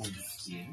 Name check.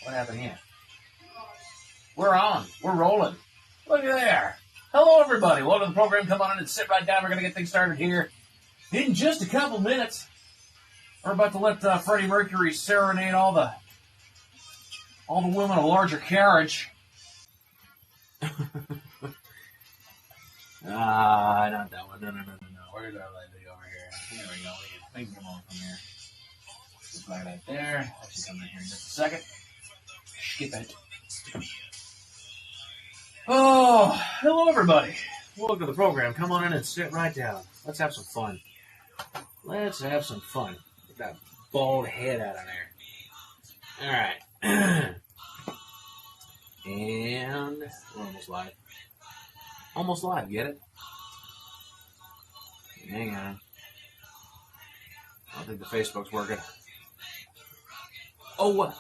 What happened here? We're on. We're rolling. Look at there. Hello, everybody. Welcome to the program. Come on in and sit right down. We're going to get things started here in just a couple minutes. We're about to let Freddie Mercury serenade all the women of larger carriage. Not that one. No. Where's our lady over here? Here we go. Things come on from here. Just like that there. Actually, come in here in just a second. Skip it. Oh, hello, everybody. Welcome to the program. Come on in and sit right down. Let's have some fun. Get that bald head out of there. All right. And we're almost live. Almost live, get it? Hang on. I don't think the Facebook's working. Oh, what?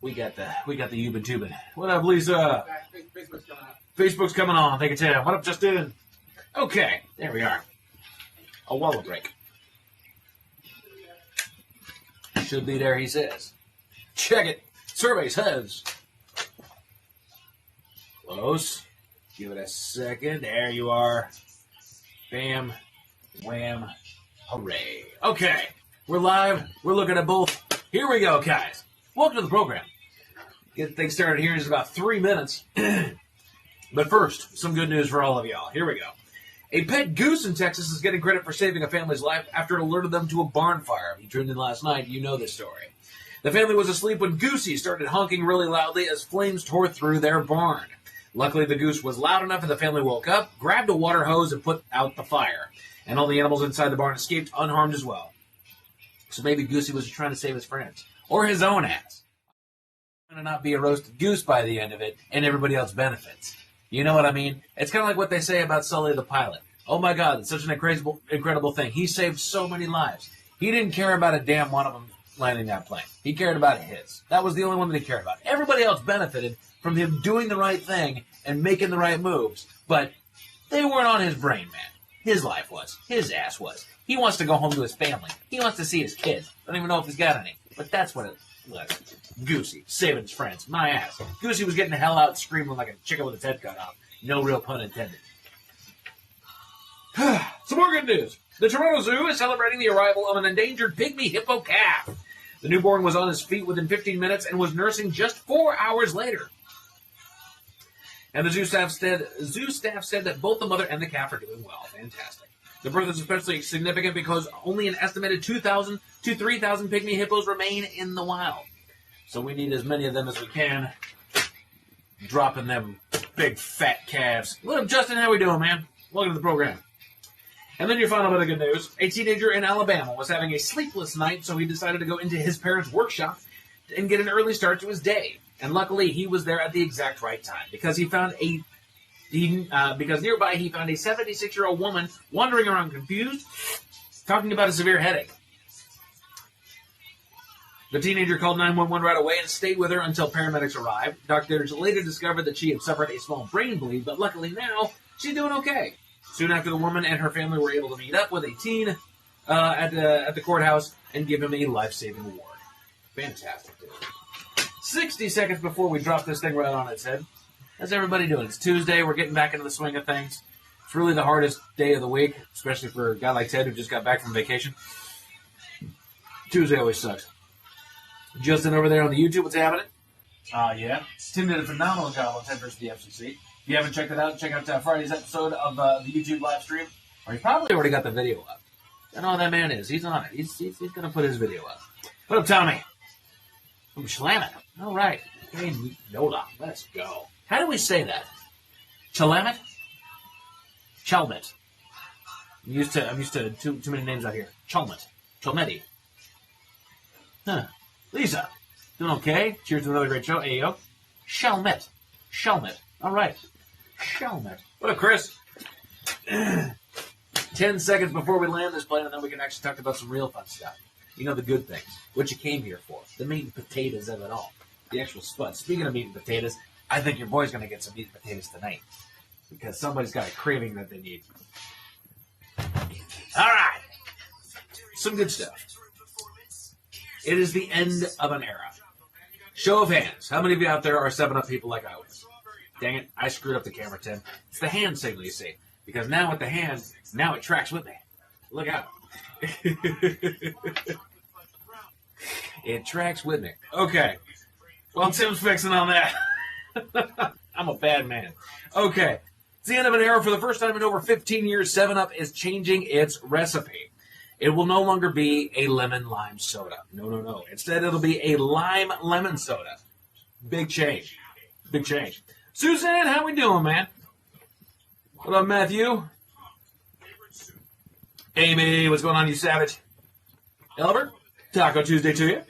We got the Ubin Tubin. What up, Lisa? Facebook's coming on. Take a tap. What up, Justin? Okay, there we are. A wallet break. Should be there, he says. Check it. Survey says. Close. Give it a second. There you are. Bam. Wham. Hooray. Okay. We're live. We're looking at both. Here we go, guys. Welcome to the program. Get things started here in just about 3 minutes. But first, some good news for all of y'all. Here we go. A pet goose in Texas is getting credit for saving a family's life after it alerted them to a barn fire. If you tuned in last night, you know this story. The family was asleep when Goosey started honking really loudly as flames tore through their barn. Luckily, the goose was loud enough and the family woke up, grabbed a water hose, and put out the fire. And all the animals inside the barn escaped unharmed as well. So maybe Goosey was trying to save his friends. Or his own ass. Going to not be a roasted goose by the end of it, and everybody else benefits. You know what I mean? It's kind of like what they say about Sully the pilot. Oh my God, it's such an incredible thing. He saved so many lives. He didn't care about a damn one of them landing that plane. He cared about his. That was the only one that he cared about. Everybody else benefited from him doing the right thing and making the right moves, but they weren't on his brain, man. His life was. His ass was. He wants to go home to his family. He wants to see his kids. I don't even know if he's got any. But that's what it was. Goosey, saving his friends. My ass. Goosey was getting the hell out screaming like a chicken with its head cut off. No real pun intended. Some more good news. The Toronto Zoo is celebrating the arrival of an endangered pygmy hippo calf. The newborn was on his feet within 15 minutes and was nursing just 4 hours later. And the zoo staff said that both the mother and the calf are doing well. Fantastic. The birth is especially significant because only an estimated 2,000 to 3,000 pygmy hippos remain in the wild. So we need as many of them as we can. Dropping them big fat calves. What up, Justin? How we doing, man? Welcome to the program. And then your final bit of good news. A teenager in Alabama was having a sleepless night, so he decided to go into his parents' workshop and get an early start to his day. And luckily, he was there at the exact right time because because nearby he found a 76-year-old woman wandering around confused, talking about a severe headache. The teenager called 911 right away and stayed with her until paramedics arrived. Doctors later discovered that she had suffered a small brain bleed, but luckily now she's doing okay. Soon after, the woman and her family were able to meet up with a teen at the courthouse and give him a life-saving award. Fantastic, dude. 60 seconds before we drop this thing right on its head. How's everybody doing? It's Tuesday. We're getting back into the swing of things. It's really the hardest day of the week, especially for a guy like Ted who just got back from vacation. Tuesday always sucks. Justin over there on the YouTube, what's happening? Yeah. Tim did a phenomenal job on Ted vs. the FCC. If you haven't checked it out, check out Friday's episode of the YouTube live stream. Or he's probably already got the video up. I know who that man is. He's on it. He's going to put his video up. What up, Tommy? From Schlamet. All right. Hey, Nola. Let's go. How do we say that? Chalamet? Chalmet. I'm used to too many names out here. Chalmet. Chalmetti. Huh. Lisa. Doing okay? Cheers to another great show. Ayo. Chalmet. Chalmet. All right. Chalmet. What up, Chris? 10 seconds before we land this plane, and then we can actually talk about some real fun stuff. You know, the good things. What you came here for. The meat and potatoes of it all. The actual spud. Speaking of meat and potatoes, I think your boy's going to get some meat and potatoes tonight. Because somebody's got a craving that they need. All right. Some good stuff. It is the end of an era. Show of hands. How many of you out there are 7-Up people like I was? Dang it. I screwed up the camera, Tim. It's the hand signal, you see. Because now with the hand, now it tracks with me. Look out. It tracks with me. Okay. Well, Tim's fixing on that. I'm a bad man. Okay. It's the end of an era. For the first time in over 15 years, 7-Up is changing its recipe. It will no longer be a lemon-lime soda. No. Instead, it'll be a lime-lemon soda. Big change. Big change. Suzanne, how we doing, man? What up, Matthew? Amy, what's going on, you savage? Albert, Taco Tuesday to you.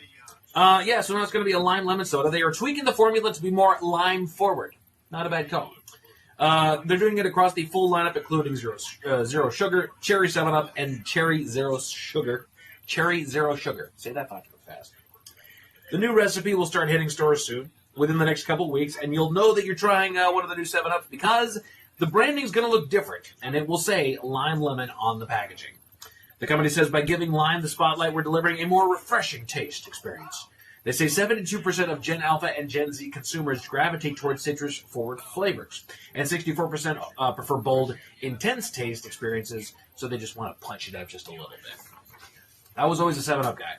Yeah, so now it's going to be a lime-lemon soda. They are tweaking the formula to be more lime-forward. Not a bad call. They're doing it across the full lineup, including zero sugar, cherry 7-Up, and cherry zero sugar. Cherry zero sugar. Say that 5 times fast. The new recipe will start hitting stores soon, within the next couple weeks, and you'll know that you're trying one of the new 7-Ups because the branding is going to look different, and it will say Lime Lemon on the packaging. The company says by giving lime the spotlight, we're delivering a more refreshing taste experience. They say 72% of Gen Alpha and Gen Z consumers gravitate towards citrus-forward flavors, and 64% prefer bold, intense taste experiences, so they just want to punch it up just a little bit. I was always a 7-Up guy.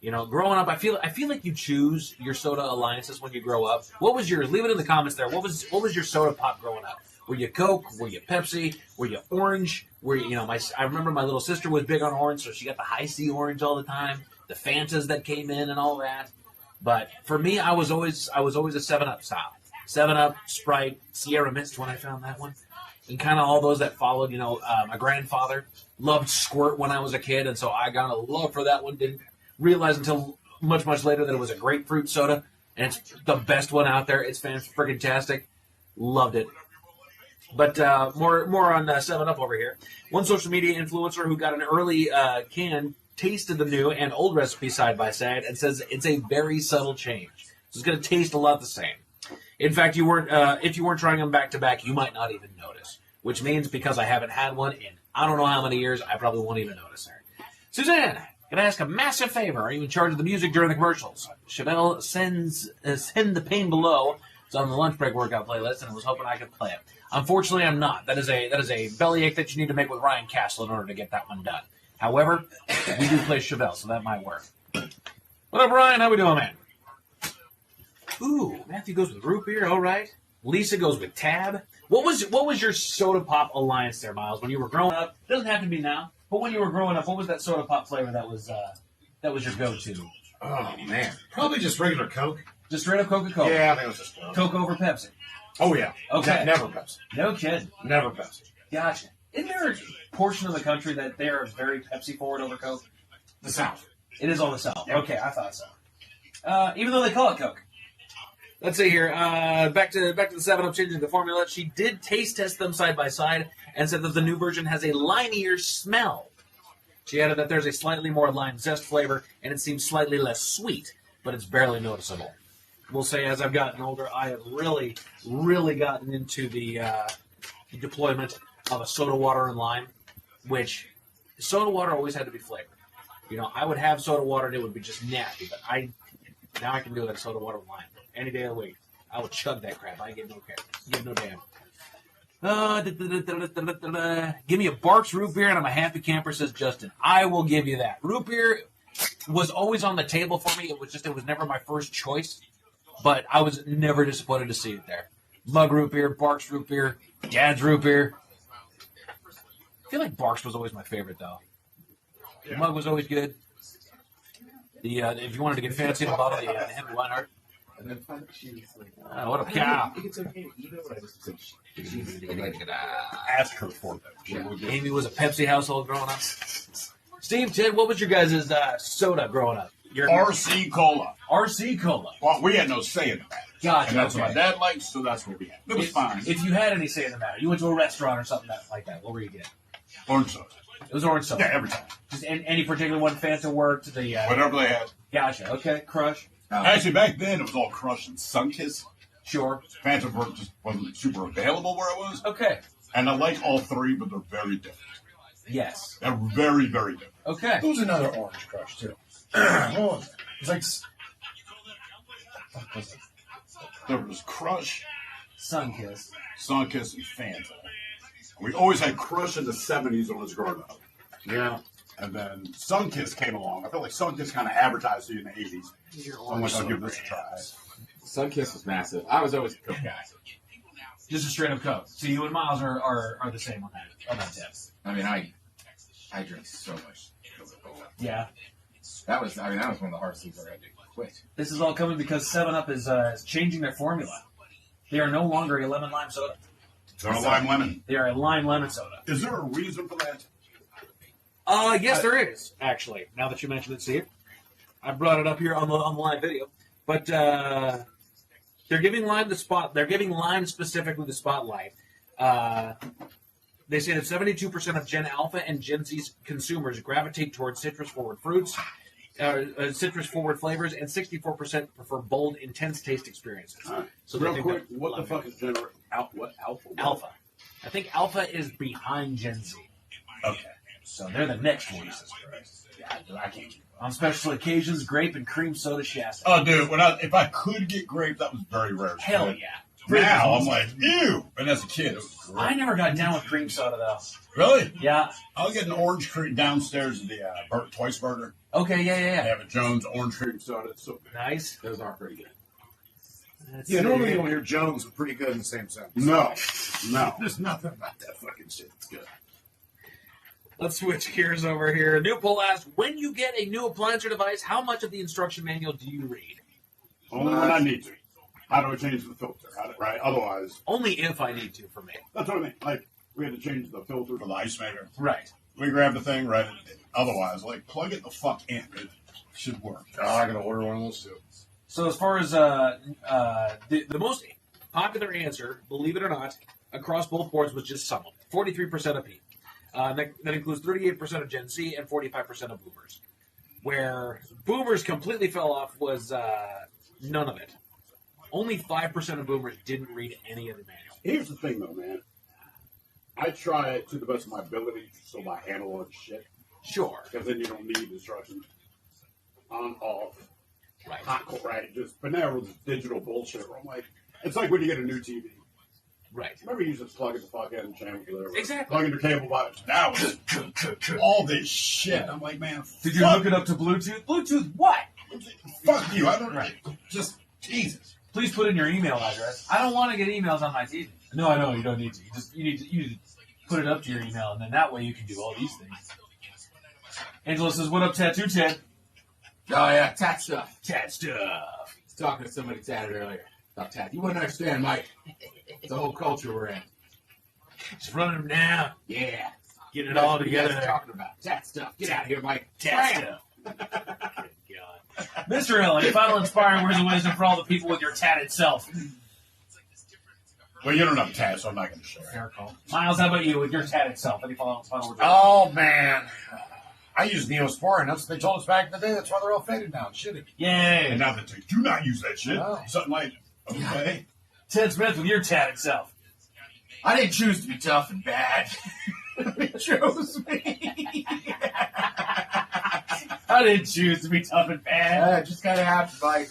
You know, growing up, I feel like you choose your soda alliances when you grow up. What was yours? Leave it in the comments there. What was your soda pop growing up? Were you Coke? Were you Pepsi? Were you Orange? Were you, I remember my little sister was big on orange, so she got the High C orange all the time. The Fantas that came in and all that. But for me, I was always a 7-Up style. 7-Up, Sprite, Sierra Mist when I found that one. And kind of all those that followed, my grandfather loved Squirt when I was a kid, and so I got a love for that one. Didn't realize until much, much later that it was a grapefruit soda, and it's the best one out there. It's fan-friggin-tastic. Loved it. But more on 7-Up over here. One social media influencer who got an early can tasted the new and old recipe side by side and says it's a very subtle change. So it's going to taste a lot the same. In fact, if you weren't trying them back to back, you might not even notice. Which means because I haven't had one in I don't know how many years, I probably won't even notice her. Suzanne, can I ask a massive favor? Are you in charge of the music during the commercials? Chevelle send the pain below. It's on the lunch break workout playlist, and I was hoping I could play it. Unfortunately, I'm not. That is a bellyache that you need to make with Ryan Castle in order to get that one done. However, we do play Chevelle, so that might work. What up, Ryan? How we doing, man? Ooh, Matthew goes with root beer. All right. Lisa goes with Tab. What was your soda pop alliance there, Miles? When you were growing up, it doesn't have to be now, but when you were growing up, what was that soda pop flavor that was your go-to? Oh man, probably just regular Coke. Just straight up Coca-Cola. Yeah, I think it was just Coke. Coke over Pepsi. Oh yeah. Okay. Never Pepsi. No kidding. Never Pepsi. Gotcha. Isn't there a portion of the country that they are very Pepsi forward over Coke? The South. It is all the South. Yep. Okay, I thought so. Even though they call it Coke. Let's see here. Back to the 7-Up changing the formula. She did taste test them side by side and said that the new version has a limier smell. She added that there's a slightly more lime zest flavor and it seems slightly less sweet, but it's barely noticeable. We'll say as I've gotten older, I have really, really gotten into the deployment of a soda water and lime, which soda water always had to be flavored. I would have soda water and it would be just nasty, but now I can do like soda water and lime any day of the week. I would chug that crap. I give no care. Give no damn. Give me a Barks root beer and I'm a happy camper, says Justin. I will give you that. Root beer was always on the table for me. It was never my first choice, but I was never disappointed to see it there. Mug root beer, Barks root beer, Dad's root beer. I feel like Barks was always my favorite, though. The mug was always good. If you wanted to get fancy in the bottle, the Henry Weinhardt. And then finally she was like, What a cow. I think it's okay to eat it, but I just said, Ask her for that. Yeah. Amy was a Pepsi household growing up. Steve, Ted, what was your guys' soda growing up? Your RC Cola. RC Cola. Well, we had no say in the matter. Gotcha. And that's okay. what my dad liked, so that's what we had. It was fine. If you had any say in the matter, you went to a restaurant or something like that, what were you getting? Orange soda. It was orange soda. Yeah, every time. Just any particular one, Fanta worked? Whatever they had. Gotcha. Okay, Crush. Actually, back then, it was all Crush and Sunkiss. Sure. Fanta just wasn't super available where it was. Okay. And I like all three, but they're very different. Yes. They're very, very different. Okay. There was another Orange Crush, too. What was it? It was like... What was it? There was Crush, Sunkiss. Sunkiss, and Fanta. We always had Crush in the 70s when I was growing up. Yeah. And then Sunkiss came along. I feel like Sunkiss kind of advertised to you in the 80s. So I'm like, I'll give this a try. Sunkiss was massive. I was always a Coke guy. Just a straight up Coke. So you and Miles are the same on that tip. I mean, I drank so much Coca-Cola. Yeah. That was one of the hardest things I had to quit. This is all coming because 7-Up is changing their formula. They are no longer a lemon lime soda. They're a lime lemon. They are a lime lemon soda. Is there a reason for that? Yes, there is, actually. Now that you mention it, Steve. I brought it up here on the live video. But they're giving lime the spot. They're giving lime specifically the spotlight. They say that 72% of Gen Alpha and Gen Z consumers gravitate towards citrus-forward fruits, citrus-forward flavors, and 64% prefer bold, intense taste experiences. So real quick, what the fuck is what Alpha? Alpha? I think Alpha is behind Gen Z. Okay. So they're the next one. Yeah, I can't keep up. On special occasions, grape and cream soda Shasta. Oh, dude, if I could get grape, that was very rare. Hell yeah. Now I'm like, ew. And as a kid, it was great. I never got down with cream soda, though. Really? Yeah. I'll get an orange cream downstairs at the Twice Burger. Okay, They yeah. have a Jones orange cream soda. It's so good. Nice. Those are pretty good. Yeah, normally you'll hear Jones are pretty good in the same sentence. No. There's nothing about that fucking shit that's good. Let's switch gears over here. New poll asks, when you get a new appliance or device, how much of the instruction manual do you read? Only when I need to. How do I change the filter? Right? Otherwise, Only if I need to, for me. that's what I mean. Like, we had to change the filter for the ice maker. Right. We grabbed the thing, right? Otherwise, like, plug it the fuck in. It should work. Oh, I gotta order one of those too. So as far as the most popular answer, believe it or not, across both boards was just some. 43% of people. That includes 38% of Gen Z and 45% of Boomers. Where Boomers completely fell off was none of it. Only 5% of Boomers didn't read any of the manual. Here's the thing, though, man. I try it to the best of my ability so I handle all the shit. Sure. Because then you don't need instructions. On, off. Right. Hot, cold, right? But now with this digital bullshit where I'm like, it's like when you get a new TV. Right. Remember you just plug it the fuck in, channel whatever. Exactly. Plug in your cable box. Now it's all this shit. I'm like, man, Did you hook it up to Bluetooth? Bluetooth what? fuck you. I don't Right. just Jesus. Please put in your email address. I don't want to get emails on my TV. No, I know you don't need to. You need to put it up to your email, and then that way you can do all these things. Angela says, "What up, Tattoo Ted?" Oh, yeah, tat stuff. Tat stuff. I was talking to somebody tatted earlier about tat. You wouldn't understand, Mike. It's a whole culture we're in. Just running them down. Yeah. Get it all What are you guys together. talking about tat stuff. Get out of here, Mike. Tat Bam! stuff. Good God. Mr. Hill, any final inspiring words of wisdom for all the people with your tatted self? Well, you don't have a tat, so I'm not going to share. Fair call. Miles, how about you with your tatted self? Any final words? Oh, man. I use Neosporin. That's what they told us back in the day. That's why they're all faded now. Shitty. Yay. And now that they do not use that shit, Oh. something like, okay. Ted Smith with your tatted self. I didn't choose to be tough and bad. It chose me. I didn't choose to be tough and bad. It just kind of happened, Mike.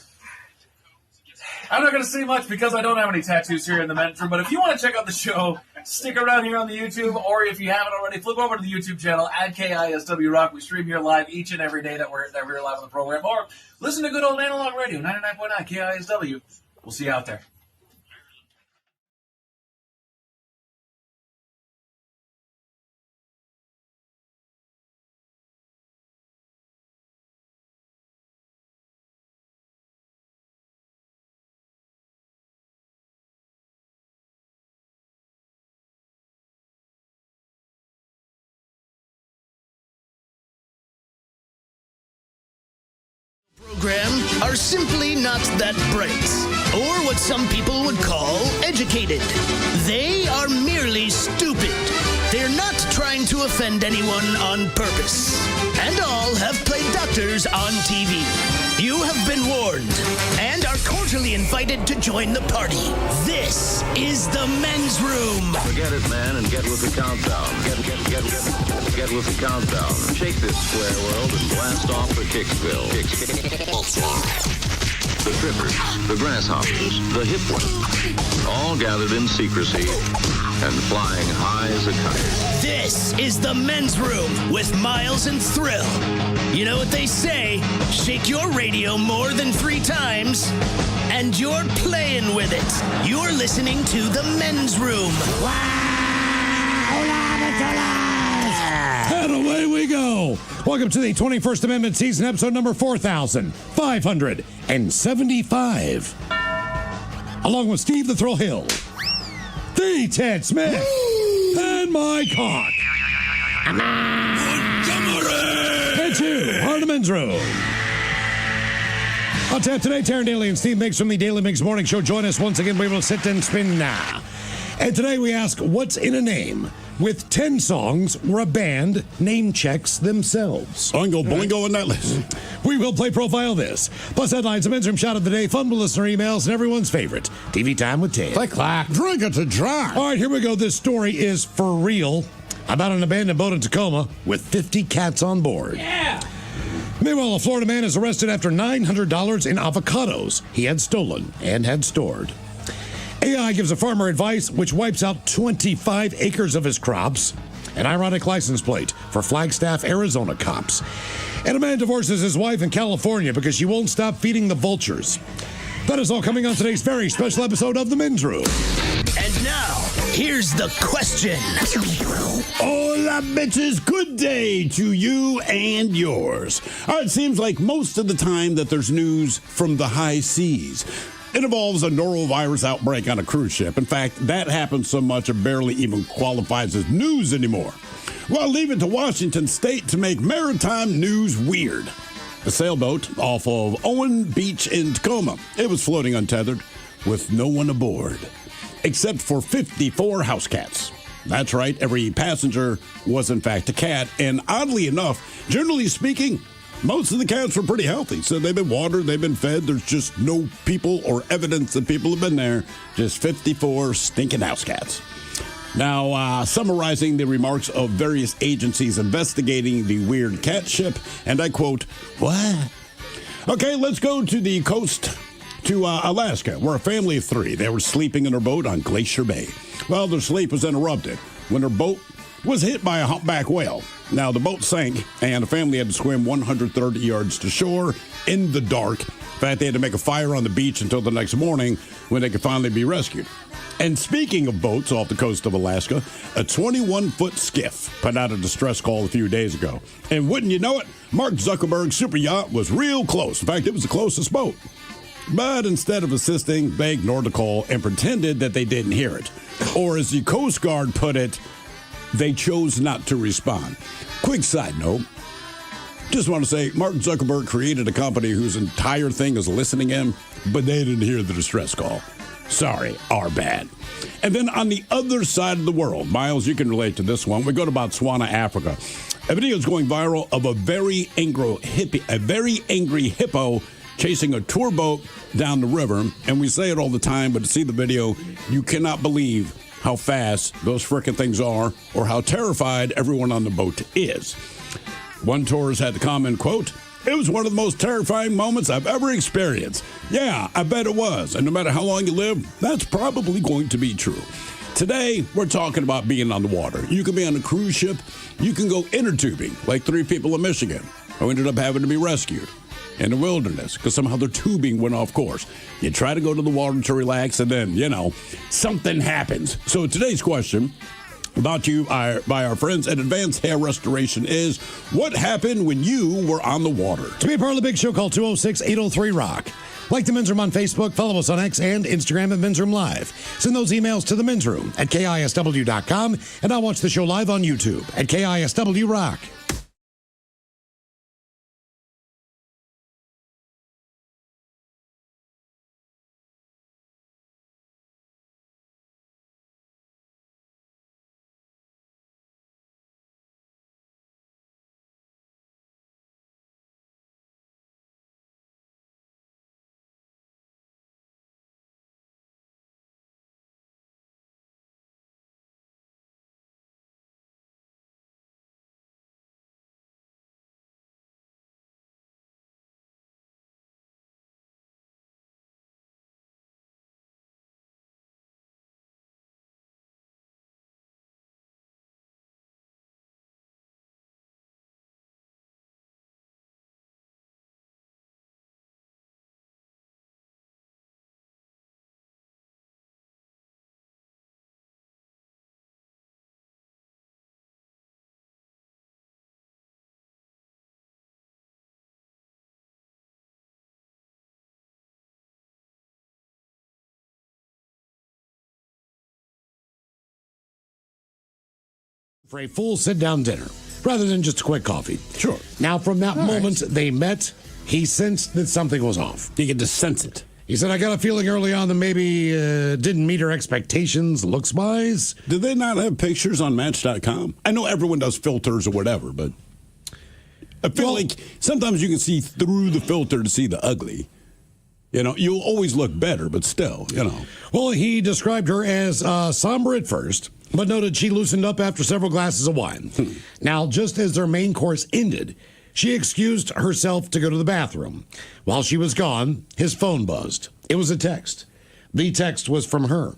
I'm not going to say much because I don't have any tattoos here in the men's room, but if you want to check out the show Stick around here on the YouTube, or if you haven't already, flip over to the YouTube channel at KISW Rock. We stream here live each and every day that we're live on the program, or listen to good old analog radio, 99.9 KISW. We'll see you out there. Program are simply not that bright, or what some people would call educated. They are merely stupid. They're not trying to offend anyone on purpose. And all have played doctors on TV. You have been warned and are cordially invited to join the party. This is the men's room. Forget it, man, and get with the countdown. Get with the countdown. Shake this square world and blast off for Kicksville. The trippers, the grasshoppers, the hip ones, all gathered in secrecy and flying high as a kite. This is the men's room with Miles and Thrill. You know what they say, shake your radio more than 3 times, and you're playing with it. You're listening to the men's room. And away we go. Welcome to the 21st Amendment season, episode number 4575. Along with Steve the Thrill Hill, the Ted Smith, and Mike Hawk. And 2 are the men's room. On tap today, Taryn Daly and Steve Miggs from the Daily Miggs Morning Show. Join us once again. We will sit and spin now. And today we ask, what's in a name? With 10 songs where a band name checks themselves. Oingo boingo on that list. We will play Profile This. Plus headlines, a men's room shot of the day, fun with listener emails, and everyone's favorite, TV Time with Ted. Click, clack. Drink it to dry. All right, here we go. This story is for real about an abandoned boat in Tacoma with 50 cats on board. Yeah. Meanwhile, a Florida man is arrested after $900 in avocados he had stolen and had stored. AI gives a farmer advice which wipes out 25 acres of his crops. An ironic license plate for Flagstaff, Arizona cops. And a man divorces his wife in California because she won't stop feeding the vultures. That is all coming on today's very special episode of The Men's Room. And now, here's the question. Hola, bitches. Good day to you and yours. It seems like most of the time that there's news from the high seas. It involves a norovirus outbreak on a cruise ship. In fact, that happens so much it barely even qualifies as news anymore. Well, leave it to Washington State to make maritime news weird. A sailboat off of Owen Beach in Tacoma. It was floating untethered with no one aboard, except for 54 house cats. That's right, every passenger was in fact a cat. And oddly enough, generally speaking, most of the cats were pretty healthy. So they've been watered, they've been fed. There's just no people or evidence that people have been there. Just 54 stinking house cats. Now, summarizing the remarks of various agencies investigating the weird cat ship, and I quote, "What?" Okay, let's go to the coast to Alaska, where a family of 3, they were sleeping in their boat on Glacier Bay. Well, their sleep was interrupted when their boat was hit by a humpback whale. Now, the boat sank, and the family had to swim 130 yards to shore in the dark. In fact, they had to make a fire on the beach until the next morning when they could finally be rescued. And speaking of boats off the coast of Alaska, a 21-foot skiff put out a distress call a few days ago. And wouldn't you know it, Mark Zuckerberg's super yacht was real close. In fact, it was the closest boat. But instead of assisting, they ignored the call and pretended that they didn't hear it. Or as the Coast Guard put it, they chose not to respond. Quick side note. Just want to say, Mark Zuckerberg created a company whose entire thing is listening in, but they didn't hear the distress call. Sorry, our bad. And then on the other side of the world, Miles, you can relate to this one. We go to Botswana, Africa. A video is going viral of a very angry hippo chasing a tour boat down the river. And we say it all the time, but to see the video, you cannot believe how fast those frickin' things are or how terrified everyone on the boat is. One tourist had the comment, quote, "It was one of the most terrifying moments I've ever experienced." Yeah, I bet it was. And no matter how long you live, that's probably going to be true. Today, we're talking about being on the water. You can be on a cruise ship. You can go inner tubing, like 3 people in Michigan who ended up having to be rescued in the wilderness because somehow their tubing went off course. You try to go to the water to relax, and then, something happens. So today's question, brought to you by our friends at Advanced Hair Restoration, is what happened when you were on the water? To be a part of the big show, call 206-803-ROCK. Like the Men's Room on Facebook, follow us on X and Instagram at Men's Room Live. Send those emails to the Men's Room at KISW.com, and I'll watch the show live on YouTube at KISW Rock. For a full sit-down dinner, rather than just a quick coffee. Sure. Now, from that moment they met, he sensed that something was off. You get to sense it. He said, I got a feeling early on that maybe didn't meet her expectations looks-wise. Did they not have pictures on Match.com? I know everyone does filters or whatever, but I feel like sometimes you can see through the filter to see the ugly. You'll always look better, but still, Well, he described her as somber at first, but noted she loosened up after several glasses of wine. Now, just as their main course ended, she excused herself to go to the bathroom. While she was gone, his phone buzzed. It was a text. The text was from her.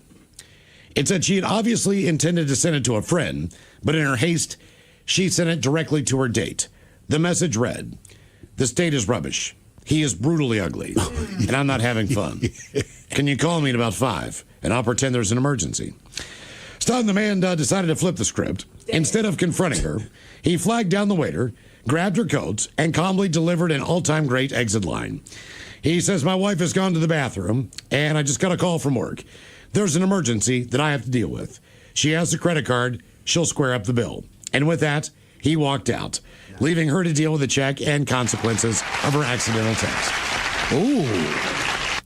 It said she had obviously intended to send it to a friend, but in her haste, she sent it directly to her date. The message read, "This date is rubbish. He is brutally ugly, and I'm not having fun. Can you call me at about 5, and I'll pretend there's an emergency?" Stunned, the man decided to flip the script. Instead of confronting her, he flagged down the waiter, grabbed her coat, and calmly delivered an all-time great exit line. He says, "My wife has gone to the bathroom, and I just got a call from work. There's an emergency that I have to deal with. She has a credit card. She'll square up the bill." And with that, he walked out, leaving her to deal with the check and consequences of her accidental text. Ooh.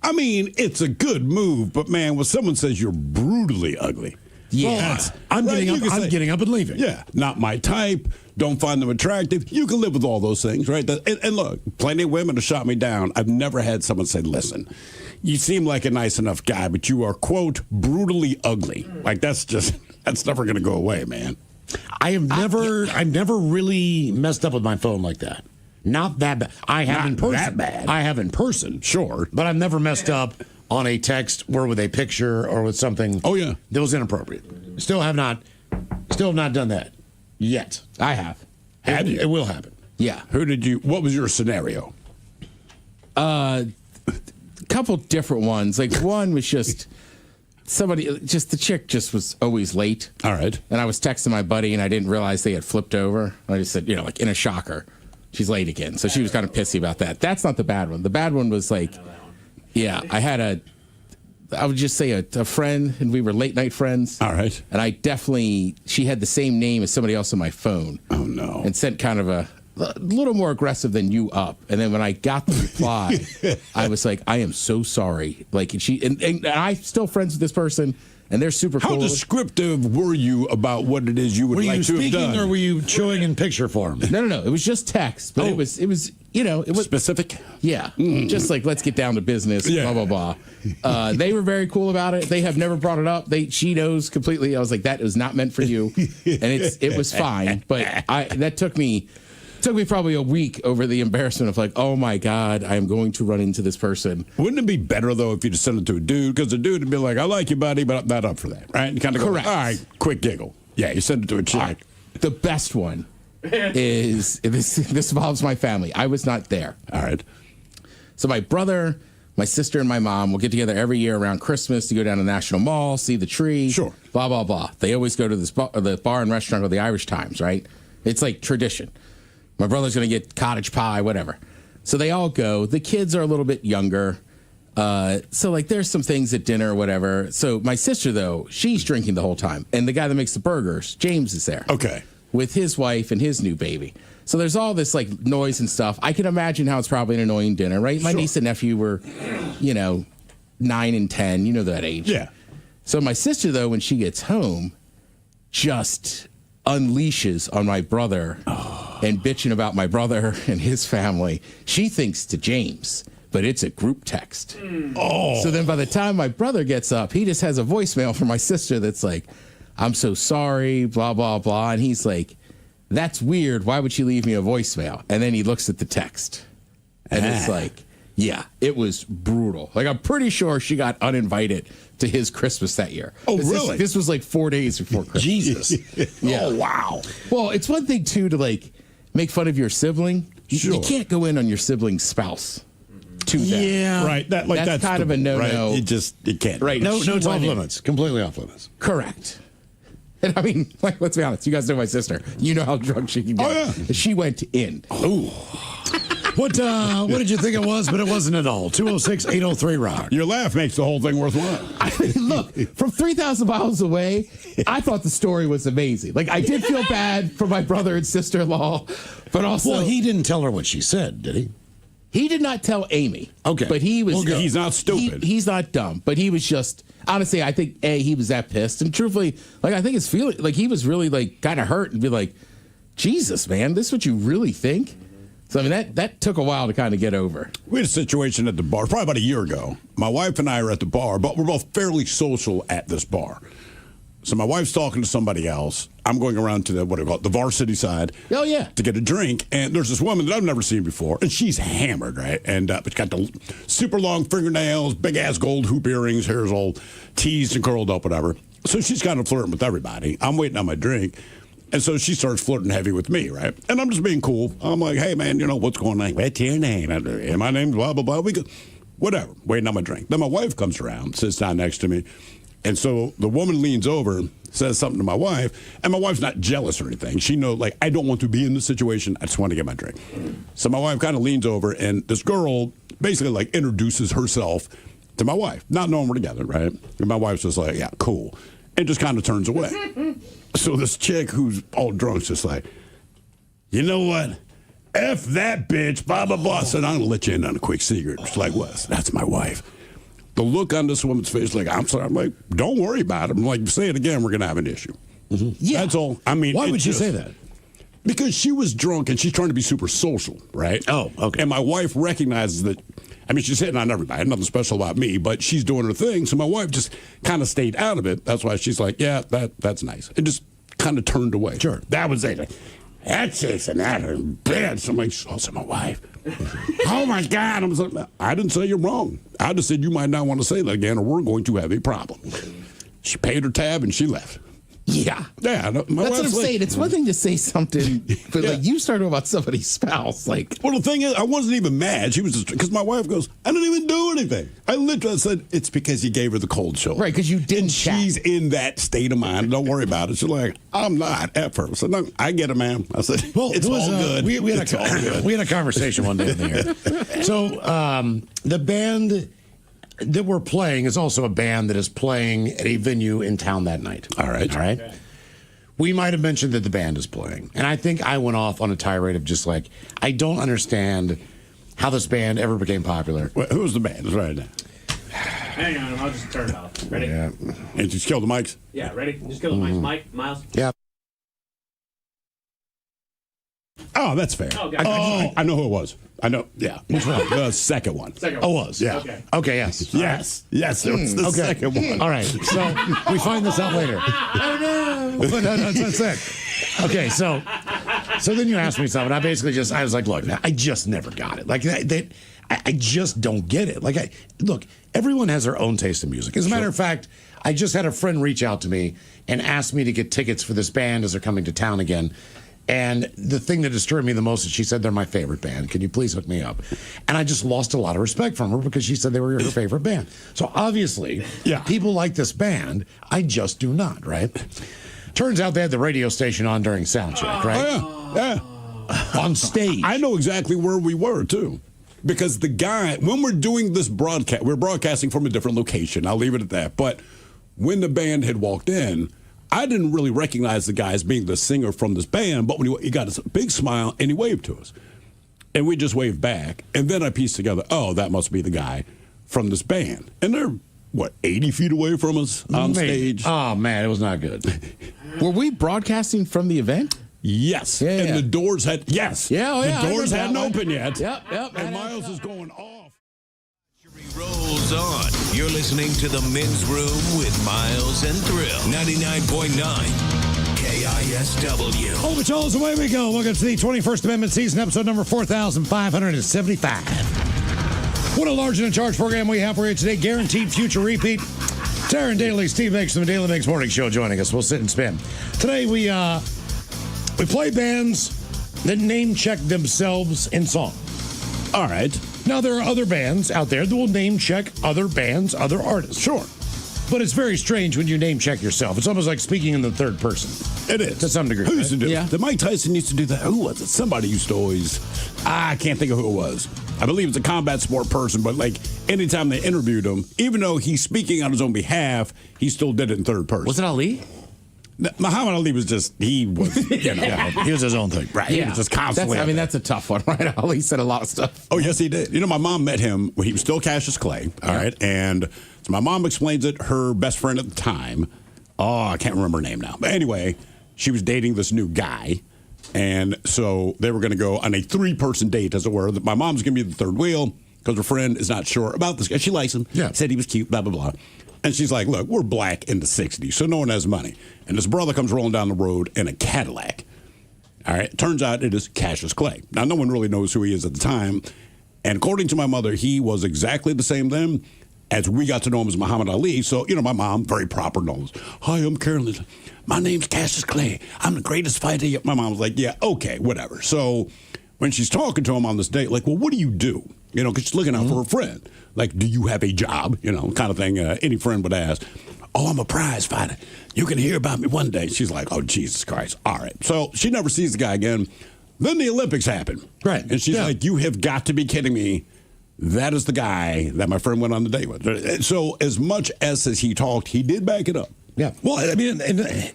I mean, it's a good move, but man, when someone says you're brutally ugly, I'm getting up and leaving. Yeah, not my type. Don't find them attractive. You can live with all those things, right? And look, plenty of women have shot me down. I've never had someone say, "Listen, you seem like a nice enough guy, but you are, quote, brutally ugly." Like that's never going to go away, man. I've never really messed up with my phone like that. Not that bad. I have in person. That bad. I have in person. Sure. But I've never messed up on a text or with a picture or with something that was inappropriate. Still have not done that yet. I have. Have you? It will happen. Yeah. What was your scenario? Couple different ones. Like one was just the chick just was always late. All right. And I was texting my buddy and I didn't realize they had flipped over. I just said, like in a shocker, she's late again. So she was kind of pissy about that. That's not the bad one. The bad one was like, I would just say a friend, and we were late night friends. All right. And she had the same name as somebody else on my phone. Oh, no. And sent kind of a little more aggressive than you up. And then when I got the reply, I was like, I am so sorry. Like, and I'm still friends with this person, and they're super cool. How descriptive were you about what it is you would like to have done? Were you speaking or were you showing in picture form? No. It was just text, but it was it was specific. Yeah, just like let's get down to business. Yeah. Blah blah blah. They were very cool about it. They have never brought it up. She knows completely. I was like, that was not meant for you, and it was fine. But that took me took me probably a week over the embarrassment of like, oh my God, I am going to run into this person. Wouldn't it be better, though, if you just sent it to a dude? Because the dude would be like, I like you, buddy, but I'm not up for that, right? And kind of go, all Correct. right, quick giggle. Yeah, you send it to a chick. All right. The best one is this involves my family. I was not there. All right. So my brother, my sister, and my mom will get together every year around Christmas to go down to the National Mall, see the tree. Sure. Blah, blah, blah. They always go to the bar and restaurant called the Irish Times, right? It's like tradition. My brother's going to get cottage pie, whatever. So they all go. The kids are a little bit younger. So, like, there's some things at dinner or whatever. So my sister, though, she's drinking the whole time. And the guy that makes the burgers, James, is there. Okay. With his wife and his new baby. So there's all this, like, noise and stuff. I can imagine how it's probably an annoying dinner, right? My niece and nephew were, 9 and 10. You know that age. Yeah. So my sister, though, when she gets home, just unleashes on my brother and bitching about my brother and his family. She thinks to James, but it's a group text. Oh. So then by the time my brother gets up, he just has a voicemail from my sister that's like, I'm so sorry, blah, blah, blah. And he's like, that's weird. Why would she leave me a voicemail? And then he looks at the text. And it's like, yeah, it was brutal. Like, I'm pretty sure she got uninvited to his Christmas that year. Oh, really? This was like 4 days before Christmas. Jesus. Yeah. Oh, wow. Well, it's one thing, too, to, like, make fun of your sibling. Sure. You can't go in on your sibling's spouse. To them. Yeah. Right. That's kind of a no-no. Right? You can't. Right. No, She it's off went in. limits. Completely off limits. Correct. And I mean, like, let's be honest. You guys know my sister. You know how drunk she can get. Oh, yeah. She went in. Ooh. What did you think it was? But it wasn't at all. 206-803-ROCK. Your laugh makes the whole thing worthwhile. Look, from 3,000 miles away, I thought the story was amazing. Like, I did feel bad for my brother and sister-in-law, but also... Well, he didn't tell her what she said, did he? He did not tell Amy. Okay. But he was... Well, he's not stupid. He's not dumb, but he was just... Honestly, I think, he was that pissed. And truthfully, like, I think his feeling... Like, he was really, like, kind of hurt and be like, Jesus, man, this is what you really think? So, I mean, that took a while to kind of get over. We had a situation at the bar probably about a year ago. My wife and I are at the bar, but we're both fairly social at this bar. So my wife's talking to somebody else. I'm going around to the varsity side. Oh, yeah. To get a drink. And there's this woman that I've never seen before. And she's hammered, right? And she's got the super long fingernails, big ass gold hoop earrings, hair's all teased and curled up, whatever. So she's kind of flirting with everybody. I'm waiting on my drink. And so she starts flirting heavy with me, right? And I'm just being cool. I'm like, hey, man, what's going on? What's your name? And my name's blah, blah, blah. We go, whatever, waiting on my drink. Then my wife comes around, sits down next to me. And so the woman leans over, says something to my wife, and my wife's not jealous or anything. She knows, like, I don't want to be in this situation. I just want to get my drink. So my wife kind of leans over, and this girl basically, like, introduces herself to my wife, not knowing we're together, right? And my wife's just like, yeah, cool. And just kind of turns away. So this chick who's all drunk is just like, you know what? F that bitch, blah, blah, blah. I said, I'm going to let you in on a quick secret. She's like, what? That's my wife. The look on this woman's face, like, I'm sorry. I'm like, don't worry about it. I'm like, say it again, we're going to have an issue. Mm-hmm. Yeah. That's all. I mean, Why would you say that? Because she was drunk and she's trying to be super social, right? Oh, okay. And my wife recognizes that. I mean, she's hitting on everybody. Nothing special about me, but she's doing her thing. So my wife just kind of stayed out of it. That's why she's like, yeah, that's nice. And just kind of turned away. Sure. That was it. That's Jason, that bitch. I'm like, so my wife. Oh, my God. I was like, I didn't say you're wrong. I just said you might not want to say that again or we're going to have a problem. She paid her tab and she left. Yeah. Yeah. That's what I'm saying. It's one thing to say something, but Yeah. like you started about somebody's spouse. Like, well, the thing is, I wasn't even mad. She was just, because my wife goes, I didn't even do anything. I literally said, it's because you gave her the cold shoulder. right, because you didn't And chat. she's in that state of mind. Don't worry about it. She's like, I'm not at first. I said, no, I get it, ma'am. I said, Well, it's it was, all good. We had It's all good. we had a conversation one day in here. So the band that we're playing is also a band that is playing at a venue in town that night. All right. All right. We might have mentioned that the band is playing. And I think I went off on a tirade of just like, I don't understand how this band ever became popular. Well, who's the band? It's right now. Hang on, I'll just turn it off. Ready? Yeah. And just kill the mics. Yeah, ready? Just kill the mics. Mike, Miles. Yeah. Oh, that's fair. Oh, okay. I know who it was. I know. Yeah. Which one? The second one. Second Oh, one. was. Yeah. Okay. Okay, yes. Yes. Yes, it was the Okay. second one. All right. So we find this out later. Oh, no. No, that's it. Okay, so So then you asked me something. I was like, look, I just never got it. Like I just don't get it. Like, look, everyone has their own taste in music. As a matter of fact, I just had a friend reach out to me and ask me to get tickets for this band as they're coming to town again. And the thing that disturbed me the most is she said they're my favorite band. Can you please hook me up? And I just lost a lot of respect from her because she said they were her favorite band. So obviously, people like this band. I just do not, right? Turns out they had the radio station on during sound check, right? Oh, yeah. On stage. I know exactly where we were, too. Because the guy, when we're doing this broadcast, we're broadcasting from a different location. I'll leave it at that. But when the band had walked in, I didn't really recognize the guy as being the singer from this band, but when he got a big smile and he waved to us. And we just waved back. And then I pieced together, oh, that must be the guy from this band. And they're, 80 feet away from us on stage? Oh, man, it was not good. Were we broadcasting from the event? Yes. Yeah, and yeah. the doors had, yes. Yeah, oh, yeah. The doors I remember hadn't that one. opened yet. Yep. And Miles is going off. Rolls on. You're listening to the Men's Room with Miles and Thrill. 99.9 KISW. Oh, Patrols, away we go. Welcome to the 21st Amendment season, episode number 4575. What a large and in charge program we have for you today. Guaranteed future repeat. Taryn Daly, Steve Mix from the Daily Mix Morning Show joining us. We'll sit and spin. Today we play bands that name check themselves in song. All right. Now, there are other bands out there that will name check other bands, other artists. Sure. But it's very strange when you name check yourself. It's almost like speaking in the third person. It is. To some degree. Who used to do Yeah. it? The Mike Tyson used to do that. Who was it? Somebody used to always... I can't think of who it was. I believe it's a combat sport person, but like anytime they interviewed him, even though he's speaking on his own behalf, he still did it in third person. Was it Ali? Muhammad Ali was just, he was, He was his own thing. right. He was just constantly. That's a tough one, right? Ali said a lot of stuff. Oh, yes, he did. You know, my mom met him when he was still Cassius Clay. All right. And so my mom explains it. Her best friend at the time, I can't remember her name now. But anyway, she was dating this new guy. And so they were going to go on a 3-person date, as it were. My mom's going to be the third wheel because her friend is not sure about this guy. She likes him. Yeah. Said he was cute, blah, blah, blah. And she's like, look, we're black in the 60s, so no one has money. And his brother comes rolling down the road in a Cadillac. All right. Turns out it is Cassius Clay. Now, no one really knows who he is at the time. And according to my mother, he was exactly the same then as we got to know him as Muhammad Ali. So, my mom, very proper, knows. Hi, I'm Carolyn. My name's Cassius Clay. I'm the greatest fighter yet. My mom was like, yeah, okay, whatever. So when she's talking to him on this date, like, well, what do you do? Because she's looking out for her friend. Like, do you have a job? Kind of thing any friend would ask. Oh, I'm a prize fighter. You can hear about me one day. She's like, oh, Jesus Christ. All right. So she never sees the guy again. Then the Olympics happen. Right. And she's like, you have got to be kidding me. That is the guy that my friend went on the date with. So as much as he talked, he did back it up. Yeah. Well, I mean,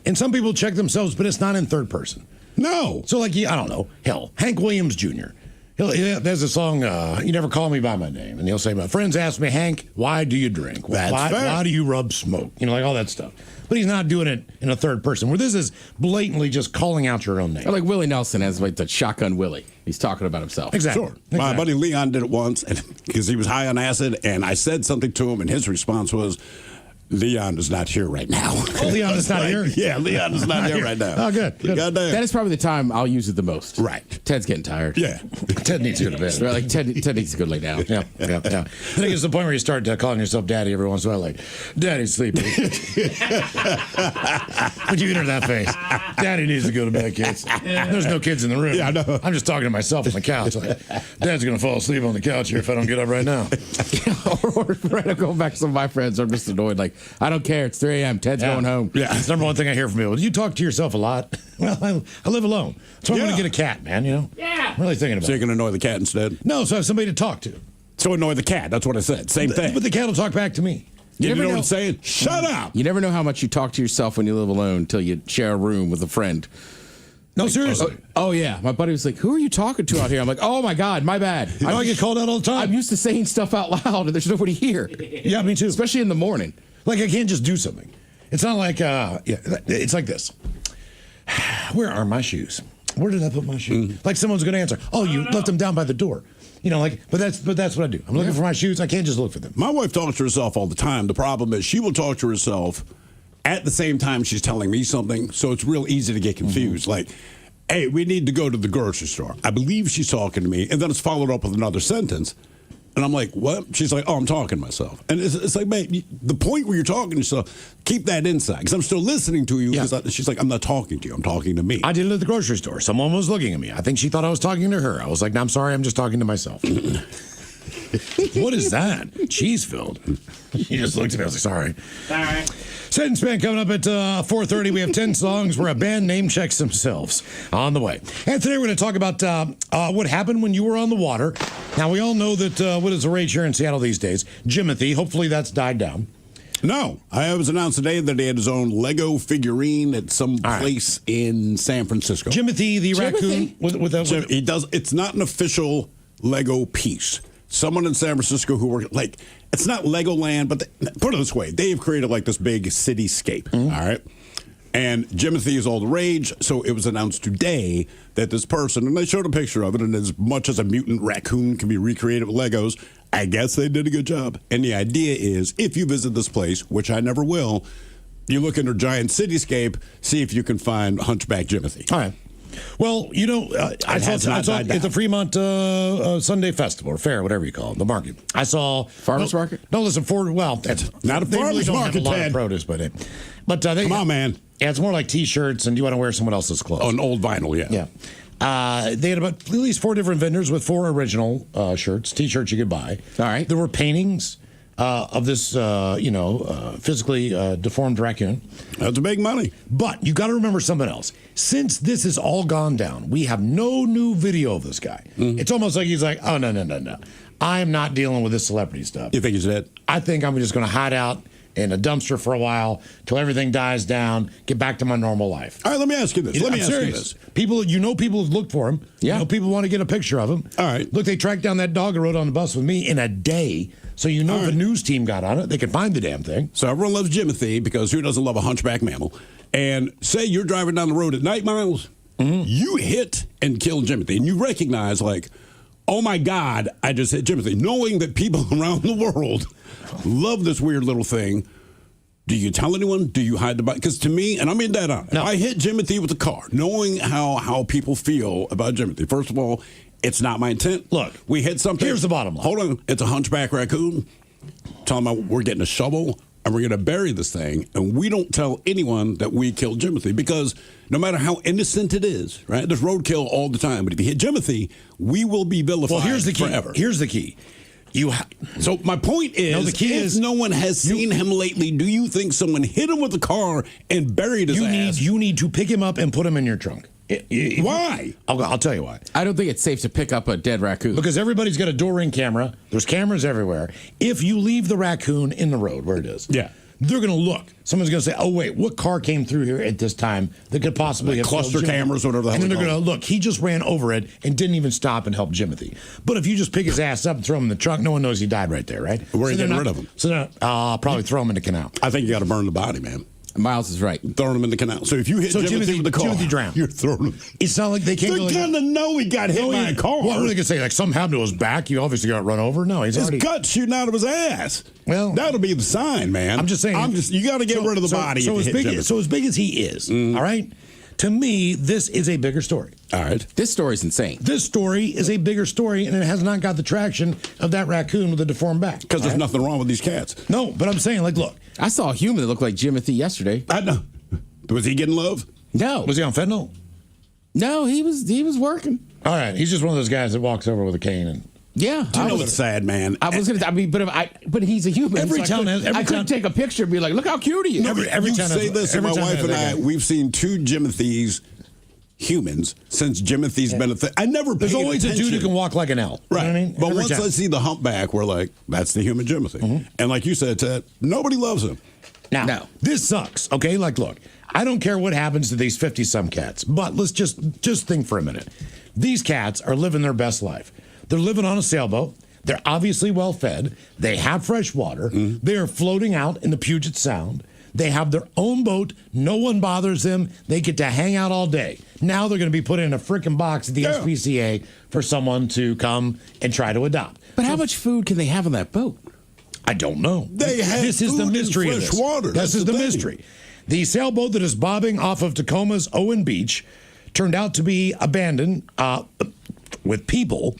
and some people check themselves, but it's not in third person. No. So, like, I don't know. Hell, Hank Williams Jr. There's a song, You Never Call Me By My Name. And he'll say, my friends ask me, Hank, why do you drink? That's fair. Why do you rub smoke? Like all that stuff. But he's not doing it in a third person, where this is blatantly just calling out your own name. Or like Willie Nelson has like the Shotgun Willie. He's talking about himself. Exactly. Sure. My buddy Leon did it once because he was high on acid, and I said something to him, and his response was, Leon is not here right now. Oh, Leon is not here? Yeah, Leon is not here right now. Oh, good. Goddamn. That is probably the time I'll use it the most. Right. Ted's getting tired. Yeah. Ted needs to go to bed. Right, like Ted needs to go lay down. Yeah. I think it's the point where you start calling yourself daddy every once in a while, like, Daddy's sleeping. When you enter that phase, Daddy needs to go to bed, kids. There's no kids in the room. Yeah, I know. I'm just talking to myself on the couch. Like, Dad's going to fall asleep on the couch here if I don't get up right now. Or right, I'm going back to some of my friends. I'm just annoyed. Like, I don't care. It's 3 a.m. Ted's going home. Yeah, it's the number one thing I hear from people. You talk to yourself a lot. Well, I live alone. So I'm going to get a cat, man, Yeah. I'm really thinking about So it. you're going to annoy the cat instead? No, so I have somebody to talk to. So annoy the cat. That's what I said. Same thing. But the cat will talk back to me. You know what I'm saying? Shut up. You never know how much you talk to yourself when you live alone until you share a room with a friend. No, seriously. Oh, yeah. My buddy was like, who are you talking to out here? I'm like, oh, my God, my bad. I get called out all the time. I'm used to saying stuff out loud, and there's nobody here. Yeah, me too. Especially in the morning. Like, I can't just do something. It's not like, it's like this. Where are my shoes? Where did I put my shoes? Like someone's going to answer. Oh, you left them down by the door. But that's what I do. I'm looking for my shoes. I can't just look for them. My wife talks to herself all the time. The problem is she will talk to herself at the same time she's telling me something, so it's real easy to get confused. Like, hey, we need to go to the grocery store. I believe she's talking to me. And then it's followed up with another sentence. And I'm like, what? She's like, oh, I'm talking to myself. And it's like, man, the point where you're talking to yourself, keep that inside. Because I'm still listening to you. Yeah. She's like, I'm not talking to you. I'm talking to me. I did it at the grocery store. Someone was looking at me. I think she thought I was talking to her. I was like, no, I'm sorry. I'm just talking to myself. What is that? Cheese filled. He just looked at me. I was like, sorry. Sorry. Sentence Span coming up at 4:30. We have 10 songs where a band name checks themselves on the way. And today we're going to talk about what happened when you were on the water. Now, we all know that what is the rage here in Seattle these days? Jimothy. Hopefully that's died down. No, I was announced today that he had his own Lego figurine at some place in San Francisco. Jimothy, the raccoon. He does. It's not an official Lego piece. Someone in San Francisco who were like, it's not Legoland, but put it this way, they've created like this big cityscape. All right. And Jimothy is all the rage. So it was announced today that this person, and they showed a picture of it, and as much as a mutant raccoon can be recreated with Legos, I guess they did a good job. And the idea is, if you visit this place, which I never will, you look in their giant cityscape, see if you can find Hunchback Jimothy. All right. Well, you know, I saw at the Fremont Sunday Festival or fair, whatever you call it, the market. I saw farmers market. No, listen, that's not a they farmers really market. Don't have a lot of produce, but come on, man. Yeah, it's more like T-shirts, and you want to wear someone else's clothes. Oh, an old vinyl, yeah. Yeah. They had about at least 4 different vendors with 4 original shirts, T-shirts you could buy. All right. There were paintings of this, physically deformed raccoon. That's big money. But you got to remember something else. Since this has all gone down, we have no new video of this guy. It's almost like he's like, oh, no. I am not dealing with this celebrity stuff. You think he's dead? I think I'm just going to hide out in a dumpster for a while till everything dies down, get back to my normal life. All right, let me ask you this. I'm serious. People have looked for him. Yeah. You know, people want to get a picture of him. All right. Look, they tracked down that dog who rode on the bus with me in a day. So if the news team got on it, they could find the damn thing. So everyone loves Jimothy because who doesn't love a hunchback mammal? And say you're driving down the road at night, Miles, you hit and kill Jimothy, and you recognize like, oh my God, I just hit Jimothy, knowing that people around the world love this weird little thing. Do you tell anyone? Do you hide the body? Because to me, and I mean that on, I hit Jimothy with a car, knowing how people feel about Jimothy. First of all, it's not my intent. Look, we hit something. Here's the bottom line. Hold on. It's a hunchback raccoon. Tell them we're getting a shovel and we're going to bury this thing. And we don't tell anyone that we killed Jimothy because no matter how innocent it is, right? There's roadkill all the time. But if you hit Jimothy, we will be vilified forever. Here's the key. So my point is, the key is no one has seen him lately, do you think someone hit him with a car and buried his ass? You need to pick him up and put him in your trunk. Why? I'll tell you why. I don't think it's safe to pick up a dead raccoon. Because everybody's got a door ring camera. There's cameras everywhere. If you leave the raccoon in the road where it is, they're going to look. Someone's going to say, oh, wait, what car came through here at this time that could possibly have cluster cameras, whatever the hell. And then they're going to look. He just ran over it and didn't even stop and help Jimothy. But if you just pick his ass up and throw him in the trunk, no one knows he died right there, right? Where are you getting rid of him? So then I'll probably throw him in the canal. I think you got to burn the body, man. Miles is right. Throwing him in the canal. So if you hit Jimothy with the car, Jimothy drowned. You're throwing him. It's not like they can't. They're gonna know he got hit by a car. What are they gonna say? Like something happened to his back? You obviously got run over. No, he's his already gut shooting out of his ass. Well, that'll be the sign, man. I'm just saying. You got to get rid of the body. So as big as he is, all right. To me, this is a bigger story. All right. This story's insane. This story is a bigger story, and it has not got the traction of that raccoon with a deformed back. Because there's nothing wrong with these cats. No, but I'm saying, like, look. I saw a human that looked like Jimothy yesterday. I know. Was he getting love? No. Was he on fentanyl? No, he was working. All right. He's just one of those guys that walks over with a cane and. Yeah, I know it's sad, man. But he's a human. I couldn't take a picture and be like, "Look how cute he is." Every time say this, and my wife and I, we've seen 2 Jimothys humans since Jimothy's been a thing. I never. There's always a dude who can walk like an elf. Right. You know what I mean? But once I see the humpback, we're like, that's the human Jimothy. And like you said, Ted, nobody loves him. Now, this sucks. Okay, like, look, I don't care what happens to these 50-some cats, but let's just think for a minute. These cats are living their best life. They're living on a sailboat. They're obviously well fed. They have fresh water. They are floating out in the Puget Sound. They have their own boat. No one bothers them. They get to hang out all day. Now they're going to be put in a freaking box at the SPCA for someone to come and try to adopt. But how much food can they have on that boat? I don't know. This is the mystery of this. Water. This is the mystery. The sailboat that is bobbing off of Tacoma's Owen Beach turned out to be abandoned with people,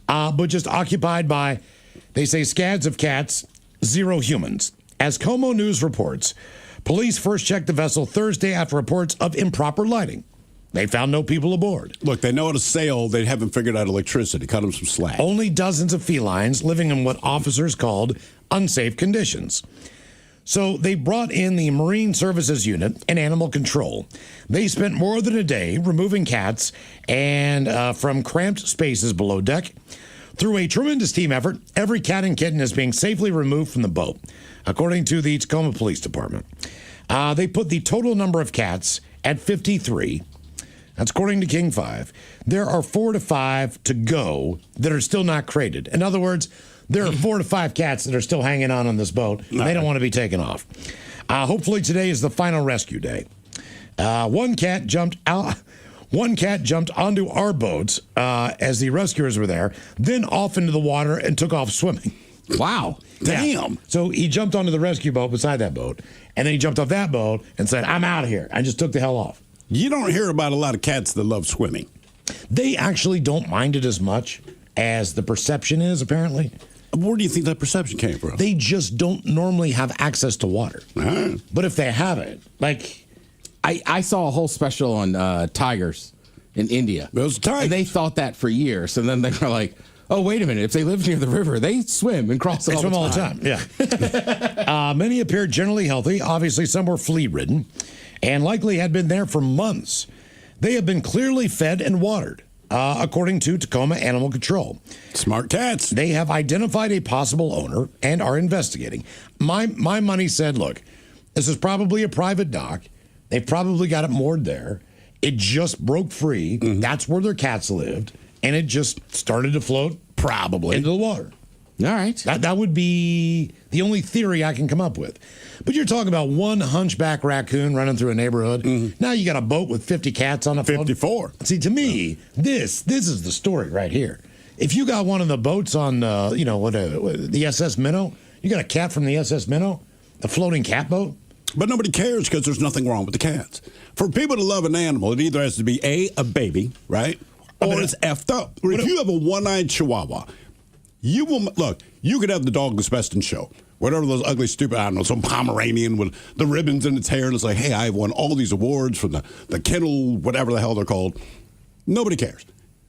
but just occupied by, they say, scads of cats, 0 humans. As Como News reports, police first checked the vessel Thursday after reports of improper lighting. They found no people aboard. Look, they know how to sail. They haven't figured out electricity. Cut them some slack. Only dozens of felines living in what officers called unsafe conditions. So they brought in the Marine Services Unit and Animal Control. They spent more than a day removing cats and from cramped spaces below deck. Through a tremendous team effort, every cat and kitten is being safely removed from the boat, according to the Tacoma Police Department. They put the total number of cats at 53. That's according to King 5. There are 4 to 5 to go that are still not crated. In other words, there are 4 to 5 cats that are still hanging on this boat. They don't want to be taken off. Hopefully today is the final rescue day. One cat jumped onto our boats as the rescuers were there, then off into the water and took off swimming. Wow. Damn. Yeah. So he jumped onto the rescue boat beside that boat, and then he jumped off that boat and said, I'm out of here. I just took the hell off. You don't hear about a lot of cats that love swimming. They actually don't mind it as much as the perception is, apparently. Where do you think that perception came from? They just don't normally have access to water. Right. But if they have it, like... I saw a whole special on tigers in India. Those tigers. And they thought that for years. And then they were like, oh, wait a minute. If they live near the river, they swim and cross it all the time. Yeah. Many appeared generally healthy. Obviously, some were flea-ridden and likely had been there for months. They have been clearly fed and watered, according to Tacoma Animal Control. Smart cats. They have identified a possible owner and are investigating. My money said, look, this is probably a private dock. They've probably got it moored there. It just broke free. Mm-hmm. That's where their cats lived. And it just started to float probably into the water. All right. That would be the only theory I can come up with. But you're talking about one hunchback raccoon running through a neighborhood. Mm-hmm. Now you got a boat with 50 cats on a 54. See, to me, this is the story right here. If you got one of the boats on, the SS Minnow, you got a cat from the SS Minnow, the floating cat boat. But nobody cares because there's nothing wrong with the cats. For people to love an animal, it either has to be a baby, right? Or it's effed up. Or if you have a one-eyed chihuahua, you could have the dog that's best in show. Whatever those ugly, stupid, I don't know, some Pomeranian with the ribbons in its hair, and it's like, hey, I've won all these awards from the kennel, whatever the hell they're called. Nobody cares.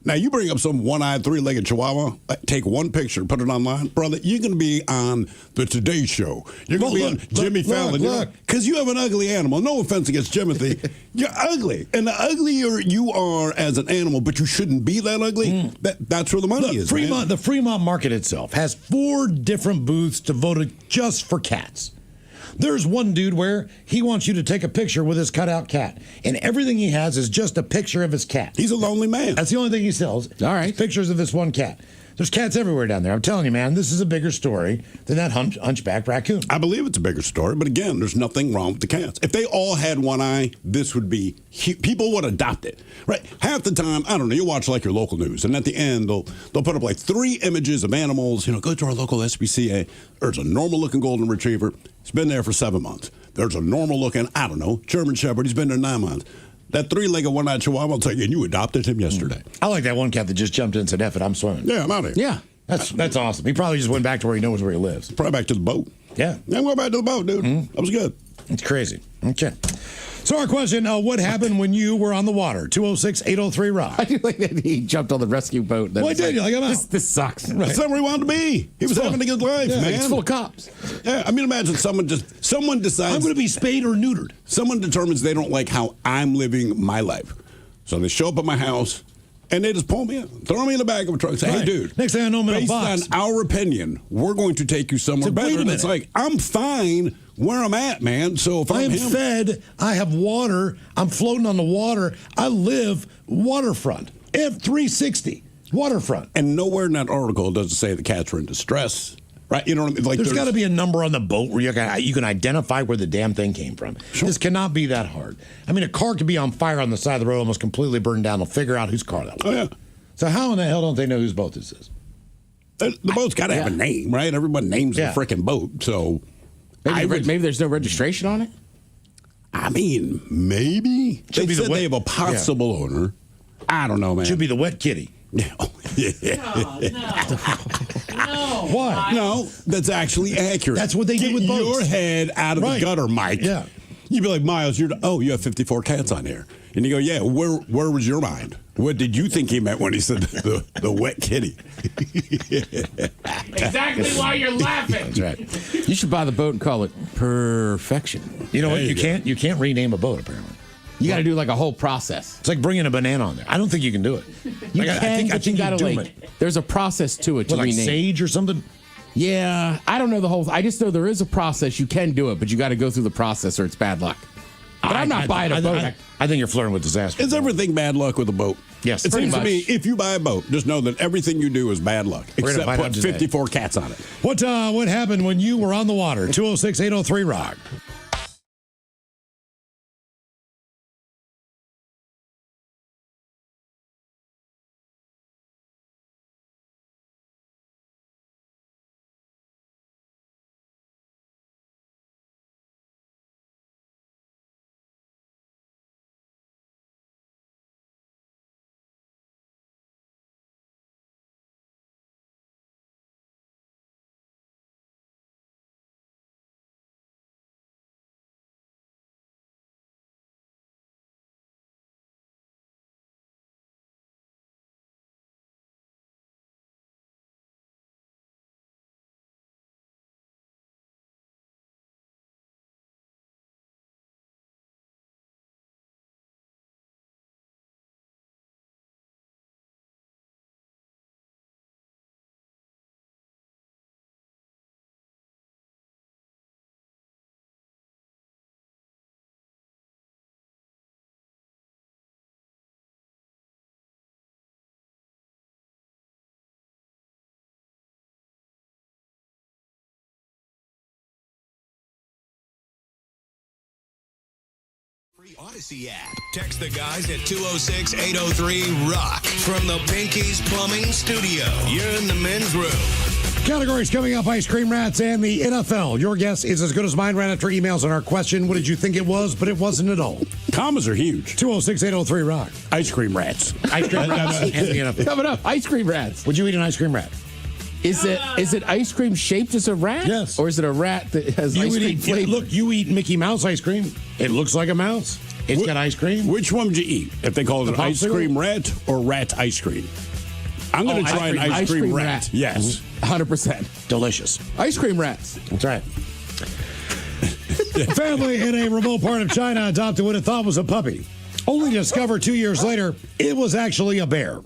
Now, you bring up some one-eyed, three-legged chihuahua, take one picture, put it online, brother, you're going to be on the Today Show. You're going to be on Jimmy Fallon. Because you have an ugly animal. No offense against Jimothy. You're ugly. And the uglier you are as an animal, but you shouldn't be that ugly, that's where the money is, man. The Fremont Market itself has 4 different booths devoted just for cats. There's one dude where he wants you to take a picture with his cutout cat, and everything he has is just a picture of his cat. He's a lonely man. That's the only thing he sells. All right. Pictures of this one cat. There's cats everywhere down there. I'm telling you, man, this is a bigger story than that hunchback raccoon. I believe it's a bigger story, but again, there's nothing wrong with the cats. If they all had one eye, this would be, people would adopt it, right? Half the time, I don't know, you watch like your local news, and at the end, they'll put up like 3 images of animals, go to our local SPCA. There's a normal-looking golden retriever. He's been there for 7 months. There's a normal-looking, I don't know, German Shepherd. He's been there 9 months. That 3-legged one-eyed chihuahua, I'll tell you, and you adopted him yesterday. I like that one cat that just jumped in and said, F it, I'm swimming. Yeah, I'm out of here. Yeah. That's awesome. He probably just went back to where he knows where he lives. Probably back to the boat. Yeah. Yeah, we're back to the boat, dude. Mm-hmm. That was good. It's crazy. Okay. So our question, what happened when you were on the water? 206-803-ROCK. I do like that he jumped on the rescue boat. Why did you? Like, I'm out. This sucks. Right. That's not where he wanted to be. He was having a good life, man. It's full of cops. Yeah, I mean, imagine someone decides. I'm going to be spayed or neutered. Someone determines they don't like how I'm living my life. So they show up at my house, and they just pull me in, throw me in the back of a truck, and say, hey, dude. Next thing I know, I'm in a box. Based on our opinion, we're going to take you somewhere better. Wait a minute. It's like, I'm fine where I'm at, man. So if I'm fed, I have water, I'm floating on the water, I live waterfront. F360, waterfront. And nowhere in that article does it say the cats were in distress. Right, you know what I mean? Like there's got to be a number on the boat where you can identify where the damn thing came from. Sure. This cannot be that hard. I mean, a car could be on fire on the side of the road, almost completely burned down. They'll figure out whose car that was. Oh, yeah. So how in the hell don't they know whose boat this is? The boat's got to have a name, right? Everybody names the freaking boat. So maybe there's no registration on it? I mean, maybe. They said they have a possible owner. I don't know, man. Should be the wet kitty. Oh, yeah. No. Why? No, that's actually accurate. That's what they do with boats. Your head out of the gutter, Mike. Yeah. You'd be like, Miles, you have 54 cats on here. And you go, yeah, where was your mind? What did you think he meant when he said the wet kitty? Exactly why you're laughing. That's right. You should buy the boat and call it Perfection. You know what? You can't rename a boat, apparently. You got to do like a whole process. It's like bringing a banana on there. I don't think you can do it. You like, can, I think you got to doom like. it. There's a process to it to What, like rename. sage or something? Yeah, I don't know the whole. I just know there is a process. You can do it, but you got to go through the process or it's bad luck. But I'm not buying a boat. I think you're flirting with disaster. Is everything bad luck with a boat? Yes, It pretty seems to me, much. if you buy a boat, just know that everything you do is bad luck. We're gonna Except find out put today. 54 cats on it. What happened when you were on the water? 206-803-ROCK. Free Odyssey app. Text the guys at 206-803-ROCK from the Pinky's Plumbing Studio. You're in the men's room. Categories coming up: ice cream rats and the NFL. Your guess is as good as mine. Ran after emails on our question. What did you think it was? But it wasn't at all. Commas are huge. 206-803-ROCK. Ice cream rats. Ice cream rats and the NFL. Coming up, ice cream rats. Would you eat an ice cream rat? Is it ice cream shaped as a rat? Yes. Or is it a rat that has ice cream flavor? Look, you eat Mickey Mouse ice cream. It looks like a mouse. It's got ice cream. Which one would you eat? If they call it The an ice popsicle? cream rat or rat ice cream? I'm going to try an ice cream rat. Yes. 100%. Delicious. Ice cream rats. That's right. A family in a remote part of China adopted what it thought was a puppy, only to discover 2 years later it was actually a bear.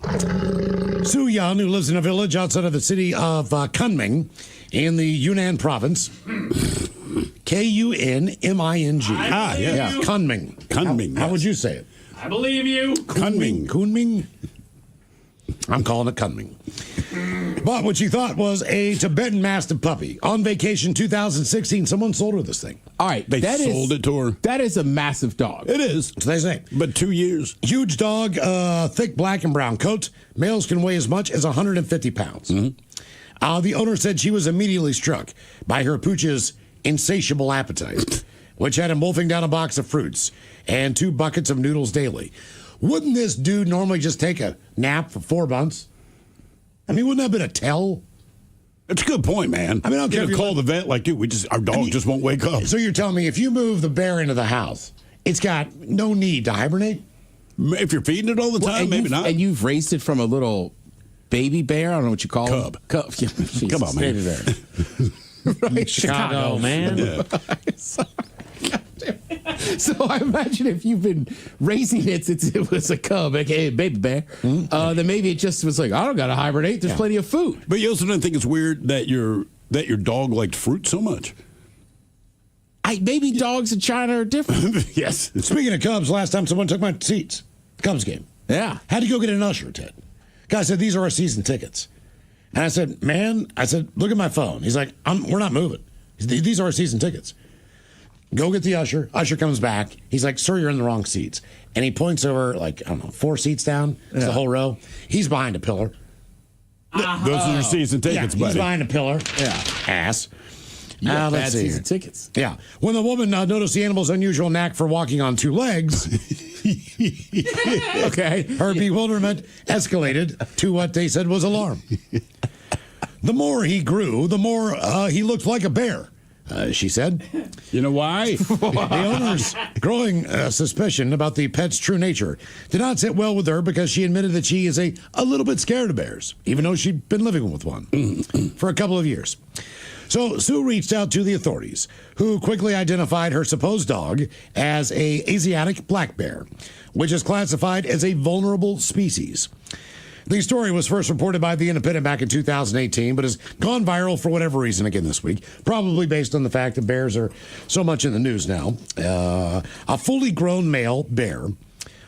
Su Yan, who lives in a village outside of the city of Kunming in the Yunnan province. Kunming. Ah, yeah. Kunming. Kunming. How yes. would you say it? I believe you. Kunming. Kunming? I'm calling it Kunming. But what she thought was a Tibetan Mastiff puppy. On vacation 2016, someone sold her this thing. All right. They sold it to her. That is a massive dog. It is. That's what they say. But 2 years. Huge dog, thick black and brown coat. Males can weigh as much as 150 pounds. The owner said she was immediately struck by her pooch's insatiable appetite, which had him wolfing down a box of fruits and 2 buckets of noodles daily. Wouldn't this dude normally just take a nap for 4 months? I mean, wouldn't that have been a tell? That's a good point, man. I mean, I don't care if you call the vet like, dude, our dog just won't wake up. So you're telling me if you move the bear into the house, it's got no need to hibernate? If you're feeding it all the time, maybe not. And you've raised it from a little baby bear. I don't know what you call Cub. it. Cub. Yeah, Come on, man. Baby bear. Right, Chicago, man. Yeah. So I imagine if you've been raising it since it was a cub, aka a baby bear, then maybe it just was like, I don't got to hibernate. There's plenty of food. But you also don't think it's weird that your dog liked fruit so much? Maybe dogs in China are different. Yes. Speaking of Cubs, last time someone took my seats, Cubs game. Yeah. Had to go get an usher, Ted. Guy said, these are our season tickets. And I said, man, look at my phone. He's like, we're not moving. These are our season tickets. Go get the usher. Usher comes back. He's like, sir, you're in the wrong seats. And he points over, like, I don't know, 4 seats down. It's the whole row. He's behind a pillar. Those are your season tickets, buddy. He's behind a pillar. Yeah. Ass. Bad let's see. season tickets. Yeah. When the woman noticed the animal's unusual knack for walking on two legs, Okay. her bewilderment escalated to what they said was alarm. The more he grew, the more he looked like a bear, she said. You know why? The owner's growing suspicion about the pet's true nature did not sit well with her because she admitted that she is a little bit scared of bears, even though she'd been living with one for a couple of years. So Sue reached out to the authorities, who quickly identified her supposed dog as a Asiatic black bear, which is classified as a vulnerable species. The story was first reported by The Independent back in 2018, but has gone viral for whatever reason again this week, probably based on the fact that bears are so much in the news now. A fully grown male bear,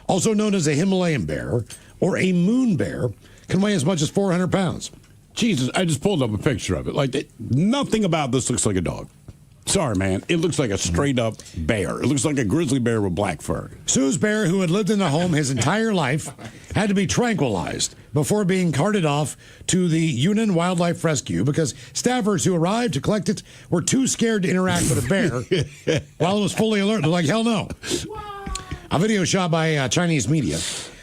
also known as a Himalayan bear or a moon bear, can weigh as much as 400 pounds. Jesus, I just pulled up a picture of it. Nothing about this looks like a dog. Sorry, man. It looks like a straight up bear. It looks like a grizzly bear with black fur. Sue's bear, who had lived in the home his entire life, had to be tranquilized before being carted off to the Yunnan Wildlife Rescue because staffers who arrived to collect it were too scared to interact with a bear while it was fully alert. They're like, hell no. A video shot by Chinese media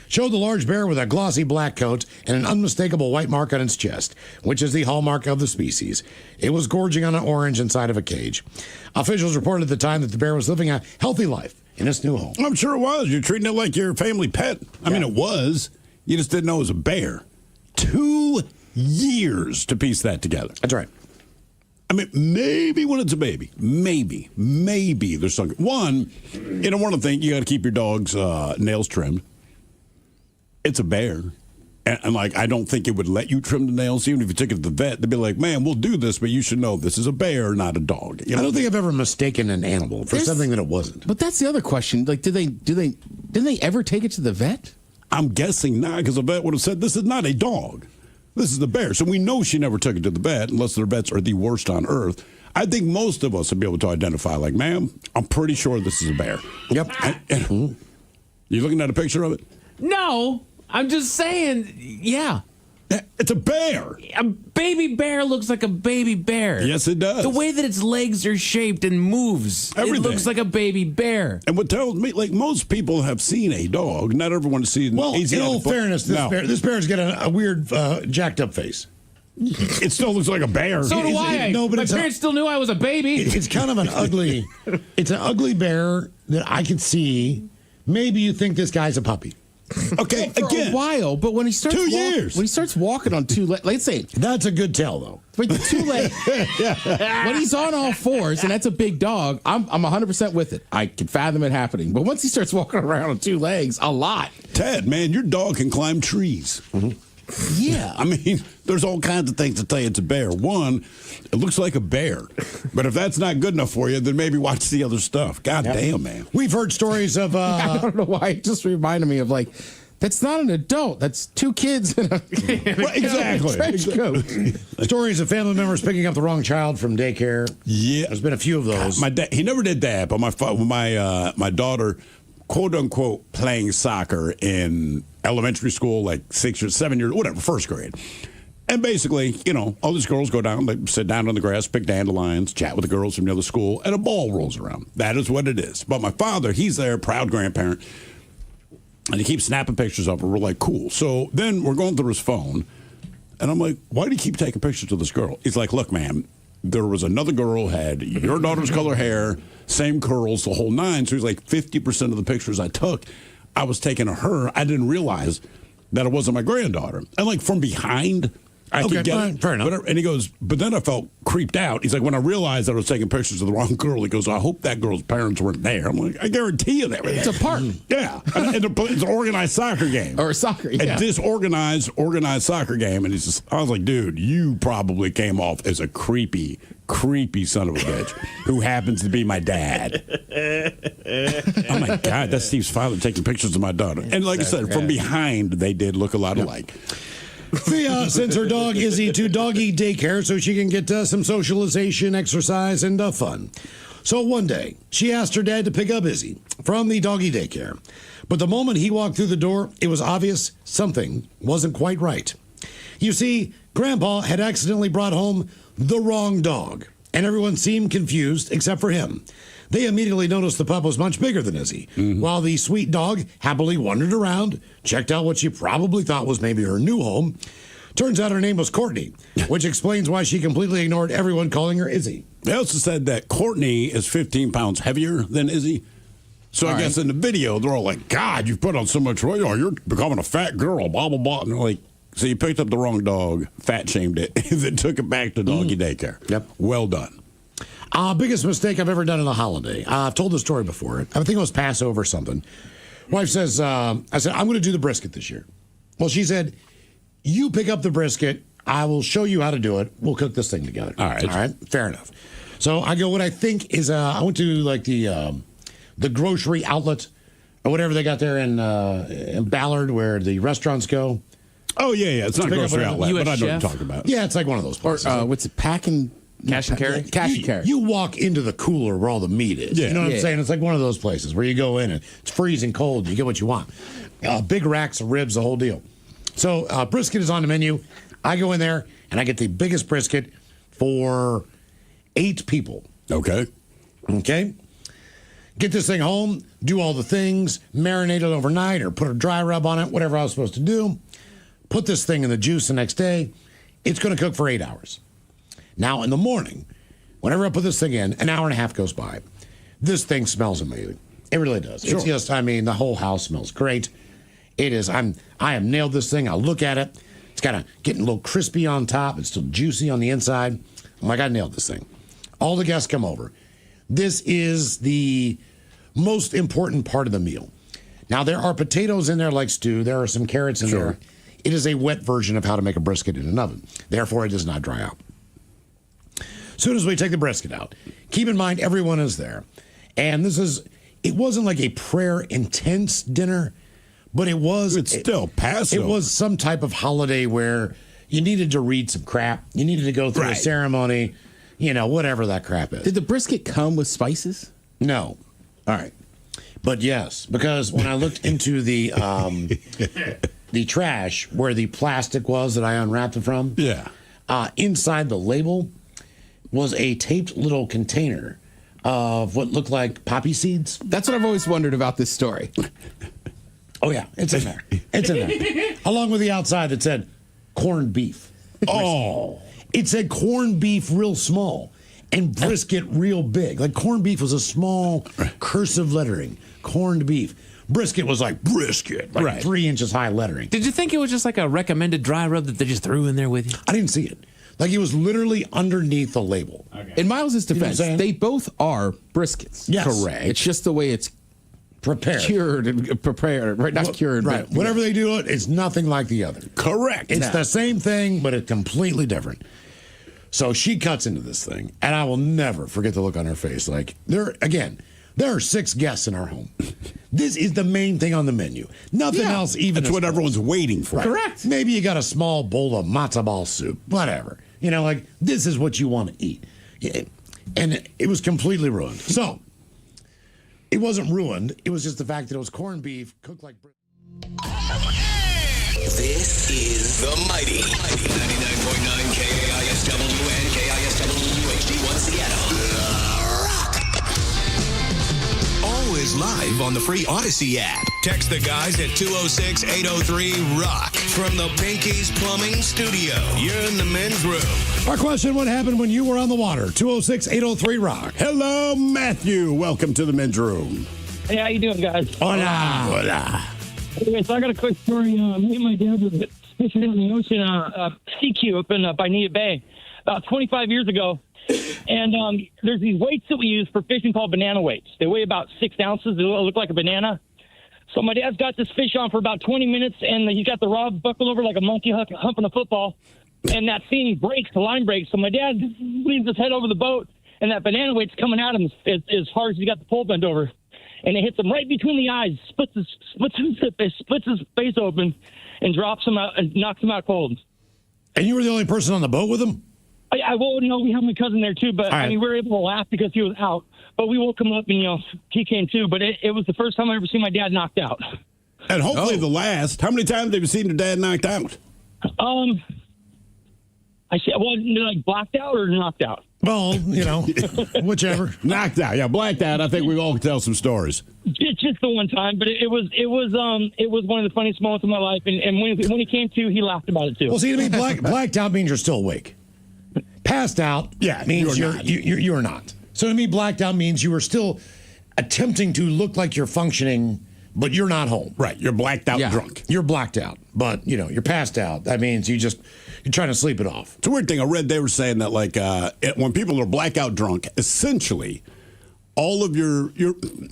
showed the large bear with a glossy black coat and an unmistakable white mark on its chest, which is the hallmark of the species. It was gorging on an orange inside of a cage. Officials reported at the time that the bear was living a healthy life in its new home. I'm sure it was. You're treating it like your family pet. I mean, it was. You just didn't know it was a bear. 2 years to piece that together. That's right. I mean, maybe when it's a baby. Maybe there's something. One, you don't want to think you got to keep your dog's nails trimmed. It's a bear. And I don't think it would let you trim the nails. Even if you took it to the vet, they'd be like, man, we'll do this, but you should know this is a bear, not a dog. You know? I don't think I've ever mistaken an animal for something that it wasn't. But that's the other question. Didn't they ever take it to the vet? I'm guessing not, because the vet would have said, this is not a dog. This is the bear. So we know she never took it to the vet, unless their vets are the worst on earth. I think most of us would be able to identify, like, ma'am, I'm pretty sure this is a bear. Yep. You looking at a picture of it? No, I'm just saying, yeah. It's a bear. A baby bear looks like a baby bear. Yes, it does. The way that its legs are shaped and moves, Everything. it looks like a baby bear. And what tells me, like, most people have seen a dog. Not everyone has seen. Well, in all fairness, this bear's got a weird, jacked up face. It still looks like a bear. So do I. No, but my parents still knew I was a baby. It's kind of an ugly. It's an ugly bear that I could see. Maybe you think this guy's a puppy. Okay, For again, a while, but when he starts 2 years. when he starts walking on two legs, let's say That's a good tell, though. with the 2 legs, when he's on all fours, and that's a big dog, I'm 100% with it. I can fathom it happening. But once he starts walking around on 2 legs, a lot. Ted, man, your dog can climb trees. Yeah. I mean, there's all kinds of things to tell you it's a bear. One, it looks like a bear. But if that's not good enough for you, then maybe watch the other stuff. God damn, man. We've heard stories of. I don't know why. It just reminded me of, like, that's not an adult. That's 2 kids in a, Exactly. trench coat. Stories of family members picking up the wrong child from daycare. Yeah. There's been a few of those. My dad, he never did that, but my daughter, quote unquote, playing soccer in elementary school, like 6 or 7 years, whatever, first grade. And basically, you know, all these girls go down, they sit down on the grass, pick dandelions, chat with the girls from the other school, and a ball rolls around. That is what it is. But my father, he's there, proud grandparent, and he keeps snapping pictures of her. We're like, cool. So then we're going through his phone, and I'm like, why do you keep taking pictures of this girl? He's like, look, man, there was another girl who had your daughter's color hair, same curls, the whole nine. So he's like, 50% of the pictures I took, I was taking of her. I didn't realize that it wasn't my granddaughter. And like from behind, I could get it. Fair enough. But, and he goes, but then I felt creeped out. He's like, when I realized that I was taking pictures of the wrong girl, he goes, I hope that girl's parents weren't there. I'm like, I guarantee you that. It's a park. Yeah. And it's an organized soccer game. Or soccer, yeah. A disorganized, organized soccer game. And he's just, I was like, dude, you probably came off as a creepy son of a bitch who happens to be my dad. Oh my God, that's Steve's father taking pictures of my daughter. And like I said, from behind, they did look a lot alike. Thea sends her dog Izzy to doggy daycare so she can get some socialization, exercise, and fun. So one day, she asked her dad to pick up Izzy from the doggy daycare. But the moment he walked through the door, it was obvious something wasn't quite right. You see, Grandpa had accidentally brought home the wrong dog. and everyone seemed confused except for him. They immediately noticed the pup was much bigger than Izzy, while the sweet dog happily wandered around, checked out what she probably thought was maybe her new home. Turns out her name was Courtney, which explains why she completely ignored everyone calling her Izzy. They also said that Courtney is 15 pounds heavier than Izzy. So I guess in the video, they're all like, God, you've put on so much weight. Oh, you're becoming a fat girl, blah, blah, blah. And they're like, so you picked up the wrong dog, fat shamed it, and then took it back to doggy daycare. Yep. Well done. Biggest mistake I've ever done in a holiday. I've told the story before. I think it was Passover or something. Wife says, I said, I'm going to do the brisket this year. Well, she said, you pick up the brisket. I will show you how to do it. We'll cook this thing together. All right. Fair enough. So I go, what I think is, I went to like the grocery outlet or whatever they got there in Ballard where the restaurants go. Oh, yeah. It's not a grocery outlet, but I know what you're talking about. Yeah, it's like one of those places. Or what's it, Cash and carry? Cash and carry. You walk into the cooler where all the meat is. Yeah. You know what I'm saying? It's like one of those places where you go in and it's freezing cold. You get what you want. Big racks of ribs, the whole deal. So brisket is on the menu. I go in there and I get the biggest brisket for 8 people. Okay. Get this thing home, do all the things, marinate it overnight or put a dry rub on it, whatever I was supposed to do. Put this thing in the juice the next day. It's going to cook for 8 hours. Now, in the morning, whenever I put this thing in, an hour and a half goes by. This thing smells amazing. It really does. Sure. It's just, the whole house smells great. It is. I have nailed this thing. I look at it. It's kind of getting a little crispy on top. It's still juicy on the inside. I'm like, I nailed this thing. All the guests come over. This is the most important part of the meal. Now, there are potatoes in there like stew. There are some carrots in there. It is a wet version of how to make a brisket in an oven. Therefore, it does not dry out. As soon as we take the brisket out, keep in mind everyone is there. And it wasn't like a prayer intense dinner, but it's still Passover. It was some type of holiday where you needed to read some crap. You needed to go through a ceremony, whatever that crap is. Did the brisket come with spices? No. All right. But yes, because when I looked into the the trash where the plastic was that I unwrapped it from, inside the label was a taped little container of what looked like poppy seeds. That's what I've always wondered about this story. Oh, yeah. It's in there. Along with the outside that said corned beef. Oh. It said corned beef real small and brisket real big. Like corned beef was a small cursive lettering. Corned beef. Brisket was like brisket. Like 3 inches high lettering. Did you think it was just like a recommended dry rub that they just threw in there with you? I didn't see it. Like it was literally underneath the label. Okay. In Miles' defense, they both are briskets. Yes. Correct. It's just the way it's prepared. Cured and prepared. Right, not cured. Right. But, whatever they do, it's nothing like the other. Correct. It's the same thing, but it's completely different. So she cuts into this thing, and I will never forget the look on her face. Like, there are 6 guests in our home. This is the main thing on the menu. Nothing else even. That's what everyone's waiting for. Correct. Maybe you got a small bowl of matzo ball soup. Whatever. This is what you want to eat. And it was completely ruined. So, it wasn't ruined. It was just the fact that it was corned beef cooked like brisket. This is the mighty 99.9 KISW and KISW HD1 Seattle. Always live on the free Odyssey app. Text the guys at 206-803-ROCK from the Pinky's Plumbing Studio. You're in the men's room. Our question, what happened when you were on the water? 206-803-ROCK. Hello, Matthew. Welcome to the men's room. Hey, how you doing, guys? Hola. Hola. Anyway, so I got a quick story. Me and my dad were fishing in the ocean, CQ up in Bonita Bay about 25 years ago. And there's these weights that we use for fishing called banana weights. They weigh about 6 ounces. They look like a banana. So my dad's got this fish on for about 20 minutes, and he's got the rod buckled over like a monkey humping a football. And that thing breaks, the line breaks. So my dad leans his head over the boat, and that banana weight's coming at him as hard as he got the pole bent over. And it hits him right between the eyes, splits his face open, and drops him out and knocks him out cold. And you were the only person on the boat with him? We have my cousin there too, but we were able to laugh because he was out. But we woke him up, and he came too. But it was the first time I ever seen my dad knocked out. And hopefully the last. How many times have you seen your dad knocked out? I see. Well, like blacked out or knocked out? Well, whichever. Knocked out. Yeah, blacked out. I think we all can tell some stories. It's just the one time, but it was one of the funniest moments of my life. And when he came to, he laughed about it too. Well, see, to me, blacked out means you're still awake. Passed out, means you're not. So to me, blacked out means you were still attempting to look like you're functioning, but you're not home. Right. You're blacked out drunk. You're blacked out, but you're passed out. That means you're trying to sleep it off. It's a weird thing. I read they were saying that when people are blackout drunk, essentially all of your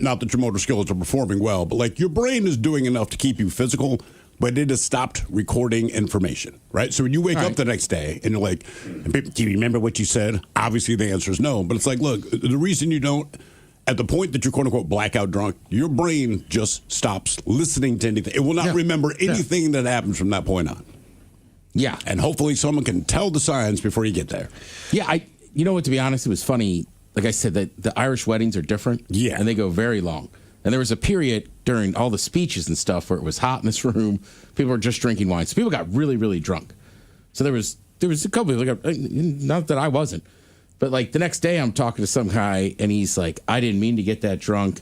not that your motor skills are performing well, but your brain is doing enough to keep you physical, but it has stopped recording information, right? So when you wake up the next day and you're like, do you remember what you said? Obviously the answer is no, but it's like, look, the reason you don't, at the point that you're quote unquote blackout drunk, your brain just stops listening to anything. It will not remember anything that happens from that point on. Yeah. And hopefully someone can tell the signs before you get there. Yeah, you know what, to be honest, it was funny. Like I said, that the Irish weddings are different. Yeah. And they go very long. And there was a period during all the speeches and stuff where it was hot in this room. People were just drinking wine. So people got really, really drunk. So there was a couple of, not that I wasn't, but the next day I'm talking to some guy and he's like, I didn't mean to get that drunk.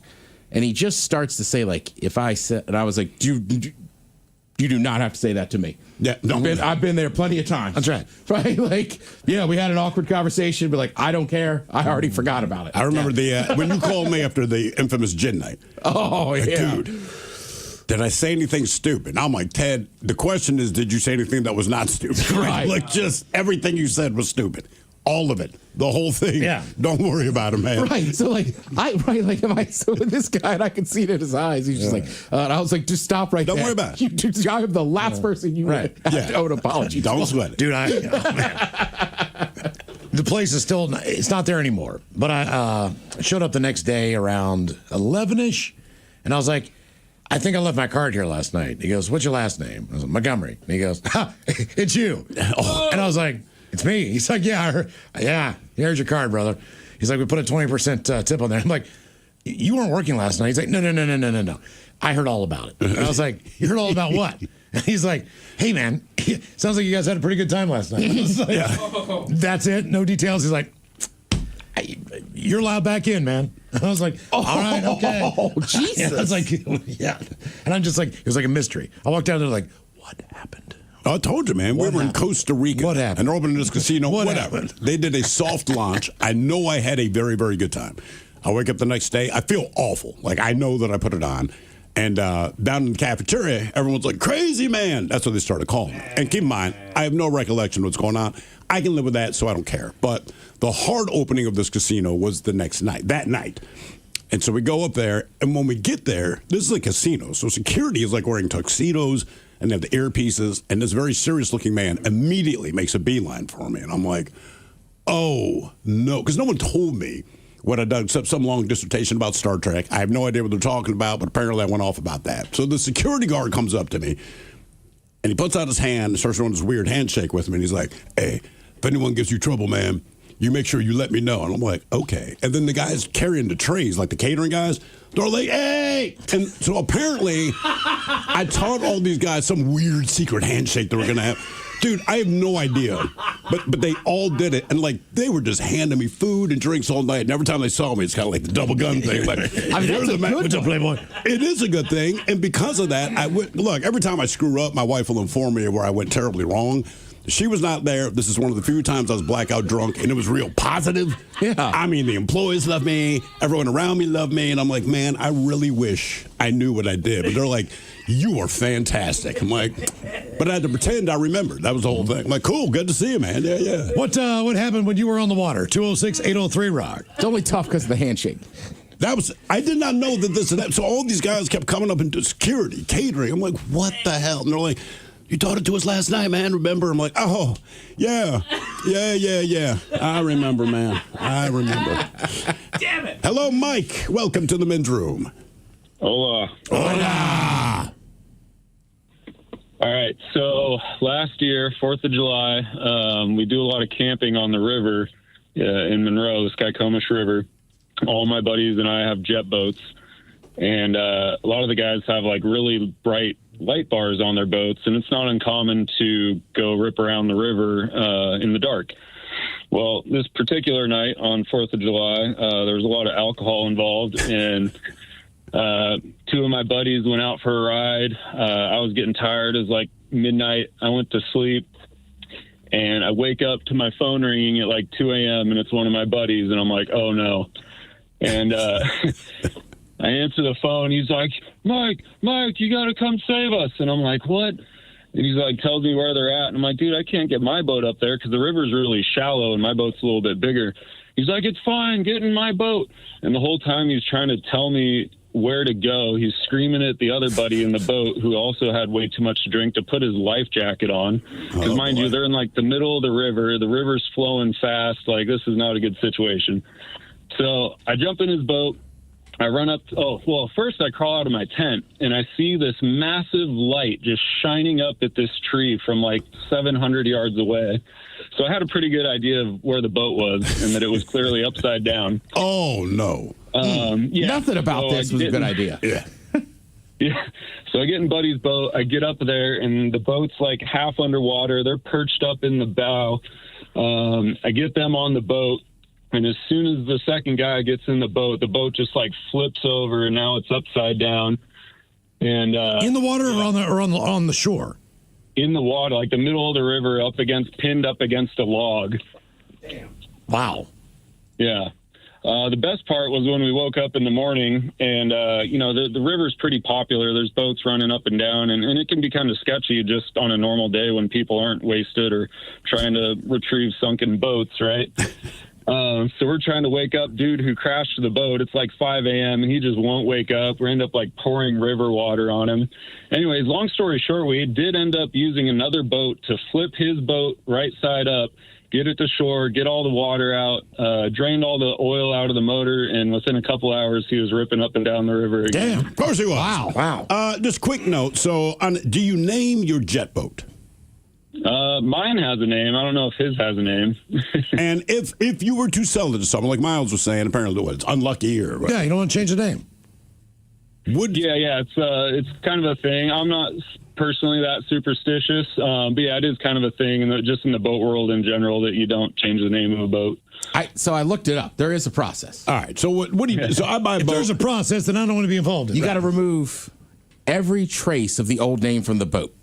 And he just starts to say, if I said, and I was like, you do not have to say that to me. Yeah, I've been there plenty of times. That's right. Right? We had an awkward conversation, but I don't care. I already forgot about it. I remember when you called me after the infamous gin night. Oh, yeah. Dude, did I say anything stupid? I'm like, Ted, the question is, did you say anything that was not stupid? Right. Just everything you said was stupid. All of it. The whole thing. Yeah. Don't worry about it, man. Right. So so with this guy, and I could see it in his eyes. He's just and I was like, just stop right there. Don't worry about it. I am the last person you have to owe an apology. Don't sweat it. Dude, the place is still, it's not there anymore. But I showed up the next day around 11-ish, and I was like, I think I left my card here last night. He goes, what's your last name? I was like, Montgomery. And he goes, it's you. And I was like, it's me. He's like, here's your card, brother. He's like, we put a 20% tip on there. I'm like, you weren't working last night. He's like, no. I heard all about it. And I was like, you heard all about what? And he's like, hey, man, sounds like you guys had a pretty good time last night. I was like, that's it? No details? He's like, hey, you're allowed back in, man. I was like, all right, okay. Oh, Jesus. Yeah, I was like, yeah. And I'm just like, it was like a mystery. I walked down there like, what happened? I told you, man. We were in Costa Rica. What happened? And they're opening this casino. What Whatever. happened? They did a soft launch. I know I had a very, very good time. I wake up the next day. I feel awful. I know that I put it on. And down in the cafeteria, everyone's like, crazy man. That's what they started calling me. And keep in mind, I have no recollection of what's going on. I can live with that, so I don't care. But the hard opening of this casino was the next night, that night. And so we go up there, and when we get there, this is a casino. So security is wearing tuxedos, and they have the earpieces, and this very serious-looking man immediately makes a beeline for me. And I'm like, oh, no. Because no one told me what I'd done except some long dissertation about Star Trek. I have no idea what they're talking about, but apparently I went off about that. So the security guard comes up to me, and he puts out his hand and starts doing this weird handshake with me. And he's like, hey, if anyone gives you trouble, man, you make sure you let me know. And I'm like, okay. And then the guys carrying the trays, the catering guys, they're like, hey! And so apparently I taught all these guys some weird secret handshake they were going to have. Dude, I have no idea. But they all did it. And they were just handing me food and drinks all night. And every time they saw me, it's kind of like the double gun thing. That's a good one. Playboy. It is a good thing. And because of that, look, every time I screw up, my wife will inform me where I went terribly wrong. She was not there. This is one of the few times I was blackout drunk, and it was real positive. Yeah. I mean, the employees love me. Everyone around me loved me. And I'm like, man, I really wish I knew what I did. But they're like, you are fantastic. I'm like, but I had to pretend I remembered. That was the whole thing. I'm like, cool, good to see you, man. Yeah. What happened when you were on the water? 206-803-ROCK. It's only tough because of the handshake. I did not know that this and that. So all these guys kept coming up into security, catering. I'm like, what the hell? And they're like, you taught it to us last night, man. Remember? I'm like, oh, yeah. I remember, man. I remember. Damn it. Hello, Mike. Welcome to the men's room. Hola. Hola. All right. So last year, 4th of July, we do a lot of camping on the river in Monroe, the Skycomish River. All my buddies and I have jet boats. And a lot of the guys have really bright light bars on their boats, and it's not uncommon to go rip around the river in the dark. Well, this particular night on 4th of July, there was a lot of alcohol involved, and two of my buddies went out for a ride. I was getting tired. It was like midnight. I went to sleep, and I wake up to my phone ringing at like 2 a.m., and it's one of my buddies, and I'm like, oh, no. And I answer the phone. He's like, Mike, you got to come save us. And I'm like, what? And he's like, tells me where they're at. And I'm like, dude, I can't get my boat up there because the river's really shallow and my boat's a little bit bigger. He's like, it's fine. Get in my boat. And the whole time he's trying to tell me where to go, he's screaming at the other buddy in the boat who also had way too much to drink to put his life jacket on. Because mind you, they're in like the middle of the river. The river's flowing fast. Like, this is not a good situation. So I jump in his boat. I run up. First I crawl out of my tent and I see this massive light just shining up at this tree from like 700 yards away. So I had a pretty good idea of where the boat was and that it was clearly upside down. Oh, no. Yeah. Nothing about this was a good idea. Yeah. Yeah. So I get in Buddy's boat. I get up there and the boat's like half underwater. They're perched up in the bow. I get them on the boat. And as soon as the second guy gets in the boat just like flips over and now it's upside down. And in the water or on the shore? In the water, like the middle of the river, pinned up against a log. Damn. Wow. Yeah. The best part was when we woke up in the morning and, the river's pretty popular. There's boats running up and down, and it can be kind of sketchy just on a normal day when people aren't wasted or trying to retrieve sunken boats, right? So we're trying to wake up dude who crashed the boat. It's like 5 a.m. and he just won't wake up. We end up like pouring river water on him. Anyways, long story short, we did end up using another boat to flip his boat right side up, get it to shore, get all the water out, drained all the oil out of the motor, and within a couple hours, he was ripping up and down the river again. Damn, of course he was. Wow. Just quick note. So, do you name your jet boat? Mine has a name. I don't know if his has a name. And if you were to sell it to someone, like Miles was saying, apparently it's unlucky or what? Yeah, you don't want to change the name. Yeah, it's kind of a thing. I'm not personally that superstitious, but yeah, it is kind of a thing, and just in the boat world in general, that you don't change the name of a boat. So I looked it up. There is a process. All right. So what do you do? So I buy a boat. If there's a process, then I don't want to be involved in it. You got to remove every trace of the old name from the boat.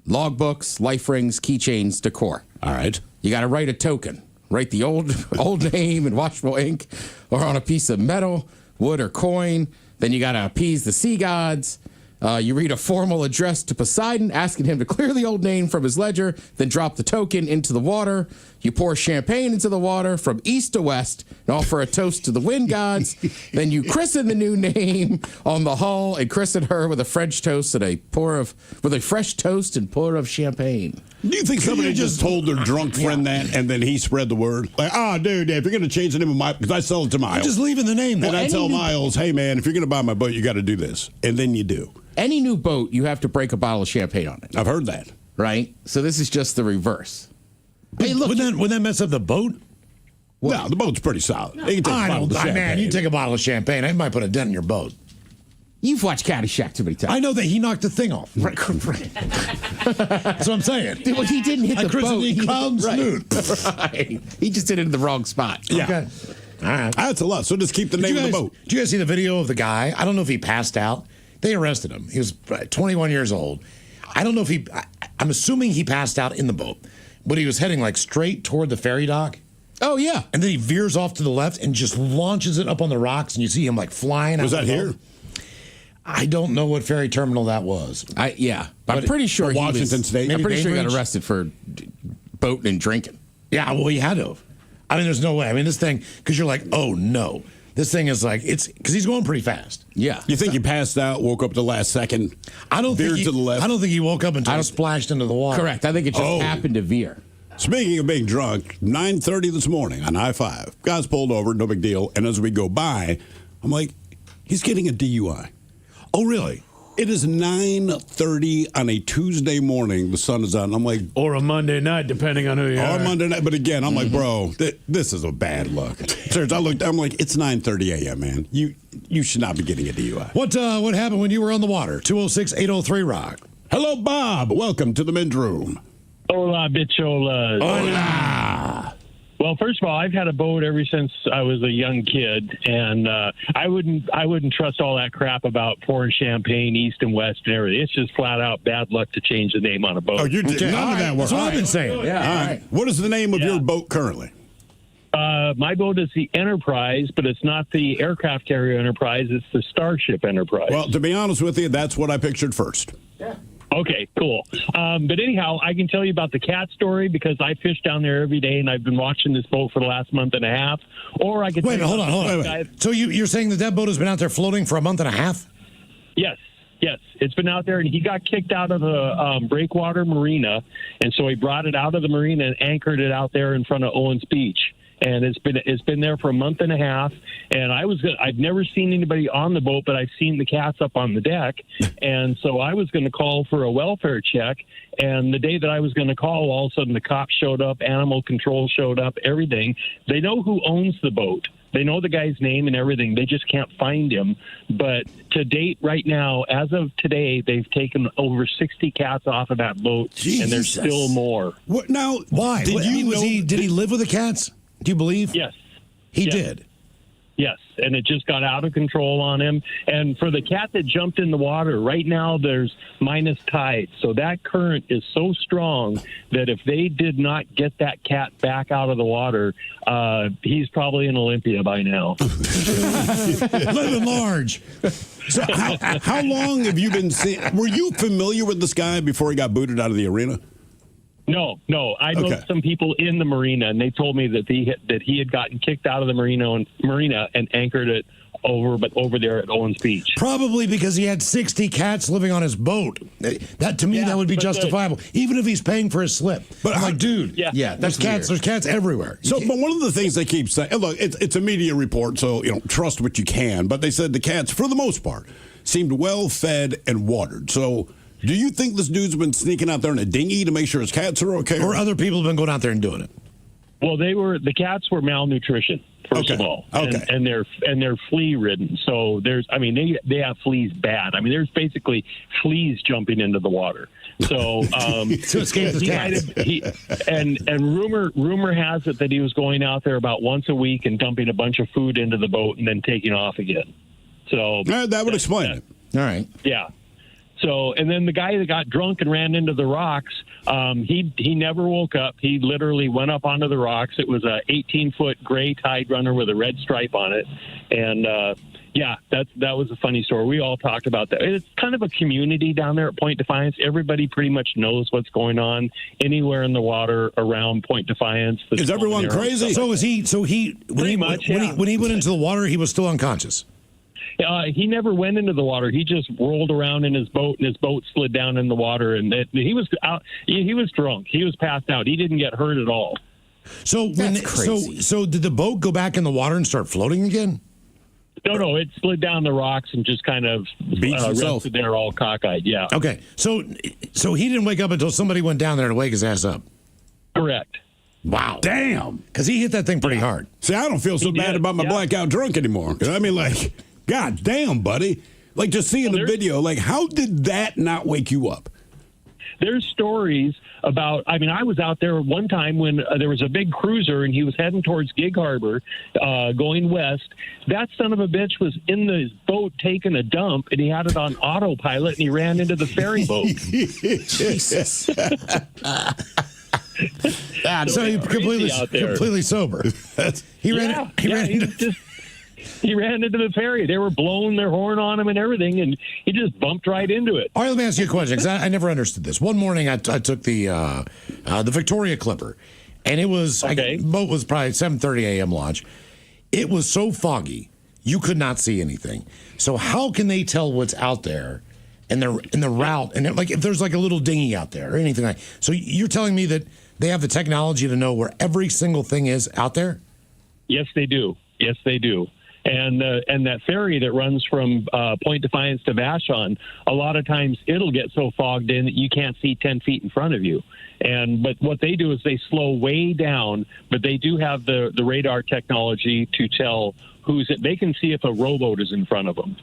Logbooks, life rings, keychains, decor. All right. You got to write a token. Write the old name in washable ink or on a piece of metal, wood, or coin. Then you got to appease the sea gods. You read a formal address to Poseidon, asking him to clear the old name from his ledger, then drop the token into the water. You pour champagne into the water from east to west and offer a toast to the wind gods. Then you christen the new name on the hull and christen her with a French toast and with a fresh toast and pour of champagne. Do you think somebody just told their drunk friend that, and then he spread the word? Like, dude, if you're going to change the name of because I sell it to Miles. You're just leaving the name. And I tell Miles, hey, man, if you're going to buy my boat, you got to do this. And then you do. Any new boat, you have to break a bottle of champagne on it. I've heard that. Right? So this is just the reverse. Hey, look, would that mess up the boat? No, the boat's pretty solid. You can take a bottle of champagne. Man, you take a bottle of champagne, it might put a dent in your boat. You've watched Caddyshack too many times. I know that he knocked the thing off. Right. That's what I'm saying. Well, he didn't hit the boat. He clown snoot. Right. He just did it in the wrong spot. Yeah. Okay. All right. That's a lot. So just keep the name of the boat. Did you guys see the video of the guy? I don't know if he passed out. They arrested him. He was 21 years old. I don't know if I'm assuming he passed out in the boat, but he was heading like straight toward the ferry dock. Oh, yeah. And then he veers off to the left and just launches it up on the rocks, and you see him like flying out. Was that here? I don't know what ferry terminal that was. I'm pretty sure Washington State. I'm pretty sure he got arrested for boating and drinking. Yeah, well, he had to have. I mean, there's no way. I mean, this thing, because you're like, oh, no. This thing is like, it's because he's going pretty fast. Yeah. You think he passed out, woke up at the last second, veered to the left? I don't think he woke up until he splashed into the water. Correct. I think it just happened to veer. Speaking of being drunk, 9:30 this morning on I-5. Guys pulled over, no big deal. And as we go by, I'm like, he's getting a DUI. Oh, really? It is 9:30 on a Tuesday morning. The sun is out. And I'm like... Or a Monday night, depending on who you are. Or Monday night. But again, I'm like, bro, this is a bad look. Seriously, I'm like, it's 9:30 a.m., man. You should not be getting a DUI. What happened when you were on the water? 206-803-ROCK. Hello, Bob. Welcome to the men's room. Hola, bicholas. Hola. Well, first of all, I've had a boat ever since I was a young kid, and I wouldn't trust all that crap about pouring champagne east and west and everything. It's just flat out bad luck to change the name on a boat. Oh, you did none of that work. That's what I've been saying. Yeah. All right. What is the name of your boat currently? My boat is the Enterprise, but it's not the aircraft carrier Enterprise. It's the Starship Enterprise. Well, to be honest with you, that's what I pictured first. Yeah. Okay, cool. But anyhow, I can tell you about the cat story because I fish down there every day, and I've been watching this boat for the last month and a half. Or I could Wait, hold on. So you're saying that boat has been out there floating for a month and a half? Yes. It's been out there, and he got kicked out of the Breakwater Marina, and so he brought it out of the marina and anchored it out there in front of Owens Beach. And it's been there for a month and a half. And I've never seen anybody on the boat, but I've seen the cats up on the deck. And so I was going to call for a welfare check. And the day that I was going to call, all of a sudden the cops showed up, animal control showed up, everything. They know who owns the boat. They know the guy's name and everything. They just can't find him. But to date, right now, as of today, they've taken over 60 cats off of that boat, and there's still more. What now? Why? Did he live with the cats? Do you believe? Yes. He did? Yes, and it just got out of control on him. And for the cat that jumped in the water, right now there's minus tide. So that current is so strong that if they did not get that cat back out of the water, he's probably in Olympia by now. Living large. So how long have you been seeing? Were you familiar with this guy before he got booted out of the arena? No. I know some people in the marina, and they told me that he had gotten kicked out of the marina and anchored it over there at Owens Beach. Probably because he had 60 cats living on his boat. That to me, that would be justifiable, even if he's paying for his slip. But I'm like, dude, there's cats. There's cats everywhere. So, but one of the things they keep saying, look, it's a media report, so trust what you can. But they said the cats, for the most part, seemed well fed and watered. So. Do you think this dude's been sneaking out there in a dinghy to make sure his cats are okay? Or other people have been going out there and doing it? Well, the cats were malnutrition, first of all. Okay. And they're flea ridden. So they have fleas bad. I mean, there's basically fleas jumping into the water. So to escape the cats. And rumor has it that he was going out there about once a week and dumping a bunch of food into the boat and then taking off again. So that would explain it. All right. Yeah. So, and then the guy that got drunk and ran into the rocks, he never woke up. He literally went up onto the rocks. It was a 18-foot gray tide runner with a red stripe on it. And, that was a funny story. We all talked about that. It's kind of a community down there at Point Defiance. Everybody pretty much knows what's going on anywhere in the water around Point Defiance. Is everyone crazy? So when he went into the water, he was still unconscious? He never went into the water. He just rolled around in his boat, and his boat slid down in the water. And he was out. He was drunk. He was passed out. He didn't get hurt at all. So so did the boat go back in the water and start floating again? No, it slid down the rocks and just kind of rested there all cockeyed. Yeah. Okay, so he didn't wake up until somebody went down there to wake his ass up. Correct. Wow. Damn. Because he hit that thing pretty hard. See, I don't feel so bad about my blackout drunk anymore. I mean, like. God damn, buddy. Like, just seeing the video, like, how did that not wake you up? There's stories about, I was out there one time when there was a big cruiser and he was heading towards Gig Harbor, going west. That son of a bitch was in the boat taking a dump, and he had it on autopilot, and he ran into the ferry boat. Jesus. So he completely sober. He ran into the ferry. They were blowing their horn on him and everything, and he just bumped right into it. All right, let me ask you a question, because I never understood this. One morning, I took the Victoria Clipper, and it was boat was probably 7:30 a.m. launch. It was so foggy, you could not see anything. So how can they tell what's out there and the route, and like if there's like a little dinghy out there or anything like? So you're telling me that they have the technology to know where every single thing is out there? Yes, they do. And that ferry that runs from Point Defiance to Vashon, a lot of times it'll get so fogged in that you can't see 10 feet in front of you. But what they do is they slow way down, but they do have the radar technology to tell they can see if a rowboat is in front of them.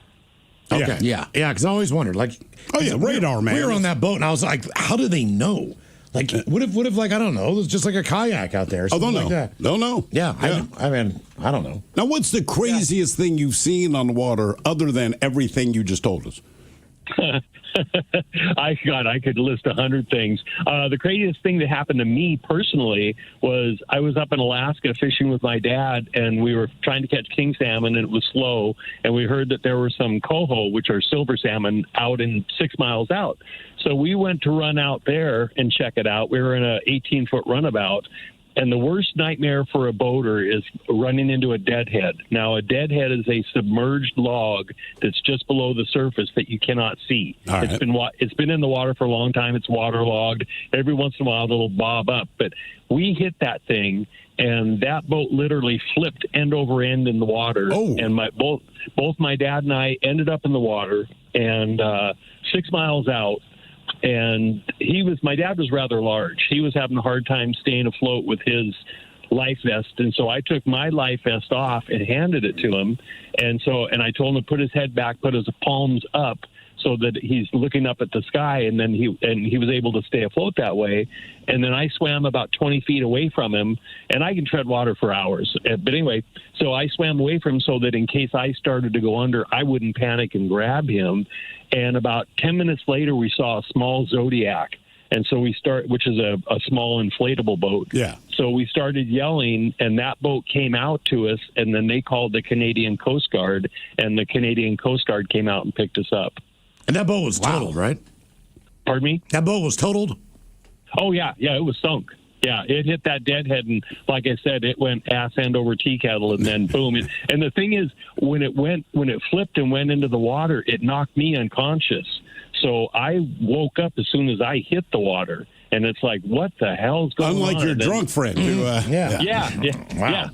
Okay. Yeah. Because I always wondered, like, radar, man. We were on that boat, and I was like, how do they know? Like, what if, like, I don't know, there's just like a kayak out there? Or Oh, don't something know. like that. Don't know. Yeah, I mean, I don't know. Now, what's the craziest thing you've seen on the water other than everything you just told us? I could list 100 things. The craziest thing that happened to me personally was I was up in Alaska fishing with my dad, and we were trying to catch king salmon, and it was slow. And we heard that there were some coho, which are silver salmon, out in 6 miles out. So we went to run out there and check it out. We were in an 18-foot runabout. And the worst nightmare for a boater is running into a deadhead. Now, a deadhead is a submerged log that's just below the surface that you cannot see. Right. It's been in the water for a long time. It's waterlogged. Every once in a while, it'll bob up. But we hit that thing, and that boat literally flipped end over end in the water. Oh. And both my dad and I ended up in the water, and 6 miles out. And my dad was rather large. He was having a hard time staying afloat with his life vest. And so I took my life vest off and handed it to him. And I told him to put his head back, put his palms up so that he's looking up at the sky. And then he was able to stay afloat that way. And then I swam about 20 feet away from him, and I can tread water for hours. But anyway, so I swam away from him so that in case I started to go under, I wouldn't panic and grab him. And about 10 minutes later, we saw a small Zodiac. And so which is a small inflatable boat. Yeah. So we started yelling, and that boat came out to us, and then they called the Canadian Coast Guard, and the Canadian Coast Guard came out and picked us up. And that boat was totaled, right? Pardon me? That boat was totaled? Oh, yeah. Yeah, it was sunk. Yeah, it hit that deadhead, and like I said, it went ass end over tea kettle, and then boom. And the thing is, when it flipped and went into the water, it knocked me unconscious. So I woke up as soon as I hit the water, and it's like, what the hell's going on? Unlike your drunk friend. Yeah. Wow.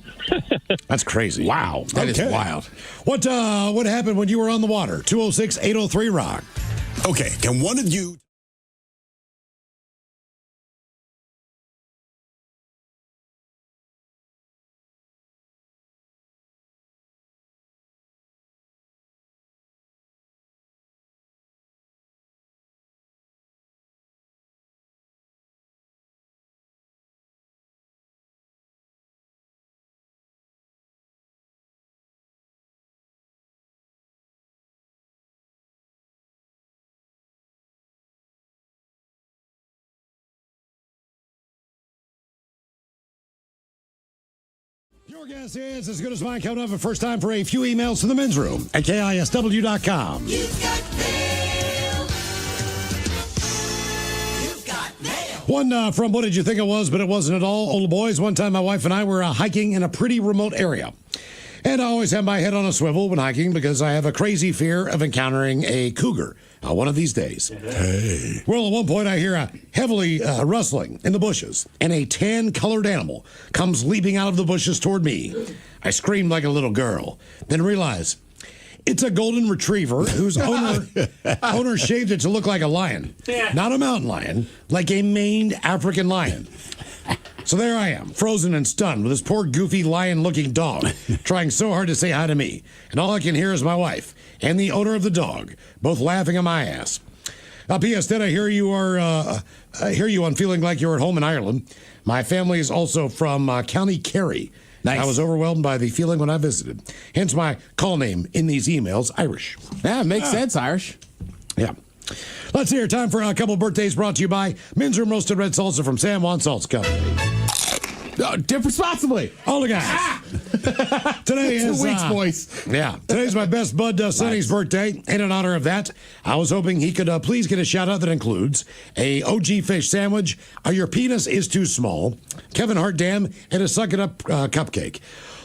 That's crazy. Wow. That is wild. What happened when you were on the water? 206-803-ROCK. Okay, can one of you... Your guess is as good as mine. Coming up for first time for a few emails to the men's room at KISW.com. You've got mail. You've got mail. One from what did you think it was, but it wasn't at all. Old boys, one time my wife and I were hiking in a pretty remote area. And I always have my head on a swivel when hiking because I have a crazy fear of encountering a cougar one of these days. Hey. Well, at one point I hear a heavily rustling in the bushes, and a tan-colored animal comes leaping out of the bushes toward me. I screamed like a little girl, then realize it's a golden retriever whose owner shaved it to look like a lion. Not a mountain lion, like a maned African lion. So there I am, frozen and stunned with this poor, goofy, lion-looking dog trying so hard to say hi to me. And all I can hear is my wife and the owner of the dog both laughing at my ass. P.S. Did I hear you on feeling like you're at home in Ireland? My family is also from County Kerry. Nice. I was overwhelmed by the feeling when I visited. Hence my call name in these emails, Irish. Yeah, it makes sense, Irish. Yeah. Let's hear. Time for a couple birthdays brought to you by Men's Room Roasted Red Salsa from San Juan Salsa Company. Dip responsibly. All the guys. Today is 2 weeks, boys. Yeah. Today's my best bud Sonny's birthday. And in honor of that, I was hoping he could please get a shout out that includes a OG fish sandwich, your penis is too small, Kevin Hart Dam, and a suck it up cupcake.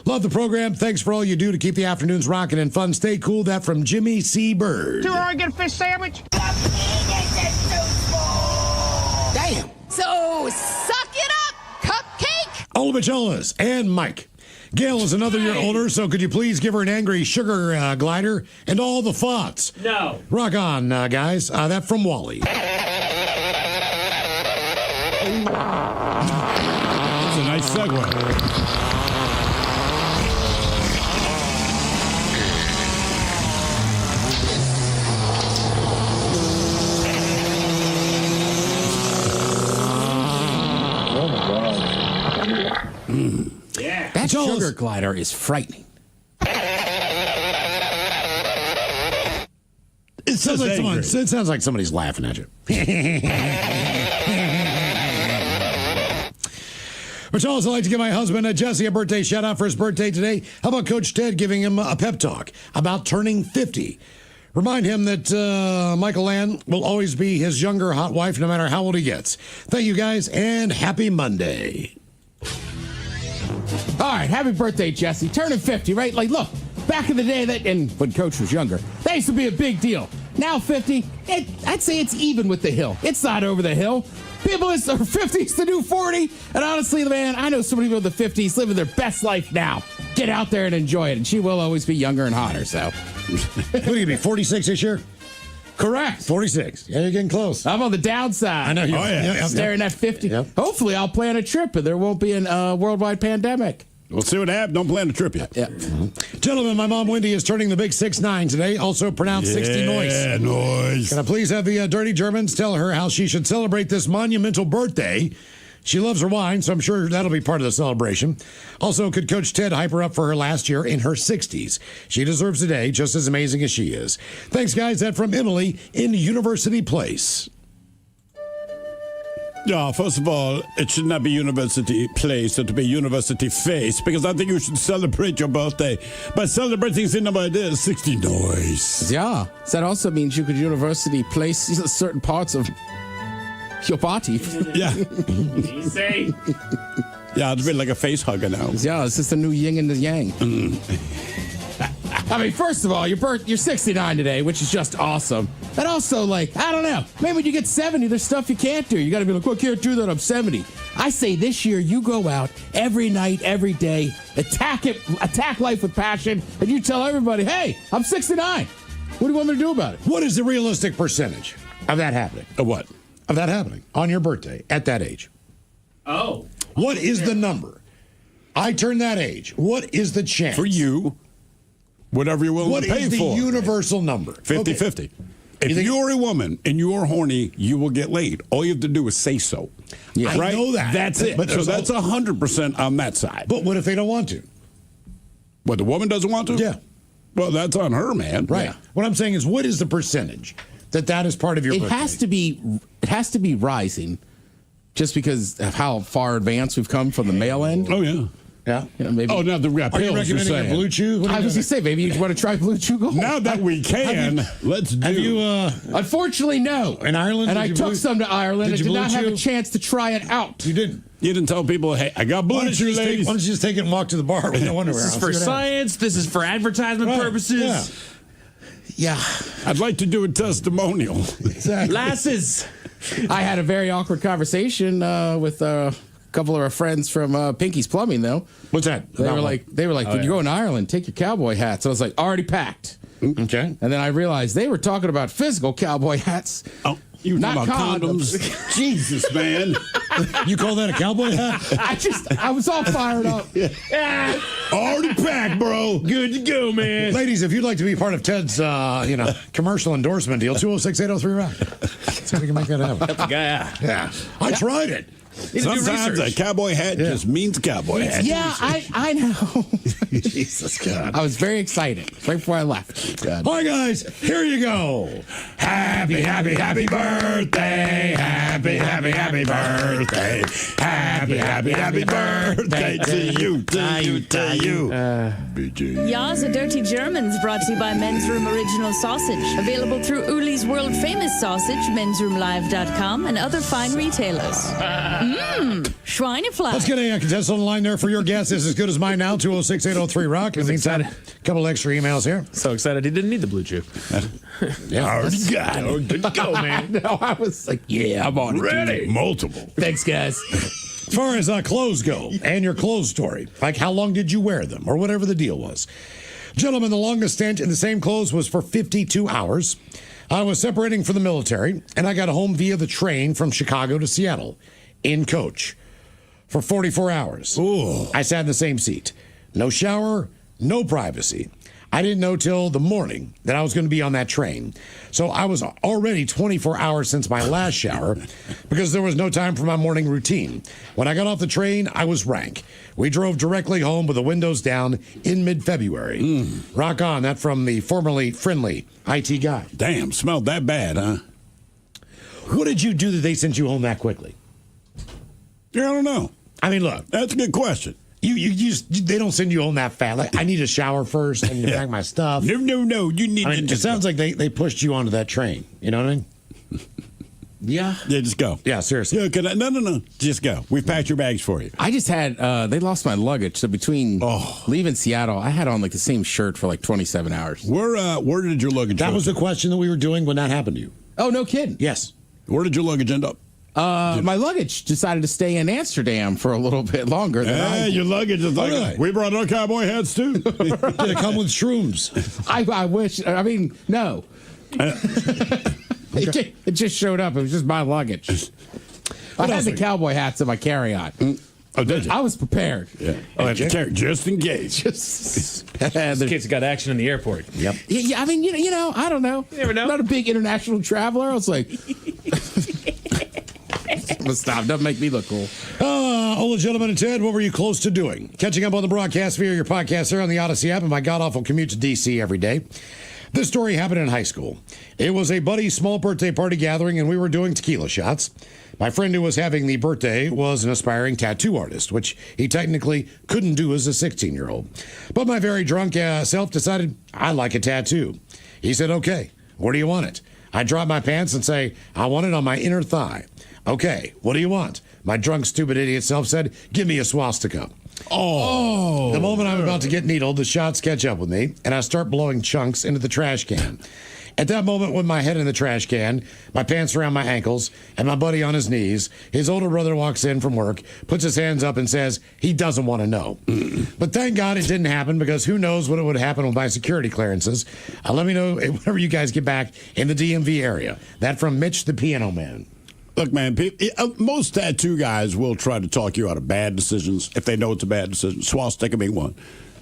Love the program. Thanks for all you do to keep the afternoons rocking and fun. Stay cool. That from Jimmy C. Bird. Do I get a fish sandwich? Damn. So suck it up, cupcake. All the Bicholas and Mike. Gail is another year older, so could you please give her an angry sugar glider and all the thoughts? No. Rock on, guys. That from Wally. That's a nice segue. sugar glider is frightening. It sounds like somebody's laughing at you. But I'd also like to give my husband, Jesse, a birthday shout out for his birthday today. How about Coach Ted giving him a pep talk about turning 50? Remind him that Michael Land will always be his younger hot wife no matter how old he gets. Thank you guys, and happy Monday. All right, happy birthday, Jesse. Turning 50, right? Like, look, back in the day, and when Coach was younger, that used to be a big deal. Now 50, I'd say it's even with the hill. It's not over the hill. People in their 50s to do 40. And honestly, man, I know so many people in the 50s living their best life now. Get out there and enjoy it. And she will always be younger and hotter, so. What are you going to be, 46 this year? Correct. 46. Yeah, you're getting close. I'm on the downside. I know you are. Yeah. Staring at 50. Yep. Hopefully, I'll plan a trip and there won't be a worldwide pandemic. We'll see what happens. Don't plan a trip yet. Yeah. Gentlemen, my mom Wendy is turning the big 6'9" today, also pronounced 60 noise. Yeah, noise. Can I please have the Dirty Germans tell her how she should celebrate this monumental birthday? She loves her wine, so I'm sure that'll be part of the celebration. Also, could Coach Ted hype her up for her last year in her 60s? She deserves a day just as amazing as she is. Thanks, guys. That from Emily in University Place. Yeah, first of all, it should not be University Place, it should be University Face, because I think you should celebrate your birthday by celebrating cinema by this 60 noise. Yeah, that also means you could University Place certain parts of your body. Yeah. Easy. Yeah, it's been like a face hugger now. Yeah, it's just the new yin and the yang. I mean, first of all, you're 69 today, which is just awesome. And also, like, I don't know, maybe when you get 70, there's stuff you can't do. You got to be like, well, I can't do that, I'm 70. I say this year, you go out every night, every day, attack life with passion, and you tell everybody, hey, I'm 69. What do you want me to do about it? What is the realistic percentage of that happening? Of what? Of that happening on your birthday at that age? Oh. What is the number? I turn that age. What is the chance? For you, whatever you're willing to pay for. What is the universal number? 50-50. If you're a woman and you're horny, you will get laid. All you have to do is say so. Yeah. Right? I know that. That's it. But so that's 100% on that side. But what if they don't want to? What, the woman doesn't want to? Yeah. Well, that's on her, man. Right. Yeah. What I'm saying is, what is the percentage that is part of your birthday? It has to be rising just because of how far advanced we've come from the male end. Oh, yeah. Yeah. Maybe. Oh, now the pills, Are you recommending a Blue Chew? I was going to say, maybe you want to try Blue Chew Gold. Now that we can, let's do. Have you, Unfortunately, no. In Ireland? And I took some to Ireland and did not have a chance to try it out. You didn't? You didn't tell people, hey, I got Blue Chew, ladies. Why don't you just take it and walk to the bar with no underwear? This is for science. This is for advertisement purposes. Yeah. I'd like to do a testimonial. Exactly. Lasses. I had a very awkward conversation with a couple of our friends from Pinky's Plumbing, though. What's that? They were like, when you go in Ireland, take your cowboy hats. I was like, already packed. Okay. And then I realized they were talking about physical cowboy hats. Oh, you were not talking about condoms. Jesus, man. You call that a cowboy hat? I was all fired up. Already packed, bro. Good to go, man. Ladies, if you'd like to be part of Ted's, commercial endorsement deal, 206-803-ROCK. So we can make that happen. Yeah. I tried it. Sometimes a cowboy hat just means cowboy hat. Yeah, I know. Jesus God. I was very excited right before I left. God. All right, guys, here you go. Happy, happy, happy birthday. Happy, happy, happy birthday. Happy, happy, happy birthday to you, to you, to you. Ya's a Dirty Germans brought to you by Men's Room Original Sausage. Available through Uli's world famous sausage, mensroomlive.com, and other fine retailers. Schweinefly. Let's get a contestant on the line there for your guess. Is as good as mine now, 206-803-ROCK. In the meantime, a couple extra emails here. So excited he didn't need the Blue Chew. Yeah, already got it. Good to go, man. No, I was like, yeah, I'm on Ready. Multiple. Thanks, guys. As far as clothes go and your clothes story, like how long did you wear them or whatever the deal was. Gentlemen, the longest stint in the same clothes was for 52 hours. I was separating from the military, and I got home via the train from Chicago to Seattle in coach for 44 hours. Ooh. I sat in the same seat. No shower, no privacy. I didn't know till the morning that I was going to be on that train. So I was already 24 hours since my last shower because there was no time for my morning routine. When I got off the train, I was rank. We drove directly home with the windows down in mid-February. Rock on. That from the formerly friendly IT guy. Damn, smelled that bad, huh? What did you do that they sent you home that quickly? I don't know. I mean, look. That's a good question. They don't send you home that fast. Like, I need a shower first. I need to pack my stuff. No. You need to it sounds like they pushed you onto that train. You know what I mean? Yeah. Yeah, just go. Yeah, seriously. Yeah, no. Just go. We've packed your bags for you. I just had, they lost my luggage. So between leaving Seattle, I had on like the same shirt for like 27 hours. Where did your luggage go? That was the question that we were doing when that happened to you. Oh, no kidding. Yes. Where did your luggage end up? My luggage decided to stay in Amsterdam for a little bit longer than I did. Your luggage is like, Really? we brought our cowboy hats too. Did it come with shrooms? I wish. I mean, no. It just showed up. It was just my luggage. I had the cowboy hats in my carry-on. Oh, did you? I was prepared. Yeah. Just in case. These kids got action in the airport. Yep. Yeah, I mean, you know, I don't know. You never know. I'm not a big international traveler. I was like, stop. Doesn't make me look cool. Old gentleman and Ted, what were you close to doing? Catching up on the broadcast via your podcast there on the Odyssey app and my god-awful commute to D.C. every day. This story happened in high school. It was a buddy's small birthday party gathering, and we were doing tequila shots. My friend who was having the birthday was an aspiring tattoo artist, which he technically couldn't do as a 16-year-old. But my very drunk self decided I like a tattoo. He said, okay, where do you want it? I drop my pants and say, I want it on my inner thigh. Okay, what do you want? My drunk, stupid idiot self said, give me a swastika. Oh. The moment I'm about to get needled, the shots catch up with me, and I start blowing chunks into the trash can. At that moment, with my head in the trash can, my pants around my ankles, and my buddy on his knees, his older brother walks in from work, puts his hands up and says he doesn't want to know. But thank God it didn't happen, because who knows what would happen with my security clearances. Let me know whenever you guys get back in the DMV area. That from Mitch the Piano Man. Look, man, most tattoo guys will try to talk you out of bad decisions if they know it's a bad decision. Swastika being one.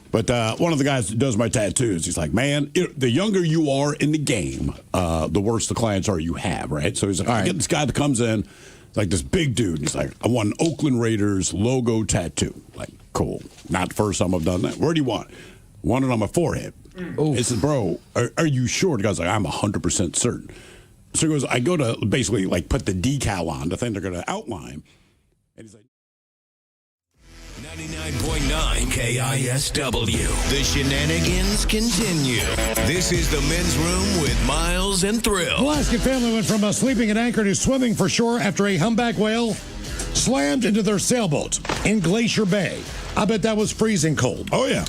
But one of the guys that does my tattoos, he's like, man, the younger you are in the game, the worse the clients are you have, right? So he's like, I get this guy that comes in, like this big dude. He's like, I want an Oakland Raiders logo tattoo. Like, cool. Not the first time I've done that. Where do you want it? Want it on my forehead. He says, bro, are you sure? The guy's like, I'm 100% certain. So he goes, I go to basically like put the decal on, the thing they're going to outline. And he's like, 99.9 KISW. The shenanigans continue. This is the men's room with Miles and Thrill. Alaskan family went from sleeping at anchor to swimming for shore after a humpback whale slammed into their sailboat in Glacier Bay. I bet that was freezing cold. Oh, yeah.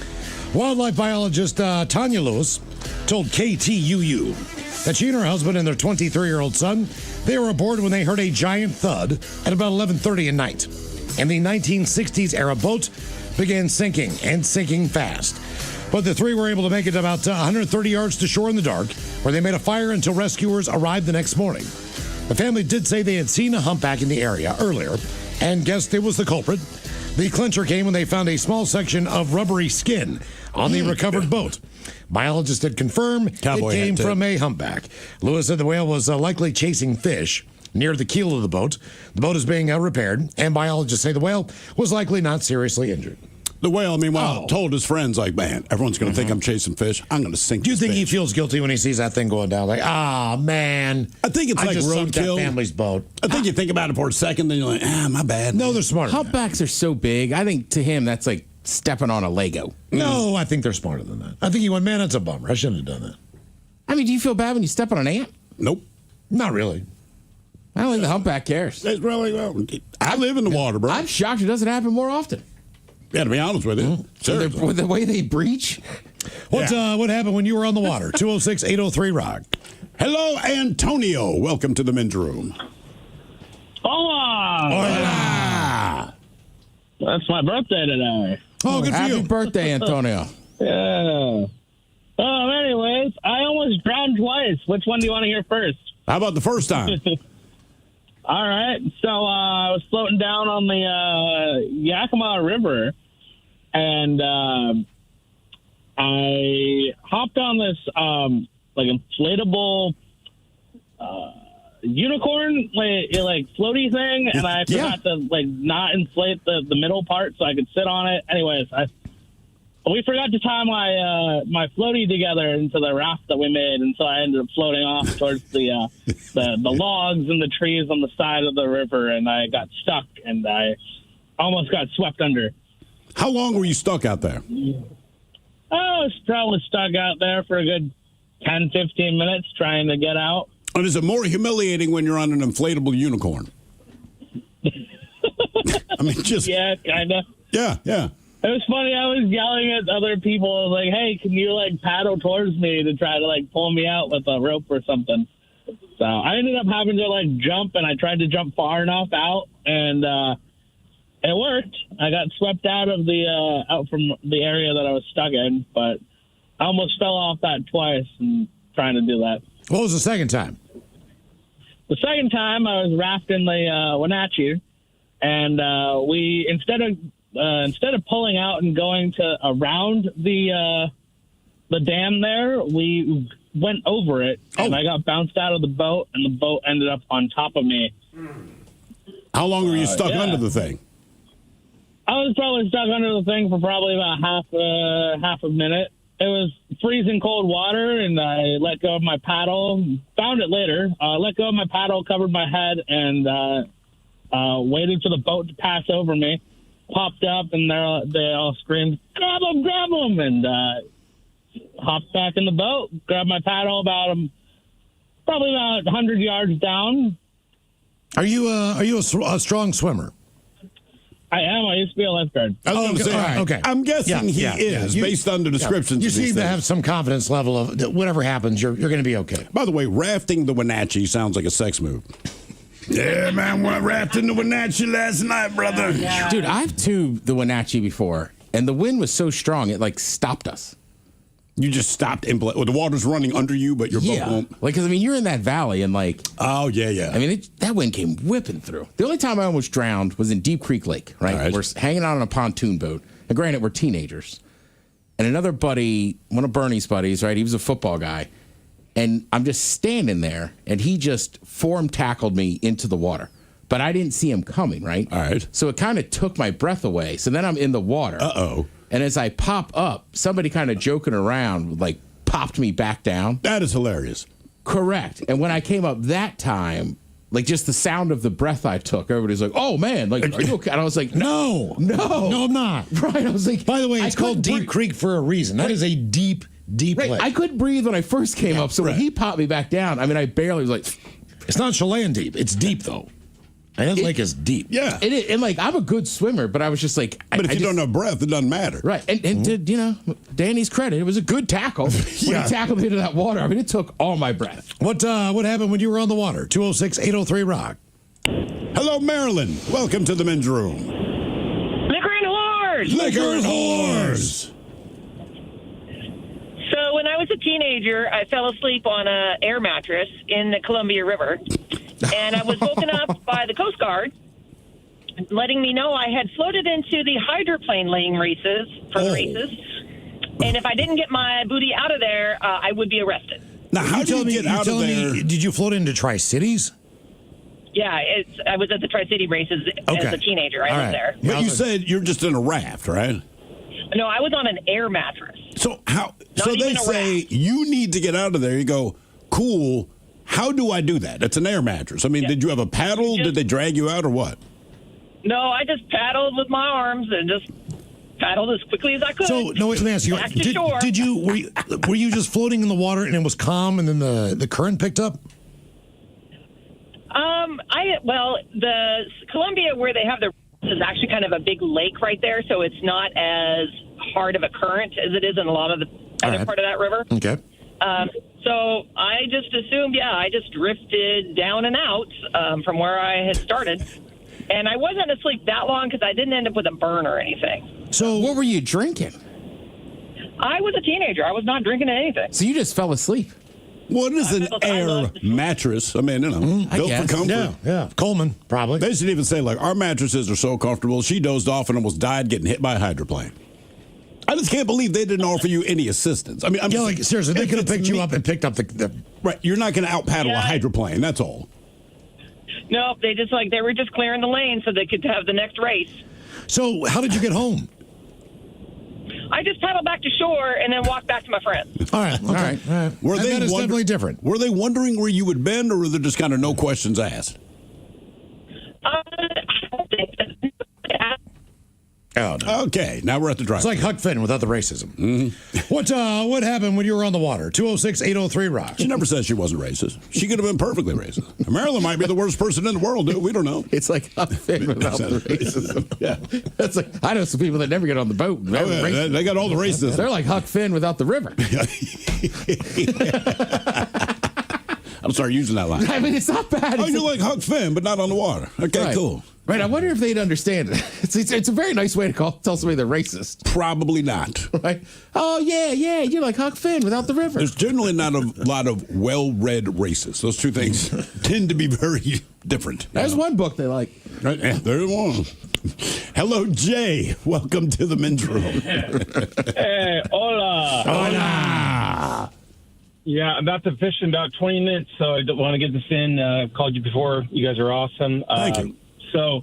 Wildlife biologist Tanya Lewis told KTUU that she and her husband and their 23-year-old son, they were aboard when they heard a giant thud at about 11:30 at night. And the 1960s-era boat began sinking, and sinking fast. But the three were able to make it about 130 yards to shore in the dark, where they made a fire until rescuers arrived the next morning. The family did say they had seen a humpback in the area earlier and guessed it was the culprit. The clincher came when they found a small section of rubbery skin on the recovered boat. Biologists had confirmed it came from a humpback. Lewis said the whale was likely chasing fish near the keel of the boat. The boat is being repaired, and biologists say the whale was likely not seriously injured. The whale, meanwhile, told his friends, like, man, everyone's going to think I'm chasing fish. I'm going to sink Do you this think he fish. feels guilty when he sees that thing going down? Like, man. I think it's like just sunk that roadkill. family's boat. I think you think about it for a second, then you're like, my bad. No, they're smarter. Humpbacks are so big. I think to him, that's like stepping on a Lego. No, I think they're smarter than that. I think he went, man, that's a bummer. I shouldn't have done that. I mean, do you feel bad when you step on an ant? Nope. Not really. I don't think the humpback cares. It's really, I live in the water, bro. I'm shocked it doesn't happen more often. Yeah, to be honest with you. With the way they breach. What happened when you were on the water? 206-803-ROCK. Hello, Antonio. Welcome to the men's room. Hola! Hola! That's my birthday today. Oh, good for you. Happy birthday, Antonio. Yeah. Anyways, I almost drowned twice. Which one do you want to hear first? How about the first time? All right. So I was floating down on the Yakima River, and I hopped on this like inflatable unicorn like floaty thing, and I forgot to like not inflate the middle part so I could sit on it. Anyways, we forgot to tie my floaty together into the raft that we made, and so I ended up floating off towards the logs and the trees on the side of the river, and I got stuck, and I almost got swept under. How long were you stuck out there? I was probably stuck out there for a good 10, 15 minutes trying to get out. And is it more humiliating when you're on an inflatable unicorn? I mean, just... Yeah, kind of. Yeah. It was funny. I was yelling at other people, like, hey, can you, like, paddle towards me to try to, like, pull me out with a rope or something? So I ended up having to, like, jump, and I tried to jump far enough out, and it worked. I got swept out of out from the area that I was stuck in, but I almost fell off that twice and trying to do that. What was the second time? The second time I was rafting the Wenatchee, and we instead of pulling out and going to around the dam there, we went over it, and I got bounced out of the boat, and the boat ended up on top of me. How long were you stuck under the thing? I was probably stuck under the thing for probably about half a minute. It was freezing cold water, and I let go of my paddle. Found it later. Let go of my paddle, covered my head, and waited for the boat to pass over me. Popped up, and they all screamed, grab him, and hopped back in the boat, grabbed my paddle probably about 100 yards down. Are you a strong swimmer? I am. I used to be a lifeguard. I was going to say, all right, okay. I'm guessing he is, based on the descriptions. You of these seem to things. have some confidence level of that whatever happens, you're going to be okay. By the way, rafting the Wenatchee sounds like a sex move. Yeah, man, went rafting the Wenatchee last night, brother. Dude, I've tubed the Wenatchee before, and the wind was so strong it like stopped us. You just stopped the water's running under you, but your boat won't. Like, because I mean, you're in that valley, and like, oh yeah. I mean, that wind came whipping through. The only time I almost drowned was in Deep Creek Lake. Right, we're hanging out on a pontoon boat, and granted, we're teenagers. And another buddy, one of Bernie's buddies, right? He was a football guy, and I'm just standing there, and he just form tackled me into the water. But I didn't see him coming, right? All right. So it kind of took my breath away. So then I'm in the water. Uh-oh. And as I pop up, somebody kind of joking around, like, popped me back down. That is hilarious. Correct. And when I came up that time, like, just the sound of the breath I took, everybody's like, oh, man, like, are you okay? And I was like, No, I'm not. Right. I was like, by the way, it's called Deep Creek for a reason. That is a deep lake. I couldn't breathe when I first came up. So when he popped me back down, I mean, I barely was like, it's not Chilean deep. It's deep, though. And that lake is deep. Yeah. And like, I'm a good swimmer, but I was just like... But if you don't have breath, it doesn't matter. Right. And to, you know, Danny's credit, it was a good tackle. When he tackled me into that water, I mean, it took all my breath. What happened when you were on the water? 206-803-ROCK. Hello, Maryland. Welcome to the men's room. Liquor and whores! Liquor and whores! So when I was a teenager, I fell asleep on an air mattress in the Columbia River. And I was woken up by the Coast Guard, letting me know I had floated into the hydroplane laying races for the races. And if I didn't get my booty out of there, I would be arrested. Now, how did you get out of there? Did you float into Tri-Cities? Yeah, I was at the Tri-City races as a teenager. I was there. But you said you're just in a raft, right? No, I was on an air mattress. So how? So they say you need to get out of there. You go, cool. How do I do that? It's an air mattress. I mean, did you have a paddle? Did they drag you out or what? No, I just paddled with my arms and just paddled as quickly as I could. So, no, wait, let me ask you. Back to shore. Were you just floating in the water and it was calm and then the current picked up? The Columbia where they have the is actually kind of a big lake right there, so it's not as hard of a current as it is in a lot of the other part of that river. Okay. So I just assumed, I just drifted down and out from where I had started. And I wasn't asleep that long because I didn't end up with a burn or anything. So what were you drinking? I was a teenager. I was not drinking anything. So you just fell asleep? What is an air mattress? I mean, you know, built for comfort. Yeah. Coleman, probably. They should even say, like, our mattresses are so comfortable. She dozed off and almost died getting hit by a hydroplane. I just can't believe they didn't offer you any assistance. I mean, I'm like seriously, they could have picked you up and picked up the right. You're not going to out paddle a hydroplane. That's all. No, they were just clearing the lane so they could have the next race. So how did you get home? I just paddled back to shore and then walked back to my friends. All right. Were And they that is definitely different. Were they wondering where you would been, or were there just kind of no questions asked? Oh, no. Okay, now we're at the drive. It's like Huck Finn without the racism. Mm-hmm. What happened when you were on the water? 206-803-ROCK. She never said she wasn't racist. She could have been perfectly racist. Marilyn might be the worst person in the world, dude. We don't know. It's like Huck Finn without the racism. Yeah. That's like, I know some people that never get on the boat. They got all the racism. They're like Huck Finn without the river. I'm sorry using that line. I mean, it's not bad. Oh, you're like Huck Finn, but not on the water. Okay, Right. cool. Right, I wonder if they'd understand it. It's a very nice way to tell somebody they're racist. Probably not. Right? Oh, yeah, you're like Huck Finn without the river. There's generally not a lot of well-read racists. Those two things tend to be very different. There's one book they like. Right, yeah, there's one. Hello, Jay. Welcome to the men's room. Hey, hola. Hola. Yeah, I'm about to fish in about 20 minutes, so I want to get this in. Called you before. You guys are awesome. Thank you. So,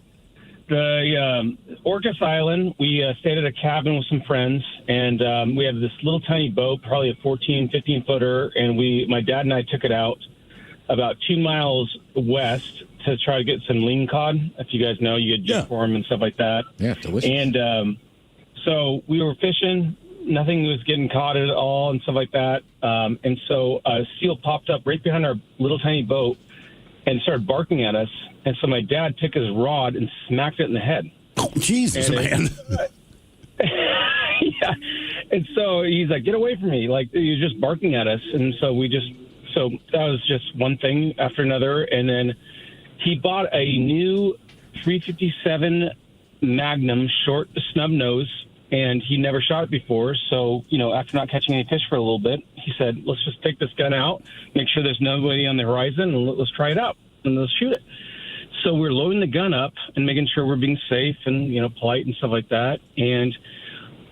the Orcas Island, we stayed at a cabin with some friends, and we have this little tiny boat, probably a 14, 15-footer, and my dad and I took it out about 2 miles west to try to get some lean cod. If you guys know, you get jig for them and stuff like that. Yeah, delicious. And so we were fishing. Nothing was getting caught at all and stuff like that. And so a seal popped up right behind our little tiny boat and started barking at us. And so my dad took his rod and smacked it in the head. Oh, Jesus, man. Yeah. And so he's like, get away from me. Like, you're just barking at us. And so so that was just one thing after another. And then he bought a new 357 Magnum short snub nose, and he never shot it before. So, after not catching any fish for a little bit, he said, let's just take this gun out, make sure there's nobody on the horizon, and let's try it out, and let's shoot it. So we're loading the gun up and making sure we're being safe and, polite and stuff like that. And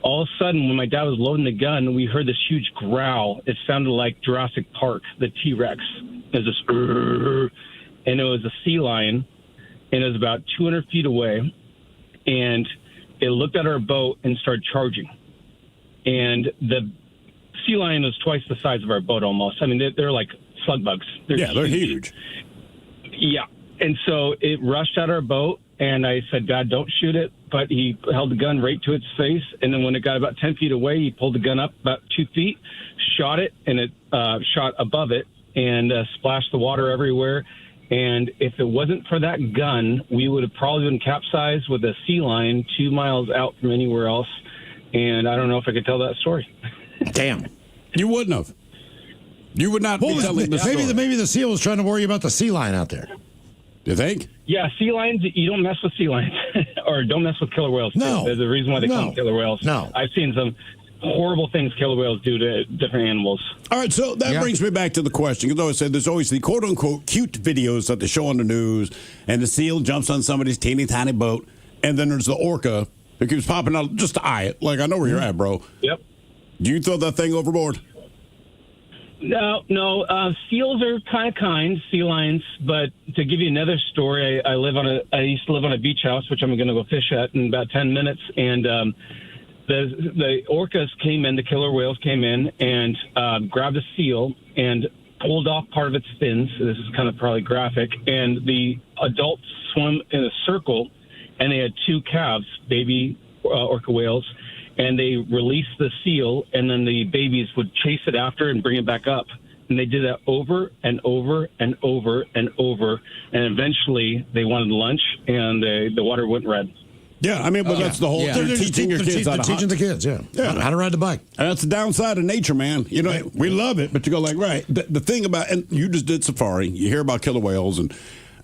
all of a sudden, when my dad was loading the gun, we heard this huge growl. It sounded like Jurassic Park, the T-Rex. It was this, and it was a sea lion, and it was about 200 feet away. And it looked at our boat and started charging. And the sea lion was twice the size of our boat almost. I mean, they're like slug bugs. They're huge. Yeah. And so it rushed at our boat, and I said, God, don't shoot it. But he held the gun right to its face. And then when it got about 10 feet away, he pulled the gun up about 2 feet, shot it, and it shot above it and splashed the water everywhere. And if it wasn't for that gun, we would have probably been capsized with a sea lion 2 miles out from anywhere else. And I don't know if I could tell that story. Damn. You wouldn't have. You would not be telling the story. Maybe the seal was trying to worry about the sea lion out there. You think? Yeah, sea lions, you don't mess with sea lions. Or don't mess with killer whales. No. There's a reason why they call them killer whales. No. I've seen some horrible things killer whales do to different animals. All right, so that brings me back to the question. Because I always said there's always the quote-unquote cute videos that they show on the news, and the seal jumps on somebody's teeny tiny boat, and then there's the orca that keeps popping out just to eye it. Like, I know where you're at, bro. Yep. Do you throw that thing overboard? No. Seals are kind, sea lions. But to give you another story, I used to live on a beach house, which I'm going to go fish at in about 10 minutes, and the orcas came in, the killer whales came in and grabbed a seal and pulled off part of its fins. This is kind of probably graphic. And the adults swim in a circle, and they had 2 calves, baby orca whales, and they released the seal, and then the babies would chase it after and bring it back up. And they did that over and over and over and over, and eventually they wanted lunch, and the water went red. Yeah, I mean, but that's the whole. Yeah. They're teaching your kids how to teaching hunt. the kids, how to ride the bike. And that's the downside of nature, man. We love it, but you go like, right. The thing about, and you just did safari. You hear about killer whales and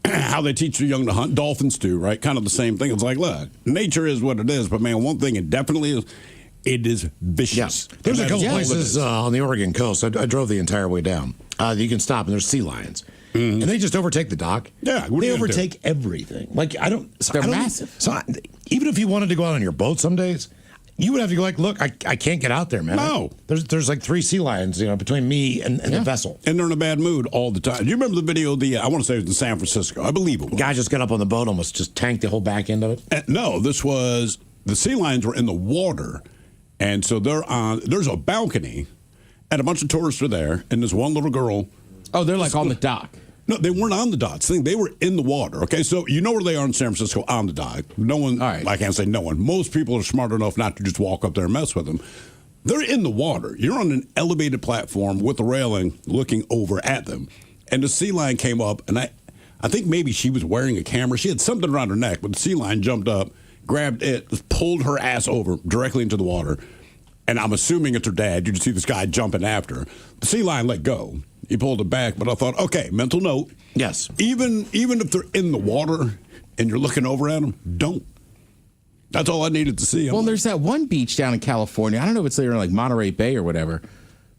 how they teach the young to hunt. Dolphins too, right? Kind of the same thing. It's like, look, nature is what it is, but man, one thing it definitely is. It is vicious. Yes. There's a couple places on the Oregon coast. I drove the entire way down. You can stop, and there's sea lions. And they just overtake the dock. Yeah, they overtake everything. Like, They're massive. So even if you wanted to go out on your boat some days, You would have to go like, look, I can't get out there, man. No. There's like 3 sea lions, between me and the vessel. And they're in a bad mood all the time. Do you remember the video? I want to say it was in San Francisco. I believe it was. Guy just got up on the boat, almost just tanked the whole back end of it. No, this was the sea lions were in the water, and so there's a balcony, and a bunch of tourists are there, and there's one little girl. Oh, they're like on the dock. No, they weren't on the dock. They were in the water. Okay, so you know where they are in San Francisco, on the dock. No one, I can't say no one. Most people are smart enough not to just walk up there and mess with them. They're in the water. You're on an elevated platform with a railing looking over at them. And the sea lion came up, and I think maybe she was wearing a camera. She had something around her neck, but the sea lion jumped up, grabbed it, pulled her ass over directly into the water. And I'm assuming it's her dad. You just see this guy jumping after her. The sea lion let go. He pulled it back, but I thought, okay, mental note. Yes. Even if they're in the water and you're looking over at them, don't. That's all I needed to see. Well, there's that one beach down in California. I don't know if it's there in like Monterey Bay or whatever,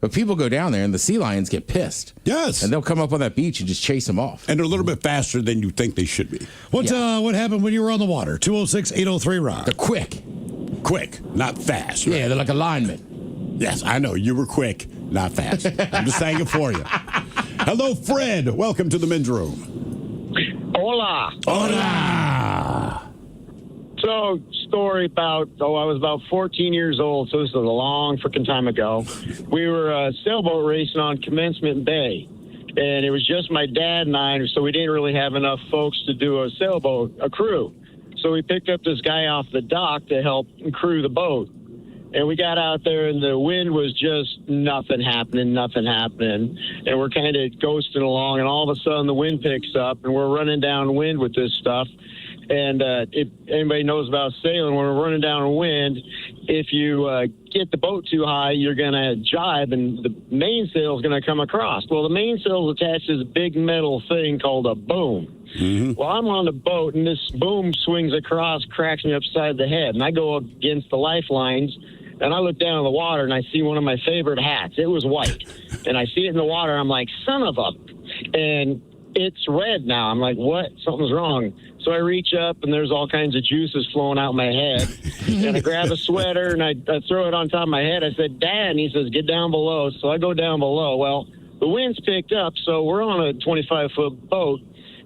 but people go down there and the sea lions get pissed. Yes. And they'll come up on that beach and just chase them off. And they're a little bit faster than you think they should be. What happened when you were on the water? 206-803-ROCK. They're quick. Quick, not fast. Right? Yeah, they're like a lineman. Yes, I know. You were quick, not fast. I'm just saying it for you. Hello, Fred. Welcome to the men's room. Hola. Hola. So, story about, I was about 14 years old, so this is a long freaking time ago. We were sailboat racing on Commencement Bay, and it was just my dad and I, so we didn't really have enough folks to do a crew. So we picked up this guy off the dock to help crew the boat. And we got out there, and the wind was just nothing happening. And we're kind of ghosting along, and all of a sudden the wind picks up, and we're running downwind with this stuff. And if anybody knows about sailing, when we're running downwind, if you get the boat too high, you're going to jibe, and the mainsail is going to come across. Well, the mainsail is attached to this big metal thing called a boom. Mm-hmm. Well, I'm on the boat, and this boom swings across, cracks me upside the head, and I go against the lifelines, and I look down in the water, and I see one of my favorite hats. It was white, and I see it in the water. I'm like, son of a... And it's red now. I'm like, what? Something's wrong. So I reach up, and there's all kinds of juices flowing out my head. And I grab a sweater, and I throw it on top of my head. I said, Dad, and he says, get down below. So I go down below. Well, the wind's picked up, so we're on a 25-foot boat.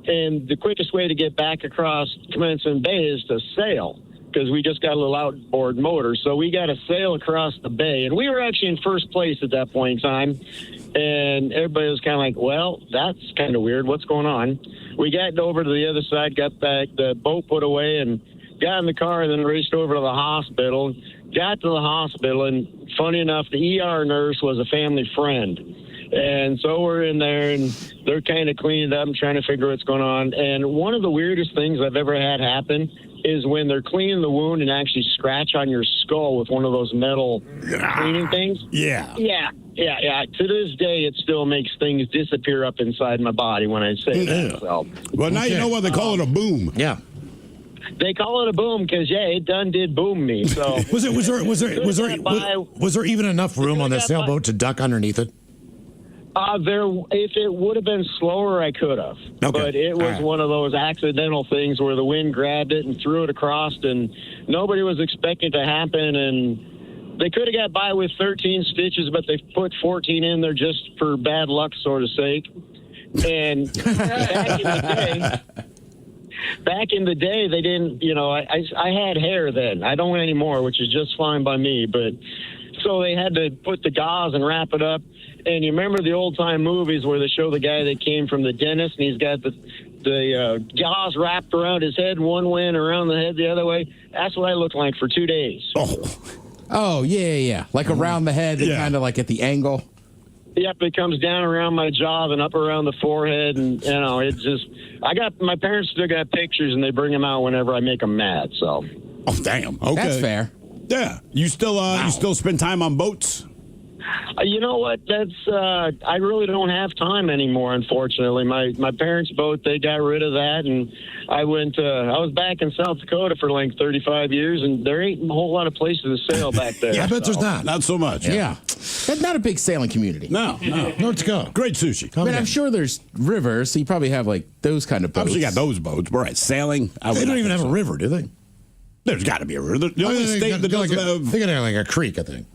And the quickest way to get back across Commencement Bay is to sail, because we just got a little outboard motor. So we got to sail across the bay. And we were actually in first place at that point in time. And everybody was kind of like, well, that's kind of weird. What's going on? We got over to the other side, got back, the boat put away, and got in the car and then raced over to the hospital. Got to the hospital, and funny enough, the ER nurse was a family friend. And so we're in there, and they're kind of cleaning it up and trying to figure what's going on. And one of the weirdest things I've ever had happen is when they're cleaning the wound and actually scratch on your skull with one of those metal cleaning things. Yeah. Yeah. To this day, it still makes things disappear up inside my body when I say that. So. Well, now you know why they call it a boom. Yeah. They call it a boom because, it done did boom me. So was there even enough room on the sailboat to duck underneath it? If it would have been slower, I could have. Okay. But it was one of those accidental things where the wind grabbed it and threw it across, and nobody was expecting it to happen. And they could have got by with 13 stitches, but they put 14 in there just for bad luck, sort of sake. And back in the day, they didn't, I had hair then. I don't anymore, which is just fine by me. But so they had to put the gauze and wrap it up. And you remember the old-time movies where they show the guy that came from the dentist, and he's got the gauze wrapped around his head one way and around the head the other way? That's what I looked like for 2 days. Oh, yeah. Like around the head and kind of like at the angle. Yep, it comes down around my jaw and up around the forehead, and, it's just... my parents still got pictures, and they bring them out whenever I make them mad, so... Oh, damn. Okay. That's fair. Yeah. You still spend time on boats? You know what? That's I really don't have time anymore, unfortunately. My parents' boat, they got rid of that, and I was back in South Dakota for like 35 years, and there ain't a whole lot of places to sail back there. Yeah, I bet there's not. Not so much. Yeah. That's not a big sailing community. No. Let's go. Great sushi. I'm sure there's rivers, so you probably have like those kind of boats. Obviously, you got those boats. But right, sailing. They don't even have a river, do they? There's got to be a river. The only state that doesn't have... They got like a creek, I think.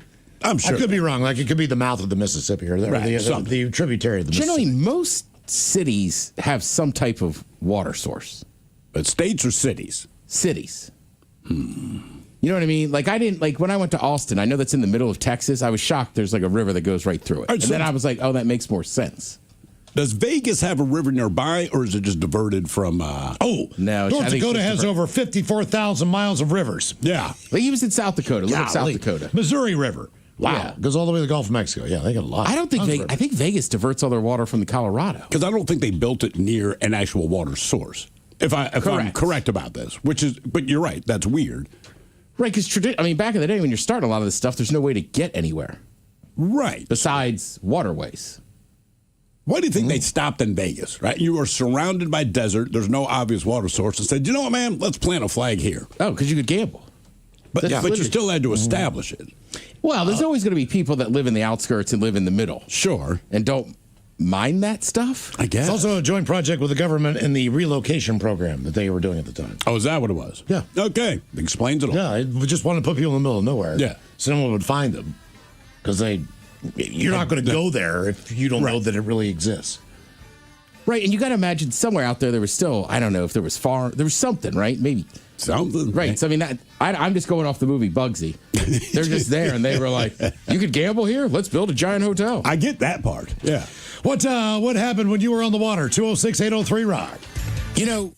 I'm sure. I could be wrong. Like it could be the mouth of the Mississippi or the tributary of the Generally, Mississippi. most cities have some type of water source. But states or cities? Cities. You know what I mean? Like when I went to Austin, I know that's in the middle of Texas. I was shocked there's like a river that goes right through it. And then I was like, oh, that makes more sense. Does Vegas have a river nearby, or is it just diverted from... No. North Dakota has over 54,000 miles of rivers. Yeah. Like he was in South Dakota. Look at South Dakota. Missouri River. Wow. Yeah. Goes all the way to the Gulf of Mexico. Yeah, they got a lot. I don't think I think Vegas diverts all their water from the Colorado. Because I don't think they built it near an actual water source. If I'm correct about this, but you're right. That's weird. Right, because back in the day when you're starting a lot of this stuff, there's no way to get anywhere. Right. Besides waterways. Why do you think they stopped in Vegas, right? You are surrounded by desert. There's no obvious water source. And said, you know what, man? Let's plant a flag here. Oh, because you could gamble. But you still had to establish it. Well, there's always going to be people that live in the outskirts and live in the middle. Sure. And don't mind that stuff. I guess. It's also a joint project with the government in the relocation program that they were doing at the time. Oh, is that what it was? Yeah. Okay. Explains it all. Yeah, we just wanted to put people in the middle of nowhere. Yeah. So no one would find them. Because you're not going to go there if you don't know that it really exists. Right, and you got to imagine somewhere out there was still, I don't know if there was something, right? Maybe. Something. Right, so I'm just going off the movie Bugsy. They're just there, and they were like, you could gamble here? Let's build a giant hotel. I get that part, yeah. What happened when you were on the water? 206-803-ROCK. You know,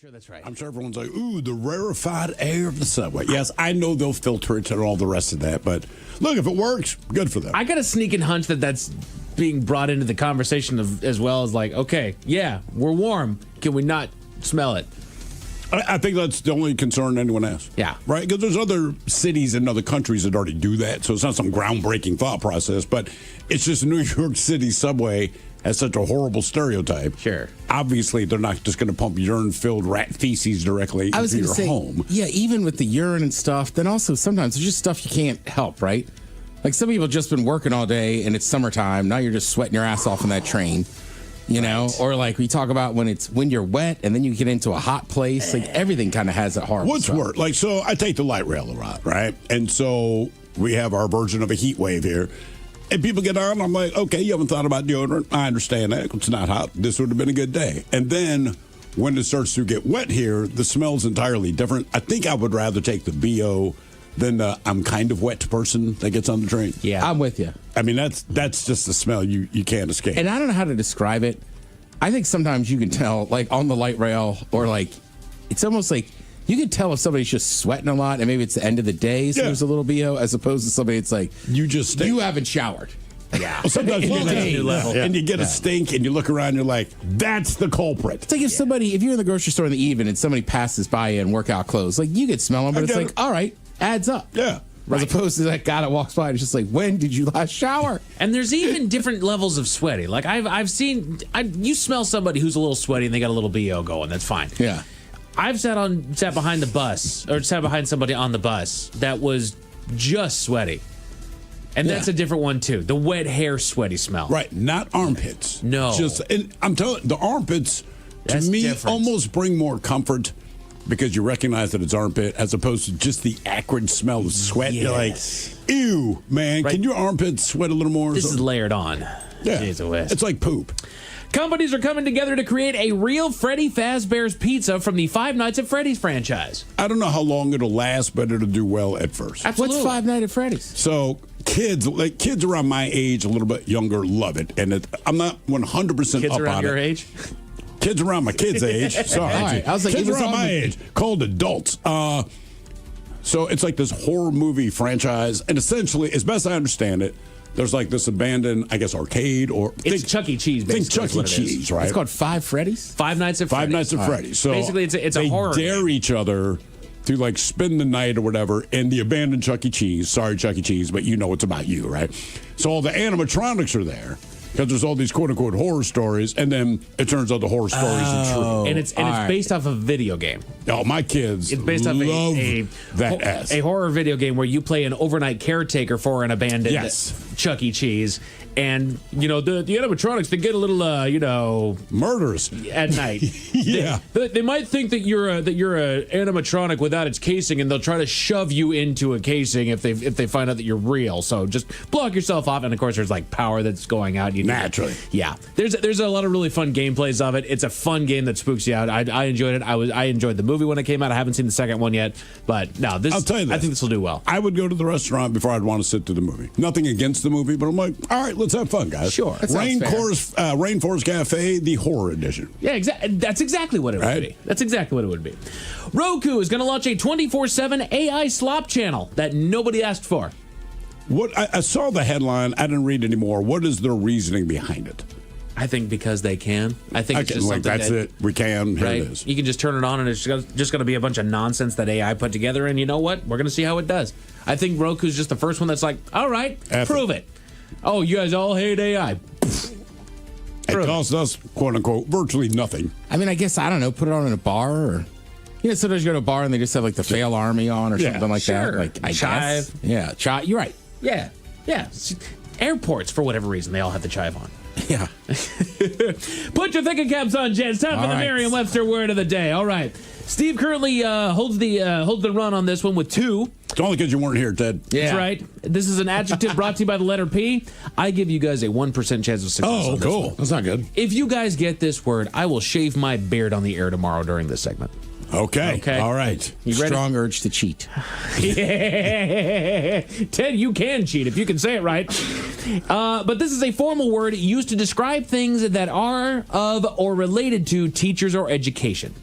Sure, that's right. I'm sure everyone's like, ooh, the rarefied air of the subway. Yes, I know they'll filter it and all the rest of that, but look, if it works, good for them. I got a sneaking hunch that that's being brought into the conversation as well as like, okay, yeah, we're warm. Can we not smell it? I think that's the only concern anyone has. Yeah. Right? Because there's other cities and other countries that already do that, so it's not some groundbreaking thought process, but it's just New York City subway has such a horrible stereotype. Sure. Obviously, they're not just going to pump urine-filled rat feces directly into your home. Yeah, even with the urine and stuff, then also sometimes there's just stuff you can't help, right? Like some people have just been working all day and it's summertime. Now you're just sweating your ass off in that train, you know? Or like we talk about when you're wet and then you get into a hot place. Like everything kind of has that horrible What's stuff. worse? Like, so I take the light rail a lot, right? And so we have our version of a heat wave here. And people get on, I'm like, okay, you haven't thought about deodorant. I understand that. It's not hot. This would have been a good day. And then when it starts to get wet here, the smell's entirely different. I think I would rather take the BO than the I'm kind of wet person that gets on the train. Yeah. I'm with you. I mean, that's just the smell you can't escape. And I don't know how to describe it. I think sometimes you can tell, like on the light rail, or like, it's almost like you can tell if somebody's just sweating a lot and maybe it's the end of the day, so there's a little BO, as opposed to somebody it's like, you haven't showered. Yeah. Well, sometimes you get a new level. And you get a stink and you look around and you're like, that's the culprit. It's like if you're in the grocery store in the evening and somebody passes by you in workout clothes, like you could smell them, but it's like, all right, adds up. Yeah. As opposed to that guy that walks by and it's just like, when did you last shower? And there's even different levels of sweaty. Like I've seen, you smell somebody who's a little sweaty and they got a little BO going. That's fine. Yeah. I've sat behind the bus or sat behind somebody on the bus that was just sweaty. And that's a different one too. The wet hair sweaty smell. Right. Not armpits. No. And I'm telling you, the armpits to me almost bring more comfort because you recognize that it's armpit as opposed to just the acrid smell of sweat. You're like, ew, man, can your armpits sweat a little more? This is layered on. Yeah. Jeez, it's like poop. Companies are coming together to create a real Freddy Fazbear's Pizza from the Five Nights at Freddy's franchise. I don't know how long it'll last, but it'll do well at first. Absolutely. What's Five Nights at Freddy's? So kids around my age, a little bit younger, love it. And I'm not 100% Kids up around on your it. age? Kids around my kids' age. Sorry. All right. I was like, kids it was around on my the- age called adults. So it's like this horror movie franchise. And essentially, as best I understand it, there's like this abandoned, I guess, arcade or It's Chuck E. Cheese, Think basically. Chuck E. Cheese, right? It's called Five Freddy's? Five Nights at Freddy's. Five Nights at Freddy's. So basically, it's a they horror dare game. each other to like spend the night or whatever in the abandoned Chuck E. Cheese. Sorry, Chuck E. Cheese, but you know it's about you, right? So all the animatronics are there because there's all these quote unquote horror stories, and then it turns out the horror stories are true. And it's based off of a video game. Oh, my kids It's based off love that a horror video game where you play an overnight caretaker for an abandoned Yes. Chuck E. Cheese. And, the animatronics, they get a little, murderous at night. Yeah. They might think that you're a animatronic without its casing, and they'll try to shove you into a casing if they find out that you're real. So just block yourself off. And, of course, there's, like, power that's going out. Naturally. Yeah. There's a lot of really fun gameplays of it. It's a fun game that spooks you out. I enjoyed it. I enjoyed the movie when it came out. I haven't seen the second one yet. But, no, I'll tell you this. I think this will do well. I would go to the restaurant before I'd want to sit through the movie. Nothing against the movie, but I'm like, all right, let's have fun, guys. Sure. That sounds fair. Rainforest Cafe, the horror edition. Yeah, that's exactly what it would be. That's exactly what it would be. Roku is going to launch a 24/7 AI slop channel that nobody asked for. What I saw the headline. I didn't read anymore. What is their reasoning behind it? I think because they can. I think it's just like something that's that, it. We can. Here right? it is. You can just turn it on, and it's just going to be a bunch of nonsense that AI put together. And you know what? We're going to see how it does. I think Roku's just the first one that's like, all right, prove it. Oh, you guys all hate AI. It costs us, quote unquote, virtually nothing. I mean, I guess, I don't know, put it on in a bar or. Sometimes you go to a bar and they just have like the Fail Army on or something like that. Like I guess. Yeah, chive. You're right. Yeah. Airports, for whatever reason, they all have the chive on. Yeah. Put your thinking caps on, gents. Time for the Merriam-Webster word of the day. All right. Steve currently holds the run on this one with 2. It's only because you weren't here, Ted. Yeah. That's right. This is an adjective brought to you by the letter P. I give you guys a 1% chance of success. Oh, on this cool. one. That's not good. If you guys get this word, I will shave my beard on the air tomorrow during this segment. Okay. All right. You ready? Strong urge to cheat. Yeah. Ted, you can cheat if you can say it right. But this is a formal word used to describe things that are of or related to teachers or education.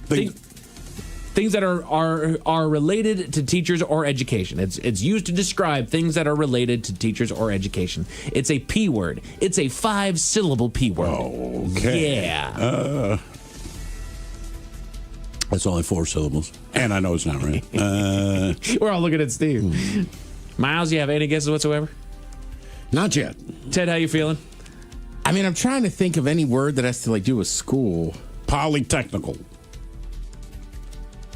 Things that are related to teachers or education. It's used to describe things that are related to teachers or education. It's a P word. It's a 5-syllable P word. Okay. Yeah. That's only 4 syllables. And I know it's not right. We're all looking at Steve. Miles, you have any guesses whatsoever? Not yet. Ted, how you feeling? I mean, I'm trying to think of any word that has to like do with school. Polytechnical.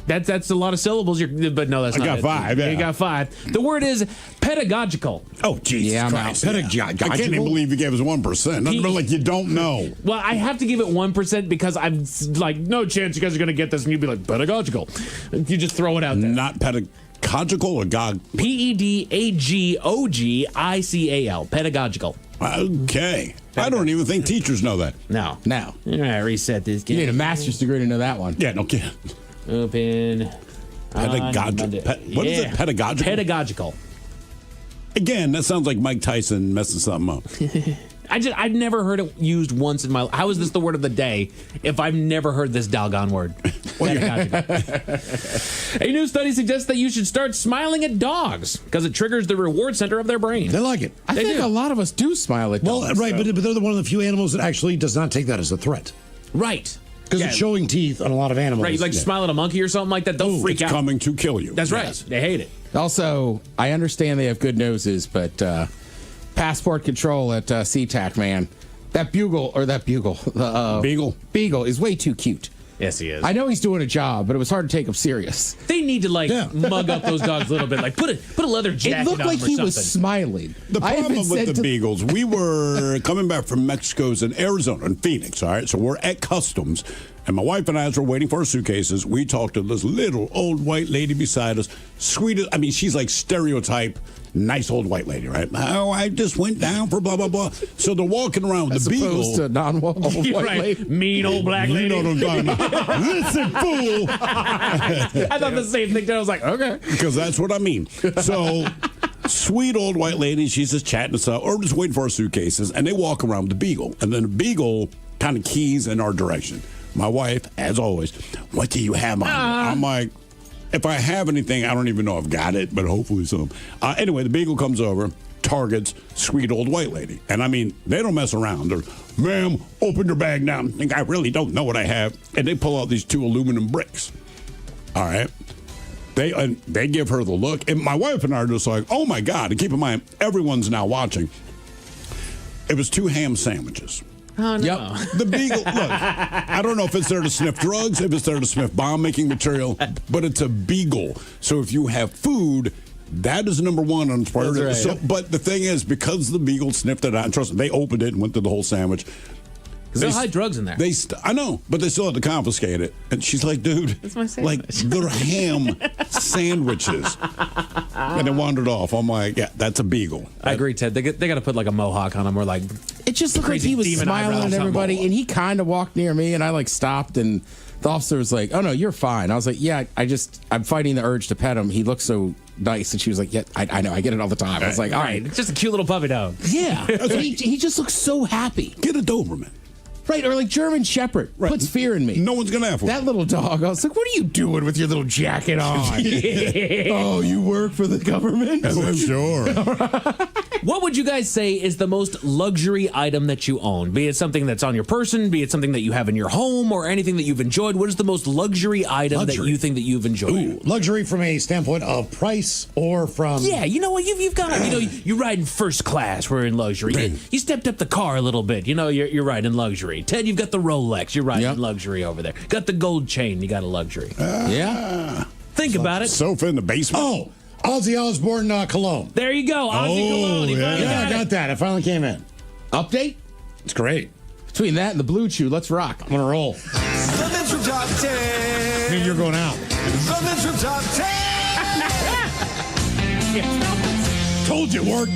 That's a lot of syllables. But no, that's not got it. 5. Yeah. You got 5. The word is pedagogical. Oh, Jesus Yeah, I'm Christ. out. Pedagogical. I can't even believe you gave us 1%. Nothing like you don't know. Well, I have to give it 1% because I'm like, no chance you guys are going to get this. And you'd be like, pedagogical. You just throw it out there. Not pedagogical or gog? Pedagogical. Pedagogical. Okay. I don't even think teachers know that. No. No. All right, reset this. You need a master's degree to know that one. Yeah, no kidding. Open. Pedagogical. What is it? Pedagogical? Pedagogical. Again, that sounds like Mike Tyson messing something up. I've never heard it used once in my life. How is this the word of the day if I've never heard this doggone word? A new study suggests that you should start smiling at dogs because it triggers the reward center of their brain. They like it. I think a lot of us do smile at dogs. Well, right, but they're one of the few animals that actually does not take that as a threat. Right. Because it's showing teeth on a lot of animals. Right, you like smile at a monkey or something like that, they'll freak out. It's coming to kill you. That's right. They hate it. Also, I understand they have good noses, but passport control at SeaTac, man, that Beagle, Beagle is way too cute. Yes, he is. I know he's doing a job, but it was hard to take him serious. They need to mug up those dogs a little bit. Like put a leather jacket on. It looked like or he something. was smiling. The problem with the Beagles, we were coming back from Mexico's in Arizona, in Phoenix, all right? So we're at customs, and my wife and I, as we're waiting for our suitcases, we talked to this little old white lady beside us. Sweetest, I mean, she's like stereotype, nice old white lady, right? Oh, I just went down for blah, blah, blah. So they're walking around with the Beagle. As opposed to non-old white lady. Mean old black lady. You know what I'm talking about. Listen, fool. I thought the same thing. I was like, okay. Because that's what I mean. So, sweet old white lady, she's just chatting us up, or just waiting for our suitcases, and they walk around with the Beagle. And then the Beagle kind of keys in our direction. My wife, as always, what do you have on? I'm like, if I have anything, I don't even know I've got it, but hopefully some. Anyway, the Beagle comes over, targets sweet old white lady. And I mean, they don't mess around. They're, ma'am, open your bag now. I think I really don't know what I have. And they pull out these 2 aluminum bricks. All right. They give her the look. And my wife and I are just like, oh, my God. And keep in mind, everyone's now watching. It was 2 ham sandwiches. Oh, no. Yep. The Beagle, look, I don't know if it's there to sniff drugs, if it's there to sniff bomb-making material, but it's a Beagle. So if you have food, that is number 1 on its priority. Right. So, but the thing is, because the Beagle sniffed it out, and trust me, they opened it and went through the whole sandwich. They'll hide drugs in there. I know, but they still had to confiscate it. And she's like, dude, That's my sandwich. like, they're ham sandwiches. And they wandered off. I'm like, yeah, that's a Beagle. I agree, Ted. They got to put like a mohawk on him. Or like, it just looked like he was smiling at everybody, and he kind of walked near me, and I like stopped, and the officer was like, "Oh no, you're fine." I was like, "Yeah, I'm fighting the urge to pet him. He looks so nice," and she was like, "Yeah, I know, I get it all the time." I was like, "All right, it's just a cute little puppy dog." Yeah, he just looks so happy. Get a Doberman. Right, or like German Shepherd puts fear in me. No one's gonna have one. That little dog. I was like, "What are you doing with your little jacket on?" Oh, you work for the government? Sure. What would you guys say is the most luxury item that you own? Be it something that's on your person, be it something that you have in your home, or anything that you've enjoyed. What is the most luxury item that you think that you've enjoyed? Ooh, luxury from a standpoint of price or from... Yeah, you know what? You've got, you ride in first class. We're in luxury. You stepped up the car a little bit. You're riding luxury. Ted, you've got the Rolex. You're riding luxury over there. Got the gold chain. You got a luxury. Think about it. Sofa in the basement. Oh, Ozzy Osbourne cologne. There you go. Ozzy cologne. I got that. It finally came in. Update? It's great. Between that and the Blue Chew, let's rock. I'm gonna roll. The Men's Room Top 10. Hey, you're going out. The Men's Room Top 10. Told you, Ward.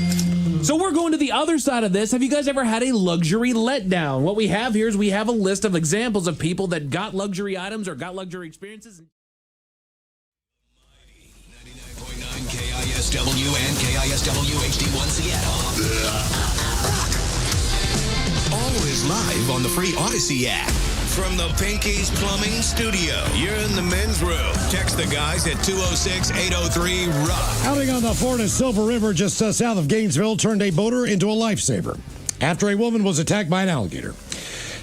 So we're going to the other side of this. Have you guys ever had a luxury letdown? What we have here is we have a list of examples of people that got luxury items or got luxury experiences. 99.9 KISW and KISW HD1 Seattle. Always live on the free Odyssey app. From the Pinky's Plumbing Studio, you're in the men's room. Text the guys at 206-803-ROCK. Outing on the Florida Silver River just south of Gainesville turned a boater into a lifesaver after a woman was attacked by an alligator.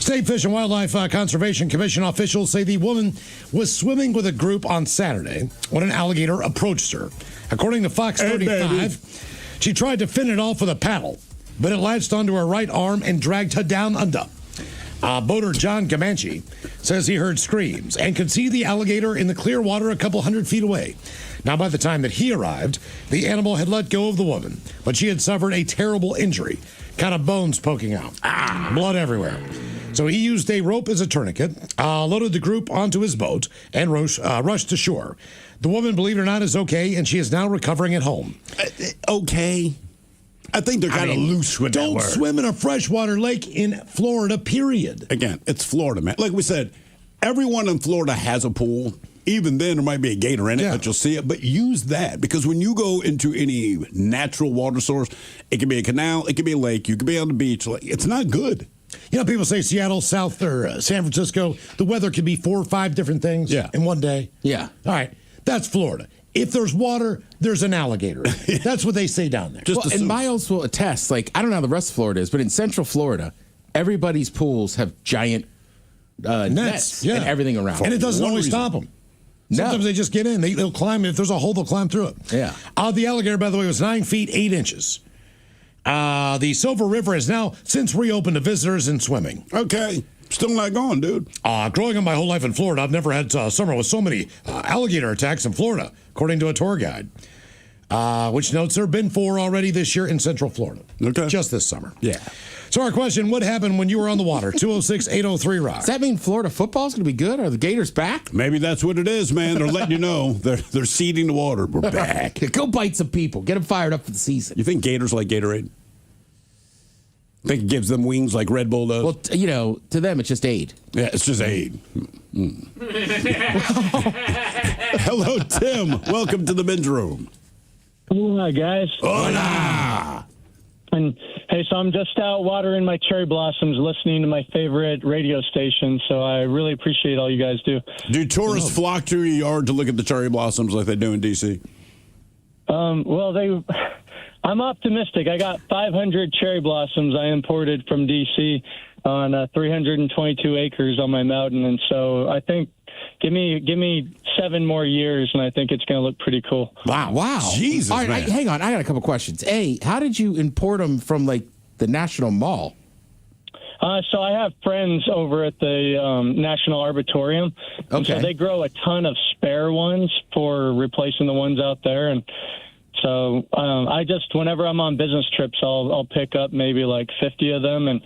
State Fish and Wildlife Conservation Commission officials say the woman was swimming with a group on Saturday when an alligator approached her. According to Fox 35, she tried to fend it off with a paddle, but it latched onto her right arm and dragged her down under. Boater John Gamanchi says he heard screams and could see the alligator in the clear water a couple hundred feet away. Now, by the time that he arrived, the animal had let go of the woman, but she had suffered a terrible injury, kind of bones poking out, blood everywhere. So he used a rope as a tourniquet, loaded the group onto his boat, and rushed to shore. The woman, believe it or not, is okay, and she is now recovering at home. Okay. I think they're kind of loose with that Don't word. swim in a freshwater lake in Florida, period. Again, it's Florida, man. Like we said, everyone in Florida has a pool. Even then, there might be a gator in it, but you'll see it. But use that, because when you go into any natural water source, it can be a canal, it can be a lake, you can be on the beach. It's not good. You know, people say Seattle, South, or San Francisco, the weather can be 4 or 5 different things in one day. Yeah. All right, that's Florida. If there's water, there's an alligator. That's what they say down there. And Miles will attest, I don't know how the rest of Florida is, but in Central Florida, everybody's pools have giant nets and everything around. And it doesn't always stop them. Sometimes they just get in. They'll climb. If there's a hole, they'll climb through it. Yeah. The alligator, by the way, was 9 feet 8 inches. The Silver River has now since reopened to visitors and swimming. Okay. Still not going, dude. Growing up my whole life in Florida, I've never had a summer with so many alligator attacks in Florida, according to a tour guide, which notes there have been 4 already this year in Central Florida. Okay. Just this summer. Yeah. So our question, what happened when you were on the water? 206-803-ROCK. Does that mean Florida football's going to be good? Are the Gators back? Maybe that's what it is, man. They're letting you know. They're seeding the water. We're back. Go bite some people. Get them fired up for the season. You think Gators like Gatorade? Think it gives them wings like Red Bull does? Well, to them, it's just aid. Yeah, it's just aid. Hello, Tim. Welcome to the men's room. Hola, guys. Hola. And Hey, so I'm just out watering my cherry blossoms, listening to my favorite radio station. So I really appreciate all you guys do. Do tourists flock to your yard to look at the cherry blossoms like they do in D.C.? Well, I'm optimistic. I got 500 cherry blossoms I imported from D.C. on 322 acres on my mountain, and so I think give me 7 more years, and I think it's going to look pretty cool. Wow. Jesus, All right, man. hang on. I got a couple questions. A, how did you import them from, like, the National Mall? So I have friends over at the National Arboretum. And Okay. so they grow a ton of spare ones for replacing the ones out there. And so I just, whenever I'm on business trips, I'll pick up maybe like 50 of them. And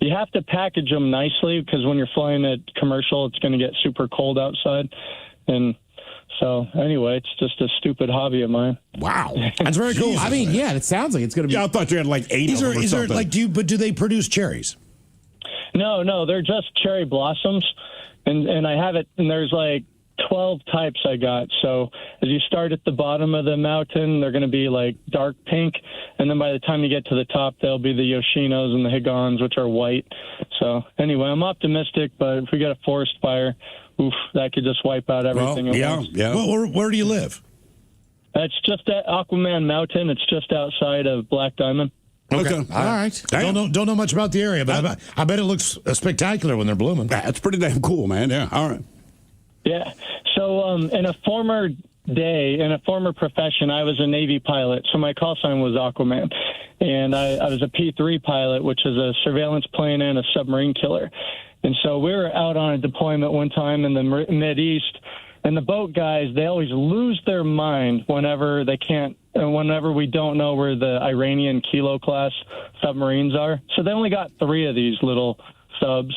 you have to package them nicely because when you're flying at commercial, it's going to get super cold outside. And so anyway, it's just a stupid hobby of mine. Wow. That's very cool. I mean, yeah, it sounds like it's going to be. Yeah, I thought you had like 8 of them or Is there something. like do they produce cherries? No, they're just cherry blossoms, and I have it. And there's like 12 types I got. So as you start at the bottom of the mountain, they're going to be like dark pink, and then by the time you get to the top, they'll be the Yoshinos and the Higons, which are white. So anyway, I'm optimistic, but if we get a forest fire, that could just wipe out everything. at once. Well, where do you live? It's just at Aquaman Mountain. It's just outside of Black Diamond. Okay. All right. Don't know much about the area, but I bet it looks spectacular when they're blooming. That's pretty damn cool, man. Yeah. All right. Yeah. So in a former day, in a former profession, I was a Navy pilot. So my call sign was Aquaman. And I was a P-3 pilot, which is a surveillance plane and a submarine killer. And so we were out on a deployment one time in the Mideast. And the boat guys, they always lose their mind whenever we don't know where the Iranian Kilo class submarines are. So they only got 3 of these little subs,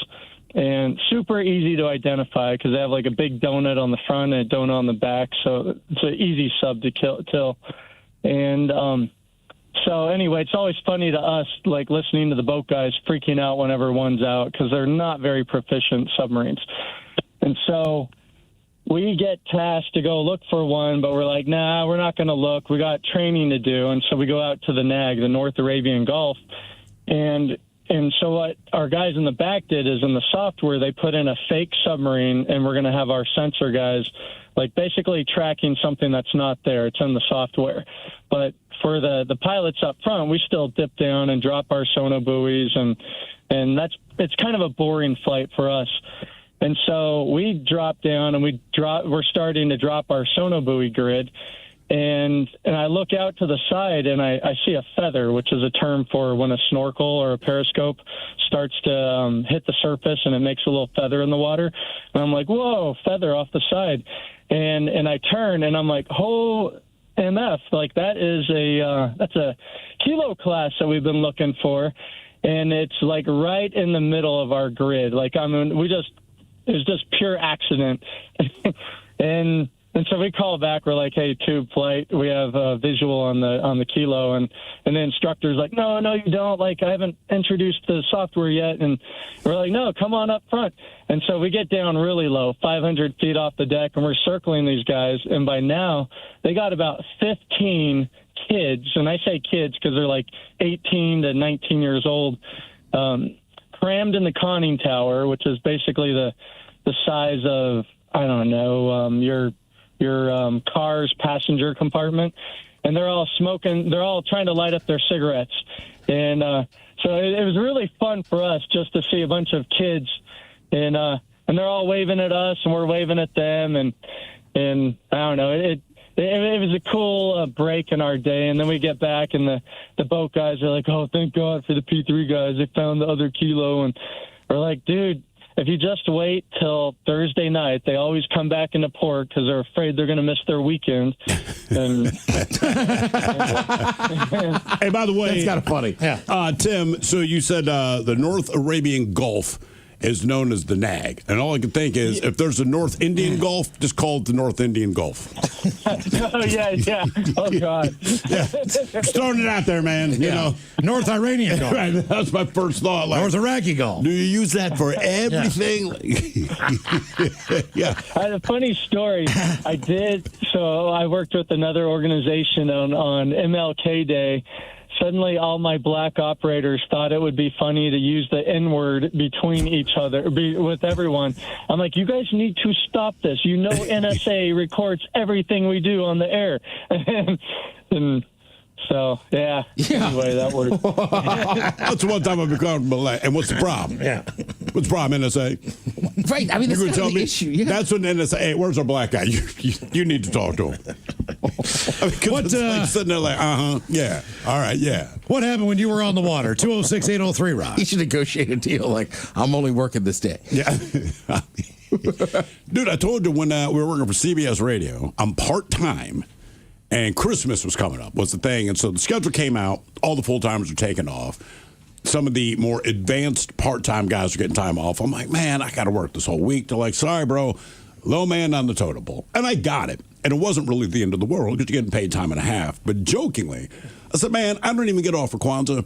and super easy to identify because they have like a big donut on the front and a donut on the back. So it's an easy sub to kill. And so anyway, it's always funny to us, like listening to the boat guys freaking out whenever one's out because they're not very proficient submarines. And so we get tasked to go look for one, but we're like, nah, we're not going to look. We got training to do. And so we go out to the NAG, the North Arabian Gulf. And so what our guys in the back did is in the software, they put in a fake submarine, and we're going to have our sensor guys like basically tracking something that's not there. It's in the software. But for the pilots up front, we still dip down and drop our sonobuoys, and it's kind of a boring flight for us. And so we drop down and we're starting to drop our sonobuoy grid. And I look out to the side and I see a feather, which is a term for when a snorkel or a periscope starts to hit the surface and it makes a little feather in the water. And I'm like, whoa, feather off the side. And I turn and I'm like, oh, MF, like that's a Kilo class that we've been looking for. And it's like right in the middle of our grid. Like, I mean, it was just pure accident. and so we call back. We're like, hey, tube flight, we have a visual on the Kilo. And the instructor's like, no, you don't. Like, I haven't introduced the software yet. And we're like, no, come on up front. And so we get down really low, 500 feet off the deck, and we're circling these guys. And by now, they got about 15 kids. And I say kids because they're like 18 to 19 years old, crammed in the conning tower, which is basically the size of, I don't know, your car's passenger compartment. And they're all smoking. They're all trying to light up their cigarettes. And so it was really fun for us just to see a bunch of kids. And they're all waving at us, and we're waving at them. And I don't know, it was a cool break in our day. And then we get back, and the boat guys are like, oh, thank God for the P3 guys. They found the other Kilo. And we're like, dude, if you just wait till Thursday night, they always come back into port because they're afraid they're going to miss their weekend. And, hey, by the way, that's kind of funny. Yeah. Tim, so you said the North Arabian Gulf is known as the NAG. And all I can think is if there's a North Indian Gulf, just call it the North Indian Gulf. Oh, yeah. Oh, God. Yeah. Just throwing it out there, man. You know, North Iranian Gulf. Right, that's my first thought. Like, North Iraqi Gulf. Do you use that for everything? Yeah. I had a funny story. I did. So I worked with another organization on MLK Day. suddenly all my black operators thought it would be funny to use the N-word between each other, with everyone. I'm like, you guys need to stop this. You know NSA records everything we do on the air. and so, yeah. Anyway, that worked. That's one time I've become black. And what's the problem? Yeah. What's the problem, NSA? Right. I mean, You're that's going to tell the me? issue. Yeah. That's when NSA, hey, where's our black guy? You need to talk to him. It's like sitting there like, yeah. All right, yeah. What happened when you were on the water? 206-803, Rock. You should negotiate a deal like, I'm only working this day. Yeah. Dude, I told you when we were working for CBS Radio, I'm part-time, and Christmas was coming up, was the thing. And so the schedule came out. All the full-timers are taking off. Some of the more advanced part-time guys are getting time off. I'm like, man, I got to work this whole week. They're like, sorry, bro, low man on the totem pole. And I got it. And it wasn't really the end of the world because you're getting paid time and a half. But jokingly, I said, man, I don't even get off for Kwanzaa.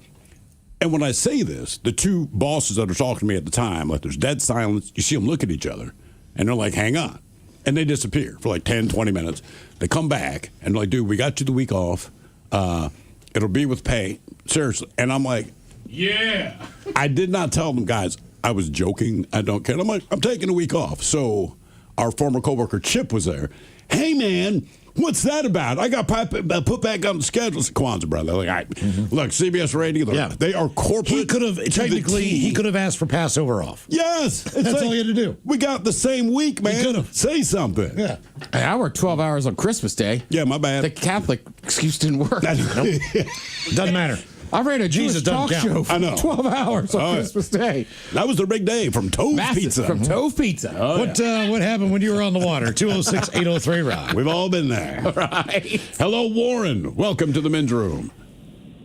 And when I say this, the two bosses that are talking to me at the time, like there's dead silence. You see them look at each other, and they're like, hang on. And they disappear for like 10, 20 minutes. They come back, and they're like, dude, we got you the week off. It'll be with pay. Seriously. And I'm like, yeah. I did not tell them, guys, I was joking. I don't care. I'm like, I'm taking a week off. So our former coworker Chip was there. Hey, man, what's that about? I got put back on the schedule. It's Kwanzaa, brother. Like, look, CBS Radio, they are corporate. He could have, technically, he could have asked for Passover off. Yes. That's all he had to do. We got the same week, man. He could have. Say something. Yeah. Hey, I worked 12 hours on Christmas Day. Yeah, my bad. The Catholic excuse didn't work. Doesn't matter. I ran a Jesus Jewish talk doesn't show count. for 12 hours on Christmas Day. That was their big day from Tove Massive, Pizza. From Tove Pizza. What happened when you were on the water? 206-803, Rock. We've all been there. All right. Hello, Warren. Welcome to the men's room.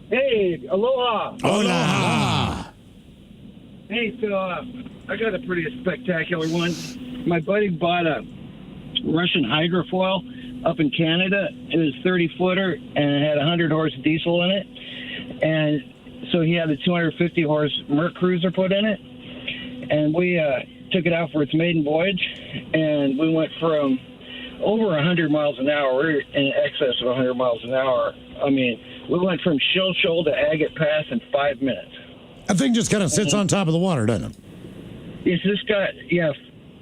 Hey, aloha. Aloha. Hey, so I got a pretty spectacular one. My buddy bought a Russian hydrofoil up in Canada. It was 30-footer, and it had 100-horse diesel in it. And so he had a 250-horse Merc Cruiser put in it. And we took it out for its maiden voyage, and we went from over 100 miles an hour. We're in excess of 100 miles an hour. I mean, we went from Shill Shoal to Agate Pass in 5 minutes. That thing just kind of sits on top of the water, doesn't it? It's just got,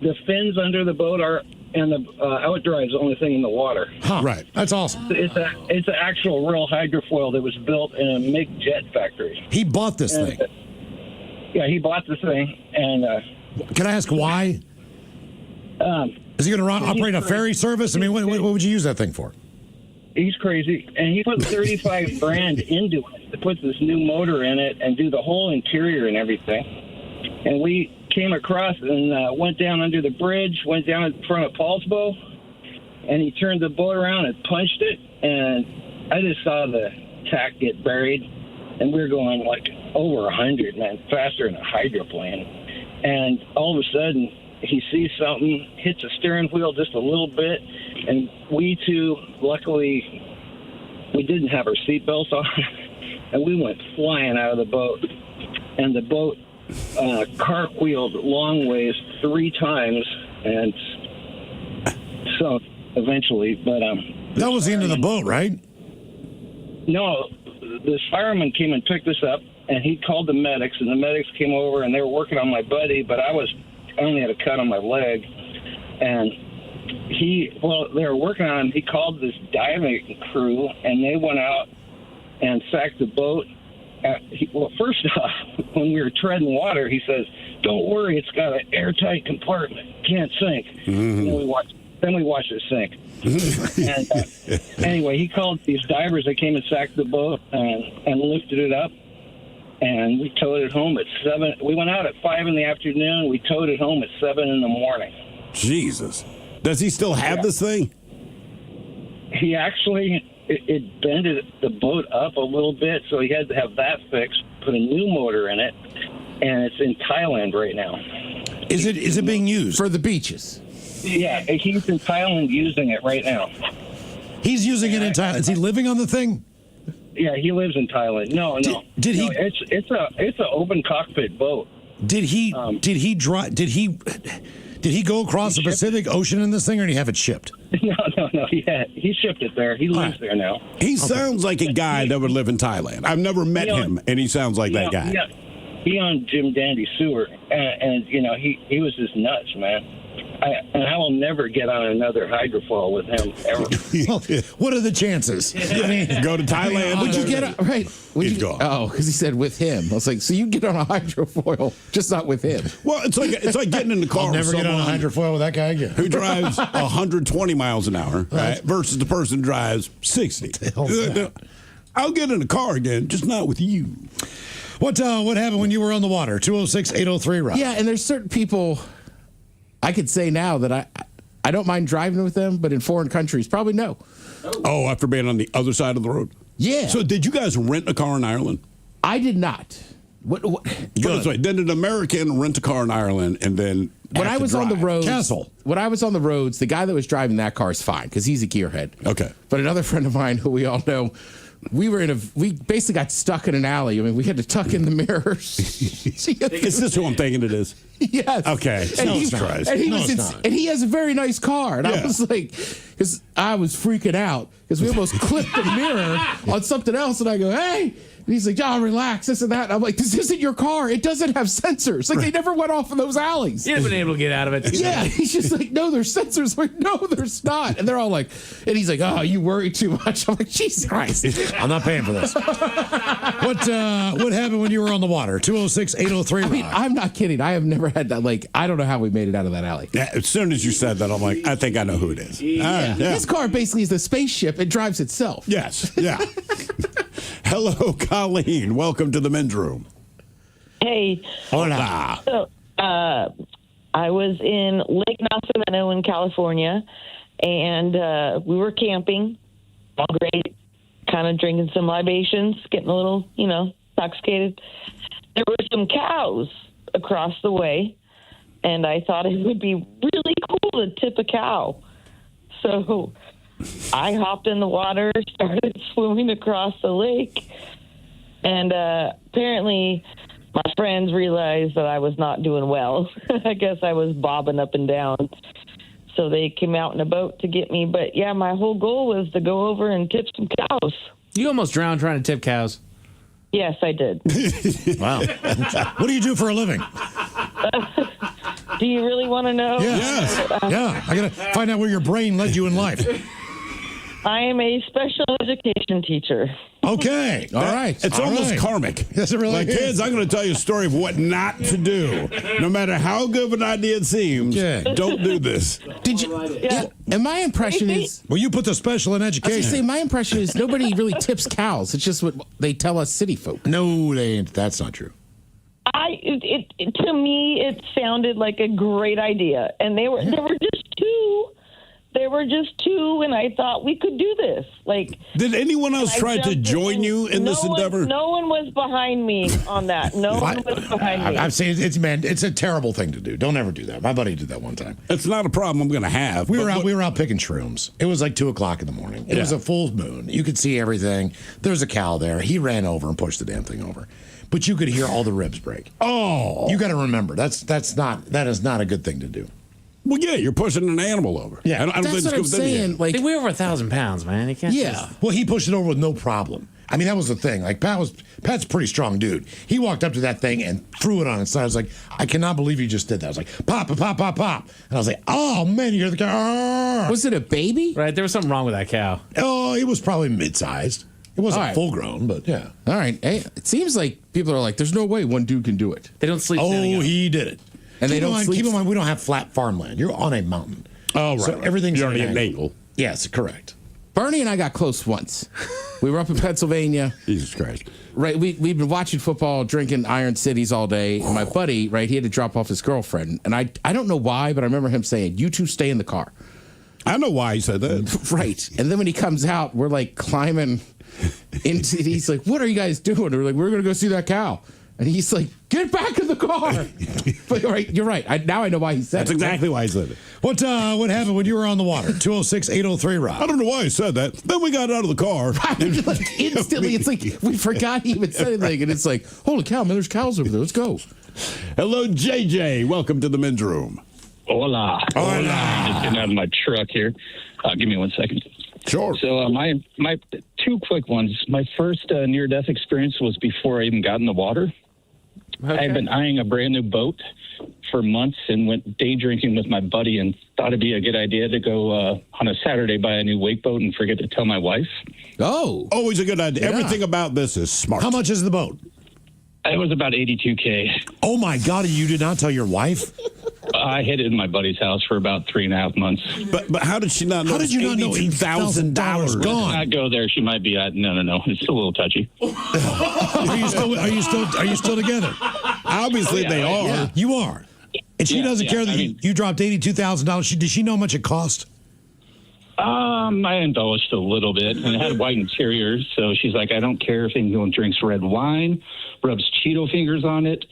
the fins under the boat are, and the outdrive's the only thing in the water. Huh. Right. That's awesome. It's an actual real hydrofoil that was built in a MiG jet factory. He bought this thing. Yeah, he bought the thing. And can I ask why? Is he going to operate a ferry service? I mean, what would you use that thing for? He's crazy. And he put 35 grand into it to put this new motor in it and do the whole interior and everything. And we came across and went down under the bridge, went down in front of Paulsbo, and he turned the boat around and punched it, and I just saw the tack get buried, and we were going like over 100, man, faster than a hydroplane. And all of a sudden, he sees something, hits the steering wheel just a little bit, and we two, luckily, we didn't have our seatbelts on, and we went flying out of the boat, and the boat cartwheeled long ways 3 times, and so eventually, but that was the end of the boat, right? No, this fireman came and picked us up, and he called the medics, and the medics came over, and they were working on my buddy, but I only had a cut on my leg, and they were working on him. He called this diving crew, and they went out and sacked the boat. First off, when we were treading water, he says, "Don't worry, it's got an airtight compartment, can't sink." Mm-hmm. Then we watched it sink. And anyway, he called these divers. They came and sacked the boat and lifted it up, and we towed it home at 7. We went out at 5 in the afternoon. We towed it home at 7 in the morning. Jesus, does he still have this thing? He actually. It bended the boat up a little bit, so he had to have that fixed, put a new motor in it, and it's in Thailand right now. Is it being used? For the beaches? Yeah, he's in Thailand using it right now. He's using it in Thailand. Is he living on the thing? Yeah, he lives in Thailand. No. Did he? It's an open cockpit boat. Did he Did he go across the Pacific Ocean in this thing, or did he have it shipped? No. He shipped it there. He lives there now. He sounds like a guy that would live in Thailand. I've never met him, and he sounds like that guy. Yeah. He owned Jim Dandy Sewer, and he was just nuts, man. I will never get on another hydrofoil with him ever. Well, what are the chances? I mean, go to Thailand. Would you get right? He's gone. Oh, because he said with him. I was like, so you get on a hydrofoil, just not with him. Well, it's like getting in the car. I'll never with get on a someone hydrofoil with that guy again. who drives 120 miles an hour, right? Versus the person who drives 60. I'll get in the car again, just not with you. What happened when you were on the water? 206-803-ROCK. Yeah, and there's certain people I could say now that I don't mind driving with them, but in foreign countries, probably no. Oh, after being on the other side of the road? Yeah. So did you guys rent a car in Ireland? I did not. What? Good. Did an American rent a car in Ireland and then when I was on the roads, Castle. When I was on the roads, the guy that was driving that car is fine because he's a gearhead. Okay. But another friend of mine who we all know, we basically got stuck in an alley. I mean, we had to tuck in the mirrors. Is this who I'm thinking it is? Yes. Okay. And And he has a very nice car. And I was like, because I was freaking out because we almost clipped the mirror on something else. And I go, hey. And he's like, John, relax, this and that. And I'm like, this isn't your car. It doesn't have sensors. Like, they never went off in those alleys. You'd have been able to get out of it. Yeah. He's just like, no, there's sensors. I'm like, no, there's not. And they're all like, and he's like, oh, you worry too much. I'm like, Jesus Christ. I'm not paying for this. What happened when you were on the water? 206-803-ROCK. I mean, I'm not kidding. I have never had that. Like, I don't know how we made it out of that alley. Yeah, as soon as you said that, I'm like, I think I know who it is. Yeah. His car basically is a spaceship. It drives itself. Yes. Yeah. Hello, Colleen. Welcome to the men's room. Hey. Hola. So, I was in Lake Nacimiento in California, and we were camping. All great. Kind of drinking some libations, getting a little, intoxicated. There were some cows across the way, and I thought it would be really cool to tip a cow. So I hopped in the water, started swimming across the lake, and apparently my friends realized that I was not doing well. I guess I was bobbing up and down. So they came out in a boat to get me. But, yeah, my whole goal was to go over and tip some cows. You almost drowned trying to tip cows. Yes, I did. Wow. What do you do for a living? Do you really want to know? Yes. Yeah. I got to find out where your brain led you in life. I am a special education teacher. Okay. All right. It's almost karmic. Yes, it really is. Kids, I'm going to tell you a story of what not to do. No matter how good of an idea it seems, don't do this. Did you? Yeah. And my impression is, well, you put the special in I education. was gonna say, my impression is nobody really tips cows. It's just what they tell us city folk. No, they ain't. That's not true. To me, it sounded like a great idea, and they were just two. They were just two, and I thought we could do this. Like, did anyone else try to join you in this endeavor? No one was behind me on that. No one was behind me. I've seen it's a terrible thing to do. Don't ever do that. My buddy did that one time. It's not a problem I'm going to have. We were out picking shrooms. It was like 2:00 in the morning. It was a full moon. You could see everything. There's a cow there. He ran over and pushed the damn thing over. But you could hear all the ribs break. Oh, you got to remember that is not a good thing to do. Well, yeah, you're pushing an animal over. Yeah, I don't think That's what I'm saying. Like, they weigh over 1,000 pounds, man. You can't. Yeah. Well, he pushed it over with no problem. I mean, that was the thing. Like, Pat's a pretty strong dude. He walked up to that thing and threw it on its side. I was like, I cannot believe you just did that. I was like, pop, pop, pop, pop. And I was like, oh, man, you hear the cow. Was it a baby? Right. There was something wrong with that cow. Oh, it was probably mid-sized. It wasn't full grown, but yeah. All right. Hey, it seems like people are like, there's no way one dude can do it. They don't sleep. Oh, he did it. And they don't sleep. Keep in mind, we don't have flat farmland. You're on a mountain. Oh, right. So everything's You're at at an angle. Yes, correct. Bernie and I got close once. We were up in Pennsylvania. Jesus Christ. Right. We've been watching football, drinking Iron Cities all day. And my buddy, right, he had to drop off his girlfriend. And I don't know why, but I remember him saying, you two stay in the car. I know why he said that. Right. And then when he comes out, we're like climbing into, he's like, what are you guys doing? And we're like, we're going to go see that cow. And he's like, get back in the car. But you're right. Now I know why he said That's exactly why he said it. What happened when you were on the water? 206-803-ROCK. I don't know why he said that. Then we got out of the car. Right, like instantly, it's like we forgot he even said anything. And it's like, holy cow, man, there's cows over there. Let's go. Hello, JJ. Welcome to the men's room. Hola. I'm just getting out of my truck here. Give me 1 second. Sure. So my two quick ones. My first near-death experience was before I even got in the water. Okay. I had been eyeing a brand new boat for months and went day drinking with my buddy and thought it'd be a good idea to go on a Saturday buy a new wake boat and forget to tell my wife. Oh. Always a good idea. Yeah. Everything about this is smart. How much is the boat? It was about $82K. Oh, my God. You did not tell your wife? I hid it in my buddy's house for about 3.5 months. But how did she not know? How did you not know $82,000 $82,000 gone? Not go there. She might be at. No. It's still a little touchy. Are you still together? Obviously, they are. Yeah, you are. And she doesn't care that you dropped $82,000. Does she know how much it cost? I embellished a little bit, and it had white interior. So she's like, I don't care if anyone drinks red wine, rubs Cheeto fingers on it,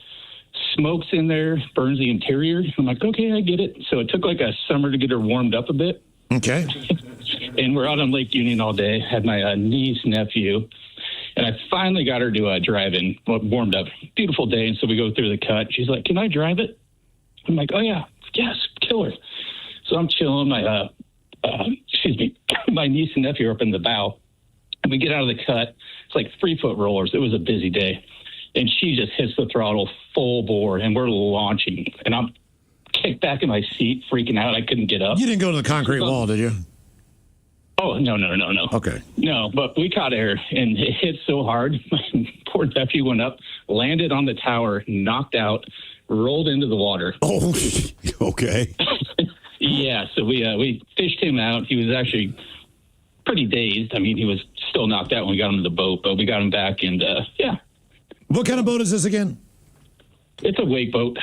smokes in there, burns the interior. I'm like, okay, I get it. So it took like a summer to get her warmed up a bit. Okay. And we're out on Lake Union all day. Had my niece, nephew, and I finally got her to drive in, warmed up. Beautiful day, and so we go through the cut. She's like, can I drive it? I'm like, oh, yeah. Yes, kill her. So I'm chilling. My niece and nephew are up in the bow. And we get out of the cut. It's like 3-foot rollers. It was a busy day. And she just hits the throttle full bore, and we're launching. And I'm kicked back in my seat, freaking out. I couldn't get up. You didn't go to the concrete wall, did you? Oh, no. Okay. No, but we caught air, and it hit so hard. My poor nephew went up, landed on the tower, knocked out, rolled into the water. Oh, okay. Yeah, so we fished him out. He was actually pretty dazed. I mean, he was still knocked out when we got him to the boat, but we got him back, and yeah. What kind of boat is this again? It's a wake boat.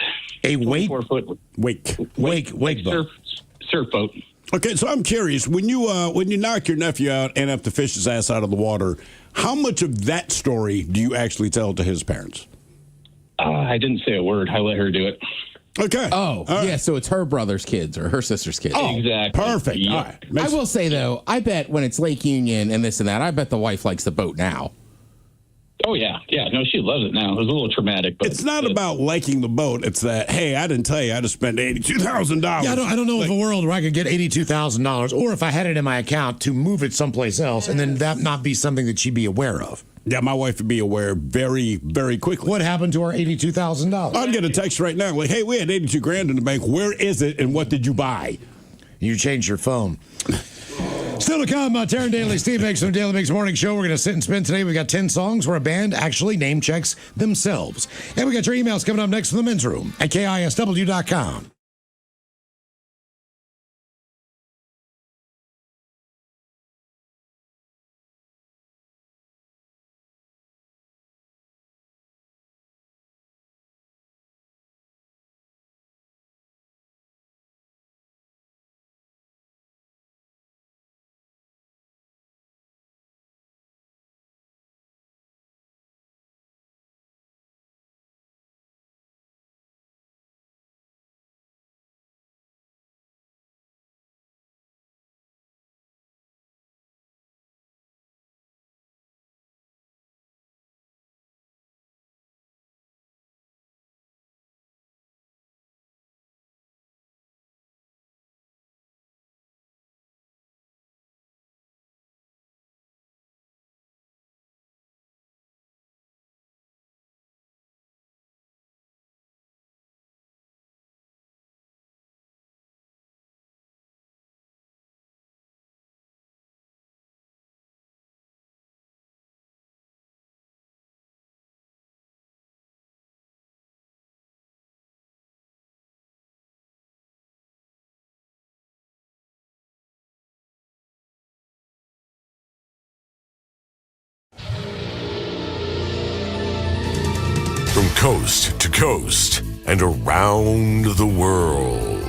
A wake? 4-foot Wake boat. Surf boat. Okay, so I'm curious, when you knock your nephew out and have to fish his ass out of the water, how much of that story do you actually tell to his parents? I didn't say a word. I let her do it. Okay. Oh, yeah, so it's her brother's kids or her sister's kids. Oh, exactly. Perfect. Yeah. All right. I will say, though, I bet when it's Lake Union and this and that, I bet the wife likes the boat now. Oh, yeah. Yeah, no, she loves it now. It was a little traumatic. But it's not about liking the boat. It's that, hey, I didn't tell you I just spent $82,000. Yeah, I don't know of a world where I could get $82,000, or if I had it in my account, to move it someplace else, and then that not be something that she'd be aware of. Yeah, my wife would be aware very, very quickly. What happened to our $82,000? I'd get a text right now like, hey, we had $82,000 in the bank. Where is it, and what did you buy? You changed your phone. Still to come, Taryn Daly, Steve Mix from the Daily Mix Morning Show. We're going to sit and spin today. We got 10 songs where a band actually name checks themselves. And we got your emails coming up next from the men's room at KISW.com. From coast to coast and around the world.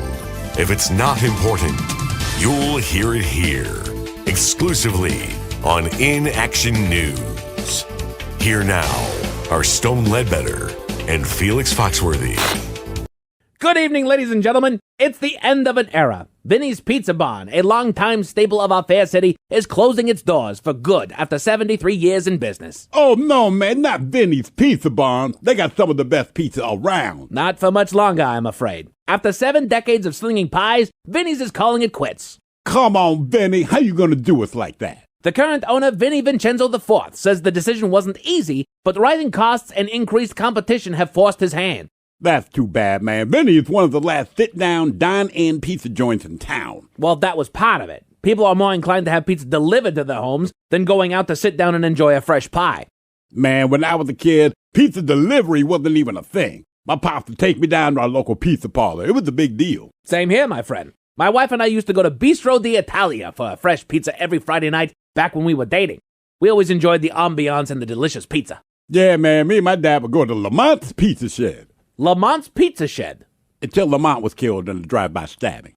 If it's not important, you'll hear it here, exclusively on In Action News. Here now are Stone Ledbetter and Felix Foxworthy. Good evening, ladies and gentlemen. It's the end of an era. Vinny's Pizza Barn, a longtime staple of our fair city, is closing its doors for good after 73 years in business. Oh, no, man, not Vinny's Pizza Barn. They got some of the best pizza around. Not for much longer, I'm afraid. After 7 decades of slinging pies, Vinny's is calling it quits. Come on, Vinny. How you gonna do us like that? The current owner, Vinny Vincenzo IV, says the decision wasn't easy, but rising costs and increased competition have forced his hand. That's too bad, man. Vinny is one of the last sit-down, dine-in pizza joints in town. Well, that was part of it. People are more inclined to have pizza delivered to their homes than going out to sit down and enjoy a fresh pie. Man, when I was a kid, pizza delivery wasn't even a thing. My pops would take me down to our local pizza parlor. It was a big deal. Same here, my friend. My wife and I used to go to Bistro d'Italia for a fresh pizza every Friday night back when we were dating. We always enjoyed the ambiance and the delicious pizza. Yeah, man, me and my dad would go to Lamont's Pizza Shed. Lamont's Pizza Shed? Until Lamont was killed in a drive-by stabbing.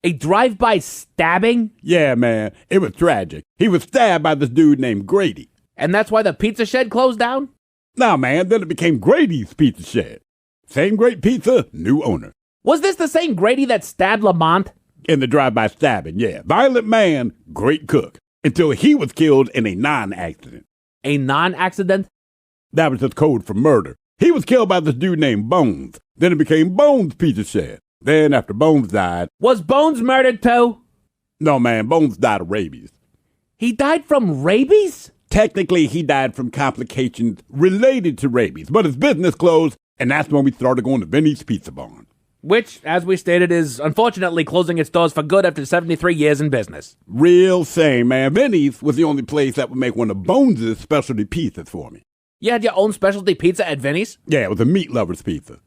A drive-by stabbing? Yeah, man, it was tragic. He was stabbed by this dude named Grady. And that's why the Pizza Shed closed down? Nah, man, then it became Grady's Pizza Shed. Same great pizza, new owner. Was this the same Grady that stabbed Lamont? In the drive-by stabbing, yeah. Violent man, great cook. Until he was killed in a non-accident. A non-accident? That was just code for murder. He was killed by this dude named Bones. Then it became Bones Pizza Shed. Then after Bones died... Was Bones murdered too? No, man, Bones died of rabies. He died from rabies? Technically, he died from complications related to rabies, but his business closed, and that's when we started going to Vinny's Pizza Barn. Which, as we stated, is unfortunately closing its doors for good after 73 years in business. Real shame, man. Vinny's was the only place that would make one of Bones' specialty pizzas for me. You had your own specialty pizza at Vinny's? Yeah, it was a meat lover's pizza.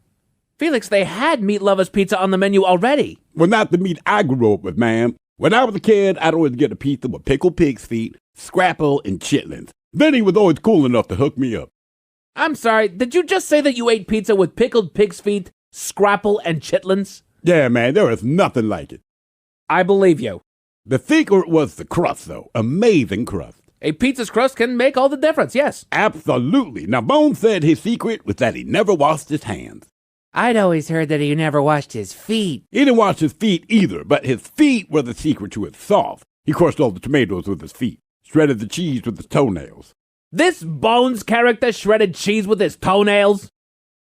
Felix, they had meat lover's pizza on the menu already. Well, not the meat I grew up with, man. When I was a kid, I'd always get a pizza with pickled pig's feet, scrapple, and chitlins. Vinny was always cool enough to hook me up. I'm sorry, did you just say that you ate pizza with pickled pig's feet, scrapple, and chitlins? Yeah, man, there is nothing like it. I believe you. The secret was the crust, though. Amazing crust. A pizza's crust can make all the difference, yes. Absolutely. Now, Bones said his secret was that he never washed his hands. I'd always heard that he never washed his feet. He didn't wash his feet either, but his feet were the secret to his sauce. He crushed all the tomatoes with his feet, shredded the cheese with his toenails. This Bones character shredded cheese with his toenails?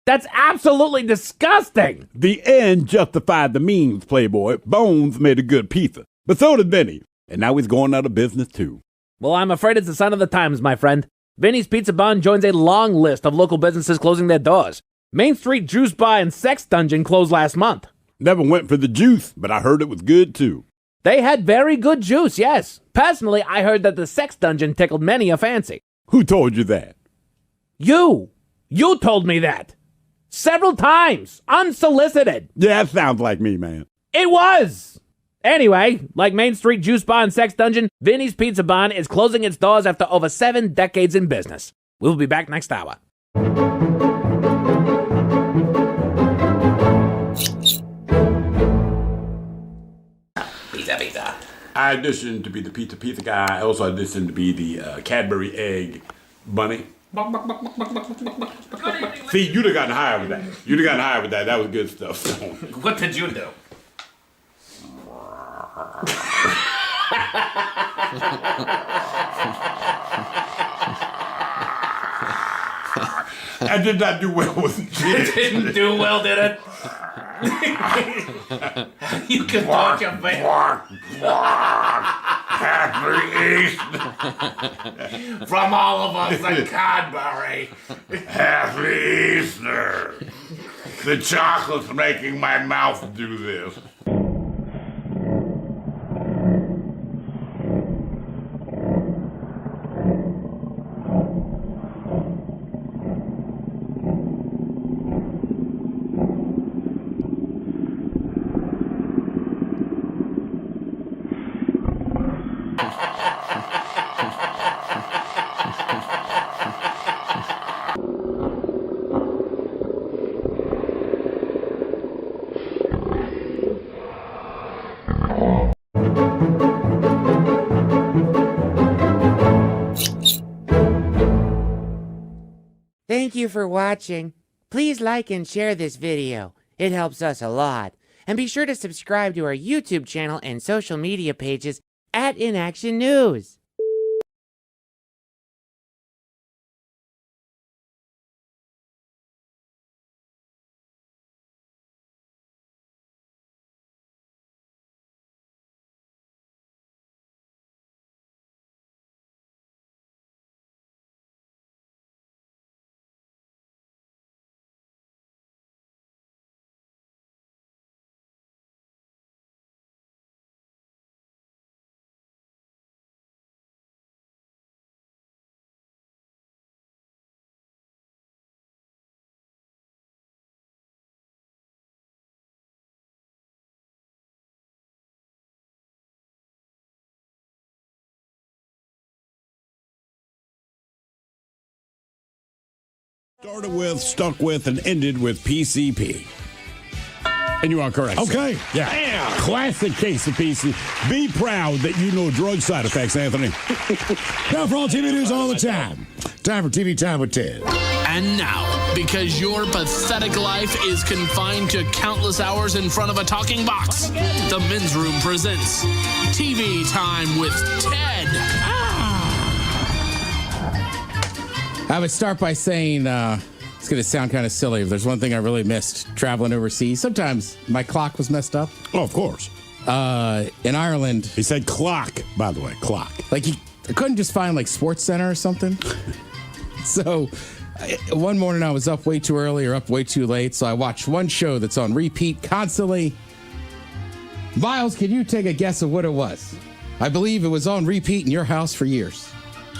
That's absolutely disgusting. The end justified the means, Playboy. Bones made a good pizza, but so did Vinny, and now he's going out of business too. Well, I'm afraid it's a sign of the times, my friend. Vinny's Pizza Barn joins a long list of local businesses closing their doors. Main Street Juice Bar and Sex Dungeon closed last month. Never went for the juice, but I heard it was good too. They had very good juice, yes. Personally, I heard that the Sex Dungeon tickled many a fancy. Who told you that? You! You told me that! Several times! Unsolicited! Yeah, that sounds like me, man. It was! Anyway, like Main Street Juice Bar and Sex Dungeon, Vinny's Pizza Barn is closing its doors after over 7 decades in business. We'll be back next hour. Pizza. I auditioned to be the pizza guy. I also auditioned to be the Cadbury egg bunny. See, you'd have gotten hired with that. You'd have gotten hired with that. That was good stuff. What did you do? I did not do well with it. It didn't do well, did it? You can watch your face. Happy Easter. From all of us at Cadbury. Happy Easter. The chocolate's making my mouth do this. Thank you for watching. Please like and share this video. It helps us a lot. And be sure to subscribe to our YouTube channel and social media pages at Inaction News. Started with, stuck with, and ended with PCP. And you are correct. Okay. Sir. Yeah. Bam! Classic case of PC. Be proud that you know drug side effects, Anthony. Now for all TV news all the time. Time for TV Time with Ted. And now, because your pathetic life is confined to countless hours in front of a talking box, the Men's Room presents TV Time with Ted. I would start by saying it's going to sound kind of silly. If there's one thing I really missed traveling overseas, sometimes my clock was messed up. Oh, of course. In Ireland. He said clock, by the way, clock. Like, I couldn't just find, like, Sports Center or something. So, one morning I was up way too early or up way too late, so I watched one show that's on repeat constantly. Miles, can you take a guess of what it was? I believe it was on repeat in your house for years.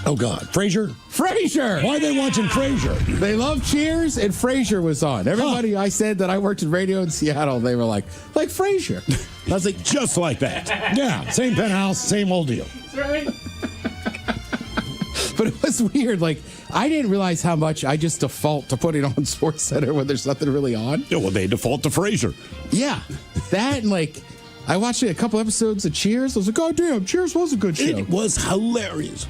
Oh, God. Frasier? Frasier! Why are they watching Frasier? They love Cheers, and Frasier was on. Everybody, I said that I worked in radio in Seattle, they were like Frasier. I was like, just like that. Yeah, same penthouse, same old deal. That's right. But it was weird. Like, I didn't realize how much I just default to putting on Sports Center when there's nothing really on. Yeah, well, they default to Frasier. Yeah. That and, like, I watched a couple episodes of Cheers. I was like, oh, damn, Cheers was a good show. It was hilarious.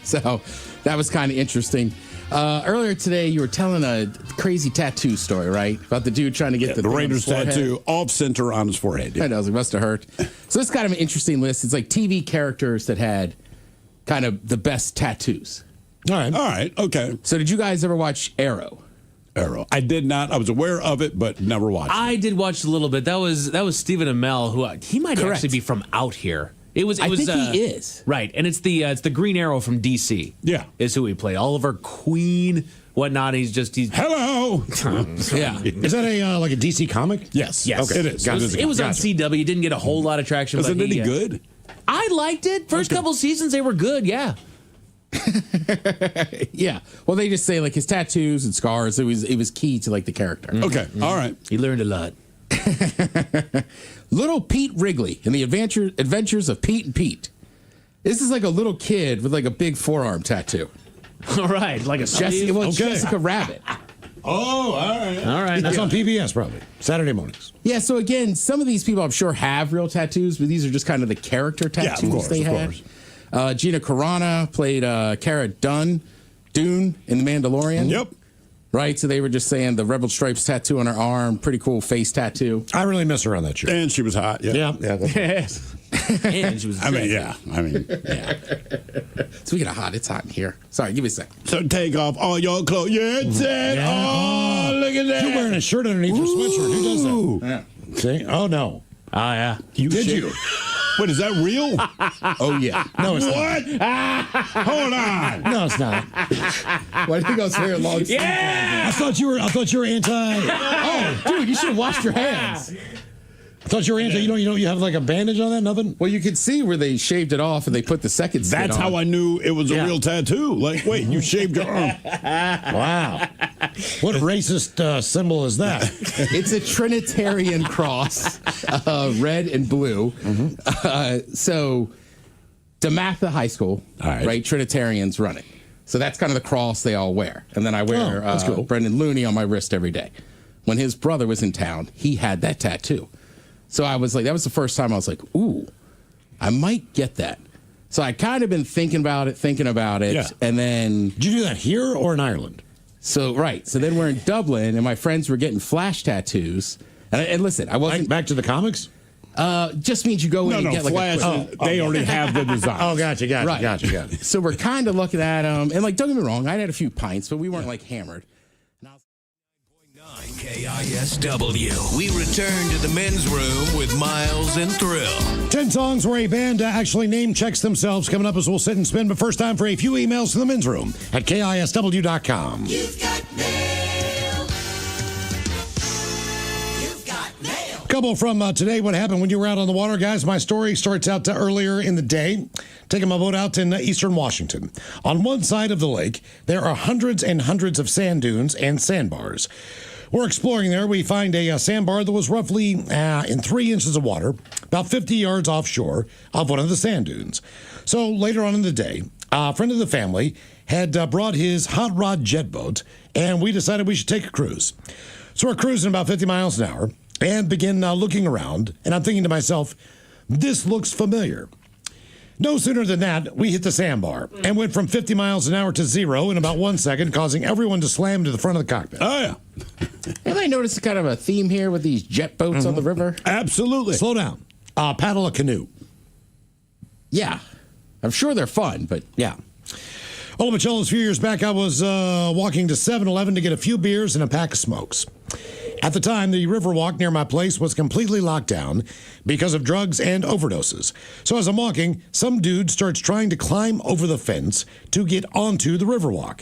So that was kind of interesting. Earlier today, you were telling a crazy tattoo story, right? About the dude trying to get the Raiders tattoo off center on his forehead. Yeah. I know, it must have hurt. So it's kind of an interesting list. It's like TV characters that had kind of the best tattoos. All right. Okay. So did you guys ever watch Arrow? I did not. I was aware of it, but never watched it. I did watch a little bit. That was Stephen Amell, who he might actually be from out here. I think he is. Right, and it's the Green Arrow from DC. Yeah, is who he played. Oliver Queen, whatnot. He's hello. Yeah, is that like a DC comic? Yes. Okay. It is. It was on CW. It didn't get a whole lot of traction. Was it any good? I liked it. First couple seasons, they were good. Yeah. Yeah. Well, they just say like his tattoos and scars. It was key to like the character. Okay. All right. He learned a lot. Little Pete Wrigley in the Adventures of Pete and Pete. This is like a little kid with like a big forearm tattoo. All right, like a Jessica Rabbit. Oh, all right. That's on PBS probably Saturday mornings. Yeah. So again, some of these people I'm sure have real tattoos, but these are just kind of the character tattoos they had. Gina Carano played Cara Dune in The Mandalorian. Yep. Right, so they were just saying the Rebel Stripes tattoo on her arm, pretty cool face tattoo. I really miss her on that show. And she was hot. Yeah. Yes. And she was. Yeah. Speaking of hot, it's hot in here. Sorry, give me a second. So take off all your clothes. Yeah, Ted. Oh, look at that. You're wearing a shirt underneath your sweatshirt. Who does that? Yeah. See? Oh, no. Oh, yeah. Did you? What, is that real? Oh, yeah. No, it's what? not. Hold on. No, it's not. Why do you go wearing long sleeves? Yeah. I thought you were anti. Oh, dude, you should have washed your hands. I thought you were anti. You have like a bandage on that? Nothing? Well, you could see where they shaved it off and they put the second skin That's on. how I knew it was a real tattoo. Like, wait, you shaved your arm. Wow. What racist symbol is that? It's a Trinitarian cross, red and blue. Mm-hmm. So, DeMatha High School, right? Trinitarians run it. So that's kind of the cross they all wear. And then I wear cool. Brendan Looney on my wrist every day. When his brother was in town, he had that tattoo. So I was like, that was the first time I was like, ooh, I might get that. So I kind of been thinking about it. Yeah. And then. Did you do that here or in Ireland? So then we're in Dublin, and my friends were getting flash tattoos. And listen, I wasn't back to the comics. Just means you go in and get like flash. They already have the design. Oh, gotcha. So we're kind of looking at them, and like, don't get me wrong, I had a few pints, but we weren't like hammered. KISW. We return to the men's room with Miles and Thrill. 10 songs where a band actually name checks themselves coming up as we'll sit and spin. But first time for a few emails to the men's room at KISW.com. You've got mail. You've got mail. Couple from today. What happened when you were out on the water, guys? My story starts out earlier in the day. Taking my boat out in eastern Washington. On one side of the lake, there are hundreds and hundreds of sand dunes and sandbars. We're exploring there. We find a sandbar that was roughly in 3 inches of water, about 50 yards offshore of one of the sand dunes. So later on in the day, a friend of the family had brought his hot rod jet boat, and we decided we should take a cruise. So we're cruising about 50 miles an hour and begin looking around, and I'm thinking to myself, this looks familiar. No sooner than that, we hit the sandbar and went from 50 miles an hour to 0 in about 1 second, causing everyone to slam to the front of the cockpit. Oh, yeah. Have I noticed kind of a theme here with these jet boats on the river? Absolutely. Slow down. Paddle a canoe. Yeah. I'm sure they're fun, but yeah. Old Michelis, a few years back, I was walking to 7-Eleven to get a few beers and a pack of smokes. At the time, the Riverwalk near my place was completely locked down because of drugs and overdoses. So as I'm walking, some dude starts trying to climb over the fence to get onto the Riverwalk.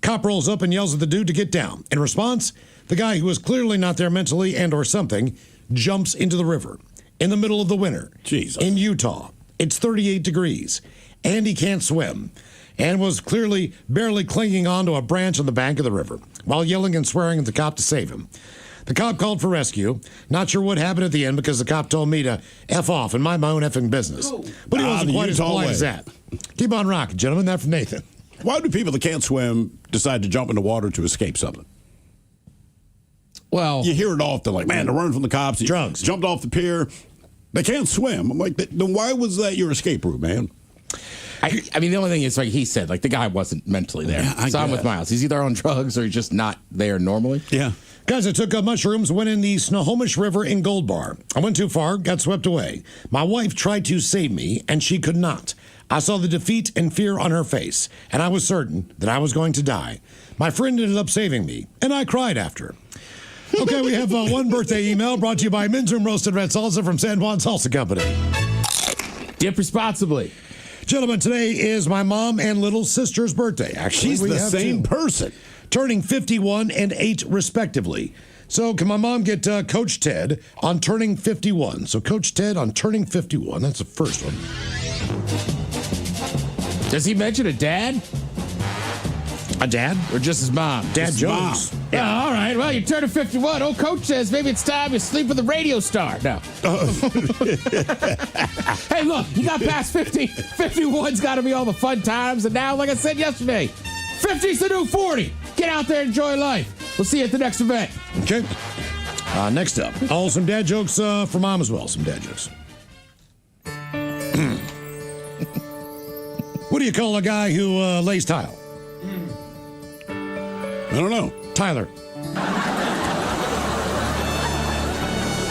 Cop rolls up and yells at the dude to get down. In response, the guy who was clearly not there mentally and or something jumps into the river in the middle of the winter. Jesus. In Utah. It's 38 degrees, and he can't swim, and was clearly barely clinging onto a branch on the bank of the river while yelling and swearing at the cop to save him. The cop called for rescue. Not sure what happened at the end because the cop told me to F off and mind my own effing business. But he wasn't quite as polite as that. Keep on rocking, gentlemen. That from Nathan. Why do people that can't swim decide to jump in the water to escape something? Well, you hear it often, like, man, they're running from the cops. Drugs. Jumped off the pier. They can't swim. I'm like, then why was that your escape route, man? I mean, the only thing is, like he said, like the guy wasn't mentally there. Yeah, so I'm with Miles. He's either on drugs or he's just not there normally. Yeah. Guys, I took mushrooms, went in the Snohomish River in Gold Bar. I went too far, got swept away. My wife tried to save me, and she could not. I saw the defeat and fear on her face, and I was certain that I was going to die. My friend ended up saving me, and I cried after. Okay, we have one birthday email brought to you by Men's Room Roasted Red Salsa from San Juan Salsa Company. Dip responsibly. Gentlemen, today is my mom and little sister's birthday. Actually, she's the same person. Turning 51 and 8, respectively. So can my mom get Coach Ted on turning 51? So Coach Ted on turning 51. That's the first one. Does he mention a dad? A dad? Or just his mom? Dad Jones. Yeah. Oh, all right. Well, you're turning 51. Old Coach says maybe it's time you sleep with a radio star. No. Hey, look, you got past 50. 51's got to be all the fun times. And now, like I said yesterday, 50's the new 40. Get out there and enjoy life. We'll see you at the next event. Okay. Next up. Oh, some dad jokes for mom as well. Some dad jokes. What do you call a guy who lays tile? I don't know. Tyler.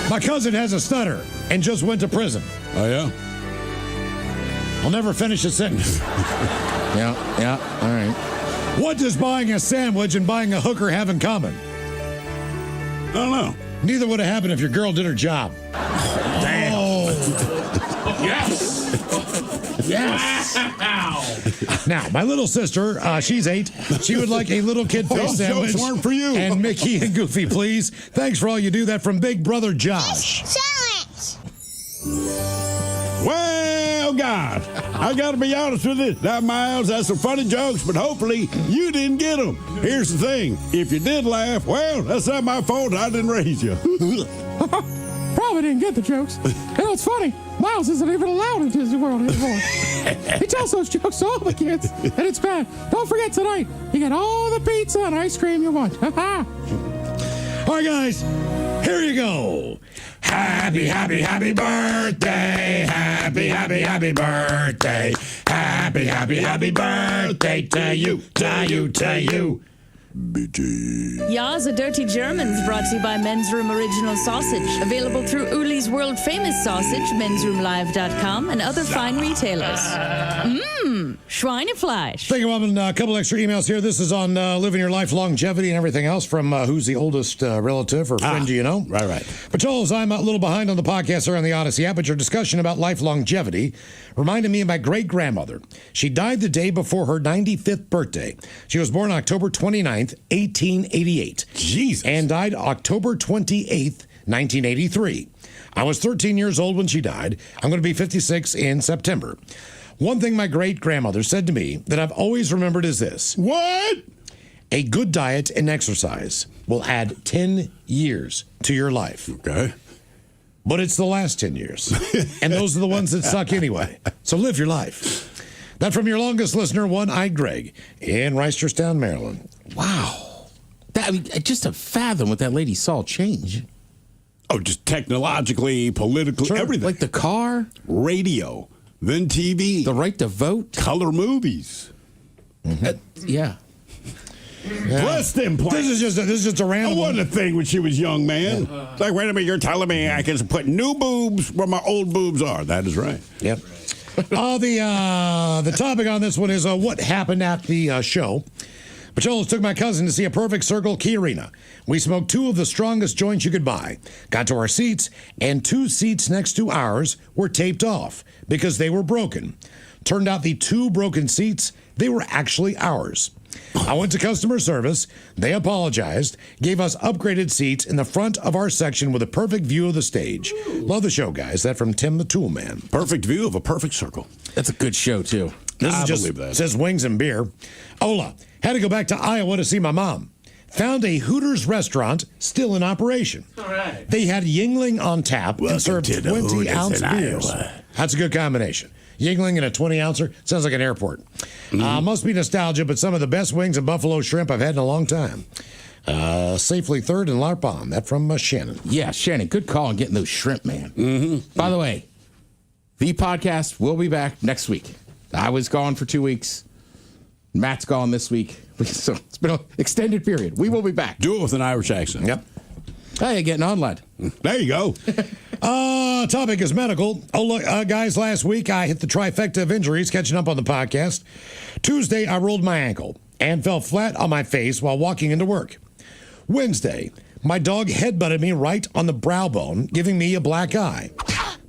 My cousin has a stutter and just went to prison. Oh, yeah? I'll never finish a sentence. Yeah, all right. What does buying a sandwich and buying a hooker have in common? I don't know. Neither would have happened if your girl did her job. Damn. Oh. Yes. Yes. Wow. Now, my little sister, she's 8. She would like a little kid face Those sandwich. jokes weren't for you. And Mickey and Goofy, please. Thanks for all you do. That from Big Brother Josh. Well, God, I got to be honest with you. Now, Miles, that's some funny jokes, but hopefully you didn't get them. Here's the thing. If you did laugh, well, that's not my fault. I didn't raise you. Probably didn't get the jokes. You know, it's funny. Miles isn't even allowed in Disney World anymore. He tells those jokes to all the kids, and it's bad. Don't forget tonight, you get all the pizza and ice cream you want. All right, guys, here you go. Happy, happy, happy birthday. Happy, happy, happy birthday. Happy, happy, happy birthday to you, to you, to you. bitches. Ya's a Dirty Germans brought to you by Men's Room Original Sausage. Available through Uli's World Famous Sausage, mensroomlive.com, and other fine retailers. Mmm, Schweinefleisch. Thank you, Robin. A couple extra emails here. This is on living your life, longevity, and everything else from who's the oldest relative or friend do you know? Right. Patrols, I'm a little behind on the podcast here on the Odyssey app, but your discussion about life longevity reminded me of my great-grandmother. She died the day before her 95th birthday. She was born October 29th, 1888. Jesus. And died October 28th, 1983. I was 13 years old when she died. I'm going to be 56 in September. One thing my great-grandmother said to me that I've always remembered is this. What? A good diet and exercise will add 10 years to your life. Okay. But it's the last 10 years. And those are the ones that suck anyway. So live your life. That from your longest listener, One-Eyed Greg in Reisterstown, Maryland. Wow. Just to fathom what that lady saw change. Oh, just technologically, politically, everything. Like the car, radio, then TV, the right to vote, color movies. Yeah. Breast implants. This is just a random That wasn't a thing when she was young, man. It's like, wait a minute, you're telling me I can put new boobs where my old boobs are. That is right. Yep. The topic on this one is what happened at the show. Pacholas took my cousin to see a Perfect Circle Key Arena. We smoked 2 of the strongest joints you could buy, got to our seats, and 2 seats next to ours were taped off because they were broken. Turned out the 2 broken seats, they were actually ours. I went to customer service. They apologized, gave us upgraded seats in the front of our section with a perfect view of the stage. Love the show, guys. That from Tim the Tool Man. Perfect view of a perfect circle. That's a good show, too. This I is just, believe that. says wings and beer. Ola, had to go back to Iowa to see my mom. Found a Hooters restaurant still in operation. All right. They had Yingling on tap and served 20-ounce beers. That's a good combination. Yingling and a 20-ouncer sounds like an airport. Must be nostalgia, but some of the best wings and buffalo shrimp I've had in a long time. Safely third in Larpon. That from Shannon. Yeah, Shannon, good call on getting those shrimp, man. By the way, the podcast will be back next week. I was gone for 2 weeks. Matt's gone this week. So it's been an extended period. We will be back. Do it with an Irish accent. Yep. Hey, getting on, lad. There you go. Topic is medical. Oh, look, guys, last week I hit the trifecta of injuries catching up on the podcast. Tuesday, I rolled my ankle and fell flat on my face while walking into work. Wednesday, my dog headbutted me right on the brow bone, giving me a black eye.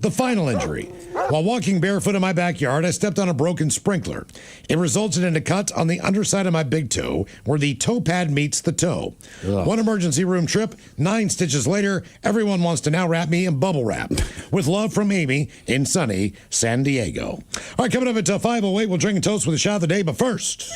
The final injury. While walking barefoot in my backyard, I stepped on a broken sprinkler. It resulted in a cut on the underside of my big toe, where the toe pad meets the toe. One emergency room trip, 9 stitches later, everyone wants to now wrap me in bubble wrap. With love from Amy in sunny San Diego. All right, coming up at 5:08, we'll drink and toast with a shot of the day, but first...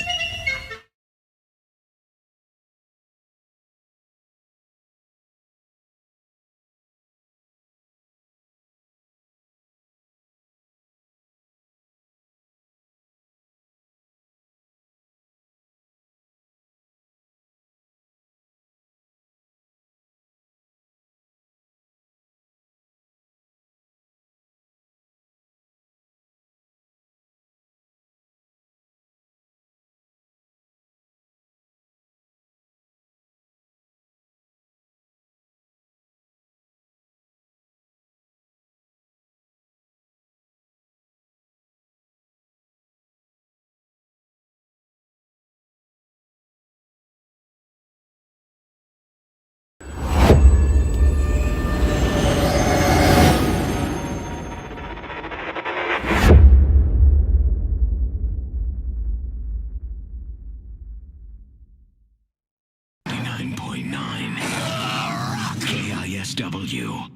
KISW.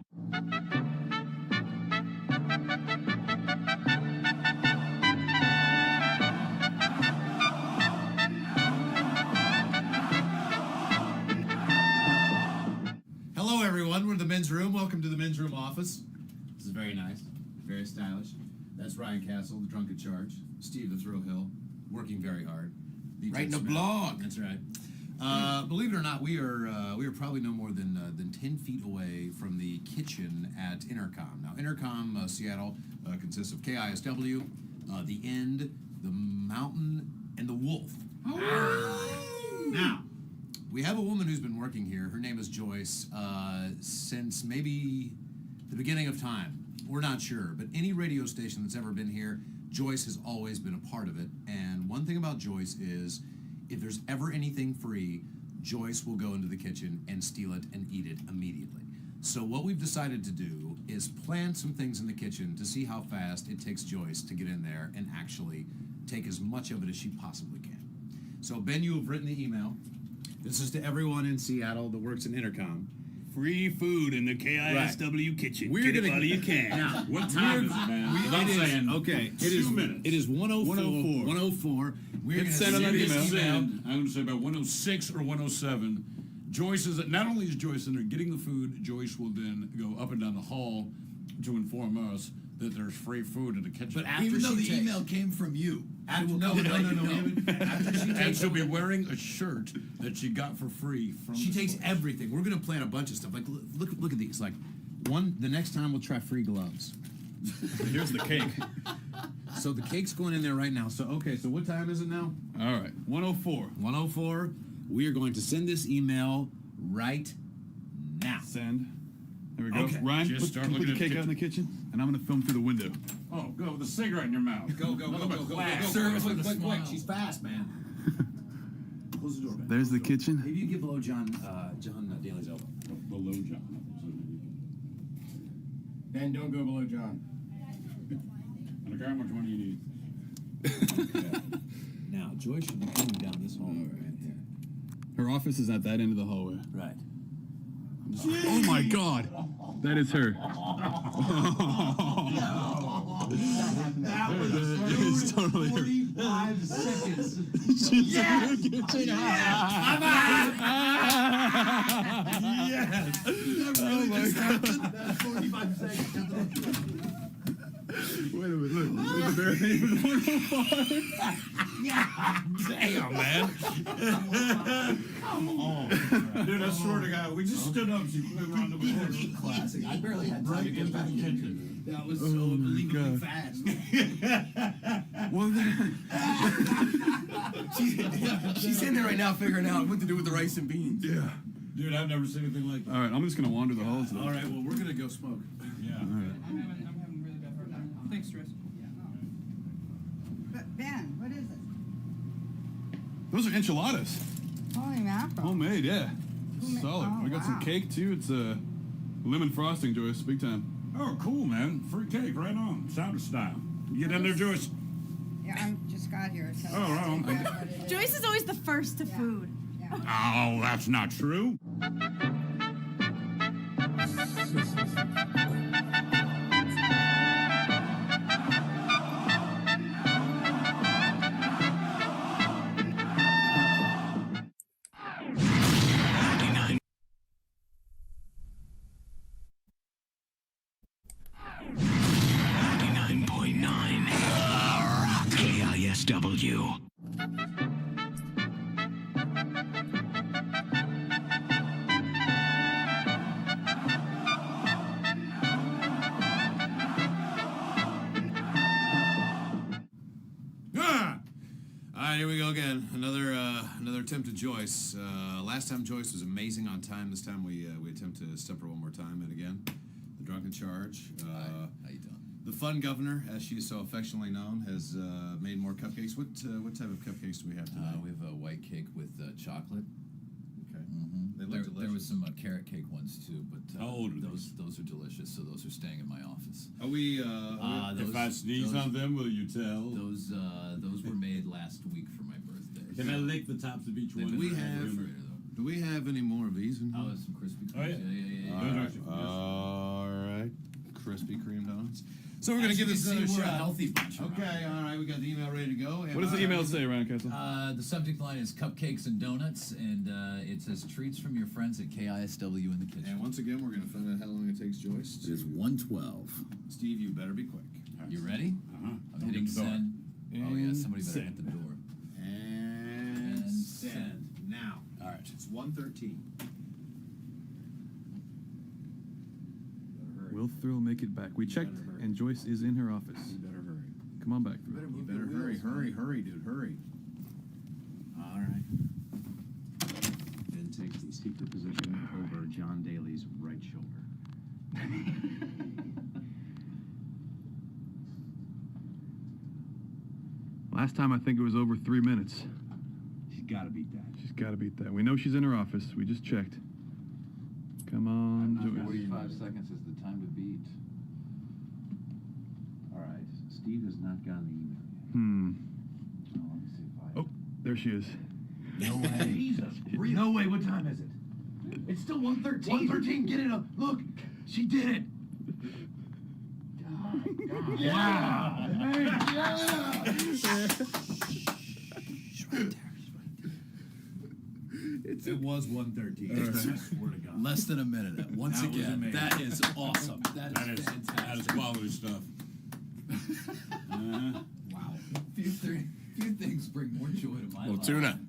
Hello, everyone. We're in the men's room. Welcome to the men's room office. This is very nice, very stylish. That's Ryan Castle, the drunk at charge. Steve, the Thrill Hill, working very hard. Writing a blog. That's right. Believe it or not, we are probably no more than 10 feet away from the kitchen at Intercom. Now, Intercom Seattle consists of KISW, the End, the Mountain, and the Wolf. Now, we have a woman who's been working here. Her name is Joyce since maybe the beginning of time. We're not sure, but any radio station that's ever been here, Joyce has always been a part of it. And one thing about Joyce is if there's ever anything free, Joyce will go into the kitchen and steal it and eat it immediately. So what we've decided to do is plant some things in the kitchen to see how fast it takes Joyce to get in there and actually take as much of it as she possibly can. So Ben, you have written the email. This is to everyone in Seattle that works in Intercom. Free food in the KISW kitchen. We're Get it gonna while you can. Now, what time is it, man? Without saying. Okay, it 2 is. minutes. It is 104. 104. We're Hit send on that email. I'm going to say about 106 or 107. Joyce is not only is Joyce in there getting the food, Joyce will then go up and down the hall to inform us that there's free food in the kitchen. But even though the email came from you, no. And she'll be wearing a shirt that she got for free from. She takes everything. We're gonna plan a bunch of stuff. Like look at these. Like the next time we'll try free gloves. Here's the cake. So the cake's going in there right now. So so what time is it now? All right, 104. 104. We are going to send this email right now. Send. There we go. Okay. Ryan, Just put start the looking at cake the out in the kitchen, and I'm going to film through the window. Oh, go with a cigarette in your mouth. Go. Sir, quick. She's fast, man. Close the door, man. There's the kitchen. Maybe you get below John Daly's elbow. Below John. Ben, don't go below John. I don't care how much money you need. Okay. Now, Joyce should be coming down this hallway right here. Her office is at that end of the hallway. Right. Oh my God, that is her. It's totally her. 45 seconds. She's Yes! in the kitchen. I'm out! Yes! Oh my God. 45 seconds. Wait a minute, look. Look at their name is 105. Yeah. Damn, man. Come on. Dude, I swear to God, we just stood up. She flew around the corner. Classic. I barely had time to get back in. That was so unbelievably fast. Well, She's in there right now figuring out what to do with the rice and beans. Yeah. Dude, I've never seen anything like that. All right, I'm just going to wander the halls. All right, well, we're going to go smoke. Yeah. All right. I'm having really bad heart now. Thanks, Tris. But Ben, what is it? Those are enchiladas. Holy mackerel. Homemade, yeah. Homemade. Solid. Oh, We got some wow. cake, too. It's lemon frosting, Joyce. Big time. Oh, cool, man. Free cake, right on. Sounder style. You get in there, Joyce? Yeah, I just got here. So Oh, right on. what it is. Joyce is always the first to food. Oh, that's not true. KISW. All right, here we go again. Another attempt at Joyce. Last time Joyce was amazing on time. This time we attempt to stump her one more time. And again, the drunken charge. How you doing? The fun governor, as she is so affectionately known, has made more cupcakes. What type of cupcakes do we have today? We have a white cake with chocolate. Okay. Mm-hmm. They look delicious. There was some carrot cake ones too, but How old are those are delicious. So those are staying in my office. Are we? If I sneeze on them, will you tell? Those were made last week for my birthday. Can I lick the tops of each one? Do we have any more of these? In here? Oh, some Krispy Kremes. Oh, yeah. Yeah. Those are actually All right. Krispy Kreme donuts. So we're going to As give you this can another see, we're a shot. healthy bunch. Okay, all right. We got the email ready to go. And What does the email say, Ryan Castle? The subject line is cupcakes and donuts, and it says treats from your friends at KISW in the kitchen. And once again, we're going to find out how long it takes Joyce. It is 1:12. Steve, you better be quick. You ready? Uh-huh. I'm hitting send. Oh yeah, somebody better Send. hit the door. And send. Now. All right. It's 1:13. Will Thrill make it back? We checked, and Joyce is in her office. You better hurry. Come on back. You better hurry, dude, hurry. All right. Been take the secret position over John Daly's right shoulder. Last time I think it was over 3 minutes. She's got to beat that. She's got to beat that. We know she's in her office. We just checked. Come on, Joyce. 45 seconds is the time to beat. All right. Steve has not gotten the email yet. So let me see if I... Oh, there she is. No way. Jesus. No way. What time is it? It's still 1:13. 1:13. Get it up. Look. She did it. Yeah. Hey, It was 1:13. I swear to God. Less than a minute. Once That was again, amazing. that is awesome. That is quality stuff. Wow. Few things bring more joy to my Well, life. tuna.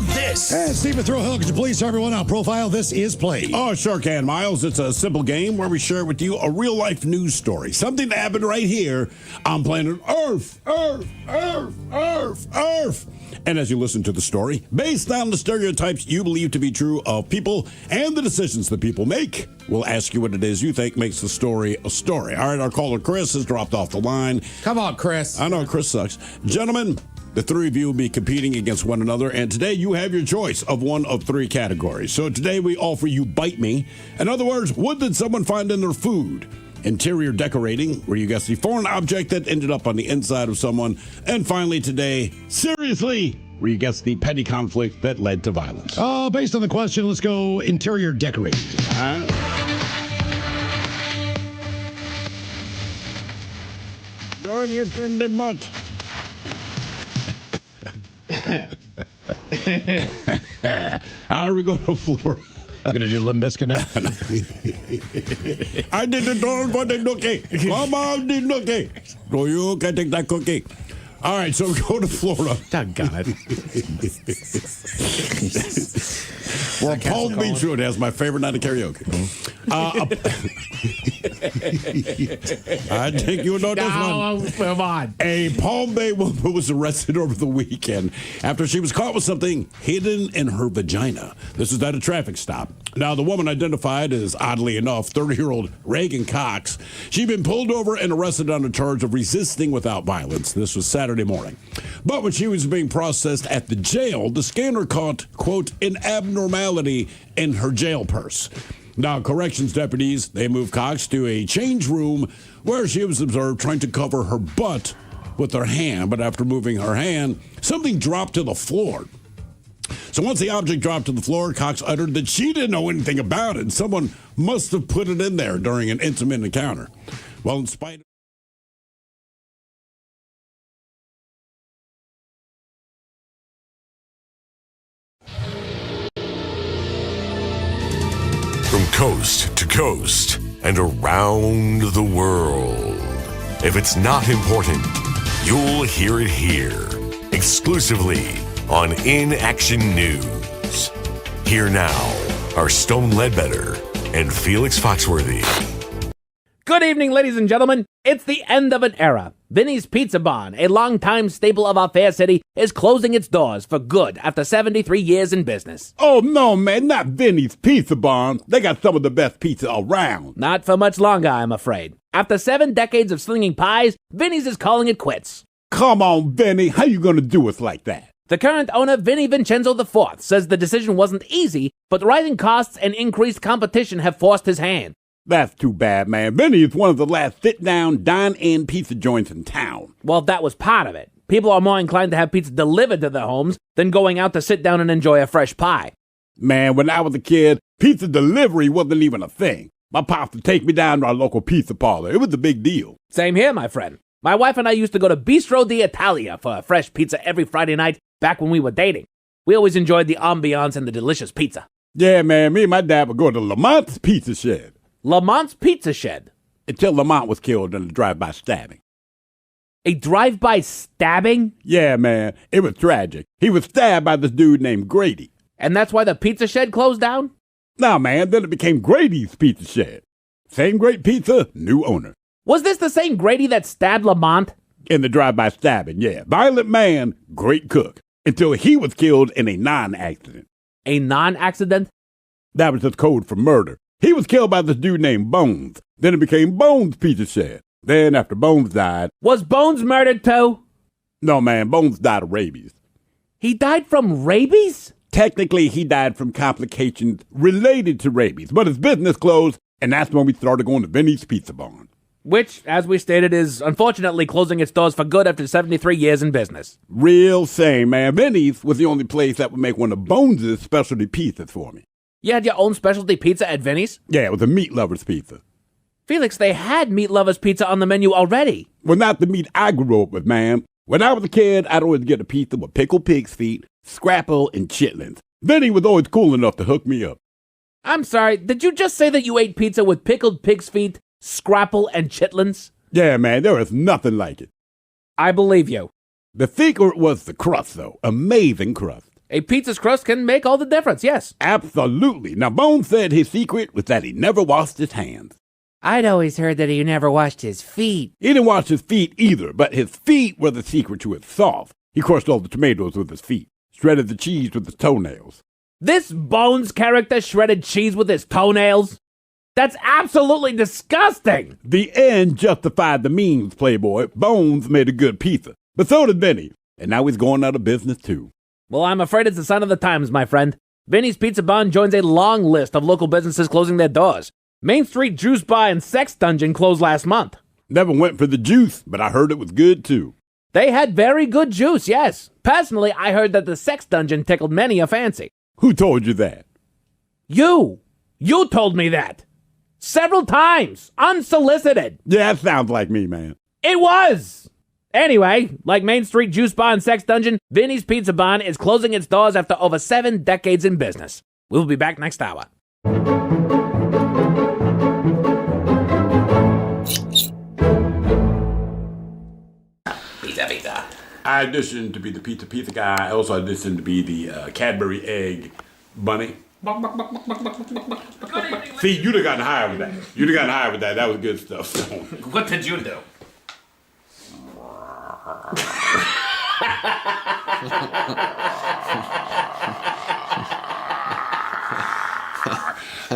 this. And Stephen Throwhill, could you please tell everyone our profile this is played? Oh, sure can, Miles. It's a simple game where we share with you a real-life news story. Something that happened right here on planet Earth. Earth. And as you listen to the story, based on the stereotypes you believe to be true of people and the decisions that people make, we'll ask you what it is you think makes the story a story. All right, our caller Chris has dropped off the line. Come on, Chris. I know Chris sucks. Gentlemen, the three of you will be competing against one another, and today you have your choice of one of three categories. So today we offer you Bite Me. In other words, what did someone find in their food? Interior decorating, where you guess the foreign object that ended up on the inside of someone. And finally today, Seriously, where you guess the petty conflict that led to violence. Based on the question, let's go interior decorating. Darn you, didn't much. How are we going to Florida? I'm going to do Limp Bizkit now. I did the door for the nookie. Come on, the nookie. So you can take that cookie. All right, so we go to Florida. Doggone it. Where Palm Beach Road has my favorite night of karaoke. I think you know this one. Come on. A Palm Bay woman was arrested over the weekend after she was caught with something hidden in her vagina. This is at a traffic stop. Now, the woman identified as, oddly enough, 30-year-old Reagan Cox. She'd been pulled over and arrested on a charge of resisting without violence. This was Saturday morning. But when she was being processed at the jail, the scanner caught, quote, an abnormality in her jail purse. Now, corrections deputies, they moved Cox to a change room where she was observed trying to cover her butt with her hand. But after moving her hand, something dropped to the floor. So once the object dropped to the floor, Cox uttered that she didn't know anything about it. Someone must have put it in there during an intimate encounter. Well, in spite of from coast to coast and around the world. If it's not important, you'll hear it here, exclusively on In Action News. Here now are Stone Ledbetter and Felix Foxworthy. Good evening, ladies and gentlemen. It's the end of an era. Vinny's Pizza Barn, a longtime staple of our fair city, is closing its doors for good after 73 years in business. Oh, no, man, not Vinny's Pizza Barn. They got some of the best pizza around. Not for much longer, I'm afraid. After 7 decades of slinging pies, Vinny's is calling it quits. Come on, Vinny. How you going to do us like that? The current owner, Vinny Vincenzo IV, says the decision wasn't easy, but rising costs and increased competition have forced his hand. That's too bad, man. Vinny is one of the last sit-down, dine-in pizza joints in town. Well, that was part of it. People are more inclined to have pizza delivered to their homes than going out to sit down and enjoy a fresh pie. Man, when I was a kid, pizza delivery wasn't even a thing. My pops would take me down to our local pizza parlor. It was a big deal. Same here, my friend. My wife and I used to go to Bistro d'Italia for a fresh pizza every Friday night back when we were dating. We always enjoyed the ambiance and the delicious pizza. Yeah, man, me and my dad would go to Lamont's Pizza Shed. Lamont's Pizza Shed? Until Lamont was killed in a drive-by stabbing. A drive-by stabbing? Yeah, man, it was tragic. He was stabbed by this dude named Grady. And that's why the Pizza Shed closed down? Nah, man, then it became Grady's Pizza Shed. Same great pizza, new owner. Was this the same Grady that stabbed Lamont? In the drive-by stabbing, yeah. Violent man, great cook. Until he was killed in a non-accident. A non-accident? That was just code for murder. He was killed by this dude named Bones. Then it became Bones Pizza Shed. Then after Bones died... Was Bones murdered too? No, man, Bones died of rabies. He died from rabies? Technically, he died from complications related to rabies. But his business closed, and that's when we started going to Vinny's Pizza Barn. Which, as we stated, is unfortunately closing its doors for good after 73 years in business. Real shame, man. Vinny's was the only place that would make one of Bones' specialty pizzas for me. You had your own specialty pizza at Vinny's? Yeah, it was a meat lover's pizza. Felix, they had meat lover's pizza on the menu already. Well, not the meat I grew up with, man. When I was a kid, I'd always get a pizza with pickled pig's feet, scrapple, and chitlins. Vinny was always cool enough to hook me up. I'm sorry, did you just say that you ate pizza with pickled pig's feet, scrapple, and chitlins? Yeah, man, there is nothing like it. I believe you. The secret was the crust, though. Amazing crust. A pizza's crust can make all the difference, yes. Absolutely. Now, Bones said his secret was that he never washed his hands. I'd always heard that he never washed his feet. He didn't wash his feet either, but his feet were the secret to his sauce. He crushed all the tomatoes with his feet, shredded the cheese with his toenails. This Bones character shredded cheese with his toenails? That's absolutely disgusting! The end justified the means, Playboy. Bones made a good pizza, but so did Benny, and now he's going out of business too. Well, I'm afraid it's a sign of the times, my friend. Vinny's Pizza Barn joins a long list of local businesses closing their doors. Main Street Juice Bar and Sex Dungeon closed last month. Never went for the juice, but I heard it was good too. They had very good juice, yes. Personally, I heard that the Sex Dungeon tickled many a fancy. Who told you that? You! You told me that! Several times! Unsolicited! Yeah, that sounds like me, man. It was! Anyway, like Main Street Juice Bar and Sex Dungeon, Vinny's Pizza Barn is closing its doors after over 7 decades in business. We'll be back next hour. Pizza. I auditioned to be the pizza guy. I also auditioned to be the Cadbury egg bunny. See, you'd have gotten hired with that. You'd have gotten hired with that. That was good stuff. What did you do?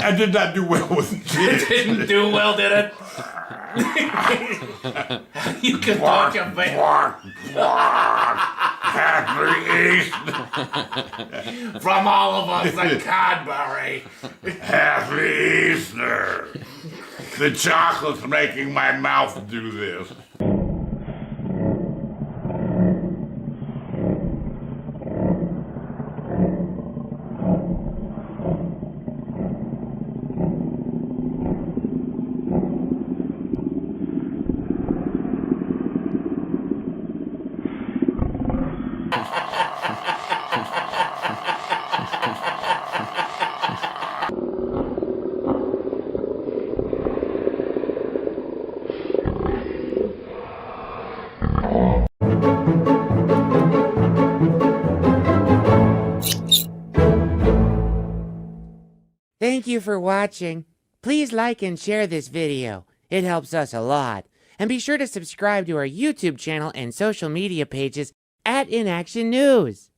I did not do well with it. It didn't do well, did it? You can talk your face. Happy Easter. From all of us at Cadbury. Happy Easter. The chocolate's making my mouth do this. Thank you for watching. Please like and share this video. It helps us a lot. And be sure to subscribe to our YouTube channel and social media pages at InAction News.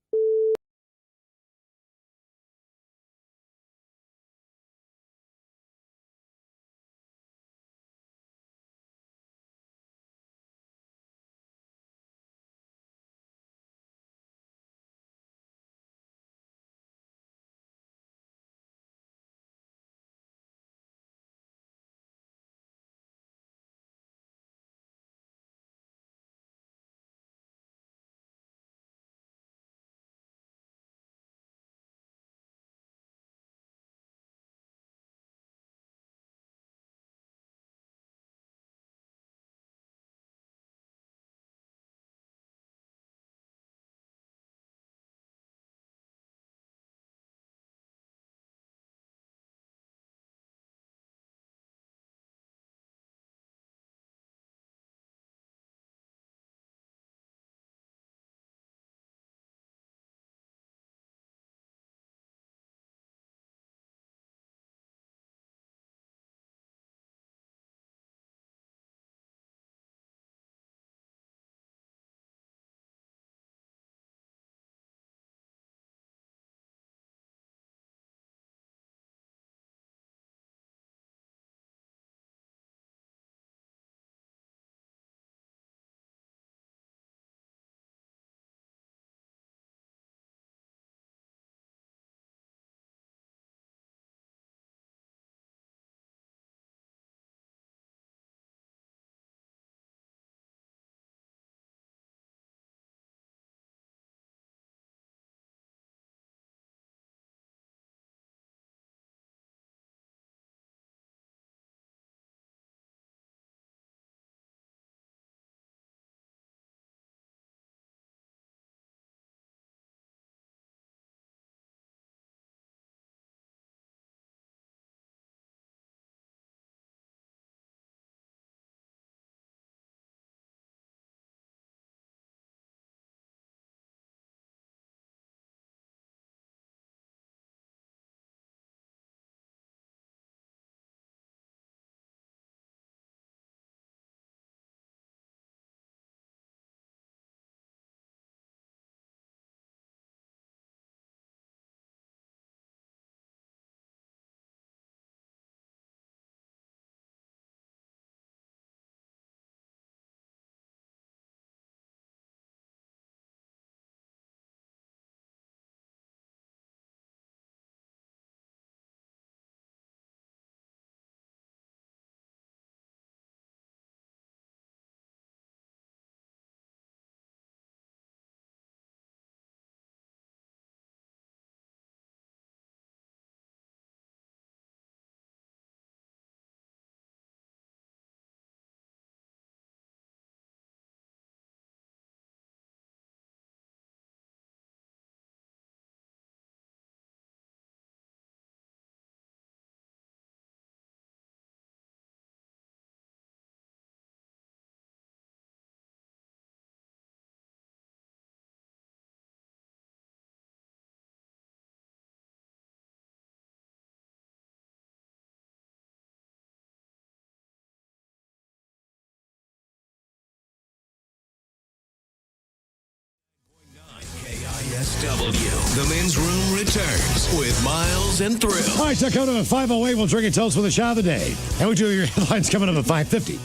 KISW. The men's room returns with Miles and Thrill. All right, so coming up at 5:08, we'll drink and toast with the shot of the day. And we do your headlines coming up at 5:50.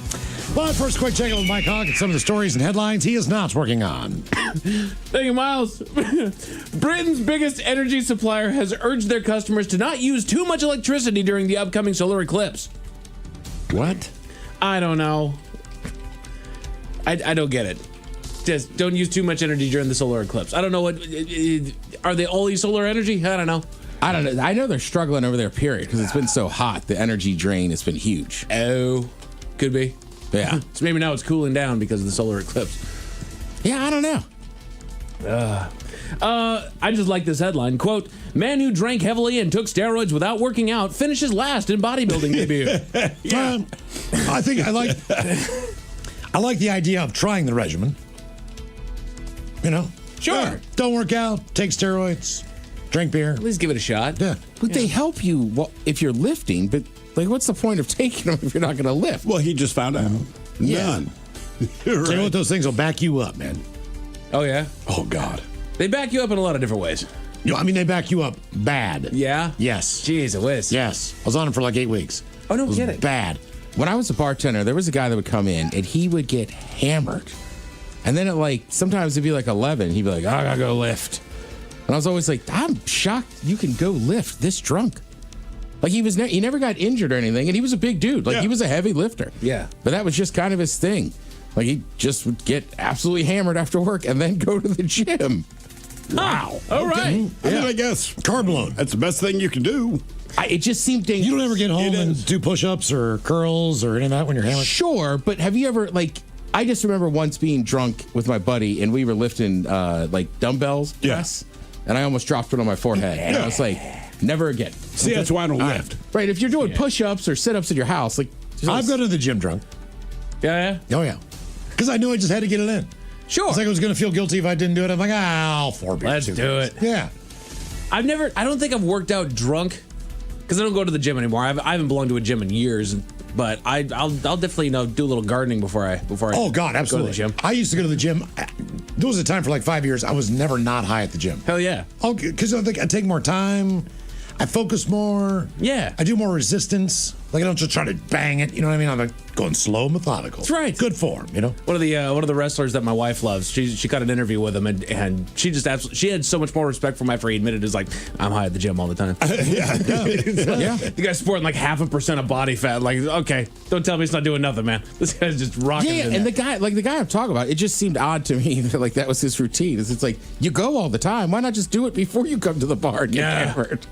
But first, quick check-in with Mike Hogg and some of the stories and headlines he is not working on. Thank you, Miles. Britain's biggest energy supplier has urged their customers to not use too much electricity during the upcoming solar eclipse. What? I don't know. I don't get it. Just don't use too much energy during the solar eclipse. I don't know what. Are they all solar energy? I don't know. I don't know. I know they're struggling over their period because it's been so hot. The energy drain has been huge. Oh, could be. Yeah. So maybe now it's cooling down because of the solar eclipse. Yeah, I don't know. I just like this headline. Quote, man who drank heavily and took steroids without working out finishes last in bodybuilding debut. Yeah. I think I like the idea of trying the regimen. You know? Sure. Yeah, don't work out, take steroids, drink beer. At least give it a shot. Yeah. But they help you if you're lifting, but like, what's the point of taking them if you're not going to lift? Well, he just found out. None. You know what? Those things will back you up, man. Oh, yeah? Oh, God. They back you up in a lot of different ways. You know, I mean, they back you up bad. Yeah? Yes. Jeez, whiz. Yes. I was on them for like 8 weeks. Oh, no It was kidding. bad. When I was a bartender, there was a guy that would come in and he would get hammered. And then sometimes it'd be like 11. He'd be like, I gotta go lift. And I was always like, I'm shocked you can go lift this drunk. Like he never got injured or anything. And he was a big dude. Like he was a heavy lifter. Yeah. But that was just kind of his thing. Like he just would get absolutely hammered after work and then go to the gym. Wow. All right. I mean, I guess carb load. That's the best thing you can do. It just seemed dangerous. You don't ever get home and do push-ups or curls or any of that when you're hammered? Sure, but have you ever, I just remember once being drunk with my buddy and we were lifting, dumbbells press, and I almost dropped it on my forehead. And I was like, never again. See, that's why I don't lift. Right, if you're doing push-ups or sit-ups in your house, I've gone to the gym drunk. Yeah? Oh, yeah. Because I knew I just had to get it in. Sure. It's like I was going to feel guilty if I didn't do it. I'm like, I'll 4 beers. Let's do it. Yeah. I don't think I've worked out drunk because I don't go to the gym anymore. I haven't belonged to a gym in years, but I'll definitely do a little gardening before I Oh, God, absolutely. go to the gym. I used to go to the gym. There was a time for like 5 years I was never not high at the gym. Hell yeah. Oh, because I think I take more time. I focus more. Yeah. I do more resistance. Like I don't just try to bang it. You know what I mean? I'm like going slow, methodical. That's right. Good form. You know. One of the wrestlers that my wife loves. She got an interview with him and she just she had so much more respect for him after he admitted it's like I'm high at the gym all the time. Yeah. The guy's sporting like 0.5% of body fat. Like okay, don't tell me it's not doing nothing, man. This guy's just rocking. Yeah, and the guy I'm talking about, it just seemed odd to me that that was his routine. It's like you go all the time. Why not just do it before you come to the bar and get hammered?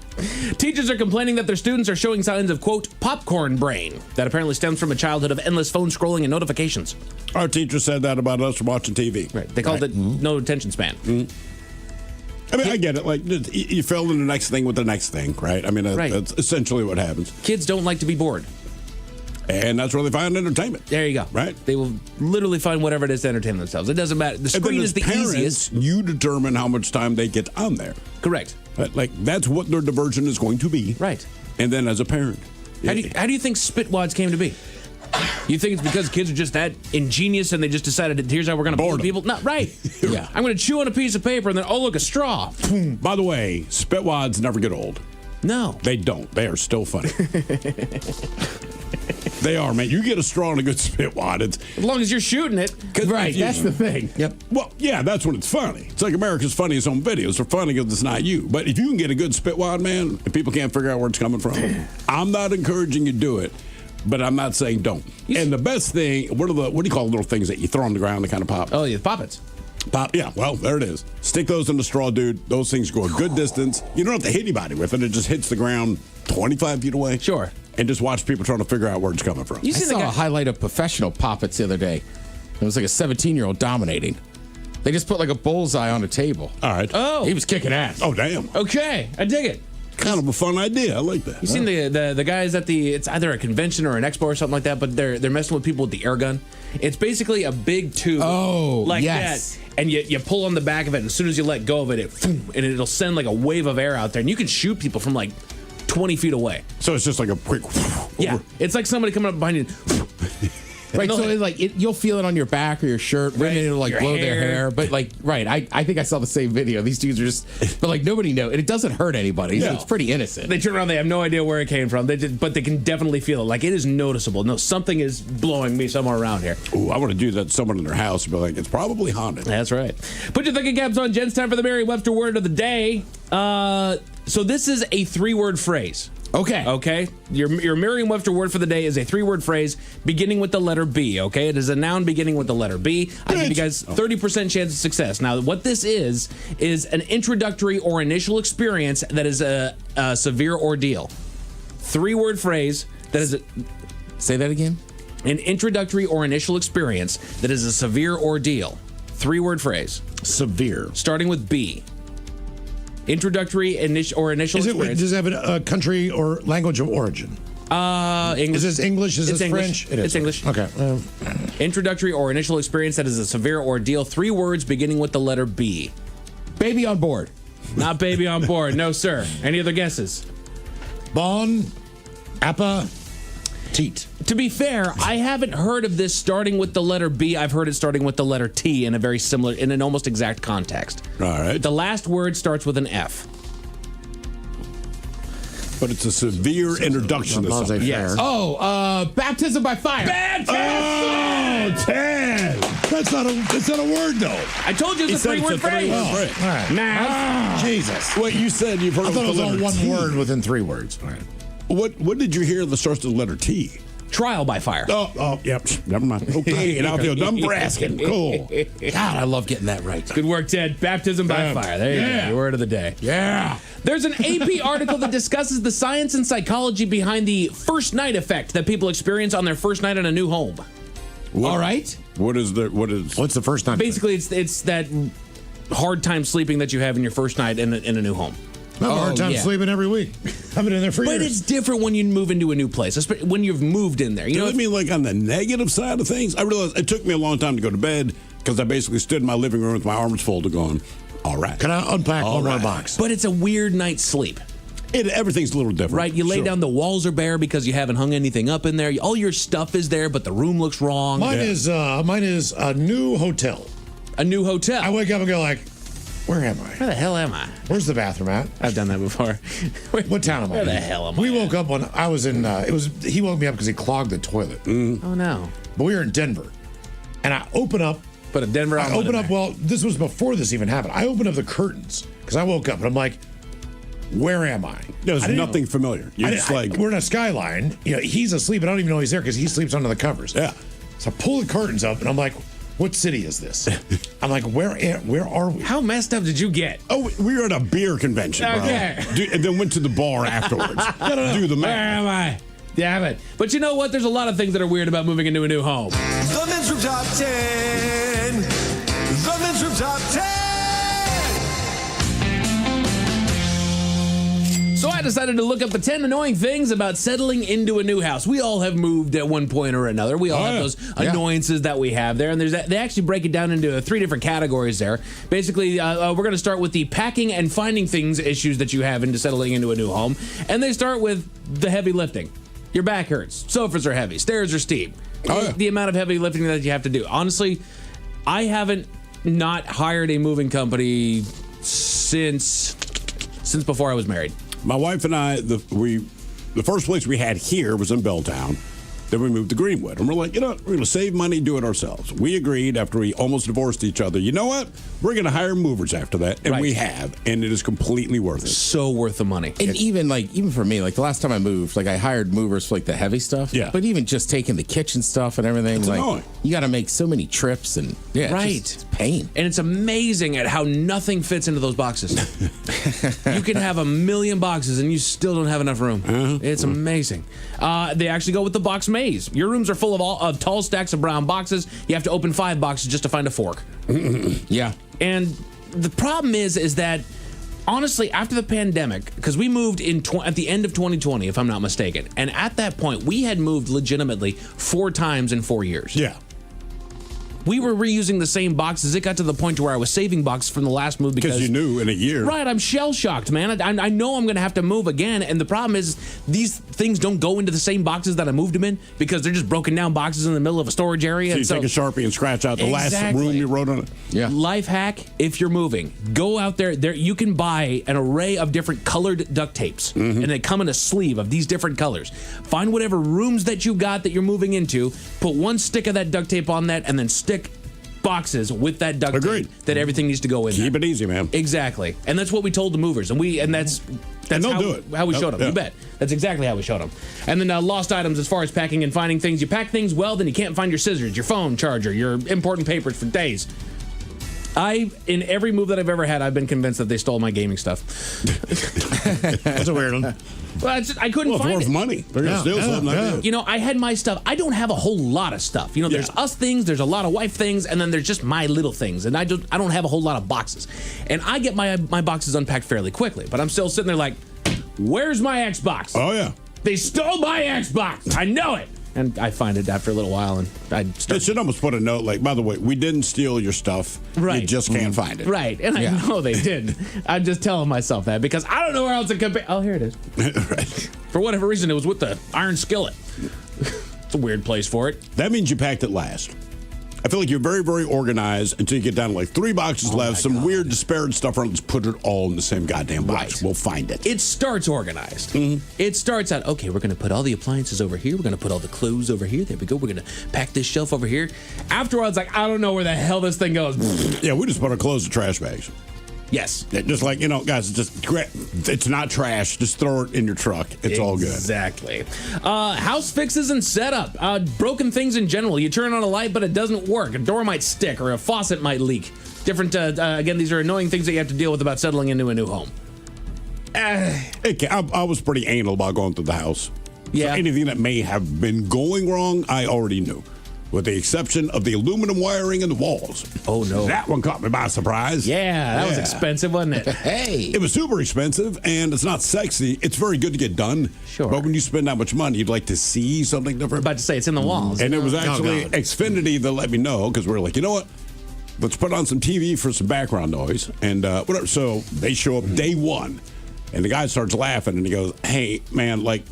Teachers are complaining that their students are showing signs of, quote, popcorn brain that apparently stems from a childhood of endless phone scrolling and notifications. Our teacher said that about us watching TV. Right. They called it no attention span. I mean, I get it. Like, you fill in the next thing with the next thing, right? I mean, that's essentially what happens. Kids don't like to be bored. And that's where they find entertainment. There you go. Right. They will literally find whatever it is to entertain themselves. It doesn't matter. The screen is the easiest. You determine how much time they get on there. Correct. But, that's what their diversion is going to be. Right. And then as a parent. How do you think spitwads came to be? You think it's because kids are just that ingenious and they just decided that here's how we're going to bully people? No, right. Yeah. I'm going to chew on a piece of paper and then, oh, look, a straw. By the way, spitwads never get old. No. They don't. They are still funny. They are, man. You get a straw and a good spitwad. As long as you're shooting it. Right, that's the thing. Yep. Well, yeah, that's when it's funny. It's like America's Funniest Home Videos. They're funny because it's not you. But if you can get a good spitwad, man, and people can't figure out where it's coming from, I'm not encouraging you to do it, but I'm not saying don't. And the best thing, what do you call the little things that you throw on the ground that kind of pop? Oh, yeah, pop-its. Pop, yeah, well, there it is. Stick those in the straw, dude. Those things go a good distance. You don't have to hit anybody with it. It just hits the ground 25 feet away. Sure. And just watch people trying to figure out where it's coming from. I saw a highlight of professional poppets the other day. It was like a 17-year-old dominating. They just put like a bullseye on a table. All right. Oh. He was kicking ass. Oh, damn. Okay, I dig it. Kind of a fun idea. I like that. You seen the guys at it's either a convention or an expo or something like that, but they're messing with people with the air gun. It's basically a big tube like that, and you pull on the back of it, and as soon as you let go of it, and it'll send like a wave of air out there, and you can shoot people from like 20 feet away. So it's just like a quick. Yeah, it's like somebody coming up behind you. Right, so it's like you'll feel it on your back or your shirt. Women it'll like Your blow their hair, but like I think I saw the same video. These dudes are just, but like nobody knows, and it doesn't hurt anybody. So it's pretty innocent. They turn around, they have no idea where it came from. But they can definitely feel it. Like it is noticeable. No, something is blowing me somewhere around here. Ooh, I want to do that to someone in their house and be like, it's probably haunted. That's right. Put your thinking caps on, Jen. It's time for the Merriam-Webster word of the day. So this is a 3-word phrase. Okay. Your Merriam-Webster word for the day is a 3-word phrase beginning with the letter B. Okay, it is a noun beginning with the letter B. I give you guys 30% chance of success. Now, what this is an introductory or initial experience that is a severe ordeal. 3-word phrase that is. Say that again. An introductory or initial experience that is a severe ordeal. 3-word phrase. Severe. Starting with B. Introductory initial experience. Does it have a country or language of origin? English. Is this English? Is It's this English. French? It's English. Okay. Introductory or initial experience that is a severe ordeal. 3 words beginning with the letter B. Baby on board. Not baby on board. No, sir. Any other guesses? Bon. Appa. Teat. To be fair, I haven't heard of this starting with the letter B. I've heard it starting with the letter T in an almost exact context. All right. The last word starts with an F. But it's a severe introduction to something. Yes. Baptism by fire. Oh, Ted. That's not a word, though. I told you it's a 3-word phrase. All right. Math. Jesus. Wait, you said you've heard I of thought the it was all letter one T. word within 3 words. All right. What did you hear that starts with the letter T? Trial by fire. Oh, yep. Never mind. Okay, and I'll feel done for asking. Cool. God, I love getting that right. Good work, Ted. Baptism by fire. There you go. Your word of the day. Yeah. There's an AP article that discusses the science and psychology behind the first night effect that people experience on their first night in a new home. All right. What's the first night? Basically, it's that hard time sleeping that you have in your first night in a new home. I have a hard time sleeping every week. I've been in there for years. But it's different when you move into a new place, especially when you've moved in there. You know, I mean, like on the negative side of things, I realized it took me a long time to go to bed because I basically stood in my living room with my arms folded going, all right. Can I unpack one more box? But it's a weird night's sleep. Everything's a little different. Right, you lay down, the walls are bare because you haven't hung anything up in there. All your stuff is there, but the room looks wrong. Mine is a new hotel. A new hotel. I wake up and go like, where am I? Where the hell am I? Where's the bathroom at? I've done that before. What town am I? Where the hell am I? We woke up when I was in. He woke me up because he clogged the toilet. Oh no! But we were in Denver, and I open up. But in Denver, I open up. Well, this was before this even happened. I opened up the curtains because I woke up and I'm like, where am I? There's nothing familiar. You're just like, we're in a skyline. You know, he's asleep. I don't even know he's there because he sleeps under the covers. Yeah. So I pull the curtains up and I'm like, what city is this? I'm like, where are we? How messed up did you get? Oh, we were at a beer convention, bro. Okay. And then went to the bar afterwards. Do the math. Where am I? Damn it. But you know what? There's a lot of things that are weird about moving into a new home. The Men's Room Top 10. The Men's Room Top 10. So I decided to look up the 10 annoying things about settling into a new house. We all have moved at one point or another. We all have those annoyances that we have there. And they actually break it down into 3 different categories there. Basically, we're going to start with the packing and finding things issues that you have into settling into a new home. And they start with the heavy lifting. Your back hurts. Sofas are heavy. Stairs are steep. The amount of heavy lifting that you have to do. Honestly, I haven't not hired a moving company since before I was married. My wife and I, the first place we had here was in Belltown. Then we moved to Greenwood. And we're like, you know what? We're going to save money, do it ourselves. We agreed after we almost divorced each other. You know what? We're going to hire movers after that. And we have. And it is completely worth it. So worth the money. And even for me, like the last time I moved, like I hired movers for like the heavy stuff. Yeah. But even just taking the kitchen stuff and everything, It's like annoying. you got to make so many trips and it's pain. And it's amazing at how nothing fits into those boxes. You can have 1,000,000 boxes and you still don't have enough room. It's amazing. They actually go with the box maze. Your rooms are full of tall stacks of brown boxes. You have to open 5 boxes just to find a fork. Yeah. And the problem is that honestly, after the pandemic, because we moved at the end of 2020, if I'm not mistaken, and at that point, we had moved legitimately 4 times in 4 years. Yeah. We were reusing the same boxes. It got to the point to where I was saving boxes from the last move because you knew in a year. Right, I'm shell-shocked, man. I know I'm going to have to move again, and the problem is these things don't go into the same boxes that I moved them in because they're just broken down boxes in the middle of a storage area. So you take a Sharpie and scratch out the last room you wrote on it. Yeah. Life hack, if you're moving, go out there. You can buy an array of different colored duct tapes, and they come in a sleeve of these different colors. Find whatever rooms that you got that you're moving into, put one stick of that duct tape on that, and then stick boxes with that duct tape that everything needs to go in. Keep it easy, man. Exactly, and that's what we told the movers, and that's they'll how, do it. How we showed them. Yeah. You bet. That's exactly how we showed them. And then lost items as far as packing and finding things. You pack things well, then you can't find your scissors, your phone charger, your important papers for days. In every move that I've ever had, I've been convinced that they stole my gaming stuff. That's a weird one. Well, I couldn't Well, it's find worth it. money. They're gonna steal something like that. You know, I had my stuff. I don't have a whole lot of stuff. There's us things, there's a lot of wife things, and then there's just my little things. And I don't have a whole lot of boxes. And I get my boxes unpacked fairly quickly, but I'm still sitting there like, where's my Xbox? Oh, yeah. They stole my Xbox. I know it. And I find it after a little while, and They should almost put a note like, by the way, we didn't steal your stuff. Right. You just can't find it. Right, and I know they didn't. I'm just telling myself that because I don't know where else it could be. Oh, here it is. Right. For whatever reason, it was with the iron skillet. It's a weird place for it. That means you packed it last. I feel like you're very, very organized until you get down to like 3 boxes left, some weird disparate stuff around. Just put it all in the same goddamn box. We'll find it. It starts organized. It starts out, okay, we're going to put all the appliances over here. We're going to put all the clothes over here. There we go. We're going to pack this shelf over here. After a while, it's like, I don't know where the hell this thing goes. Yeah, we just put our clothes in trash bags. Yes. Yeah, just like, guys, it's not trash. Just throw it in your truck. It's all good. Exactly. House fixes and setup. Broken things in general. You turn on a light, but it doesn't work. A door might stick or a faucet might leak. Different, again, these are annoying things that you have to deal with about settling into a new home. I was pretty anal about going through the house. Yeah. So anything that may have been going wrong, I already knew. With the exception of the aluminum wiring in the walls. Oh, no. That one caught me by surprise. Yeah, that was expensive, wasn't it? Hey. It was super expensive, and it's not sexy. It's very good to get done. Sure. But when you spend that much money, you'd like to see something different. About to say, it's in the walls. And it was actually Xfinity that let me know, because we were like, you know what? Let's put on some TV for some background noise. And whatever. So they show up day one, and the guy starts laughing, and he goes, hey, man, like,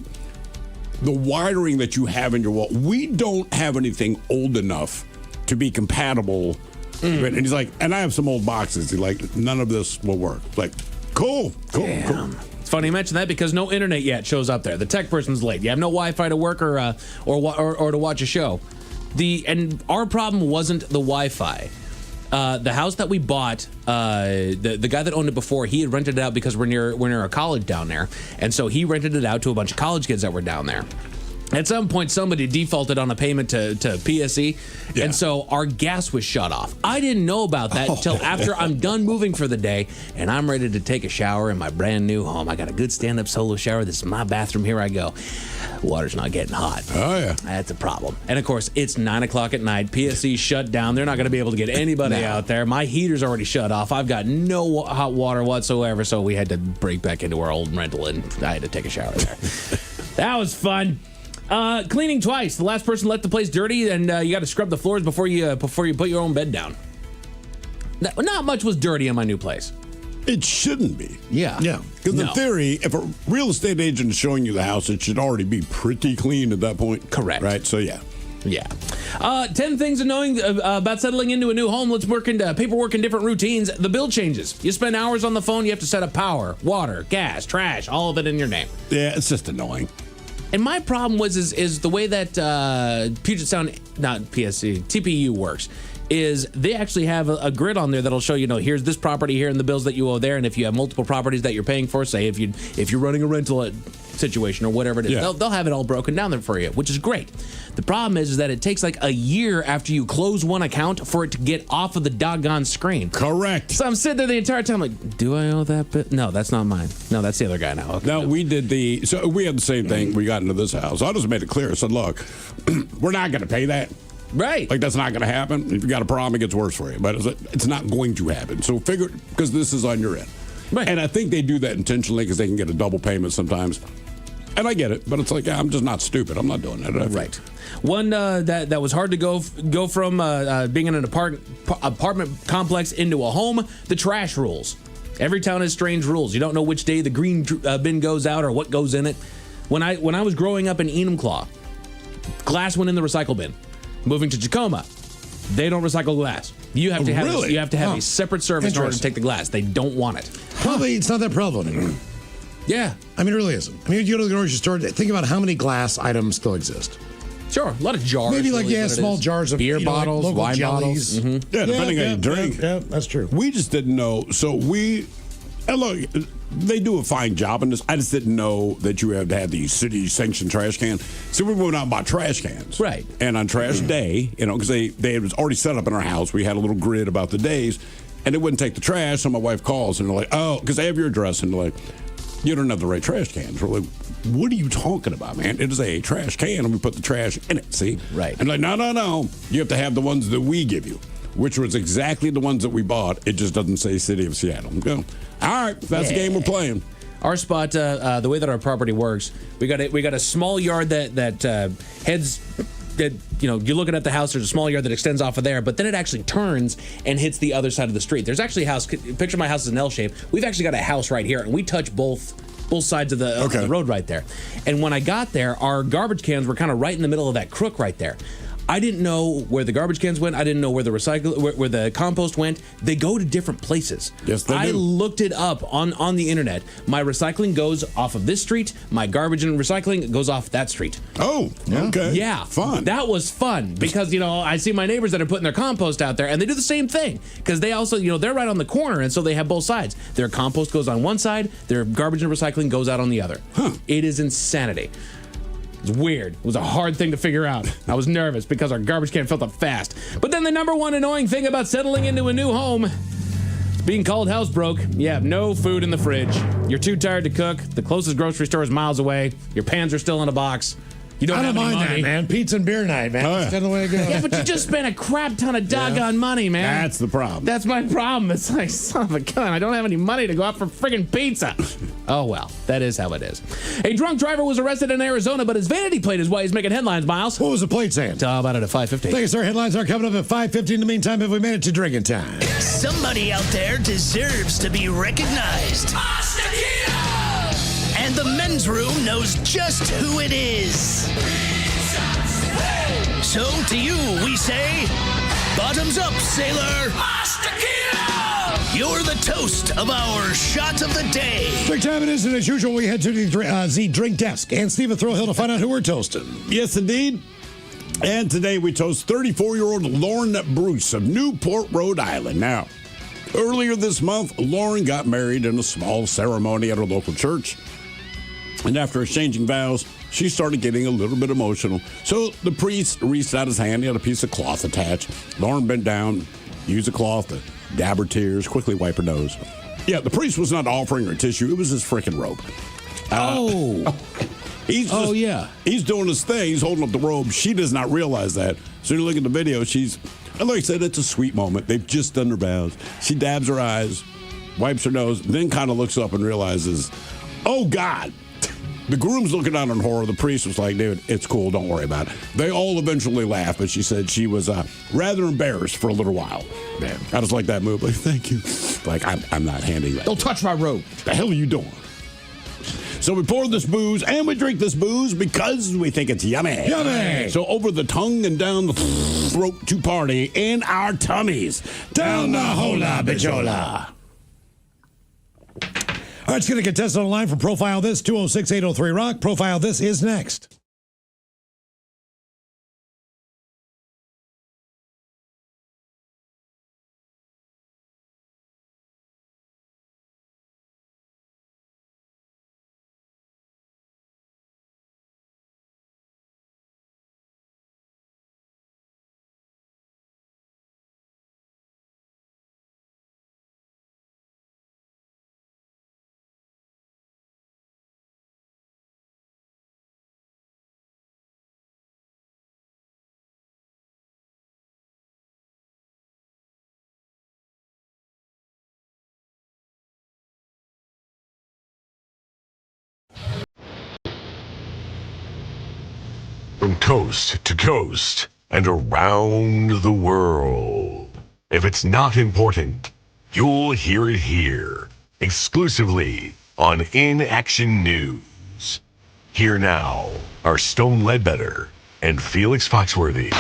the wiring that you have in your wall, we don't have anything old enough to be compatible. And he's like, and I have some old boxes. He's like, none of this will work. Like, cool. It's funny you mention that because no internet yet shows up there. The tech person's late. You have no Wi-Fi to work or to watch a show. And our problem wasn't the Wi-Fi. The house that we bought, the guy that owned it before, he had rented it out because we're near a college down there, and so he rented it out to a bunch of college kids that were down there. At some point, somebody defaulted on a payment to PSE, and so our gas was shut off. I didn't know about that until after I'm done moving for the day, and I'm ready to take a shower in my brand new home. I got a good stand-up solo shower. This is my bathroom. Here I go. Water's not getting hot. Oh, yeah. That's a problem. And, of course, it's 9 o'clock at night. PSE shut down. They're not going to be able to get anybody out there. My heater's already shut off. I've got no hot water whatsoever, so we had to break back into our old rental, and I had to take a shower there. That was fun. Cleaning twice. The last person left the place dirty, and you got to scrub the floors before you put your own bed down. Not much was dirty in my new place. It shouldn't be. Yeah. Because in theory, if a real estate agent is showing you the house, it should already be pretty clean at that point. Correct. Right? So, yeah. 10 things annoying about settling into a new home. Let's work into paperwork and different routines. The bill changes. You spend hours on the phone. You have to set up power, water, gas, trash, all of it in your name. Yeah, it's just annoying. And my problem is the way that Puget Sound, not PSC, TPU works, is they actually have a grid on there that'll show, here's this property here and the bills that you owe there. And if you have multiple properties that you're paying for, say if you're running a rental situation or whatever it is, they'll have it all broken down there for you, which is great. The problem is that it takes like a year after you close one account for it to get off of the doggone screen. Correct. So I'm sitting there the entire time like, do I owe that bit? No, that's not mine. No, that's the other guy now. Okay. No, we had the same thing. We got into this house. I just made it clear. I said, look, we're not going to pay that. Right. Like, that's not going to happen. If you got a problem, it gets worse for you. But it's not going to happen. So figure, because this is on your end. Right. And I think they do that intentionally because they can get a double payment sometimes. And I get it, but it's like, I'm just not stupid. I'm not doing that. Right. One that was hard to go from being in an apartment complex into a home, the trash rules. Every town has strange rules. You don't know which day the green bin goes out or what goes in it. When I was growing up in Enumclaw, glass went in the recycle bin. Moving to Tacoma, they don't recycle glass. You have to have a separate service in order to take the glass. They don't want it. Probably it's not that prevalent anymore. Yeah. I mean, it really isn't. I mean, you go to the grocery store, think about how many glass items still exist. Sure, a lot of jars. Maybe really small jars of beer bottles, like wine jellies. bottles. Mm-hmm. Yeah, depending on your drink. Yeah, that's true. We just didn't know. So and look, they do a fine job in this. I just didn't know that you have to have these city-sanctioned trash cans. So we went out and bought trash cans. Right. And on trash day, because they was already set up in our house, we had a little grid about the days, and they wouldn't take the trash. So my wife calls, and they're like, oh, because they have your address, and they're like, you don't have the right trash cans. We're like, what are you talking about, man? It is a trash can, and we put the trash in it, see? Right. And like, no. You have to have the ones that we give you, which was exactly the ones that we bought. It just doesn't say City of Seattle. Go. All right, that's the game we're playing. Our spot, the way that our property works, we got a small yard that heads. That you're looking at the house. There's a small yard that extends off of there, but then it actually turns and hits the other side of the street. There's actually a house. Picture my house as an L shape. We've actually got a house right here, and we touch both sides of the road right there. And when I got there, our garbage cans were kind of right in the middle of that crook right there. I didn't know where the garbage cans went. I didn't know where where the compost went. They go to different places. Yes, they do. I looked it up on the internet. My recycling goes off of this street. My garbage and recycling goes off that street. Oh, okay. Yeah. Fun. That was fun because, I see my neighbors that are putting their compost out there and they do the same thing because they also, they're right on the corner and so they have both sides. Their compost goes on one side, their garbage and recycling goes out on the other. It is insanity. It's weird. It was a hard thing to figure out. I was nervous because our garbage can filled up fast. But then the number one annoying thing about settling into a new home is being called housebroke. You have no food in the fridge. You're too tired to cook. The closest grocery store is miles away. Your pans are still in a box. You don't I have don't any mind money. that, man. Pizza and beer night, man. That's kind of the way it goes. Yeah, but you just spent a crap ton of doggone money, man. That's the problem. That's my problem. It's like, son of a gun, I don't have any money to go out for friggin' pizza. Oh, well, that is how it is. A drunk driver was arrested in Arizona, but his vanity plate is why he's making headlines, Miles. What was the plate saying? How about it at 5:15? Thank you, sir. Headlines are coming up at 5:15. In the meantime, have we made it to drinking time? Somebody out there deserves to be recognized. And the men's room knows just who it is. So to you, we say, bottoms up, sailor. You're the toast of our shot of the day. Drink time it is, and as usual, we head to the drink desk. And Steve at Thrill to find out who we're toasting. Yes, indeed. And today we toast 34-year-old Lauren Bruce of Newport, Rhode Island. Now, earlier this month, Lauren got married in a small ceremony at her local church. And after exchanging vows, she started getting a little bit emotional. So the priest reached out his hand. He had a piece of cloth attached. Lauren bent down, used the cloth to dab her tears, quickly wipe her nose. Yeah, the priest was not offering her tissue. It was his freaking robe. He's doing his thing. He's holding up the robe. She does not realize that. So you look at the video, and like I said, it's a sweet moment. They've just done their vows. She dabs her eyes, wipes her nose, then kind of looks up and realizes, oh, God. The groom's looking out in horror. The priest was like, dude, it's cool. Don't worry about it. They all eventually laughed, but she said she was rather embarrassed for a little while. Man, I just like that move. Like, thank you. Like, I'm not handing that. Don't touch my robe. The hell are you doing? So we pour this booze and we drink this booze because we think it's yummy. Yummy. So over the tongue and down the throat to party in our tummies. Down the hola bichola. All right, let's get a contestant online for Profile This, 206-803-ROCK. Profile This is next. from coast to coast and around the world. If it's not important, you'll hear it here, exclusively on In Action News. Here now are Stone Ledbetter and Felix Foxworthy.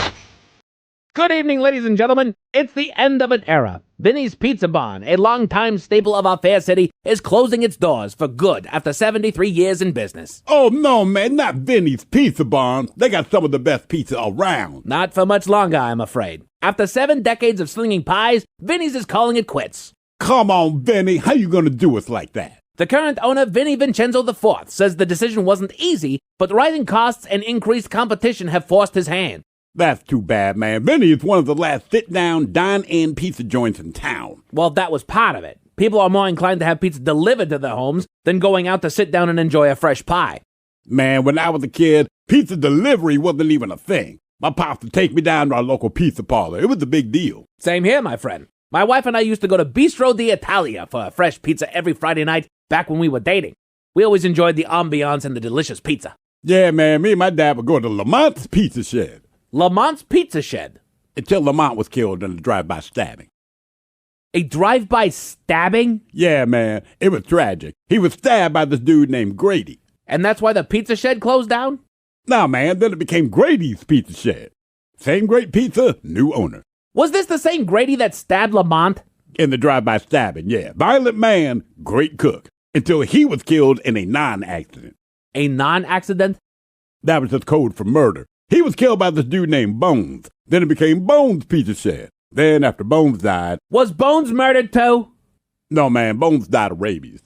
Good evening, ladies and gentlemen. It's the end of an era. Vinny's Pizza Barn, a longtime staple of our fair city, is closing its doors for good after 73 years in business. Oh, no, man, not Vinny's Pizza Barn. They got some of the best pizza around. Not for much longer, I'm afraid. After 7 decades of slinging pies, Vinny's is calling it quits. Come on, Vinny. How you gonna do us like that? The current owner, Vinny Vincenzo IV, says the decision wasn't easy, but rising costs and increased competition have forced his hand. That's too bad, man. Vinny is one of the last sit-down, dine-in pizza joints in town. Well, that was part of it. People are more inclined to have pizza delivered to their homes than going out to sit down and enjoy a fresh pie. Man, when I was a kid, pizza delivery wasn't even a thing. My pops would take me down to our local pizza parlor. It was a big deal. Same here, my friend. My wife and I used to go to Bistro d'Italia for a fresh pizza every Friday night back when we were dating. We always enjoyed the ambiance and the delicious pizza. Yeah, man, me and my dad would go to Lamont's Pizza Shed. Lamont's Pizza Shed? Until Lamont was killed in a drive-by stabbing. A drive-by stabbing? Yeah, man, it was tragic. He was stabbed by this dude named Grady. And that's why the Pizza Shed closed down? Nah, man, then it became Grady's Pizza Shed. Same great pizza, new owner. Was this the same Grady that stabbed Lamont? In the drive-by stabbing, yeah. Violent man, great cook. Until he was killed in a non-accident. A non-accident? That was just code for murder. He was killed by this dude named Bones. Then it became Bones Pizza Shed. Then after Bones died... Was Bones murdered too? No, man, Bones died of rabies.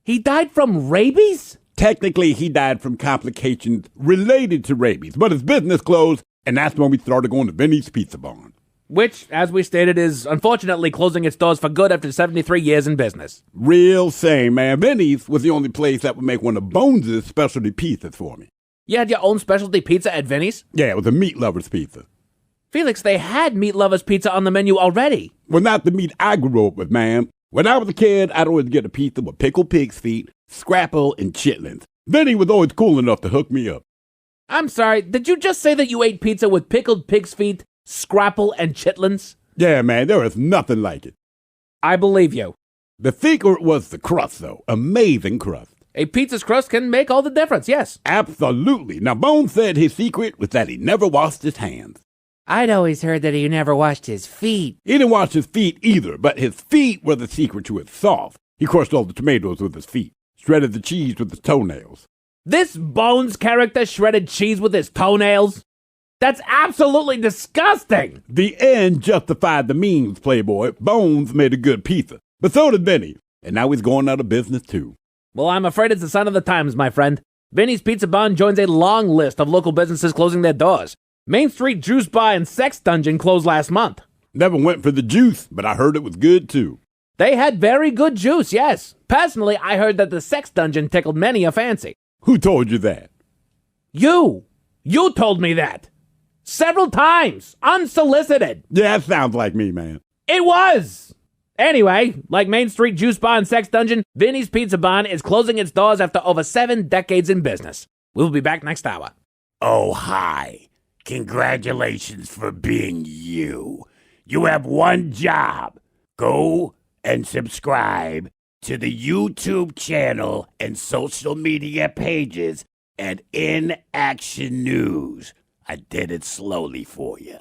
He died from rabies? Technically, he died from complications related to rabies, but his business closed, and that's when we started going to Vinny's Pizza Barn. Which, as we stated, is unfortunately closing its doors for good after 73 years in business. Real shame, man. Vinny's was the only place that would make one of Bones' specialty pizzas for me. You had your own specialty pizza at Vinny's? Yeah, it was a meat lover's pizza. Felix, they had meat lover's pizza on the menu already. Well, not the meat I grew up with, man. When I was a kid, I'd always get a pizza with pickled pig's feet, scrapple, and chitlins. Vinny was always cool enough to hook me up. I'm sorry, did you just say that you ate pizza with pickled pig's feet, scrapple, and chitlins? Yeah, man, there is nothing like it. I believe you. The secret was the crust, though. Amazing crust. A pizza's crust can make all the difference, yes. Absolutely. Now, Bones said his secret was that he never washed his hands. I'd always heard that he never washed his feet. He didn't wash his feet either, but his feet were the secret to his sauce. He crushed all the tomatoes with his feet, shredded the cheese with his toenails. This Bones character shredded cheese with his toenails? That's absolutely disgusting! The end justified the means, Playboy. Bones made a good pizza, but so did Vinny, and now he's going out of business too. Well, I'm afraid it's a sign of the times, my friend. Vinny's Pizza Barn joins a long list of local businesses closing their doors. Main Street Juice Bar and Sex Dungeon closed last month. Never went for the juice, but I heard it was good too. They had very good juice, yes. Personally, I heard that the Sex Dungeon tickled many a fancy. Who told you that? You! You told me that! Several times! Unsolicited! Yeah, that sounds like me, man. It was! Anyway, like Main Street Juice Bar and Sex Dungeon, Vinny's Pizza Barn is closing its doors after over 7 decades in business. We'll be back next hour. Oh, hi. Congratulations for being you. You have one job. Go and subscribe to the YouTube channel and social media pages at In Action News. I did it slowly for you.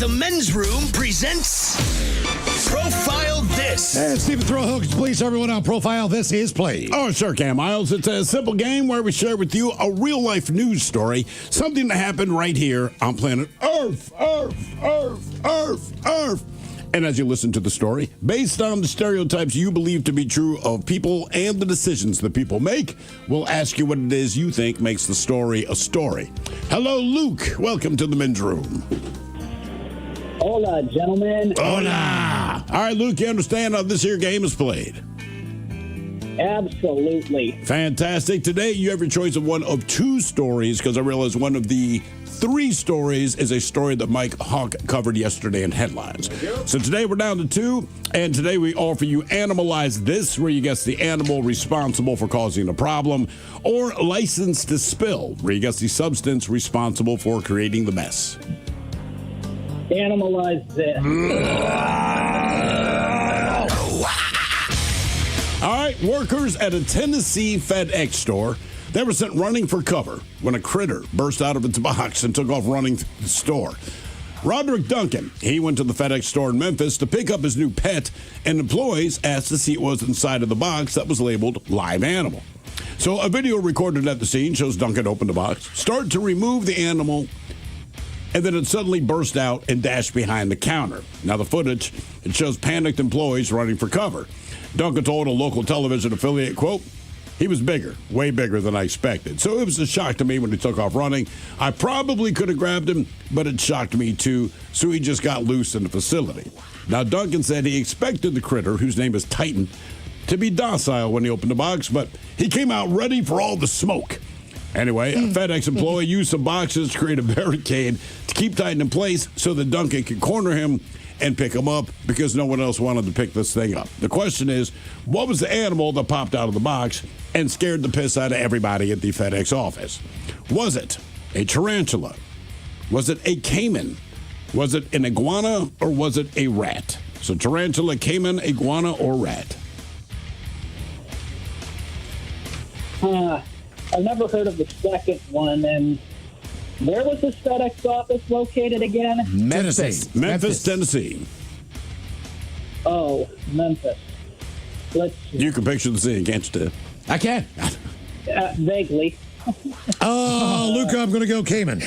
The Men's Room presents Profile This. And Stephen Throwhook, please everyone on Profile This is played. Oh, sure can, Miles. It's a simple game where we share with you a real-life news story, something that happened right here on planet Earth. And as you listen to the story, based on the stereotypes you believe to be true of people and the decisions that people make, we'll ask you what it is you think makes the story a story. Hello, Luke. Welcome to the Men's Room. Hola, gentlemen. Hola. All right, Luke, you understand how this here game is played? Absolutely. Fantastic. Today, you have your choice of one of two stories, because I realize one of the three stories is a story that Mike Hawk covered yesterday in headlines. So today we're down to two, and today we offer you Animalize This, where you guess the animal responsible for causing a problem, or License to Spill, where you guess the substance responsible for creating the mess. Animalize This. All right, workers at a Tennessee FedEx store, they were sent running for cover when a critter burst out of its box and took off running through the store. Roderick Duncan, he went to the FedEx store in Memphis to pick up his new pet, and employees asked to see what was inside of the box that was labeled live animal. So a video recorded at the scene shows Duncan open the box, start to remove the animal, and then it suddenly burst out and dashed behind the counter. Now the footage, it shows panicked employees running for cover. Duncan told a local television affiliate, quote, "He was bigger, way bigger than I expected. So it was a shock to me when he took off running. I probably could have grabbed him, but it shocked me too, so he just got loose in the facility." Now, Duncan said he expected the critter, whose name is Titan, to be docile when he opened the box, but he came out ready for all the smoke. Anyway, a FedEx employee used some boxes to create a barricade to keep Titan in place so that Duncan could corner him and pick him up because no one else wanted to pick this thing up. The question is, what was the animal that popped out of the box and scared the piss out of everybody at the FedEx office? Was it a tarantula? Was it a caiman? Was it an iguana, or was it a rat? So tarantula, caiman, iguana, or rat? I've never heard of the second one, and where was this FedEx office located again? Memphis, Tennessee. Oh, Memphis. Let's see. You can picture the scene, can't you, Ted? I can. Vaguely. Oh, Luca, I'm going to go Cayman.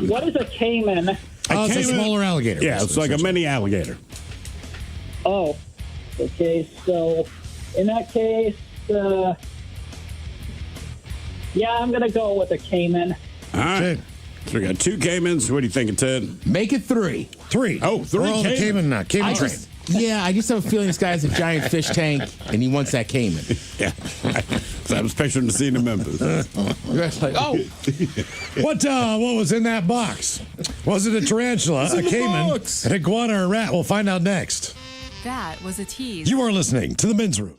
What is a caiman? It's a smaller alligator. Yeah, it's like a mini alligator. Oh, okay. So, in that case, yeah, I'm going to go with a caiman. All right. So we got two caimans. What are you thinking, Ted? Make it three. Three. Oh, three We're on the caiman. Cayman train. I just have a feeling this guy has a giant fish tank, and he wants that caiman. Yeah. So I was picturing the scene in Memphis. Like, oh. What was in that box? Was it a tarantula, a caiman, an iguana, or a rat? We'll find out next. That was a tease. You are listening to The Men's Room.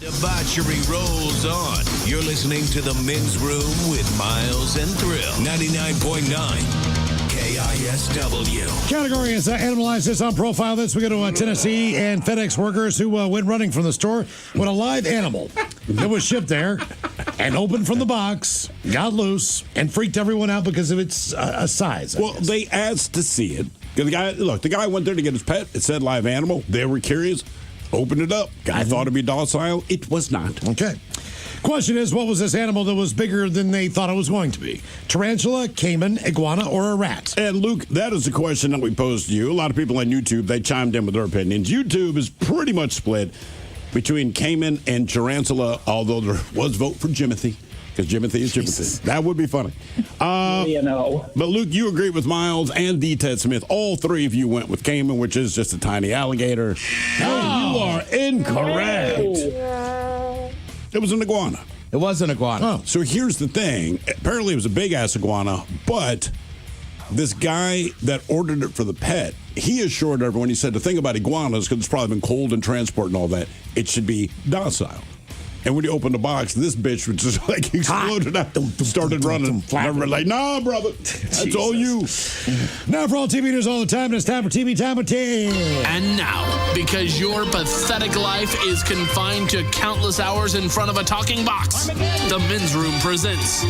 Debauchery rolls on. You're listening to The Men's Room with Miles and Thrill. 99.9 KISW. Category is Analyze This on Profile This. We go to Tennessee, and FedEx workers who went running from the store when a live animal that was shipped there and opened from the box got loose and freaked everyone out because of its size. Well, they asked to see it. The guy went there to get his pet. It said live animal. They were curious. Opened it up. Guy thought it'd be docile. It was not. Okay. Question is, what was this animal that was bigger than they thought it was going to be? Tarantula, caiman, iguana, or a rat? And Luke, that is the question that we posed to you. A lot of people on YouTube, they chimed in with their opinions. YouTube is pretty much split between caiman and tarantula, although there was vote for Jimothy. Because Jimothy is Jimothy. That would be funny. But Luke, you agree with Miles and D. Ted Smith. All three of you went with caiman, which is just a tiny alligator. No, you are incorrect. It was an iguana. It was an iguana. Oh, so here's the thing. Apparently it was a big-ass iguana, but this guy that ordered it for the pet, he assured everyone, he said, the thing about iguanas, because it's probably been cold in transport and all that, it should be docile. And when you open the box, this bitch was just like exploded out, started running. And we're like, nah, brother, that's all you. Now for all TV news all the time, it's time for TV Time with T. And now, because your pathetic life is confined to countless hours in front of a talking box, the Men's Room presents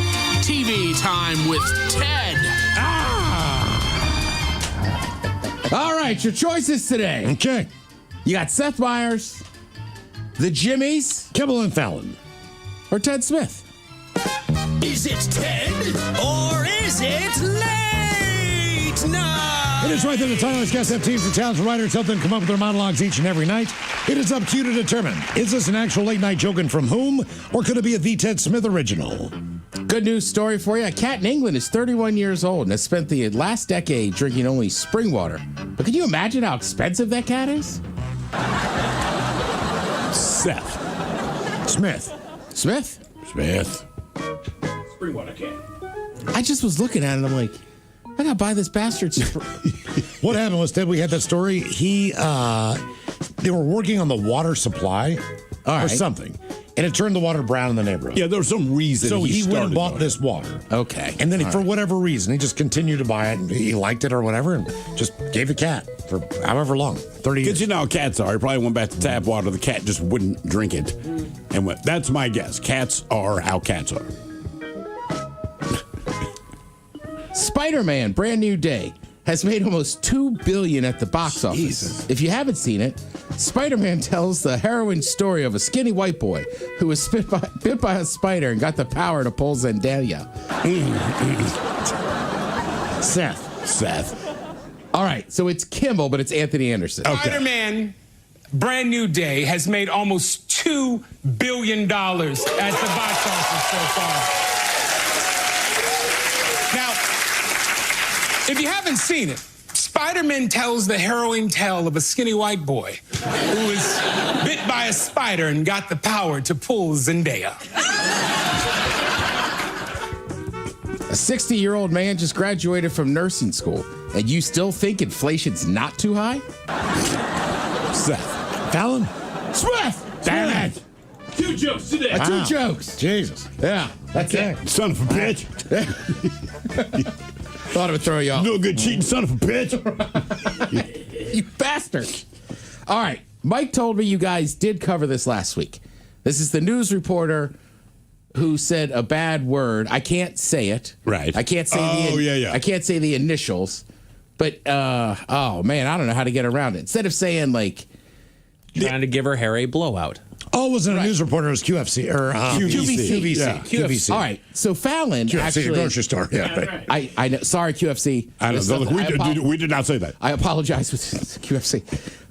TV Time with Ted. All right, your choices today. Okay. You got Seth Meyers, the Jimmies, Kimmel and Fallon, or Ted Smith. Is it Ted or is it late night? It is right there. The timeless guests have teams of talented writers help them come up with their monologues each and every night. It is up to you to determine, is this an actual late night joke and from whom, or could it be a The Ted Smith original? Good news story for you. A cat in England is 31 years old and has spent the last decade drinking only spring water. But can you imagine how expensive that cat is? Seth. Smith. Spring water can. I just was looking at it and I'm like, I gotta buy this bastard. What happened was that we had that story. They were working on the water supply or something, and it turned the water brown in the neighborhood. Yeah, there was some reason. So he went and bought this water. Okay. And then for whatever reason, he just continued to buy it, and he liked it or whatever, and just gave the cat for however long, 30 years. Because you know how cats are. He probably went back to tap water. The cat just wouldn't drink it. And that's my guess. Cats are how cats are. Spider-Man, Brand New Day, has made almost $2 billion at the box office. Jesus. If you haven't seen it, Spider-Man tells the harrowing story of a skinny white boy who was bit by a spider and got the power to pull Zendaya. Seth. All right, so it's Kimmel, but it's Anthony Anderson. Okay. Spider-Man, Brand New Day has made almost $2 billion at the box office so far. Now, if you haven't seen it, Spider-Man tells the harrowing tale of a skinny white boy who was bit by a spider and got the power to pull Zendaya. A 60-year-old man just graduated from nursing school, and you still think inflation's not too high? Seth. Fallon? Smith! Damn it! 2 jokes today. Wow. 2 jokes. Jesus. Yeah, that's it. Son of a bitch. Thought it would throw you off. No good cheating son of a bitch. You bastard. All right. Mike told me you guys did cover this last week. This is the news reporter who said a bad word. I can't say it. Right. I can't say I can't say the initials. But oh man, I don't know how to get around it. Instead of saying like trying to give her hair a blowout. Oh, it wasn't a news reporter. It was QFC or QVC. Yeah. QVC. All right. So Fallon QFC, actually, the grocery store. Yeah. I know. Sorry, QFC. I know. Look, we did not say that. I apologize with QFC.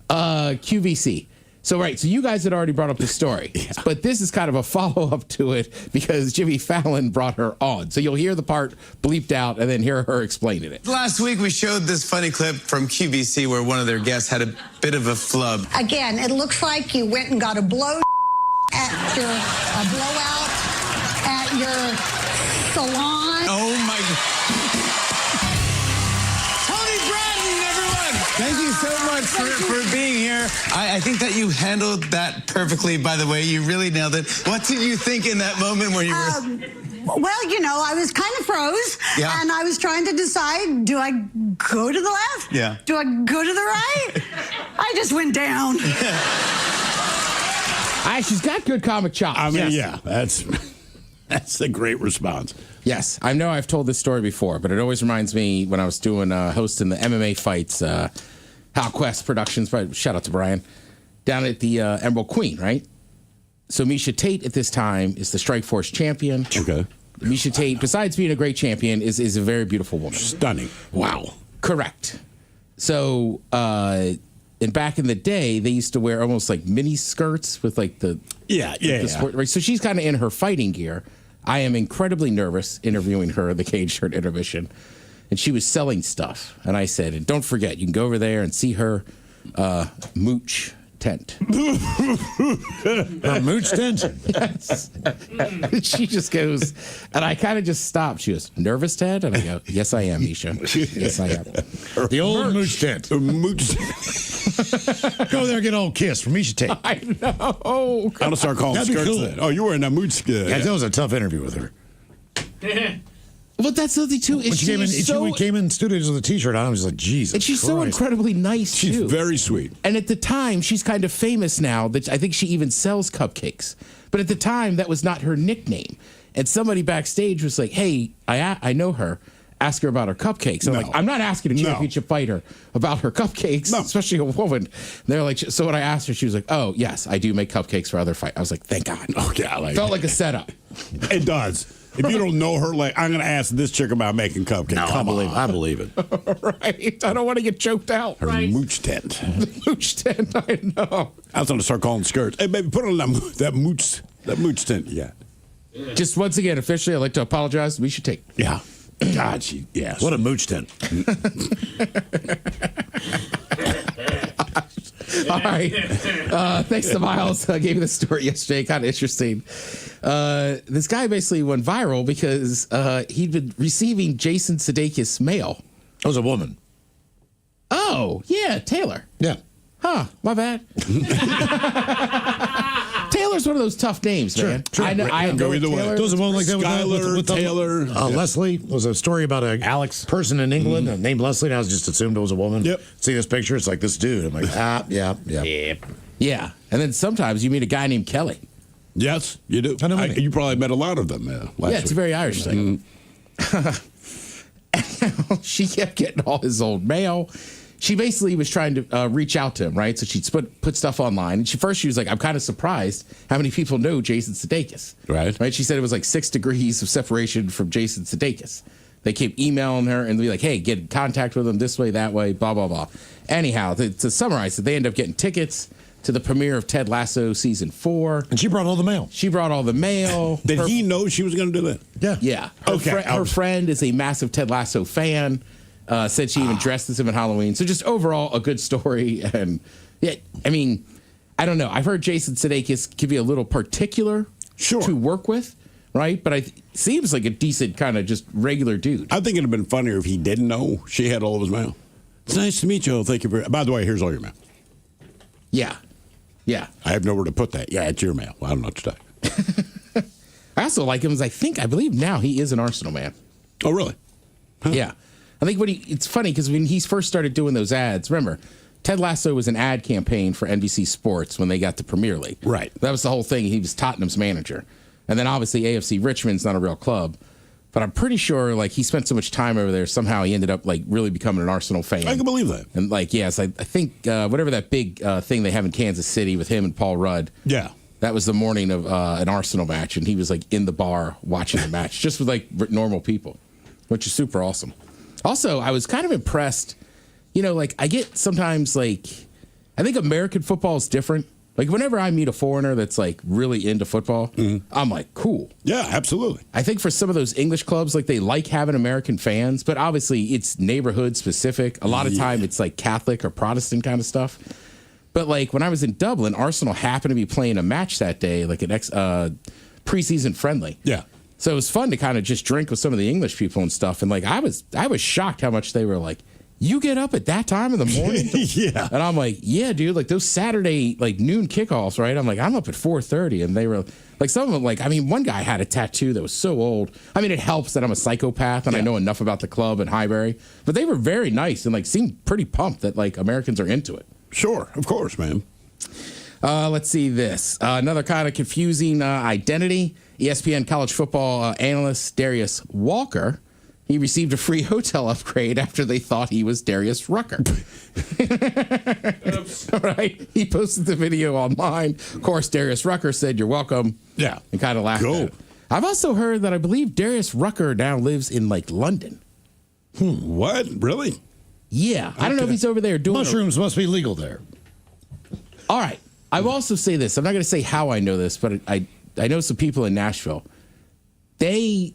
QVC. So you guys had already brought up the story, but this is kind of a follow-up to it because Jimmy Fallon brought her on. So you'll hear the part bleeped out and then hear her explaining it. Last week, we showed this funny clip from QVC where one of their guests had a bit of a flub. Again, it looks like you went and got a blowout at your salon. Oh, my God. Tony Bratton, everyone. Thank you so much for being here. there. I think that you handled that perfectly, by the way. You really nailed it. What did you think in that moment where you were... Well, you know, I was kind of froze, and I was trying to decide, do I go to the left? Yeah. Do I go to the right? I just went down. She's got good comic chops. I mean, yeah, that's a great response. Yes, I know I've told this story before, but it always reminds me when I was doing hosting the MMA fights, Hal Quest Productions, shout out to Brian, down at the Emerald Queen, right? So Misha Tate at this time is the Strikeforce champion. Okay. Misha Tate, besides being a great champion, is a very beautiful woman. Stunning. Wow. Correct. So, and back in the day, they used to wear almost like mini skirts with like the sport, right? So she's kind of in her fighting gear. I am incredibly nervous interviewing her at the Cage Shirt intermission, and she was selling stuff. And I said, and don't forget, you can go over there and see her mooch tent. Her mooch tent? Yes. She just goes, and I kind of just stopped. She goes, nervous, Ted? And I go, yes, I am, Misha. Yes, I am. The old mooch tent. Mooch. Go there and get an old kiss from Misha Tate. I know. I'm going to start calling That'd be skirts cool. then. Oh, you're wearing that mooch skirt. Yeah, that was a tough interview with her. But that's the thing, too. When she came in studios with a T-shirt on, I was like, Jesus And she's Christ. so incredibly nice, She's too. very sweet. And at the time, she's kind of famous now. That I think she even sells cupcakes. But at the time, that was not her nickname. And somebody backstage was like, hey, I know her. Ask her about her cupcakes. I'm like, I'm not asking a championship fighter about her cupcakes, especially a woman. And they're like, so when I asked her, she was like, oh, yes, I do make cupcakes for other fights. I was like, thank God. Oh, yeah. Felt like a setup. It does. If you don't know her, like, I'm going to ask this chick about making cupcakes. No, I believe it. Right. I don't want to get choked out. Her mooch tent. The mooch tent, I know. I was going to start calling skirts. Hey, baby, put on that mooch tent you got. Just once again, officially, I'd like to apologize. We should take. Yeah. God, yes. What a mooch tent. All right. Thanks to Miles. I gave you the story yesterday. Kind of interesting. This guy basically went viral because he'd been receiving Jason Sudeikis mail. That was a woman. Oh, yeah, Taylor. Yeah. Huh, my bad. Taylor's one of those tough names, man. Sure. I know Go either way. Taylor. There was a one like that with Taylor. Leslie. There was a story about a person in England named Leslie, and I was just assumed it was a woman. Yep. See this picture? It's like this dude. I'm like, yeah. Yeah. And then sometimes you meet a guy named Kelly. Yes, you do. You probably met a lot of them last Yeah, it's a very Irish thing. She kept getting all his old mail. She basically was trying to reach out to him, right? So she'd put stuff online. And she was like, I'm kind of surprised how many people know Jason Sudeikis. Right? She said it was like 6 degrees of separation from Jason Sudeikis. They kept emailing her and be like, hey, get in contact with him this way, that way, blah, blah, blah. Anyhow, to summarize it, they end up getting tickets to the premiere of Ted Lasso season 4. And she brought all the mail. Did he know she was going to do that? Yeah. Yeah. Her friend is a massive Ted Lasso fan. Said she even dressed as him at Halloween. So just overall, a good story. And yeah, I mean, I don't know. I've heard Jason Sudeikis can be a little particular to work with, right? But seems like a decent kind of just regular dude. I think it'd have been funnier if he didn't know she had all of his mail. It's nice to meet you. Thank you very. By the way, here's all your mail. Yeah. I have nowhere to put that. Yeah, it's your mail. Well, I don't know what to tell you. I also like him as I believe now he is an Arsenal man. Oh, really? Huh. Yeah. I think it's funny because when he first started doing those ads, remember, Ted Lasso was an ad campaign for NBC Sports when they got the Premier League. Right. That was the whole thing. He was Tottenham's manager. And then obviously AFC Richmond's not a real club. But I'm pretty sure like he spent so much time over there, somehow he ended up like really becoming an Arsenal fan. I can believe that. And like, yes, I think whatever that big thing they have in Kansas City with him and Paul Rudd. Yeah. That was the morning of an Arsenal match. And he was like in the bar watching the match just with like normal people, which is super awesome. Also, I was kind of impressed, like I get sometimes like, I think American football is different. Like whenever I meet a foreigner that's like really into football, I'm like, cool. Yeah, absolutely. I think for some of those English clubs, like they like having American fans, but obviously it's neighborhood specific. A lot of time it's like Catholic or Protestant kind of stuff. But like when I was in Dublin, Arsenal happened to be playing a match that day, like an preseason friendly. Yeah. So it was fun to kind of just drink with some of the English people and stuff. And like I was shocked how much they were like, You get up at that time in the morning? Yeah. And I'm like, yeah, dude, like those Saturday like noon kickoffs, right? I'm like, I'm up at 4:30, and they were like, some of them, like, I mean, one guy had a tattoo that was so old. I mean, it helps that I'm a psychopath and I know enough about the club in Highbury, but they were very nice and like seemed pretty pumped that like Americans are into it. Sure, of course, man. Let's see this. Another kind of confusing identity. ESPN college football analyst Darius Walker. He received a free hotel upgrade after they thought he was Darius Rucker. Right? He posted the video online. Of course, Darius Rucker said, "You're welcome." Yeah. And kind of laughed at it. I've also heard that I believe Darius Rucker now lives in like London. What? Really? Yeah. I don't know if he's over there doing Mushrooms must be legal there. All right. I will also say this. I'm not going to say how I know this, but I know some people in Nashville. They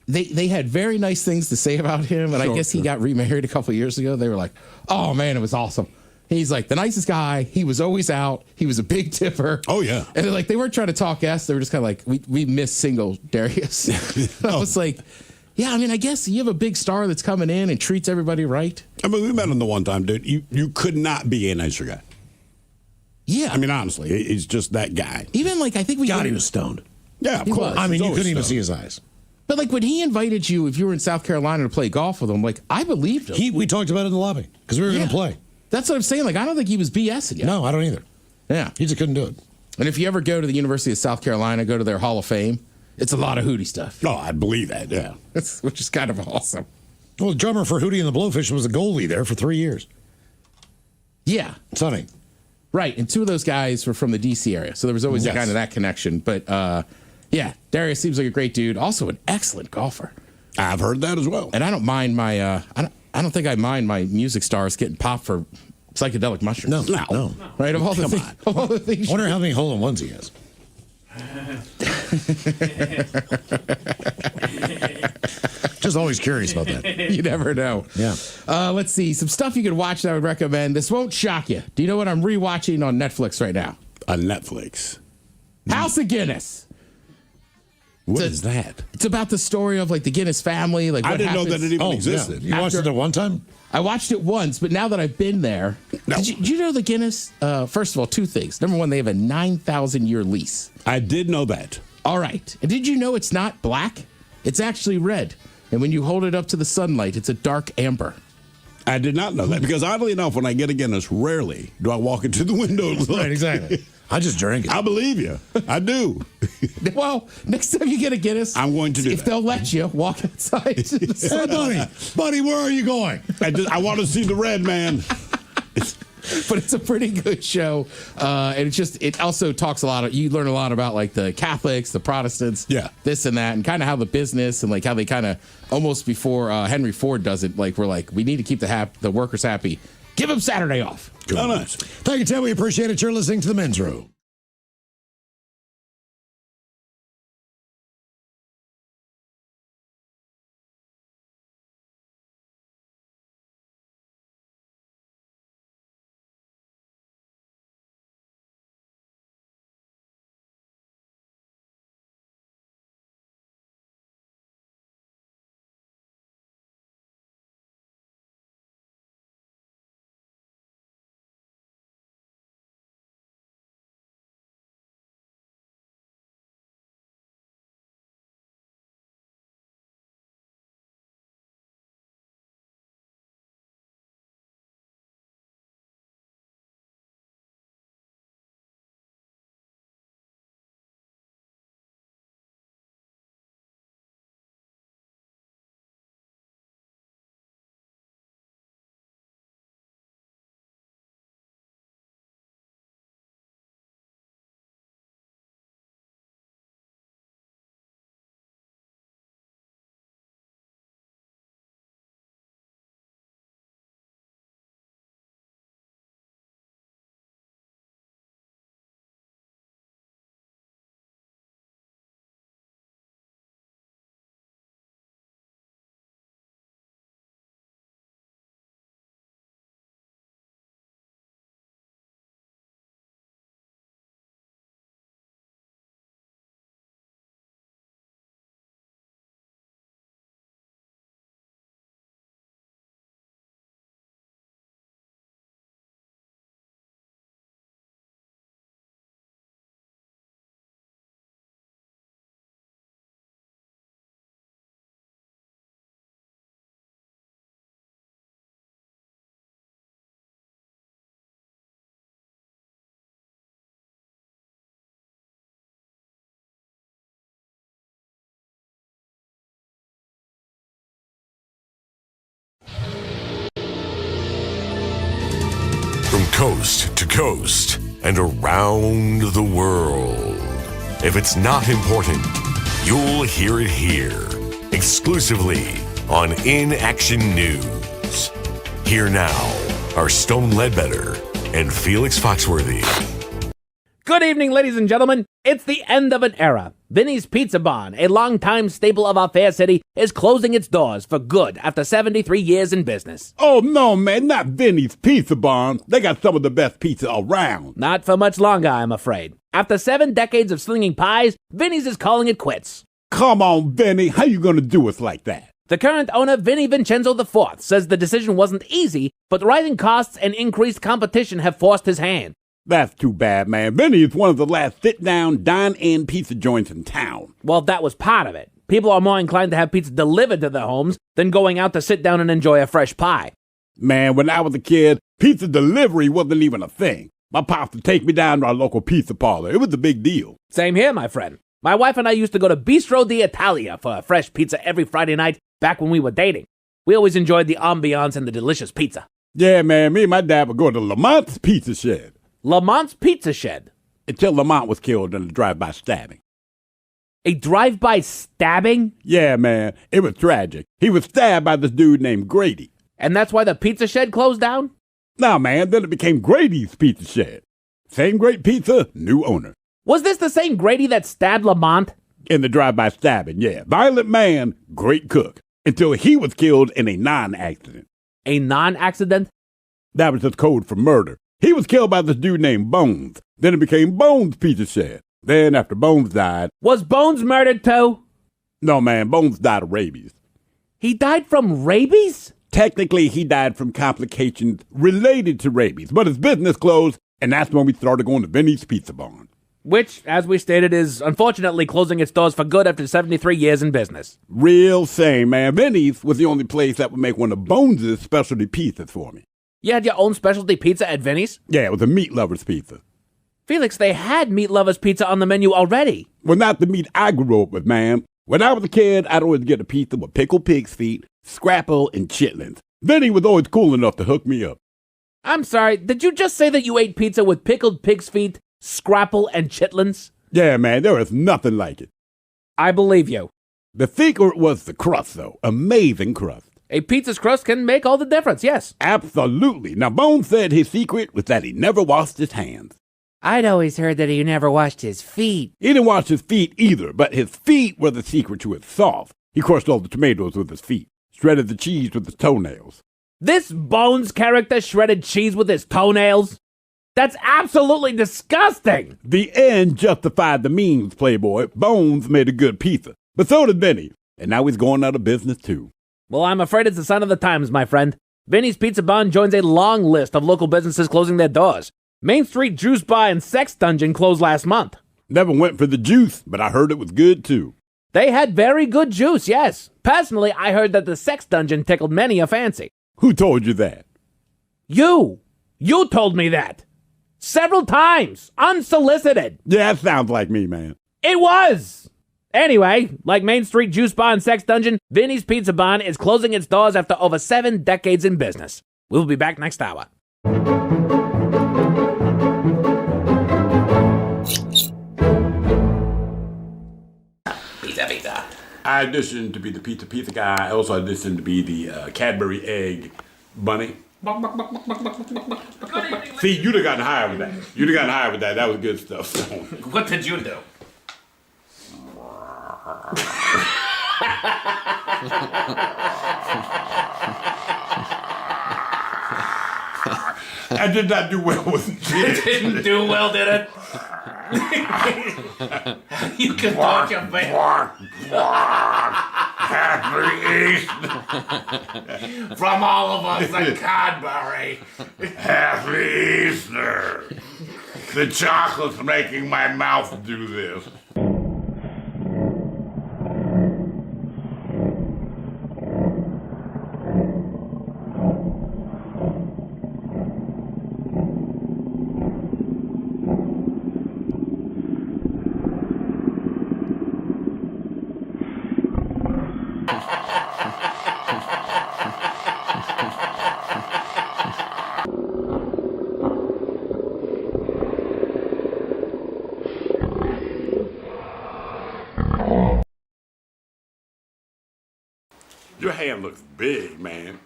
had very nice things to say about him, and I guess he got remarried a couple of years ago. They were like, "Oh man, it was awesome." He's like the nicest guy. He was always out. He was a big tipper. Oh yeah. And they're like, they weren't trying to talk S. They were just kind of like, we miss single Darius. I was like, yeah, I mean, I guess you have a big star that's coming in and treats everybody right. I mean, we met him the one time, dude. You could not be a nicer guy. Yeah. I mean, honestly, he's just that guy. Even like, I think we God, he was stoned. Yeah, of course. I mean, He's you couldn't even always see his eyes. But like when he invited you, if you were in South Carolina to play golf with him, like I believed him. We talked about it in the lobby because we were going to play. That's what I'm saying. Like I don't think he was BSing you. No, I don't either. Yeah. He just couldn't do it. And if you ever go to the University of South Carolina, go to their Hall of Fame, it's a lot of Hootie stuff. No, I believe that, yeah. Which is kind of awesome. Well, the drummer for Hootie and the Blowfish was a goalie there for 3 years. Yeah. Sonny. Right. And two of those guys were from the D.C. area. So there was always kind of that connection. But yeah, Darius seems like a great dude. Also an excellent golfer. I've heard that as well. And I don't mind my, I don't think I mind my music stars getting popped for psychedelic mushrooms. No. Right? Of all the things. I wonder how many hole-in-ones he has. Just always curious about that. You never know. Yeah. Let's see. Some stuff you could watch that I would recommend. This won't shock you. Do you know what I'm rewatching on Netflix right now? On Netflix. House of Guinness. What is that? It's about the story of like the Guinness family. Like I what didn't know happens- that it even existed. You watched it at one time? I watched it once, but now that I've been there, did you know the Guinness? First of all, two things. Number one, they have a 9,000-year lease. I did know that. All right. And did you know it's not black? It's actually red. And when you hold it up to the sunlight, it's a dark amber. I did not know that because oddly enough, when I get a Guinness, rarely do I walk into the window and look. Right, exactly. I just drink it. I believe you. I do. Well, next time you get a Guinness, I'm going to do if that. they'll let you walk outside. To the Hey, buddy, where are you going? I want to see the red man. But it's a pretty good show, and it also talks a lot of, you learn a lot about like the Catholics, the Protestants, this and that, and kind of how the business and like how they kind of almost before Henry Ford does it, like we're like, we need to keep the workers happy. Give them Saturday off. Oh, nice. Thank you, Tim. We appreciate it. You're listening to The Men's Room. From coast to coast and around the world. If it's not important, you'll hear it here. Exclusively on In Action News. Here now are Stone Ledbetter and Felix Foxworthy. Good evening, ladies and gentlemen. It's the end of an era. Vinny's Pizza Barn, a longtime staple of our fair city, is closing its doors for good after 73 years in business. Oh, no, man, not Vinny's Pizza Barn. They got some of the best pizza around. Not for much longer, I'm afraid. After 7 decades of slinging pies, Vinny's is calling it quits. Come on, Vinny. How you gonna do us like that? The current owner, Vinny Vincenzo IV, says the decision wasn't easy, but rising costs and increased competition have forced his hand. That's too bad, man. Vinny is one of the last sit-down, dine-in pizza joints in town. Well, that was part of it. People are more inclined to have pizza delivered to their homes than going out to sit down and enjoy a fresh pie. Man, when I was a kid, pizza delivery wasn't even a thing. My pops would take me down to our local pizza parlor. It was a big deal. Same here, my friend. My wife and I used to go to Bistro d'Italia for a fresh pizza every Friday night back when we were dating. We always enjoyed the ambiance and the delicious pizza. Yeah, man, me and my dad would go to Lamont's Pizza Shed. Lamont's Pizza Shed? Until Lamont was killed in a drive-by stabbing. A drive-by stabbing? Yeah, man, it was tragic. He was stabbed by this dude named Grady. And that's why the pizza shed closed down? No, man, then it became Grady's Pizza Shed. Same great pizza, new owner. Was this the same Grady that stabbed Lamont? In the drive-by stabbing, yeah. Violent man, great cook. Until he was killed in a non-accident. A non-accident? That was just code for murder. He was killed by this dude named Bones. Then it became Bones Pizza Shed. Then after Bones died... Was Bones murdered too? No, man, Bones died of rabies. He died from rabies? Technically, he died from complications related to rabies, but his business closed, and that's when we started going to Vinny's Pizza Barn. Which, as we stated, is unfortunately closing its doors for good after 73 years in business. Real shame, man. Vinny's was the only place that would make one of Bones' specialty pizzas for me. You had your own specialty pizza at Vinny's? Yeah, it was a meat lover's pizza. Felix, they had meat lover's pizza on the menu already. Well, not the meat I grew up with, man. When I was a kid, I'd always get a pizza with pickled pig's feet, scrapple, and chitlins. Vinny was always cool enough to hook me up. I'm sorry, did you just say that you ate pizza with pickled pig's feet, scrapple, and chitlins? Yeah, man, there is nothing like it. I believe you. The secret was the crust, though. Amazing crust. A pizza's crust can make all the difference, yes. Absolutely. Now, Bones said his secret was that he never washed his hands. I'd always heard that he never washed his feet. He didn't wash his feet either, but his feet were the secret to his sauce. He crushed all the tomatoes with his feet, shredded the cheese with his toenails. This Bones character shredded cheese with his toenails? That's absolutely disgusting! The end justified the means, Playboy. Bones made a good pizza, but so did Vinny, and now he's going out of business too. Well, I'm afraid it's a sign of the times, my friend. Vinny's Pizza Barn joins a long list of local businesses closing their doors. Main Street Juice Bar and Sex Dungeon closed last month. Never went for the juice, but I heard it was good too. They had very good juice, yes. Personally, I heard that the Sex Dungeon tickled many a fancy. Who told you that? You! You told me that! Several times! Unsolicited! Yeah, that sounds like me, man. It was! Anyway, like Main Street Juice Bar and Sex Dungeon, Vinny's Pizza Barn is closing its doors after over 7 decades in business. We'll be back next hour. Pizza. I auditioned to be the pizza guy. I also auditioned to be the Cadbury egg bunny. See, you'd have gotten higher with that. That was good stuff. What did you do? I did not do well with it. It didn't do well, did it? You can talk your face. Happy Easter. From all of us at Cadbury. Happy Easter. The chocolate's making my mouth do this. hand looks big, man.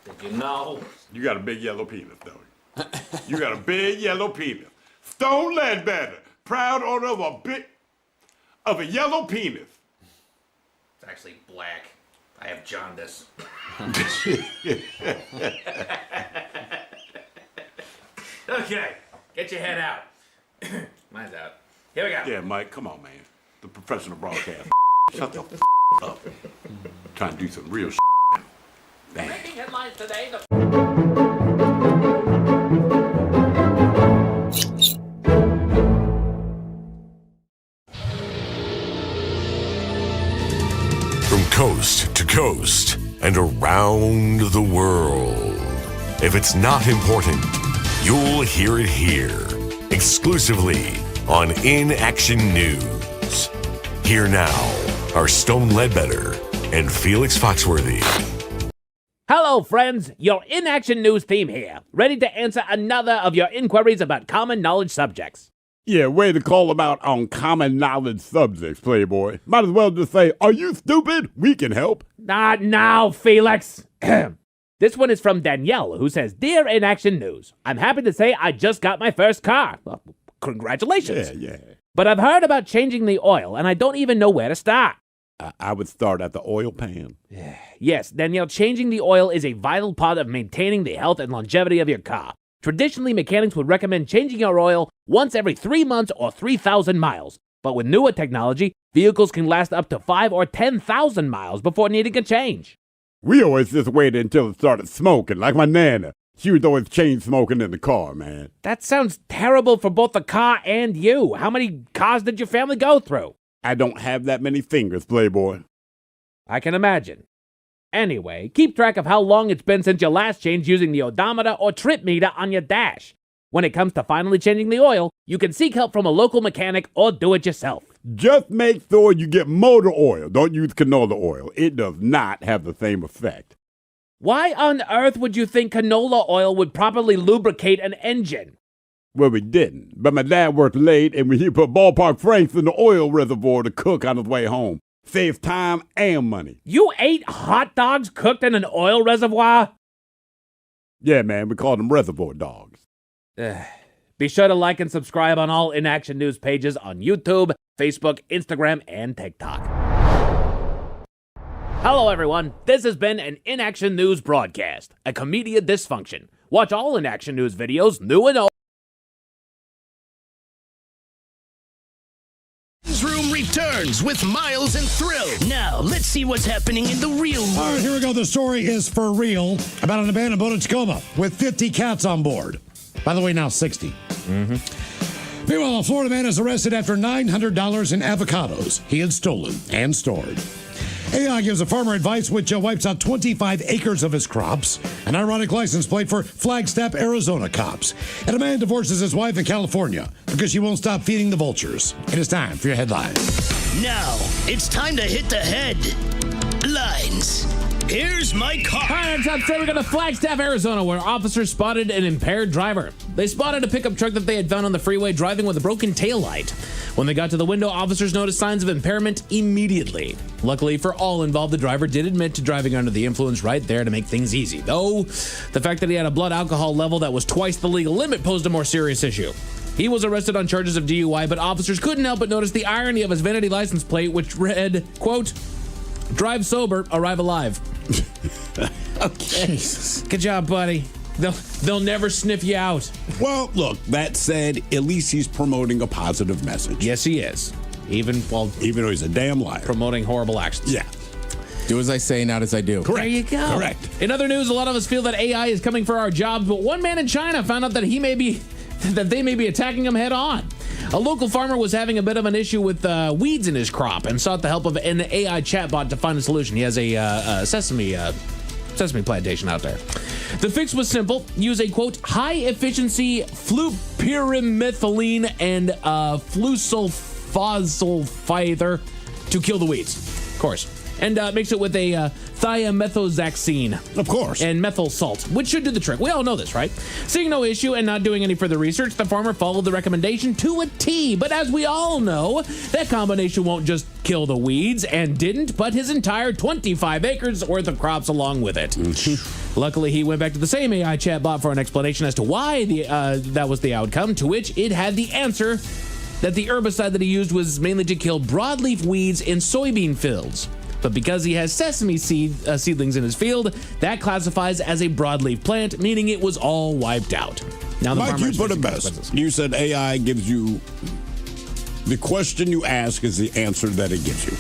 Did you know? You got a big yellow penis, don't you? You got a big yellow penis. Stone Ledbetter, proud owner of a yellow penis. It's actually black. I have jaundice. Okay, get your head out. Mine's out. Here we go. Yeah, Mike, come on, man. The professional broadcast. Shut the up. Trying to do some real Damn. Breaking headlines today. From coast to coast and around the world. If it's not important, you'll hear it here. Exclusively on In Action News. Here now are Stone Ledbetter and Felix Foxworthy. Hello, friends. Your In Action News team here, ready to answer another of your inquiries about common knowledge subjects. Yeah, way to call them out on common knowledge subjects, Playboy. Might as well just say, are you stupid? We can help. Not now, Felix. This one is from Danielle, who says, Dear In Action News, I'm happy to say I just got my first car. Well, congratulations. Yeah. But I've heard about changing the oil, and I don't even know where to start. I would start at the oil pan. Yes, Danielle, changing the oil is a vital part of maintaining the health and longevity of your car. Traditionally, mechanics would recommend changing your oil once every 3 months or 3,000 miles. But with newer technology, vehicles can last up to 5,000 or 10,000 miles before needing a change. We always just waited until it started smoking, like my Nana. She was always chain smoking in the car, man. That sounds terrible for both the car and you. How many cars did your family go through? I don't have that many fingers, Playboy. I can imagine. Anyway, keep track of how long it's been since you last changed using the odometer or trip meter on your dash. When it comes to finally changing the oil, you can seek help from a local mechanic or do it yourself. Just make sure you get motor oil. Don't use canola oil. It does not have the same effect. Why on earth would you think canola oil would properly lubricate an engine? Well, we didn't. But my dad worked late, and he put ballpark franks in the oil reservoir to cook on his way home. Saves time and money. You ate hot dogs cooked in an oil reservoir? Yeah, man, we call them reservoir dogs. Be sure to like and subscribe on all In Action News pages on YouTube, Facebook, Instagram, and TikTok. Hello, everyone. This has been an In Action News broadcast, a Comedia Dysfunction. Watch all In Action News videos, new and old. Room returns with Miles and Thrill. Now, let's see what's happening in the real world. All right, here we go. The story is for real about an abandoned boat in Tacoma with 50 cats on board. By the way, now 60. Meanwhile, a Florida man is arrested after $900 in avocados he had stolen and stored. AI gives a farmer advice which wipes out 25 acres of his crops. An ironic license plate for Flagstaff, Arizona cops. And a man divorces his wife in California because she won't stop feeding the vultures. It is time for your headlines. Now, it's time to hit the headlines. Here's my car. Hi, on top today we go to Flagstaff, Arizona, where officers spotted an impaired driver. They spotted a pickup truck that they had found on the freeway driving with a broken taillight. When they got to the window, officers noticed signs of impairment immediately. Luckily for all involved, the driver did admit to driving under the influence right there to make things easy. Though, the fact that he had a blood alcohol level that was twice the legal limit posed a more serious issue. He was arrested on charges of DUI, but officers couldn't help but notice the irony of his vanity license plate, which read, quote, "Drive sober, arrive alive." Okay. Jesus. Good job, buddy. They'll never sniff you out. Well, look, that said, at least he's promoting a positive message. Yes, he is. Even though he's a damn liar. Promoting horrible actions. Yeah. Do as I say, not as I do. There you go. Correct. In other news, a lot of us feel that AI is coming for our jobs, but one man in China found out that they may be attacking him head on. A local farmer was having a bit of an issue with weeds in his crop and sought the help of an AI chatbot to find a solution. He has a sesame plantation out there. The fix was simple. Use a, quote, high-efficiency flupyrimethylene and flusulfosulfither to kill the weeds. Of course. and mix it with a thiamethoxamine. Of course. And methyl salt, which should do the trick. We all know this, right? Seeing no issue and not doing any further research, the farmer followed the recommendation to a T. But as we all know, that combination won't just kill the weeds, and didn't, but his entire 25 acres worth of crops along with it. Luckily, he went back to the same AI chatbot for an explanation as to why that was the outcome, to which it had the answer that the herbicide that he used was mainly to kill broadleaf weeds in soybean fields. But because he has sesame seedlings in his field, that classifies as a broadleaf plant, meaning it was all wiped out. Now, Mike, you put it best. You said AI gives you the question you ask is the answer that it gives you.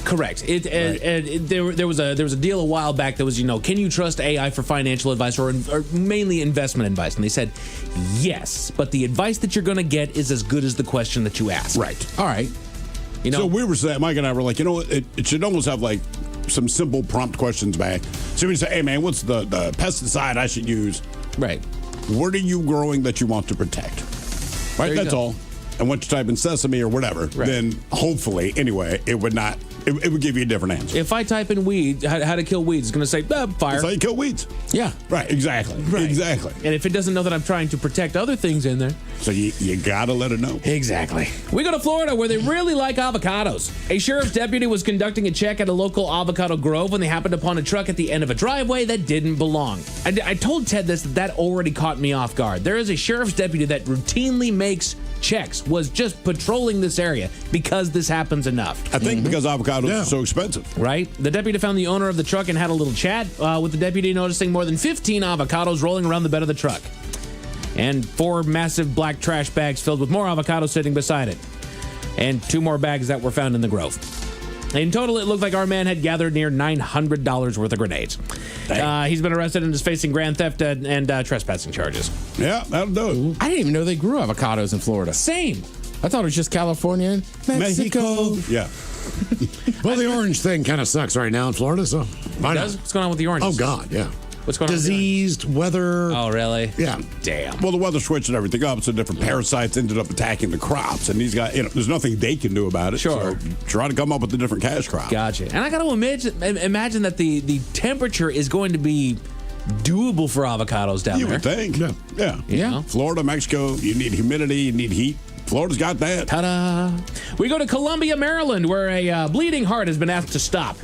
Correct. There was a deal a while back that was, can you trust AI for financial advice or mainly investment advice? And they said yes, but the advice that you're going to get is as good as the question that you ask. Right. All right. So we were saying, Mike and I were like, it should almost have like some simple prompt questions back. So we say, hey man, what's the pesticide I should use? Right. What are you growing that you want to protect? Right. That's all. And once you type in sesame or whatever, then hopefully, anyway, it would not. It would give you a different answer. If I type in weed, how to kill weeds, it's going to say fire. That's how you kill weeds. Yeah. Right. Exactly. Right. Exactly. And if it doesn't know that I'm trying to protect other things in there. So you got to let it know. Exactly. We go to Florida where they really like avocados. A sheriff's deputy was conducting a check at a local avocado grove when they happened upon a truck at the end of a driveway that didn't belong. I told Ted that already caught me off guard. There is a sheriff's deputy that routinely makes checks, was just patrolling this area because this happens enough. I think because avocados are so expensive. Right? The deputy found the owner of the truck and had a little chat with the deputy, noticing more than 15 avocados rolling around the bed of the truck. And 4 massive black trash bags filled with more avocados sitting beside it. And 2 more bags that were found in the grove. In total, it looked like our man had gathered near $900 worth of grenades. He's been arrested and is facing grand theft and trespassing charges. Yeah, that'll do it. I didn't even know they grew avocados in Florida. Same. I thought it was just California and Mexico. Yeah. Well, the orange thing kind of sucks right now in Florida, so why not? What's going on with the oranges? Oh, God, yeah. What's going on? Diseased, weather. Oh, really? Yeah. Damn. Well, the weather switched and everything up, so different parasites ended up attacking the crops, and these guys, there's nothing they can do about it. Sure. So try to come up with a different cash crop. Gotcha. And I got to imagine that the temperature is going to be doable for avocados down there. You would think. Yeah. Florida, Mexico, you need humidity, you need heat. Florida's got that. Ta-da. We go to Columbia, Maryland, where a bleeding heart has been asked to stop.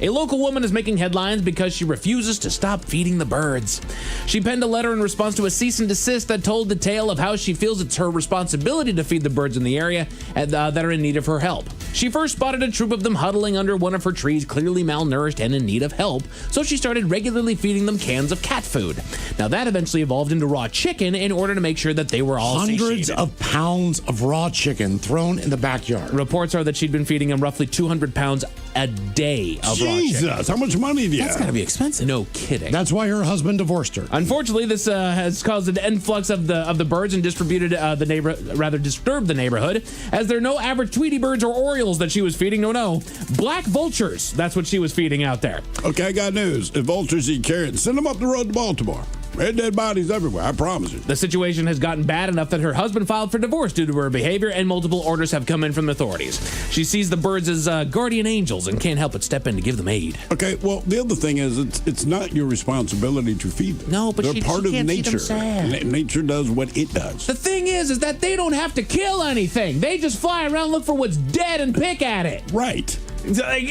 A local woman is making headlines because she refuses to stop feeding the birds. She penned a letter in response to a cease and desist that told the tale of how she feels it's her responsibility to feed the birds in the area that are in need of her help. She first spotted a troop of them huddling under one of her trees, clearly malnourished and in need of help, so she started regularly feeding them cans of cat food. Now that eventually evolved into raw chicken in order to make sure that they were all Hundreds satiated. of pounds of raw chicken thrown in the backyard. Reports are that she'd been feeding them roughly 200 pounds a day of raw chicken. Jesus, how much money do you have? That's got to be expensive. No kidding. That's why her husband divorced her. Unfortunately, this has caused an influx of the birds and disturbed the neighborhood, as there are no average Tweety birds or Orioles that she was feeding. No. Black vultures. That's what she was feeding out there. Okay, I got news. If vultures eat carrots, send them up the road to Baltimore. There's dead bodies everywhere, I promise you. The situation has gotten bad enough that her husband filed for divorce due to her behavior, and multiple orders have come in from the authorities. She sees the birds as guardian angels and can't help but step in to give them aid. Okay, well, the other thing is it's not your responsibility to feed them. No, but they're part of can't nature. See them sad. Nature does what it does. The thing is that they don't have to kill anything. They just fly around, look for what's dead, and pick at it. Right. It's like,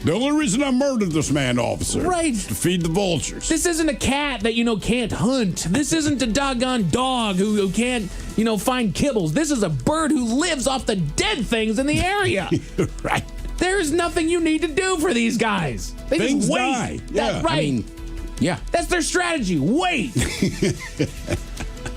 the only reason I murdered this man, officer, right, to feed the vultures. This isn't a cat that can't hunt. This isn't a doggone dog who can't find kibbles. This is a bird who lives off the dead things in the area. Right. There's nothing you need to do for these guys. They Things just wait. die. Yeah. Right. Yeah. That's their strategy. Wait.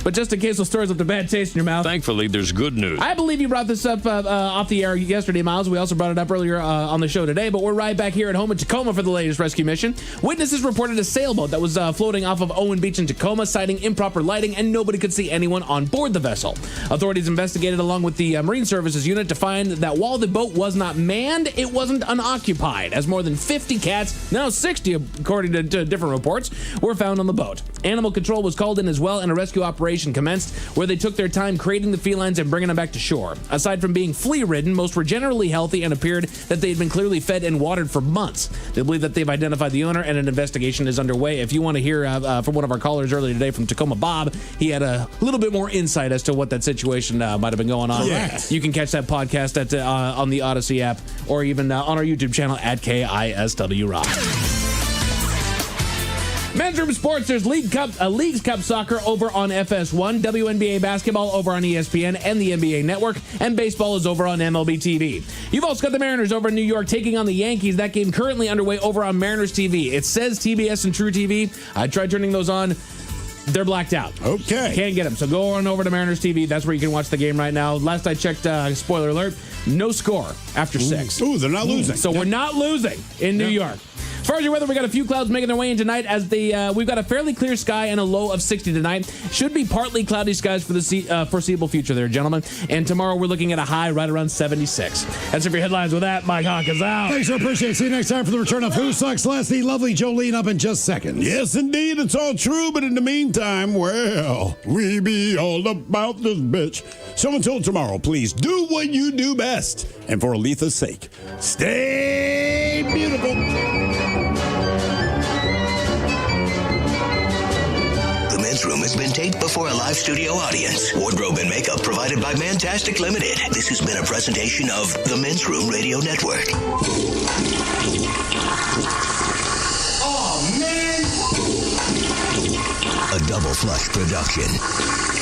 But just in case those stories left a bad taste in your mouth. Thankfully, there's good news. I believe you brought this up off the air yesterday, Miles. We also brought it up earlier on the show today, but we're right back here at home in Tacoma for the latest rescue mission. Witnesses reported a sailboat that was floating off of Owen Beach in Tacoma, citing improper lighting, and nobody could see anyone on board the vessel. Authorities investigated along with the Marine Services unit to find that while the boat was not manned, it wasn't unoccupied, as more than 50 cats, now 60 according to different reports, were found on the boat. Animal control was called in as well, and a rescue operation operation commenced, where they took their time creating the felines and bringing them back to shore. Aside from being flea-ridden, most were generally healthy and appeared that they had been clearly fed and watered for months. They believe that they've identified the owner and an investigation is underway. If you want to hear from one of our callers earlier today from Tacoma, Bob, he had a little bit more insight as to what that situation might have been going on. Yes. You can catch that podcast at on the Odyssey app or even on our YouTube channel at KISW Rock. Men's Room Sports, there's Leagues Cup Soccer over on FS1, WNBA Basketball over on ESPN and the NBA Network, and baseball is over on MLB TV. You've also got the Mariners over in New York taking on the Yankees. That game currently underway over on Mariners TV. It says TBS and True TV. I tried turning those on. They're blacked out. Okay. Can't get them. So go on over to Mariners TV. That's where you can watch the game right now. Last I checked, spoiler alert, no score after 6. Ooh, they're not losing. So we're not losing in New York. As far as your weather, we got a few clouds making their way in tonight as we've got a fairly clear sky and a low of 60 tonight. Should be partly cloudy skies for the foreseeable future there, gentlemen. And tomorrow we're looking at a high right around 76. That's it for your headlines. With that, Mike Hawk is out. Thanks, I appreciate it. See you next time for the return of Who Sucks Less, the lovely Jolene up in just seconds. Yes, indeed, it's all true, but in the meantime, well, we be all about this bitch. So until tomorrow, please do what you do best. And for Aletha's sake, stay beautiful. The Men's Room has been taped before a live studio audience. Wardrobe and makeup provided by Mantastic Limited. This has been a presentation of the Men's Room Radio Network. Oh, man! A Double Flush production.